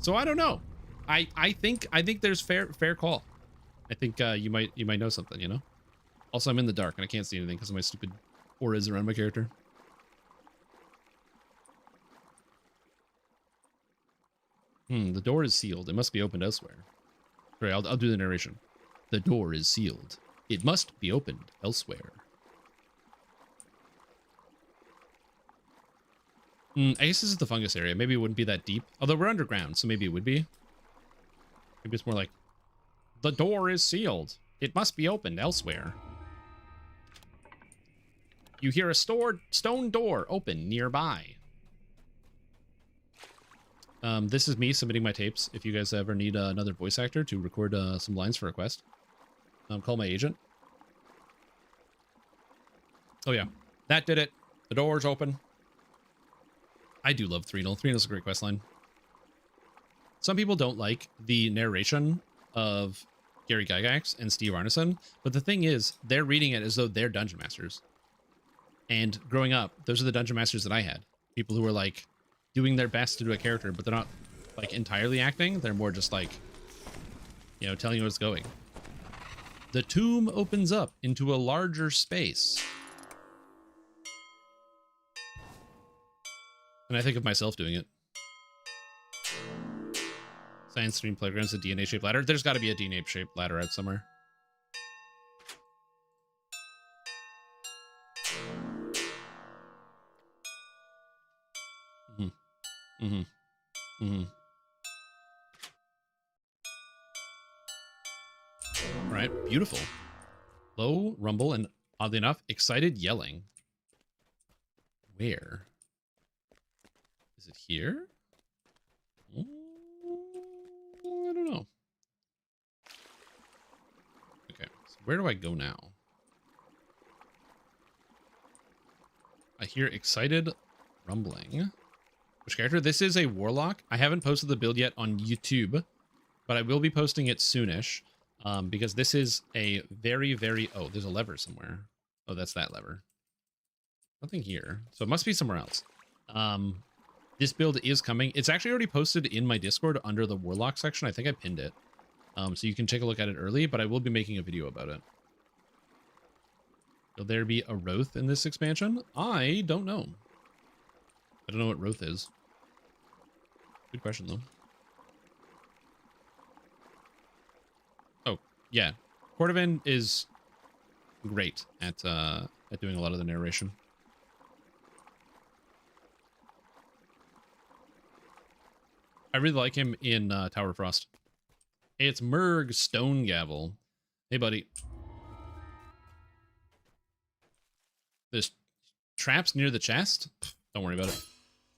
So I don't know. I think there's fair call. I think you might know something, you know? Also, I'm in the dark and I can't see anything because of my stupid auras around my character. The door is sealed. It must be opened elsewhere. Sorry, I'll do the narration. The door is sealed. It must be opened elsewhere. I guess this is the fungus area. Maybe it wouldn't be that deep. Although we're underground, so maybe it would be. Maybe it's more like, the door is sealed. It must be opened elsewhere. You hear a stone door open nearby. This is me submitting my tapes. If you guys ever need another voice actor to record some lines for a quest, Call my agent. Oh yeah, that did it. The door's open. I do love Threnal. Threnal's a great questline. Some people don't like the narration of Gary Gygax and Steve Arneson, but the thing is, they're reading it as though they're dungeon masters. And growing up, those are the dungeon masters that I had. People who were like doing their best to do a character, but they're not like entirely acting. They're more just like, you know, telling you where it's going. The tomb opens up into a larger space. And I think of myself doing it. Science stream playgrounds, a DNA-shaped ladder. There's got to be a DNA-shaped ladder out somewhere. All right, beautiful. Low rumble and, oddly enough, excited yelling. Where? Is it here? I don't know. Okay, so where do I go now? I hear excited rumbling. Which character? This is a warlock. I haven't posted the build yet on YouTube, but I will be posting it soonish. Because this is a very, very... Oh, there's a lever somewhere. Oh, that's that lever. Nothing here. So it must be somewhere else. This build is coming. It's actually already posted in my Discord under the Warlock section. I think I pinned it. So you can take a look at it early, but I will be making a video about it. Will there be a Roth in this expansion? I don't know. I don't know what Roth is. Good question, though. Oh, yeah. Cordovan is great at doing a lot of the narration. I really like him in Tower of Frost. Hey, it's Merg Stonegavel. Hey, buddy. There's traps near the chest. Don't worry about it.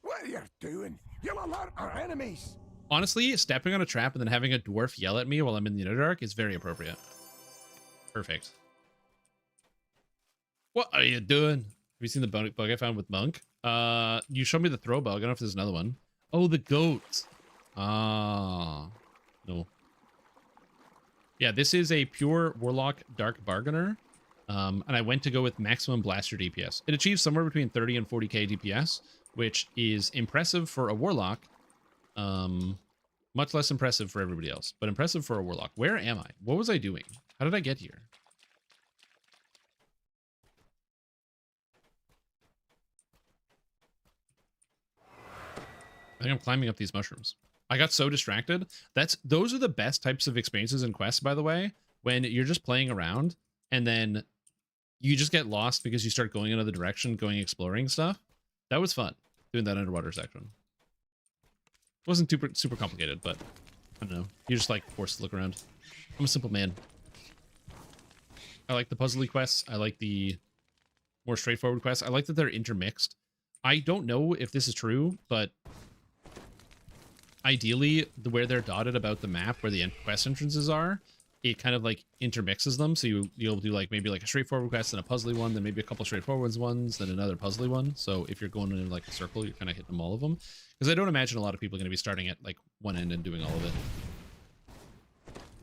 What are you doing? You'll alert our enemies. Honestly, stepping on a trap and then having a dwarf yell at me while I'm in the Underdark is very appropriate. Perfect. What are you doing? Have you seen the bug I found with Monk? You showed me the throw bug. I don't know if there's another one. Oh, the goat. Ah. No. Yeah, this is a pure Warlock Dark Bargainer. And I went to go with maximum blaster DPS. It achieves somewhere between 30 and 40k DPS, which is impressive for a Warlock. Much less impressive for everybody else, but impressive for a Warlock. Where am I? What was I doing? How did I get here? I think I'm climbing up these mushrooms. I got so distracted. Those are the best types of experiences and quests, by the way, when you're just playing around and then you just get lost because you start going another direction, going exploring stuff. That was fun, doing that underwater section. Wasn't super complicated, but I don't know. You're just like forced to look around. I'm a simple man. I like the puzzly quests. I like the more straightforward quests. I like that they're intermixed. I don't know if this is true, but ideally, where they're dotted about the map, where the quest entrances are, it kind of like intermixes them. So you'll do like maybe like a straightforward quest and a puzzly one, then maybe a couple straightforward ones, then another puzzly one. So if you're going in like a circle, you're kind of hitting them all of them. Because I don't imagine a lot of people are going to be starting at like one end and doing all of it.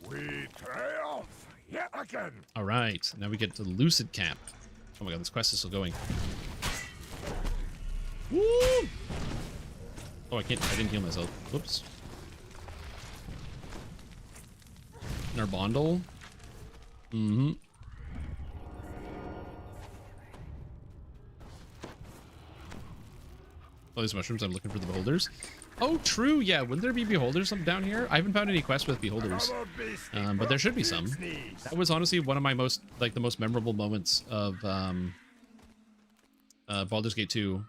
We triumph yet again. All right, now we get to Lucid Camp. Oh my god, this quest is still going. Woo! Oh, I didn't heal myself. Whoops. Narbondel. Mm-hmm. All these mushrooms, I'm looking for the beholders. Oh, true, yeah. Wouldn't there be beholders down here? I haven't found any quests with beholders. But there should be some. That was honestly one of my the most memorable moments of Baldur's Gate 2.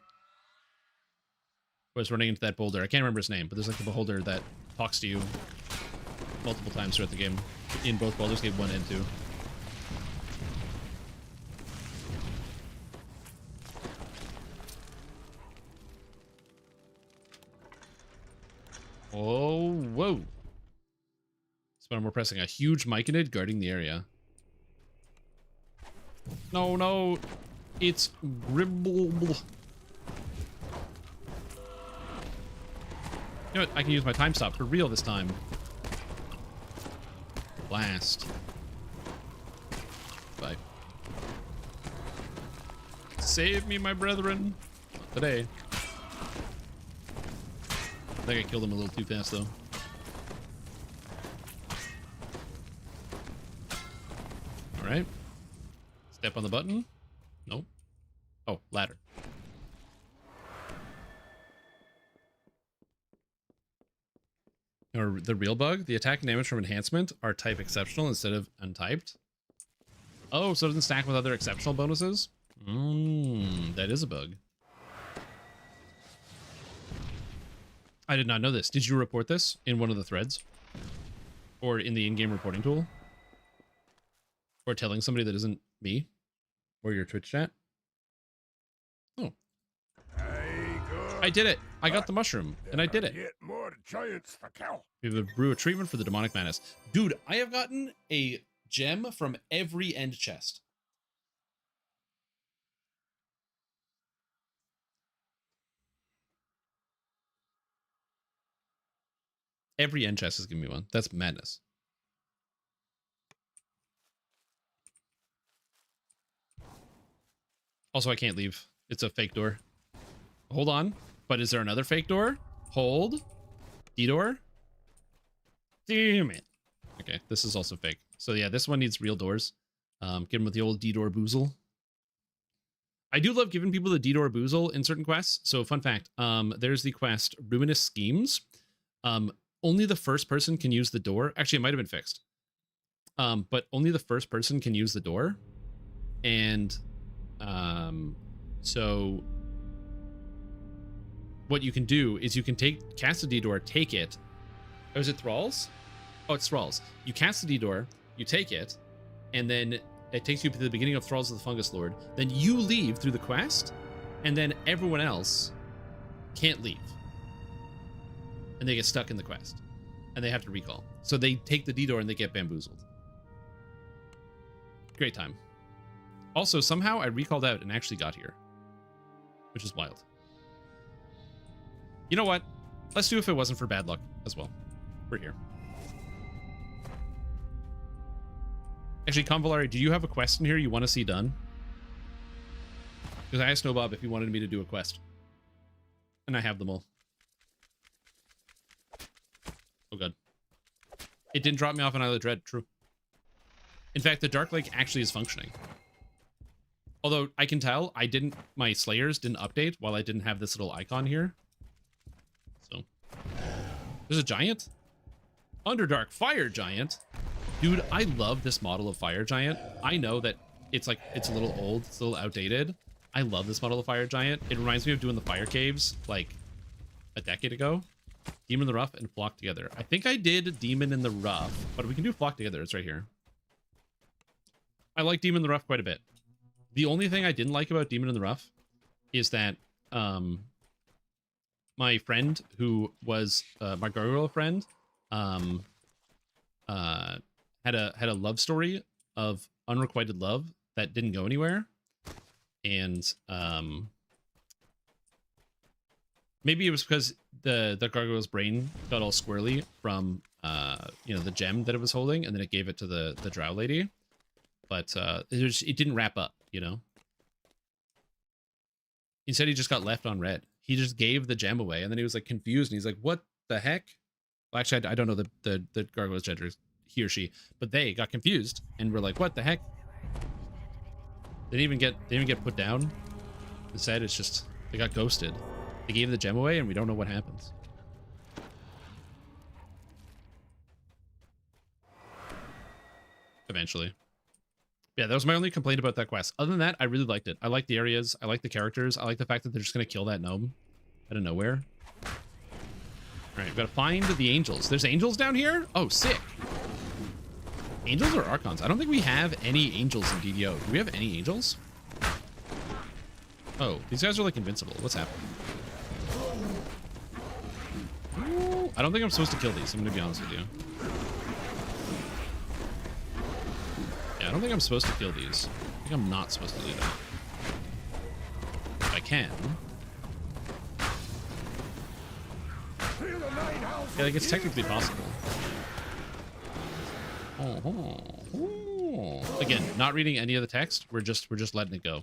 I was running into that boulder. I can't remember his name, but there's like the beholder that talks to you multiple times throughout the game in both Baldur's Gate 1 and 2. Oh, whoa. Spell more pressing. A huge myconid guarding the area. No, no. It's Gribble. You know what? I can use my time stop for real this time. Blast. Bye. Save me, my brethren. Not today. I think I killed him a little too fast, though. All right. Step on the button. Nope. Oh, ladder. Or the real bug, the attack and damage from enhancement are type exceptional instead of untyped. Oh, so it doesn't stack with other exceptional bonuses? That is a bug. I did not know this. Did you report this in one of the threads? Or in the in-game reporting tool? Or telling somebody that isn't me? Or your Twitch chat? Oh. I did it. I got the mushroom, and I did it. Get more giants for cow. We have a brew a treatment for the demonic madness. Dude, I have gotten a gem from every end chest. Every end chest has given me one. That's madness. Also, I can't leave. It's a fake door. Hold on. But is there another fake door? Hold. D-door. Damn it. Okay, this is also fake. So yeah, this one needs real doors. Get them with the old D-door boozle. I do love giving people the D-door boozle in certain quests. So fun fact, there's the quest Ruinous Schemes. Only the first person can use the door. Actually, it might have been fixed. But only the first person can use the door. And so what you can do is you can cast a D-door, take it. Oh, is it Thralls? Oh, it's Thralls. You cast the D-door, you take it, and then it takes you to the beginning of Thralls of the Fungus Lord. Then you leave through the quest, and then everyone else can't leave. And they get stuck in the quest. And they have to recall. So they take the D-door and they get bamboozled. Great time. Also, somehow I recalled out and actually got here. Which is wild. You know what? Let's do if it wasn't for bad luck as well. We're here. Actually, Convolari, do you have a quest in here you want to see done? Because I asked Snobob if he wanted me to do a quest. And I have them all. Oh, God. It didn't drop me off on Isle of Dread. True. In fact, the Dark Lake actually is functioning. Although, I can tell my Slayers didn't update while I didn't have this little icon here. So. There's a giant? Underdark Fire Giant? Dude, I love this model of Fire Giant. I know that it's a little old, it's a little outdated. I love this model of Fire Giant. It reminds me of doing the Fire Caves, like, a decade ago. Demon in the Rough and Flock Together. I think I did Demon in the Rough, but we can do Flock Together. It's right here. I like Demon in the Rough quite a bit. The only thing I didn't like about Demon in the Rough is that my friend, who was my gargoyle friend, had a love story of unrequited love that didn't go anywhere, and maybe it was because the gargoyle's brain got all squirrely from the gem that it was holding, and then it gave it to the drow lady, but it didn't wrap up, you know. Instead, he just got left on red. He just gave the gem away, and then he was like confused, and he's like, "What the heck?" Well, actually, I don't know the gargoyle's gender, he or she, but they got confused and were like, "What the heck?" They didn't even get put down. Instead, it's just they got ghosted. They gave the gem away, and we don't know what happens. Eventually. Yeah, that was my only complaint about that quest. Other than that, I really liked it. I like the areas. I like the characters. I like the fact that they're just going to kill that gnome out of nowhere. All right, we've got to find the angels. There's angels down here? Oh, sick. Angels or Archons? I don't think we have any angels in DDO. Do we have any angels? Oh, these guys are like invincible. What's happening? Ooh, I don't think I'm supposed to kill these. I'm going to be honest with you. I don't think I'm supposed to kill these. think I'm not supposed to do that. I can. Yeah, like it's technically possible. Again, not reading any of the text. We're just letting it go.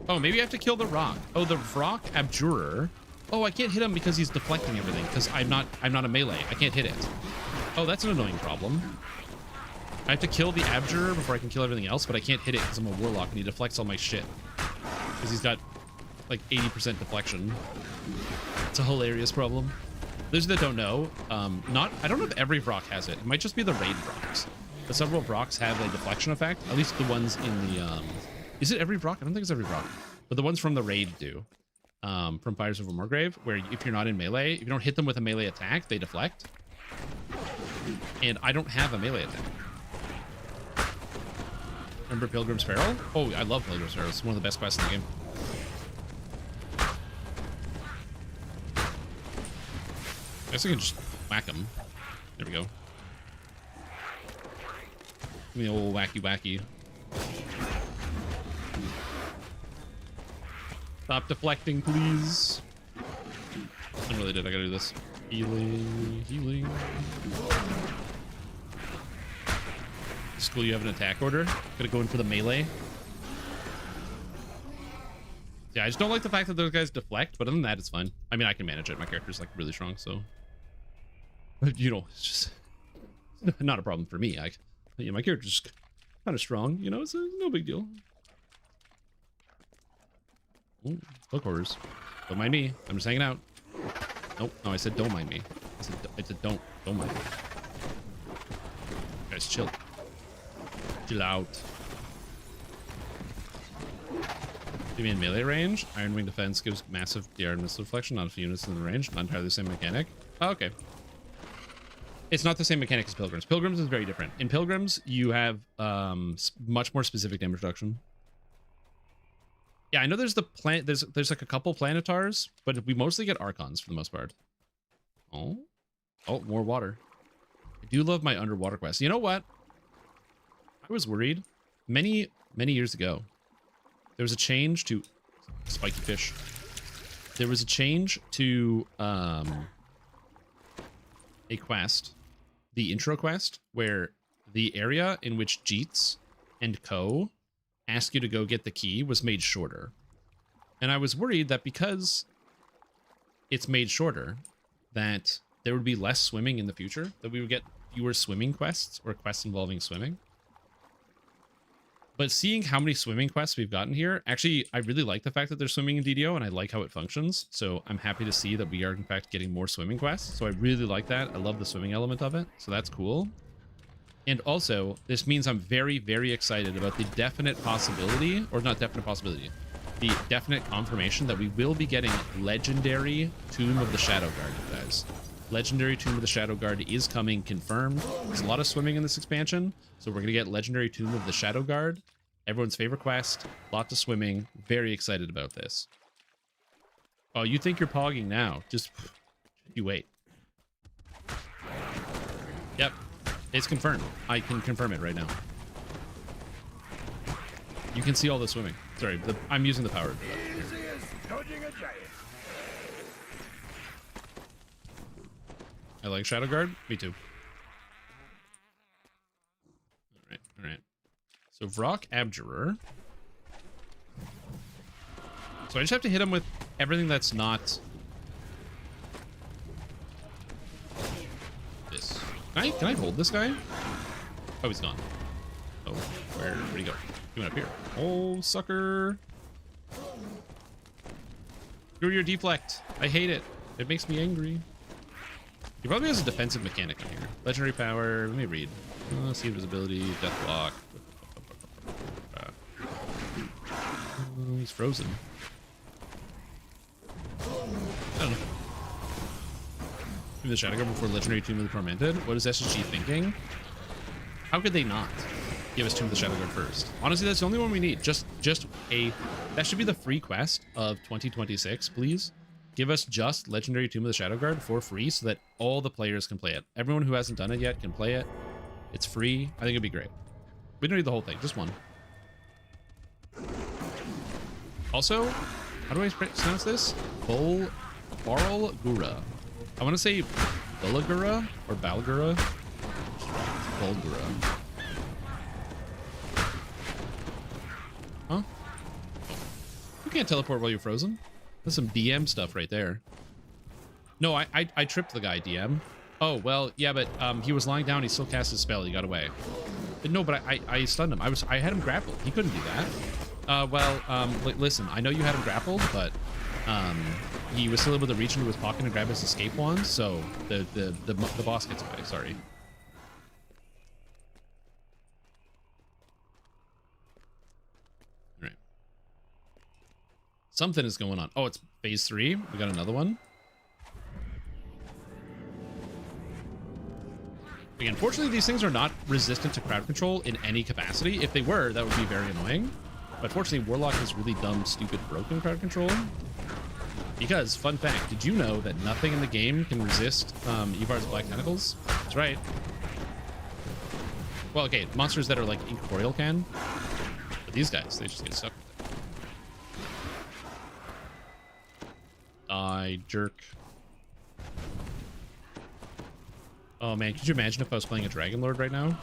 Oh, maybe I have to kill the rock. Oh, the rock abjurer. Oh, I can't hit him because he's deflecting everything because I'm not a melee. I can't hit it. Oh, that's an annoying problem. I have to kill the abjurer before I can kill everything else, but I can't hit it because I'm a warlock and he deflects all my shit. Because he's got like 80% deflection. It's a hilarious problem. Those that don't know, I don't know if every Vrock has it. It might just be the raid Vrocks. But several Vrocks have a deflection effect. At least the ones in the is it every Vrock? I don't think it's every Vrock. But the ones from the raid do. From Fires of Morgrave, where if you're not in melee, if you don't hit them with a melee attack, they deflect. And I don't have a melee attack. Remember Pilgrim's Peril? Oh, I love Pilgrim's Peril. It's one of the best quests in the game. I guess I can just whack him. There we go. Give me the old wacky. Stop deflecting, please. I really did. I gotta do this. Healing. It's cool you have an attack order. Gotta go in for the melee. Yeah, I just don't like the fact that those guys deflect, but other than that, it's fine. I mean, I can manage it. My character's like really strong, so. But, you know, it's just not a problem for me. Yeah, my character's kind of strong, you know, it's no big deal. Ooh, look, horrors. Don't mind me. I'm just hanging out. Nope. No, I said don't mind me. I said don't mind me. Guys, chill. Chill out. Give me in melee range. Iron Wing defense gives massive DR and missile deflection. Not a few units in the range. Not entirely the same mechanic. Oh, okay. It's not the same mechanic as Pilgrims. Pilgrims is very different. In Pilgrims, you have much more specific damage reduction. Yeah, I know there's the plant. There's like a couple planetars, but we mostly get Archons for the most part. Oh, more water. I do love my underwater quests. You know what? I was worried many years ago. There was a change to spiky fish. There was a change to a quest, the intro quest, where the area in which Jeets and Co. ask you to go get the key was made shorter. And I was worried that because it's made shorter, that there would be less swimming in the future, that we would get fewer swimming quests or quests involving swimming. But seeing how many swimming quests we've gotten here, actually, I really like the fact that there's swimming in DDO, and I like how it functions. So I'm happy to see that we are, in fact, getting more swimming quests. So I really like that. I love the swimming element of it. So that's cool. And also, this means I'm very, very excited about the definite possibility, or not definite possibility, the definite confirmation that we will be getting Legendary Tomb of the Shadow Guard, guys. Legendary Tomb of the Shadow Guard is coming, confirmed. There's a lot of swimming in this expansion, so we're going to get Legendary Tomb of the Shadow Guard. Everyone's favorite quest, lots of swimming. Very excited about this. Oh, you think you're pogging now. Just, you wait. Yep. It's confirmed. I can confirm it right now. You can see all the swimming. Sorry, I'm using the power. Easy as dodging a giant. I like Shadow Guard. Me too. All right. So Vrock Abjurer. So I just have to hit him with everything that's not this. Can I hold this guy? Oh, he's gone. Oh, where'd he go? He went up here. Oh, sucker. Screw your deflect. I hate it. It makes me angry. He probably has a defensive mechanic in here. Legendary power. Let me read. See invisibility, death block. He's frozen. I don't know. The Shadow Guard before Legendary Tomb of the Tormented. What is SSG thinking? How could they not give us Tomb of the Shadow Guard first? Honestly, that's the only one we need. Just a. That should be the free quest of 2026, please. give us just Legendary Tomb of the Shadow Guard for free so that all the players can play it. Everyone who hasn't done it yet can play it. It's free. I think it'd be great. We don't need the whole thing, just one. Also, how do I pronounce this? Barl Gura. I want to say Bulagura or Balgura. Bulgura. Huh? You can't teleport while you're frozen. That's some DM stuff right there. No, I tripped the guy, DM. Oh, well, yeah, but he was lying down. He still cast his spell. He got away. No, but I stunned him. I had him grappled. He couldn't do that. Listen, I know you had him grappled, but he was still able to reach into his pocket and grab his escape wand, so the boss gets away. Sorry. All right. Something is going on. Oh, it's phase 3. We got another one. Again, fortunately, these things are not resistant to crowd control in any capacity. If they were, that would be very annoying. But fortunately, Warlock is really dumb, stupid, broken crowd control. Because, fun fact, did you know that nothing in the game can resist Ivar's Black Tentacles? That's right. Well, okay, monsters that are like incorporeal can. But these guys, they just get stuck with it. Die, jerk. Oh man, could you imagine if I was playing a Dragon Lord right now?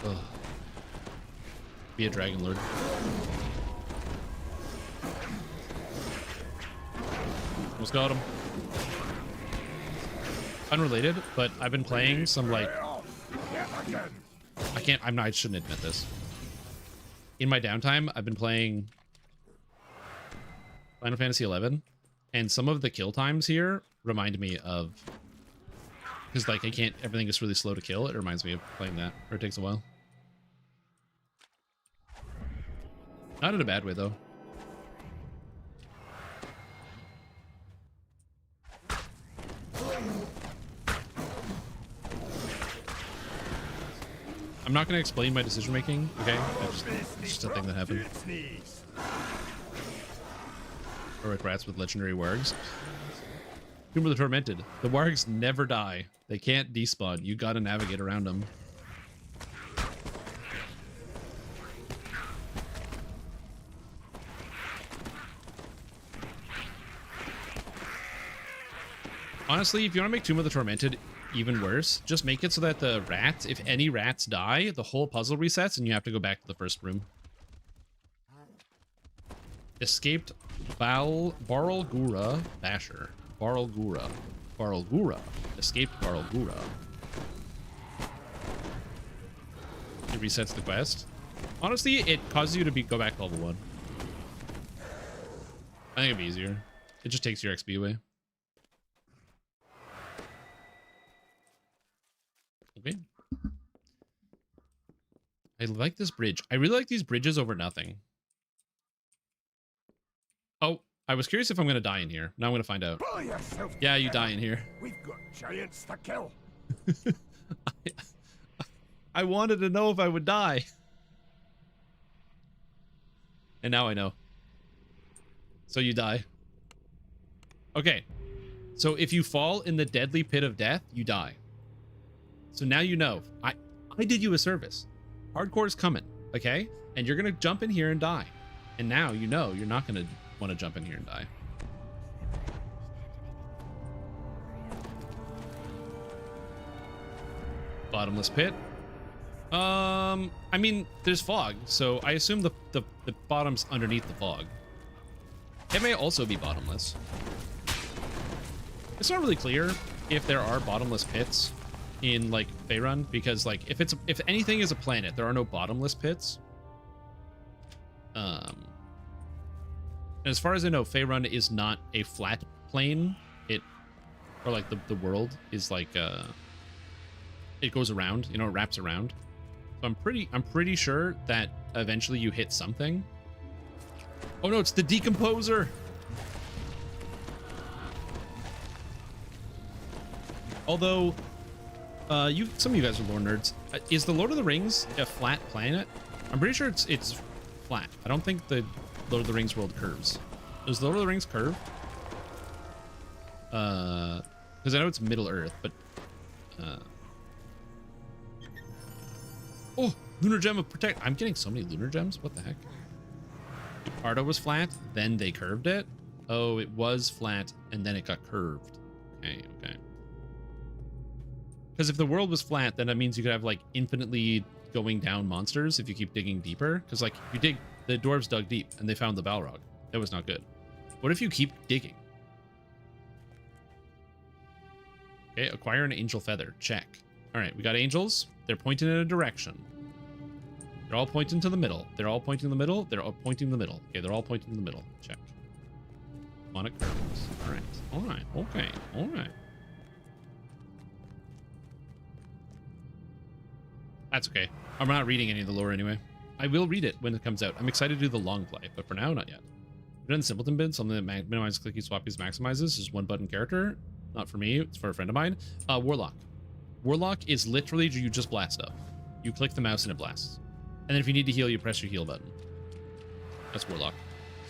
Ugh. Be a Dragon Lord. Almost got him. Unrelated, but I've been playing some like... I shouldn't admit this. In my downtime, I've been playing Final Fantasy XI, and some of the kill times here remind me of... Because, like, everything is really slow to kill. It reminds me of playing that, or it takes a while. Not in a bad way, though. I'm not going to explain my decision-making, okay? It's just a thing that happened. Or like rats with legendary wargs. Tomb of the Tormented. The wargs never die. They can't despawn. You gotta navigate around them. Honestly, if you want to make Tomb of the Tormented even worse, just make it so that the rats, if any rats die, the whole puzzle resets and you have to go back to the first room. Escaped Barl Gura Basher. Barl Gura. Escaped Barl Gura. It resets the quest. Honestly, it causes you to go back to level 1. I think it'd be easier. It just takes your XP away. Okay. I like this bridge. I really like these bridges over nothing. Oh, I was curious if I'm going to die in here. Now I'm going to find out. Yeah, you die in here. We've got giants to kill. I wanted to know if I would die. And now I know. So you die. Okay. So if you fall in the deadly pit of death, you die. So now you know. I did you a service. Hardcore's coming, okay? And you're going to jump in here and die. And now you know you're not going to want to jump in here and die. Bottomless pit. I mean, there's fog, so I assume the bottom's underneath the fog. It may also be bottomless. It's not really clear if there are bottomless pits in like Faerun, because like if anything is a planet, there are no bottomless pits. As far as I know, Faerun is not a flat plane. Or like the world is like it goes around, you know, it wraps around. So I'm pretty sure that eventually you hit something. Oh no, it's the decomposer. Although some of you guys are lore nerds. Is the Lord of the Rings a flat planet? I'm pretty sure it's flat. I don't think the Lord of the Rings world curves. Does Lord of the Rings curve? Because I know it's Middle Earth, but oh, lunar gem of protect. I'm getting so many lunar gems. What the heck? Arda was flat, then they curved it. Oh, it was flat and then it got curved. Okay, okay. Because if the world was flat, then that means you could have like infinitely going down monsters if you keep digging deeper. Because like if you dig, the dwarves dug deep and they found the Balrog. That was not good. What if you keep digging? Okay, acquire an angel feather. Check. All right, we got angels. They're pointing in a direction. They're all pointing to the middle. They're all pointing to the middle. They're all pointing to the middle. Okay, they're all pointing to the middle. Check. Demonic curves. All right. All right. Okay. All right. That's okay. I'm not reading any of the lore anyway. I will read it when it comes out. I'm excited to do the long play, but for now, not yet. I've done Simpleton Bid, something that minimizes clicky swappies maximizes. Is one button character. Not for me. It's for a friend of mine. Warlock. Warlock is literally you just blast stuff. You click the mouse and it blasts. And then if you need to heal, you press your heal button. That's Warlock.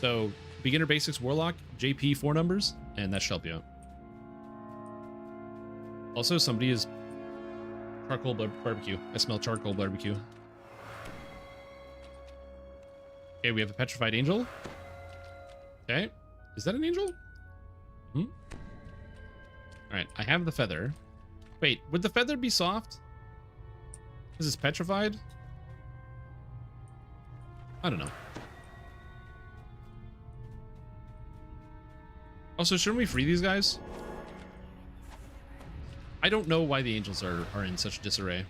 So beginner basics Warlock, JP 4 numbers, and that should help you out. Also, somebody is charcoal barbecue. I smell charcoal barbecue. Okay, we have a petrified angel. Okay, is that an angel? Hmm. All right, I have the feather. Wait, would the feather be soft? Is this petrified? I don't know. Also, shouldn't we free these guys? I don't know why the angels are in such disarray.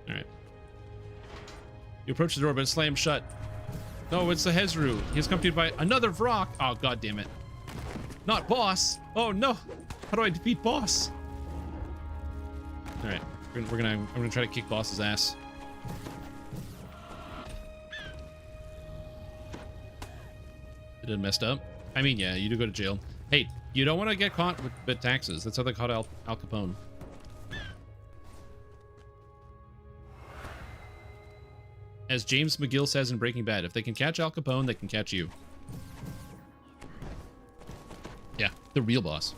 All right. You approach the door, but it's slammed shut. No, it's the Hezru. He's accompanied by another Vrock. Oh, god damn it. Not boss. Oh no. How do I defeat boss? All right. I'm gonna try to kick boss's ass. It done messed up. I mean, yeah, you do go to jail. Hey, you don't want to get caught with taxes. That's how they caught Al Capone. As James McGill says in Breaking Bad, if they can catch Al Capone, they can catch you. Yeah, the real boss.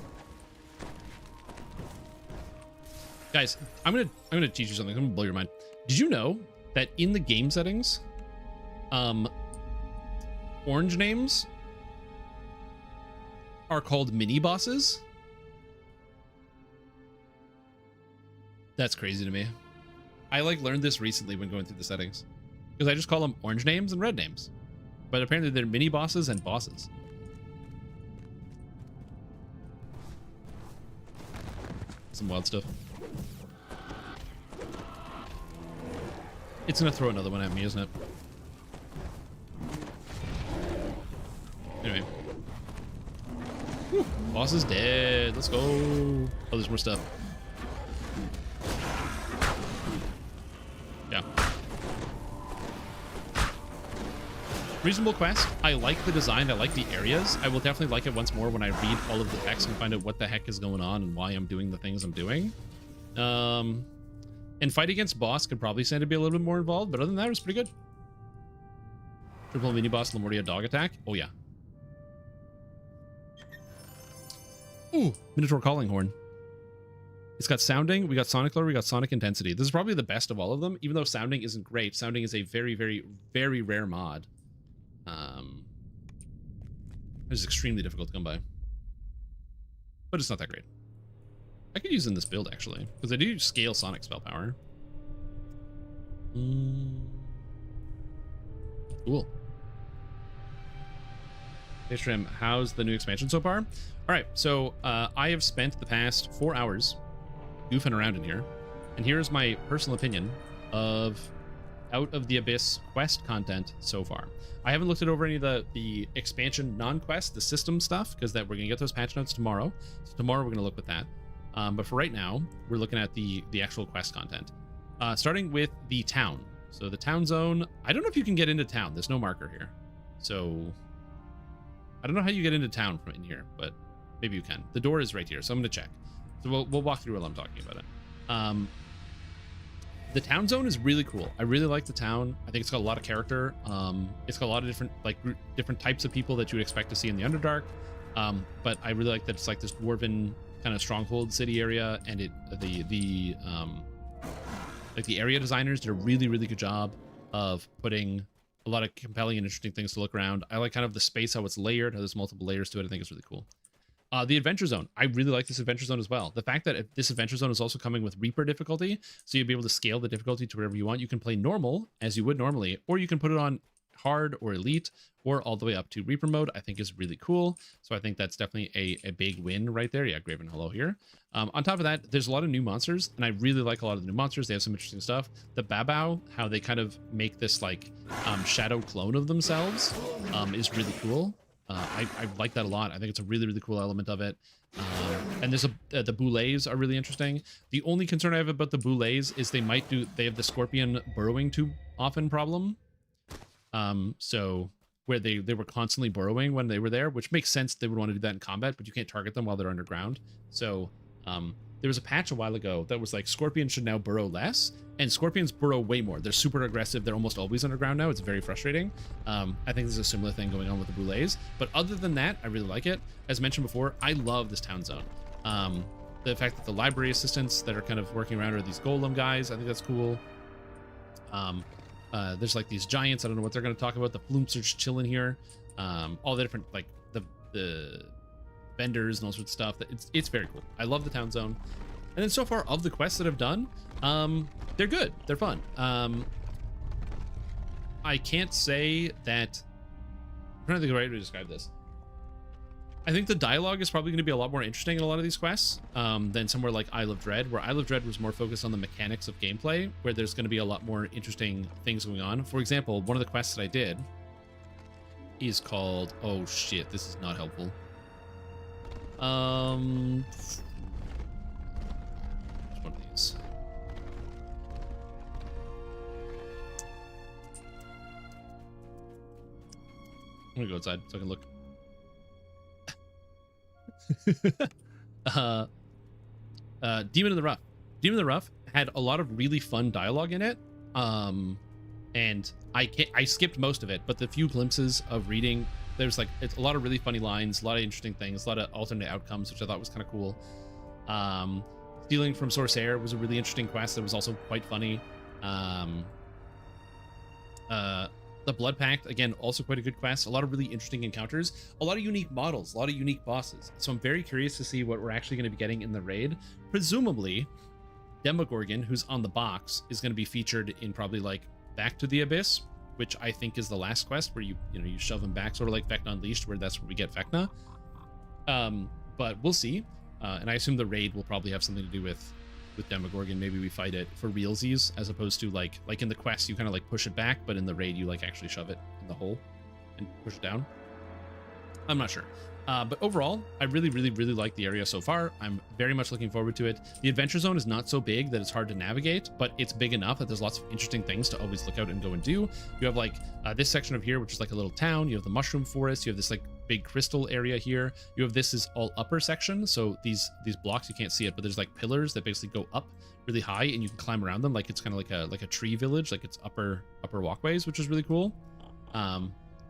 Guys, I'm gonna teach you something. I'm gonna blow your mind. Did you know that in the game settings, orange names are called mini bosses? That's crazy to me. I like learned this recently when going through the settings, because I just call them orange names and red names, but apparently they're mini bosses and bosses. Some wild stuff. It's gonna throw another one at me, isn't it? Anyway. Whew, boss is dead. Let's go. Oh, there's more stuff. Yeah. Reasonable quest. I like the design. I like the areas. I will definitely like it once more when I read all of the text and find out what the heck is going on and why I'm doing the things I'm doing. And fight against boss could probably stand to be a little bit more involved, but other than that, it was pretty good. Triple mini boss Lemurria dog attack. Oh yeah. Ooh, Minotaur calling horn. It's got sounding, we got sonic lure, we got sonic intensity. This is probably the best of all of them, even though sounding isn't great. Sounding is a very, very, very rare mod. It's extremely difficult to come by, but it's not that great. I could use in this build actually, because I do scale sonic spell power. Cool. Hey Trim, how's the new expansion so far? All right, so I have spent the past 4 hours goofing around in here, and here's my personal opinion of Out of the Abyss quest content so far. I haven't looked at over any of the expansion non-quest, the system stuff, because that we're gonna get those patch notes tomorrow. So tomorrow we're gonna look at that. But for right now, we're looking at the actual quest content. Starting with the town. So the town zone, I don't know if you can get into town. There's no marker here. So I don't know how you get into town from in here, but maybe you can. The door is right here, so I'm gonna check. So we'll walk through while I'm talking about it. The town zone is really cool. I really like the town. I think it's got a lot of character. It's got a lot of different different types of people that you would expect to see in the Underdark. But I really like that it's like this dwarven kind of stronghold city area, and the area designers did a really, really good job of putting a lot of compelling and interesting things to look around. I like kind of the space, how it's layered, how there's multiple layers to it. I think it's really cool. The adventure zone. I really like this adventure zone as well. The fact that this adventure zone is also coming with Reaper difficulty, so you'll be able to scale the difficulty to whatever you want. You can play normal as you would normally, or you can put it on hard or elite, or all the way up to Reaper mode. I think is really cool. So I think that's definitely a big win right there. Yeah, Graven, hello here. On top of that, there's a lot of new monsters, and I really like a lot of the new monsters. They have some interesting stuff. The Babao, how they kind of make this like shadow clone of themselves, is really cool. I like that a lot. I think it's a really, really cool element of it. And there's the boulets are really interesting. The only concern I have about the boulets is they have the scorpion burrowing too often problem. So where they were constantly burrowing when they were there, which makes sense. They would want to do that in combat, but you can't target them while they're underground. So there was a patch a while ago that was like scorpions should now burrow less, and scorpions burrow way more. They're super aggressive. They're almost always underground now. It's very frustrating. I think there's a similar thing going on with the boulets, but other than that, I really like it. As mentioned before, I love this town zone. The fact that the library assistants that are kind of working around are these golem guys, I think that's cool. There's like these giants. I don't know what they're going to talk about. The flumps are just chilling here. All the different like the vendors and all sorts of stuff. It's very cool. I love the town zone. And then so far of the quests that I've done, they're good. They're fun. I can't say that. I'm trying to think of the right way to describe this. I think the dialogue is probably going to be a lot more interesting in a lot of these quests than somewhere like Isle of Dread, where Isle of Dread was more focused on the mechanics of gameplay, where there's going to be a lot more interesting things going on. For example, one of the quests that I did is called, oh shit, this is not helpful. Which one of these? I'm gonna go outside so I can look. Demon in the Rough. Demon in the Rough had a lot of really fun dialogue in it. And I skipped most of it, but the few glimpses of reading, there's like it's a lot of really funny lines, a lot of interesting things, a lot of alternate outcomes, which I thought was kind of cool. Stealing from Sorcerer was a really interesting quest that was also quite funny. The Blood Pact, again, also quite a good quest. A lot of really interesting encounters, a lot of unique models, a lot of unique bosses. So I'm very curious to see what we're actually going to be getting in the raid. Presumably, Demogorgon, who's on the box, is going to be featured in probably like Back to the Abyss, which I think is the last quest where you shove him back, sort of like Vecna Unleashed, where that's where we get Vecna. But we'll see. And I assume the raid will probably have something to do with Demogorgon. Maybe we fight it for realsies, as opposed to like in the quest you kind of like push it back, but in the raid you like actually shove it in the hole and push it down. I'm not sure. But overall, I really, really, really like the area so far. I'm very much looking forward to it. The adventure zone is not so big that it's hard to navigate, but it's big enough that there's lots of interesting things to always look out and go and do. You have like this section of here, which is like a little town. You have the mushroom forest. You have this like big crystal area here. You have this is all upper section. So these blocks, you can't see it, but there's like pillars that basically go up really high and you can climb around them. Like it's kind of like a tree village, like it's upper walkways, which is really cool.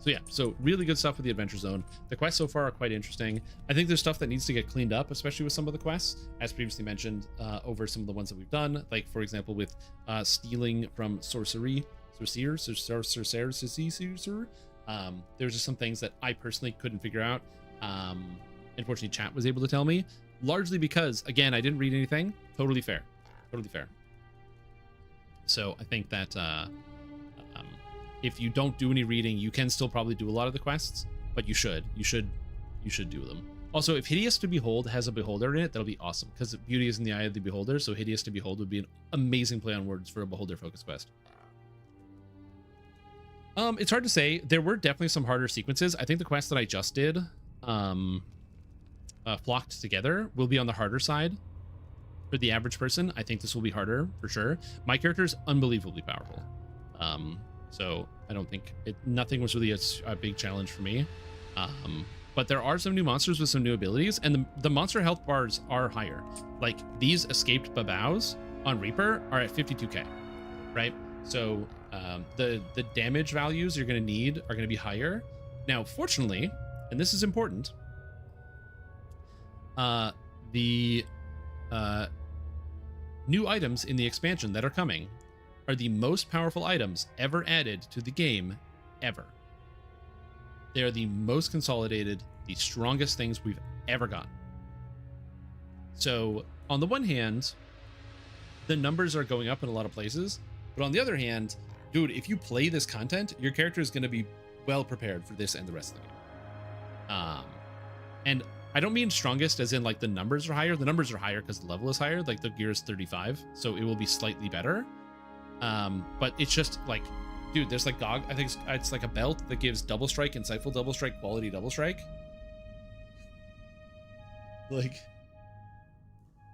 So yeah, so really good stuff with the adventure zone. The quests so far are quite interesting. I think there's stuff that needs to get cleaned up, especially with some of the quests, as previously mentioned, over some of the ones that we've done. Like for example, with stealing from sorcerer. There's just some things that I personally couldn't figure out. Unfortunately, chat was able to tell me, largely because again, I didn't read anything. Totally fair. So I think that if you don't do any reading, you can still probably do a lot of the quests, but you should do them. Also, if Hideous to Behold has a beholder in it, that'll be awesome, because beauty is in the eye of the beholder, so Hideous to Behold would be an amazing play on words for a beholder focus quest. It's hard to say. There were definitely some harder sequences. I think the quest that I just did, Flocked Together, will be on the harder side. For the average person, I think this will be harder for sure. My character is unbelievably powerful. So I don't think nothing was really a big challenge for me. But there are some new monsters with some new abilities, and the monster health bars are higher. Like these escaped babaos on Reaper are at 52k. right? So the damage values you're going to need are going to be higher. Now, fortunately, and this is important, the new items in the expansion that are coming are the most powerful items ever added to the game ever. They are the most consolidated, the strongest things we've ever gotten. So on the one hand, the numbers are going up in a lot of places, but on the other hand, dude, if you play this content, your character is going to be well prepared for this and the rest of the game. And I don't mean strongest as in like the numbers are higher. The numbers are higher because the level is higher. Like the gear is 35, so it will be slightly better. But it's just like, dude, there's like I think it's like a belt that gives double strike, insightful double strike, quality double strike. Like,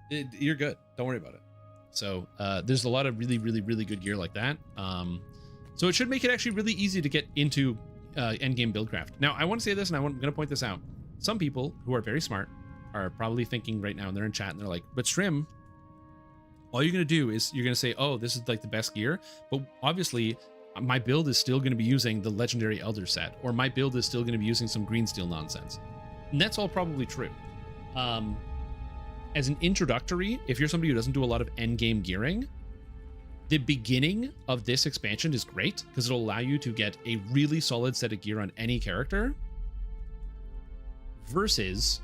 you're good. Don't worry about it. So there's a lot of really, really, really good gear like that. So it should make it actually really easy to get into endgame buildcraft. Now, I want to say this, and I'm going to point this out. Some people who are very smart are probably thinking right now, and they're in chat, and they're like, but Strim, all you're going to do is you're going to say, oh, this is like the best gear. But obviously, my build is still going to be using the Legendary Elder set, or my build is still going to be using some green steel nonsense. And that's all probably true. As an introductory, if you're somebody who doesn't do a lot of endgame gearing, the beginning of this expansion is great because it'll allow you to get a really solid set of gear on any character versus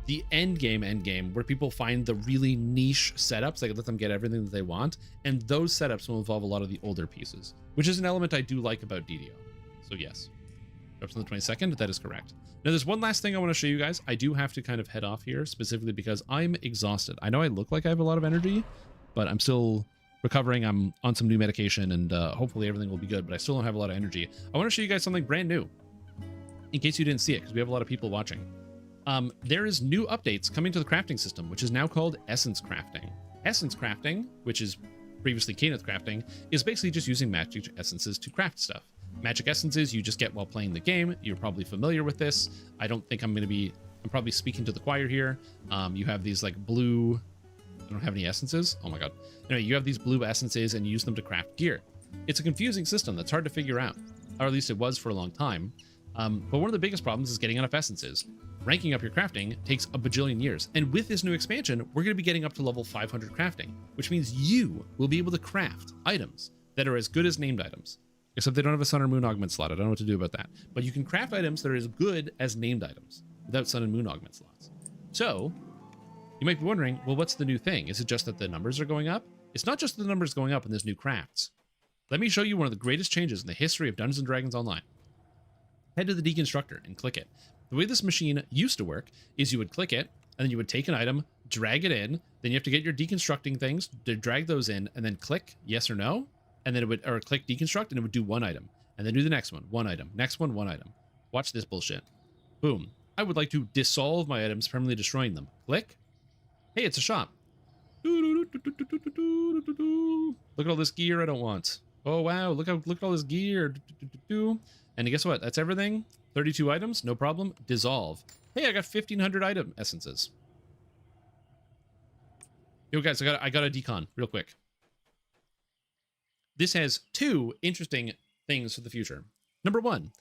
the endgame where people find the really niche setups that let them get everything that they want, and those setups will involve a lot of the older pieces, which is an element I do like about DDO. So yes, drops on the 22nd, that is correct. Now there's one last thing I want to show you guys. I do have to kind of head off here specifically because I'm exhausted. I know I look like I have a lot of energy, but I'm still recovering. I'm on some new medication, and hopefully everything will be good, but I still don't have a lot of energy. I want to show you guys something brand new in case you didn't see it, because we have a lot of people watching. There is new updates coming to the crafting system, which is now called Essence Crafting. Essence Crafting, which is previously Kenneth Crafting, is basically just using magic essences to craft stuff. Magic essences you just get while playing the game. You're probably familiar with this. I don't think I'm probably speaking to the choir here. You have these like blue, I don't have any essences. Oh my God. Anyway, you have these blue essences and you use them to craft gear. It's a confusing system that's hard to figure out, or at least it was for a long time. But one of the biggest problems is getting enough essences. Ranking up your crafting takes a bajillion years. And with this new expansion, we're going to be getting up to level 500 crafting, which means you will be able to craft items that are as good as named items. Except they don't have a sun or moon augment slot. I don't know what to do about that. But you can craft items that are as good as named items without sun and moon augment slots. So you might be wondering, well, what's the new thing? Is it just that the numbers are going up? It's not just the numbers going up in this new crafts. Let me show you one of the greatest changes in the history of Dungeons & Dragons Online. Head to the deconstructor and click it. The way this machine used to work is you would click it, and then you would take an item, drag it in, then you have to get your deconstructing things to drag those in, and then click yes or no, and then it would, or click deconstruct, and it would do one item, and then do the next one item, next one item. Watch this bullshit. Boom. I would like to dissolve my items, permanently destroying them. Click. Hey, it's a shop. Look at all this gear I don't want. Oh wow, look at all this gear. And guess what? That's everything. 32 items, no problem. Dissolve. Hey, I got 1,500 item essences. Yo guys, I got a decon real quick. This has two interesting things for the future. Number one,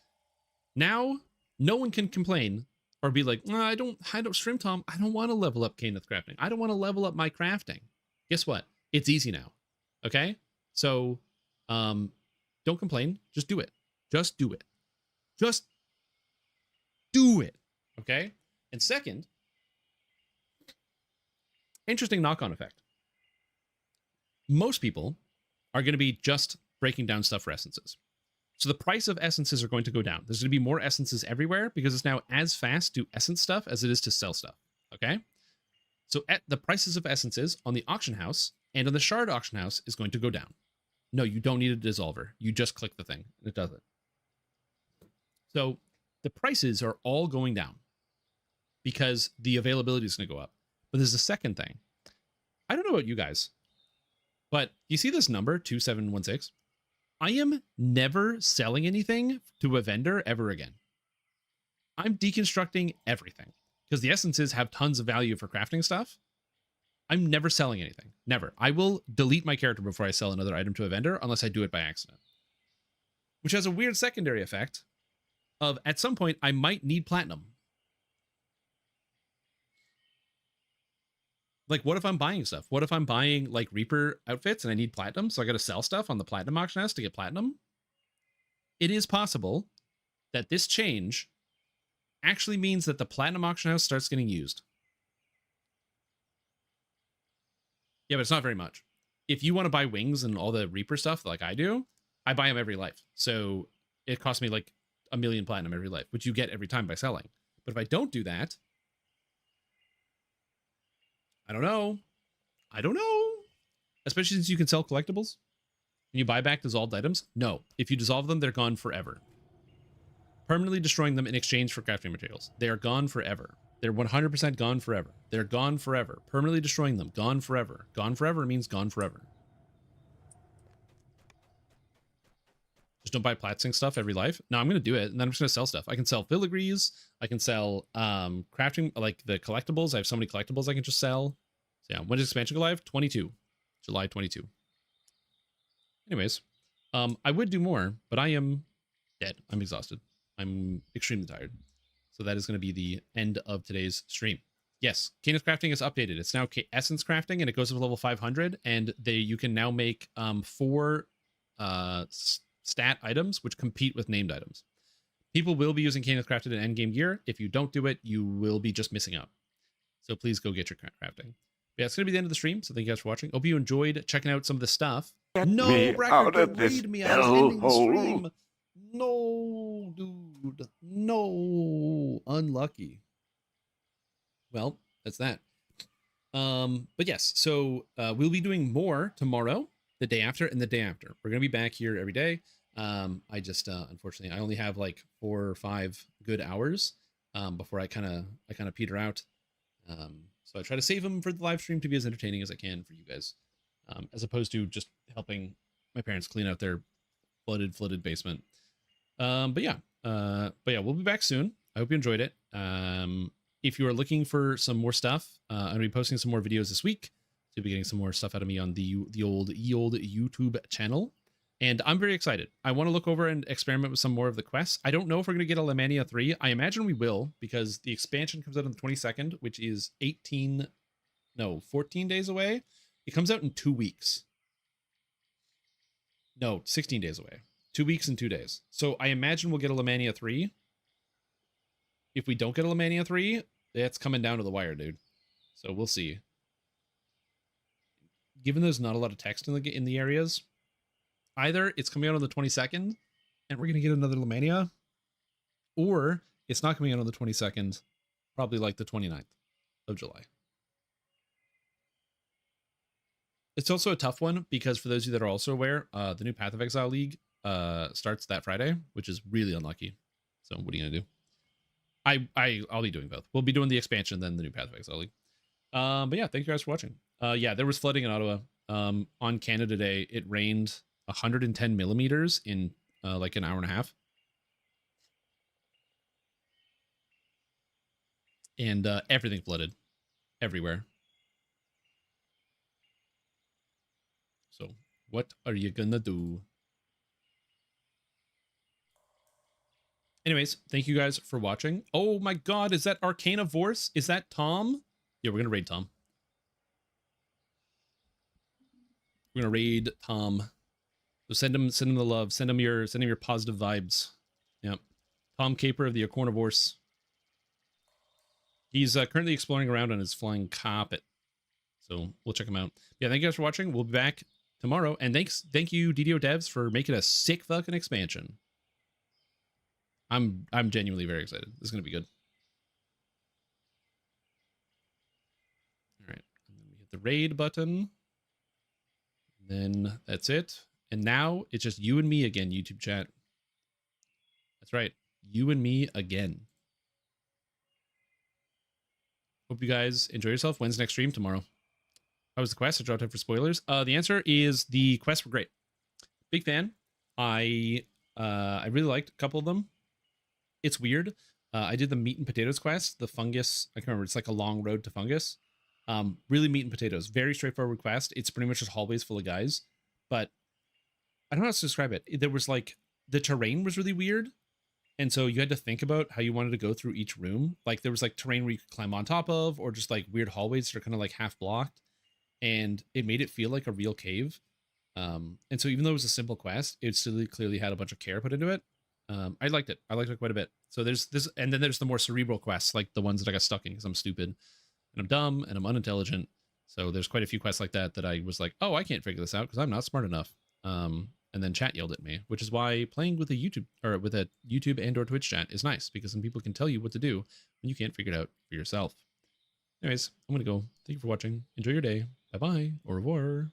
now no one can complain or be like, no, I don't Stream Tom, I don't want to level up Kenneth Crafting. I don't want to level up my crafting. Guess what? It's easy now. Okay? So, don't complain. Just do it. Just do it. Just do it. Okay? And second, interesting knock-on effect. Most people are going to be just breaking down stuff for essences. So the price of essences are going to go down. There's going to be more essences everywhere because it's now as fast to essence stuff as it is to sell stuff. Okay? So at the prices of essences on the auction house and on the shard auction house is going to go down. No, you don't need a dissolver. You just click the thing and it does it. So the prices are all going down because the availability is going to go up. But there's a second thing. I don't know about you guys, but you see this number, 2716? I am never selling anything to a vendor ever again. I'm deconstructing everything because the essences have tons of value for crafting stuff. I'm never selling anything. Never. I will delete my character before I sell another item to a vendor unless I do it by accident. Which has a weird secondary effect of at some point I might need platinum. Like, what if I'm buying stuff? What if I'm buying like Reaper outfits and I need platinum? So I got to sell stuff on the platinum auction house to get platinum. It is possible that this change actually means that the platinum auction house starts getting used. Yeah, but it's not very much. If you want to buy wings and all the Reaper stuff like I do, I buy them every life. So it costs me like 1 million platinum every life, which you get every time by selling. But if I don't do that, I don't know. I don't know. Especially since you can sell collectibles. Can you buy back dissolved items? No. If you dissolve them, they're gone forever. Permanently destroying them in exchange for crafting materials. They are gone forever. They're 100% gone forever. They're gone forever. Permanently destroying them. Gone forever. Gone forever means gone forever. Just don't buy Platzing stuff every life. No, I'm going to do it, and then I'm just going to sell stuff. I can sell filigrees. I can sell crafting, like the collectibles. I have so many collectibles I can just sell. So yeah, when does expansion go live? 22. July 22. Anyways, I would do more, but I am dead. I'm exhausted. I'm extremely tired. So that is going to be the end of today's stream. Yes, Cadence Crafting is updated. It's now Essence Crafting, and it goes up to level 500, and you can now make 4 stat items which compete with named items. People will be using Cadence Crafted in endgame gear. If you don't do it, you will be just missing out. So please go get your crafting. Yeah, it's going to be the end of the stream, so thank you guys for watching. Hope you enjoyed checking out some of the stuff. me out of this raid me. I was ending the hellhole. stream. No, dude. No. Unlucky. Well, that's that. But yes, so we'll be doing more tomorrow, the day after, and the day after. We're going to be back here every day. I just unfortunately I only have like 4 or 5 good hours before I kind of peter out. So I try to save them for the live stream to be as entertaining as I can for you guys, as opposed to just helping my parents clean out their flooded basement. But yeah, we'll be back soon. I hope you enjoyed it. If you are looking for some more stuff, I'm gonna be posting some more videos this week. So you'll be getting some more stuff out of me on the old YouTube channel. And I'm very excited. I want to look over and experiment with some more of the quests. I don't know if we're going to get a Lemania 3. I imagine we will, because the expansion comes out on the 22nd, which is 14 days away. It comes out in 2 weeks. No, 16 days away. 2 weeks and 2 days. So I imagine we'll get a Lemania 3. If we don't get a Lemania 3, that's coming down to the wire, dude. So we'll see. Given there's not a lot of text in the areas, either it's coming out on the 22nd and we're going to get another Lemania, or it's not coming out on the 22nd, probably like the 29th of July. It's also a tough one because for those of you that are also aware, the new Path of Exile League starts that Friday, which is really unlucky. So what are you going to do? I'll be doing both. We'll be doing the expansion, then the new Path of Exile League. But yeah, thank you guys for watching. Yeah, there was flooding in Ottawa. On Canada Day, it rained 110 millimeters in like an hour and a half. And everything flooded everywhere. So what are you gonna do? Anyways, thank you guys for watching. Oh my god, is that Arcana Vorse? Is that Tom? Yeah, we're gonna raid Tom. We're gonna raid Tom. So send him the love. Send him your positive vibes. Yep. Tom Caper of the Acornivores. He's currently exploring around on his flying carpet. So we'll check him out. Yeah, thank you guys for watching. We'll be back tomorrow. And thank you, DDO devs, for making a sick fucking expansion. I'm genuinely very excited. This is gonna be good. All right. And then we hit the raid button. Then that's it. And now it's just you and me again, YouTube chat. That's right. You and me again. Hope you guys enjoy yourself. When's next stream? Tomorrow. How was the quest? I dropped out for spoilers. The answer is the quests were great. Big fan. I really liked a couple of them. It's weird. I did the meat and potatoes quest, the fungus. I can't remember. It's like a long road to fungus. Really meat and potatoes. Very straightforward quest. It's pretty much just hallways full of guys, but I don't know how to describe it. There was like the terrain was really weird, and so you had to think about how you wanted to go through each room. Like there was like terrain where you could climb on top of, or just like weird hallways that are kind of like half blocked, and it made it feel like a real cave. And so even though it was a simple quest, it still clearly had a bunch of care put into it. I liked it. I liked it quite a bit. So there's this, and then there's the more cerebral quests, like the ones that I got stuck in because I'm stupid and I'm dumb and I'm unintelligent. So there's quite a few quests like that that I was like, oh, I can't figure this out because I'm not smart enough. And then chat yelled at me, which is why playing with a YouTube and or Twitch chat is nice, because then people can tell you what to do when you can't figure it out for yourself. Anyways, I'm gonna go. Thank you for watching. Enjoy your day. Bye bye. Au revoir.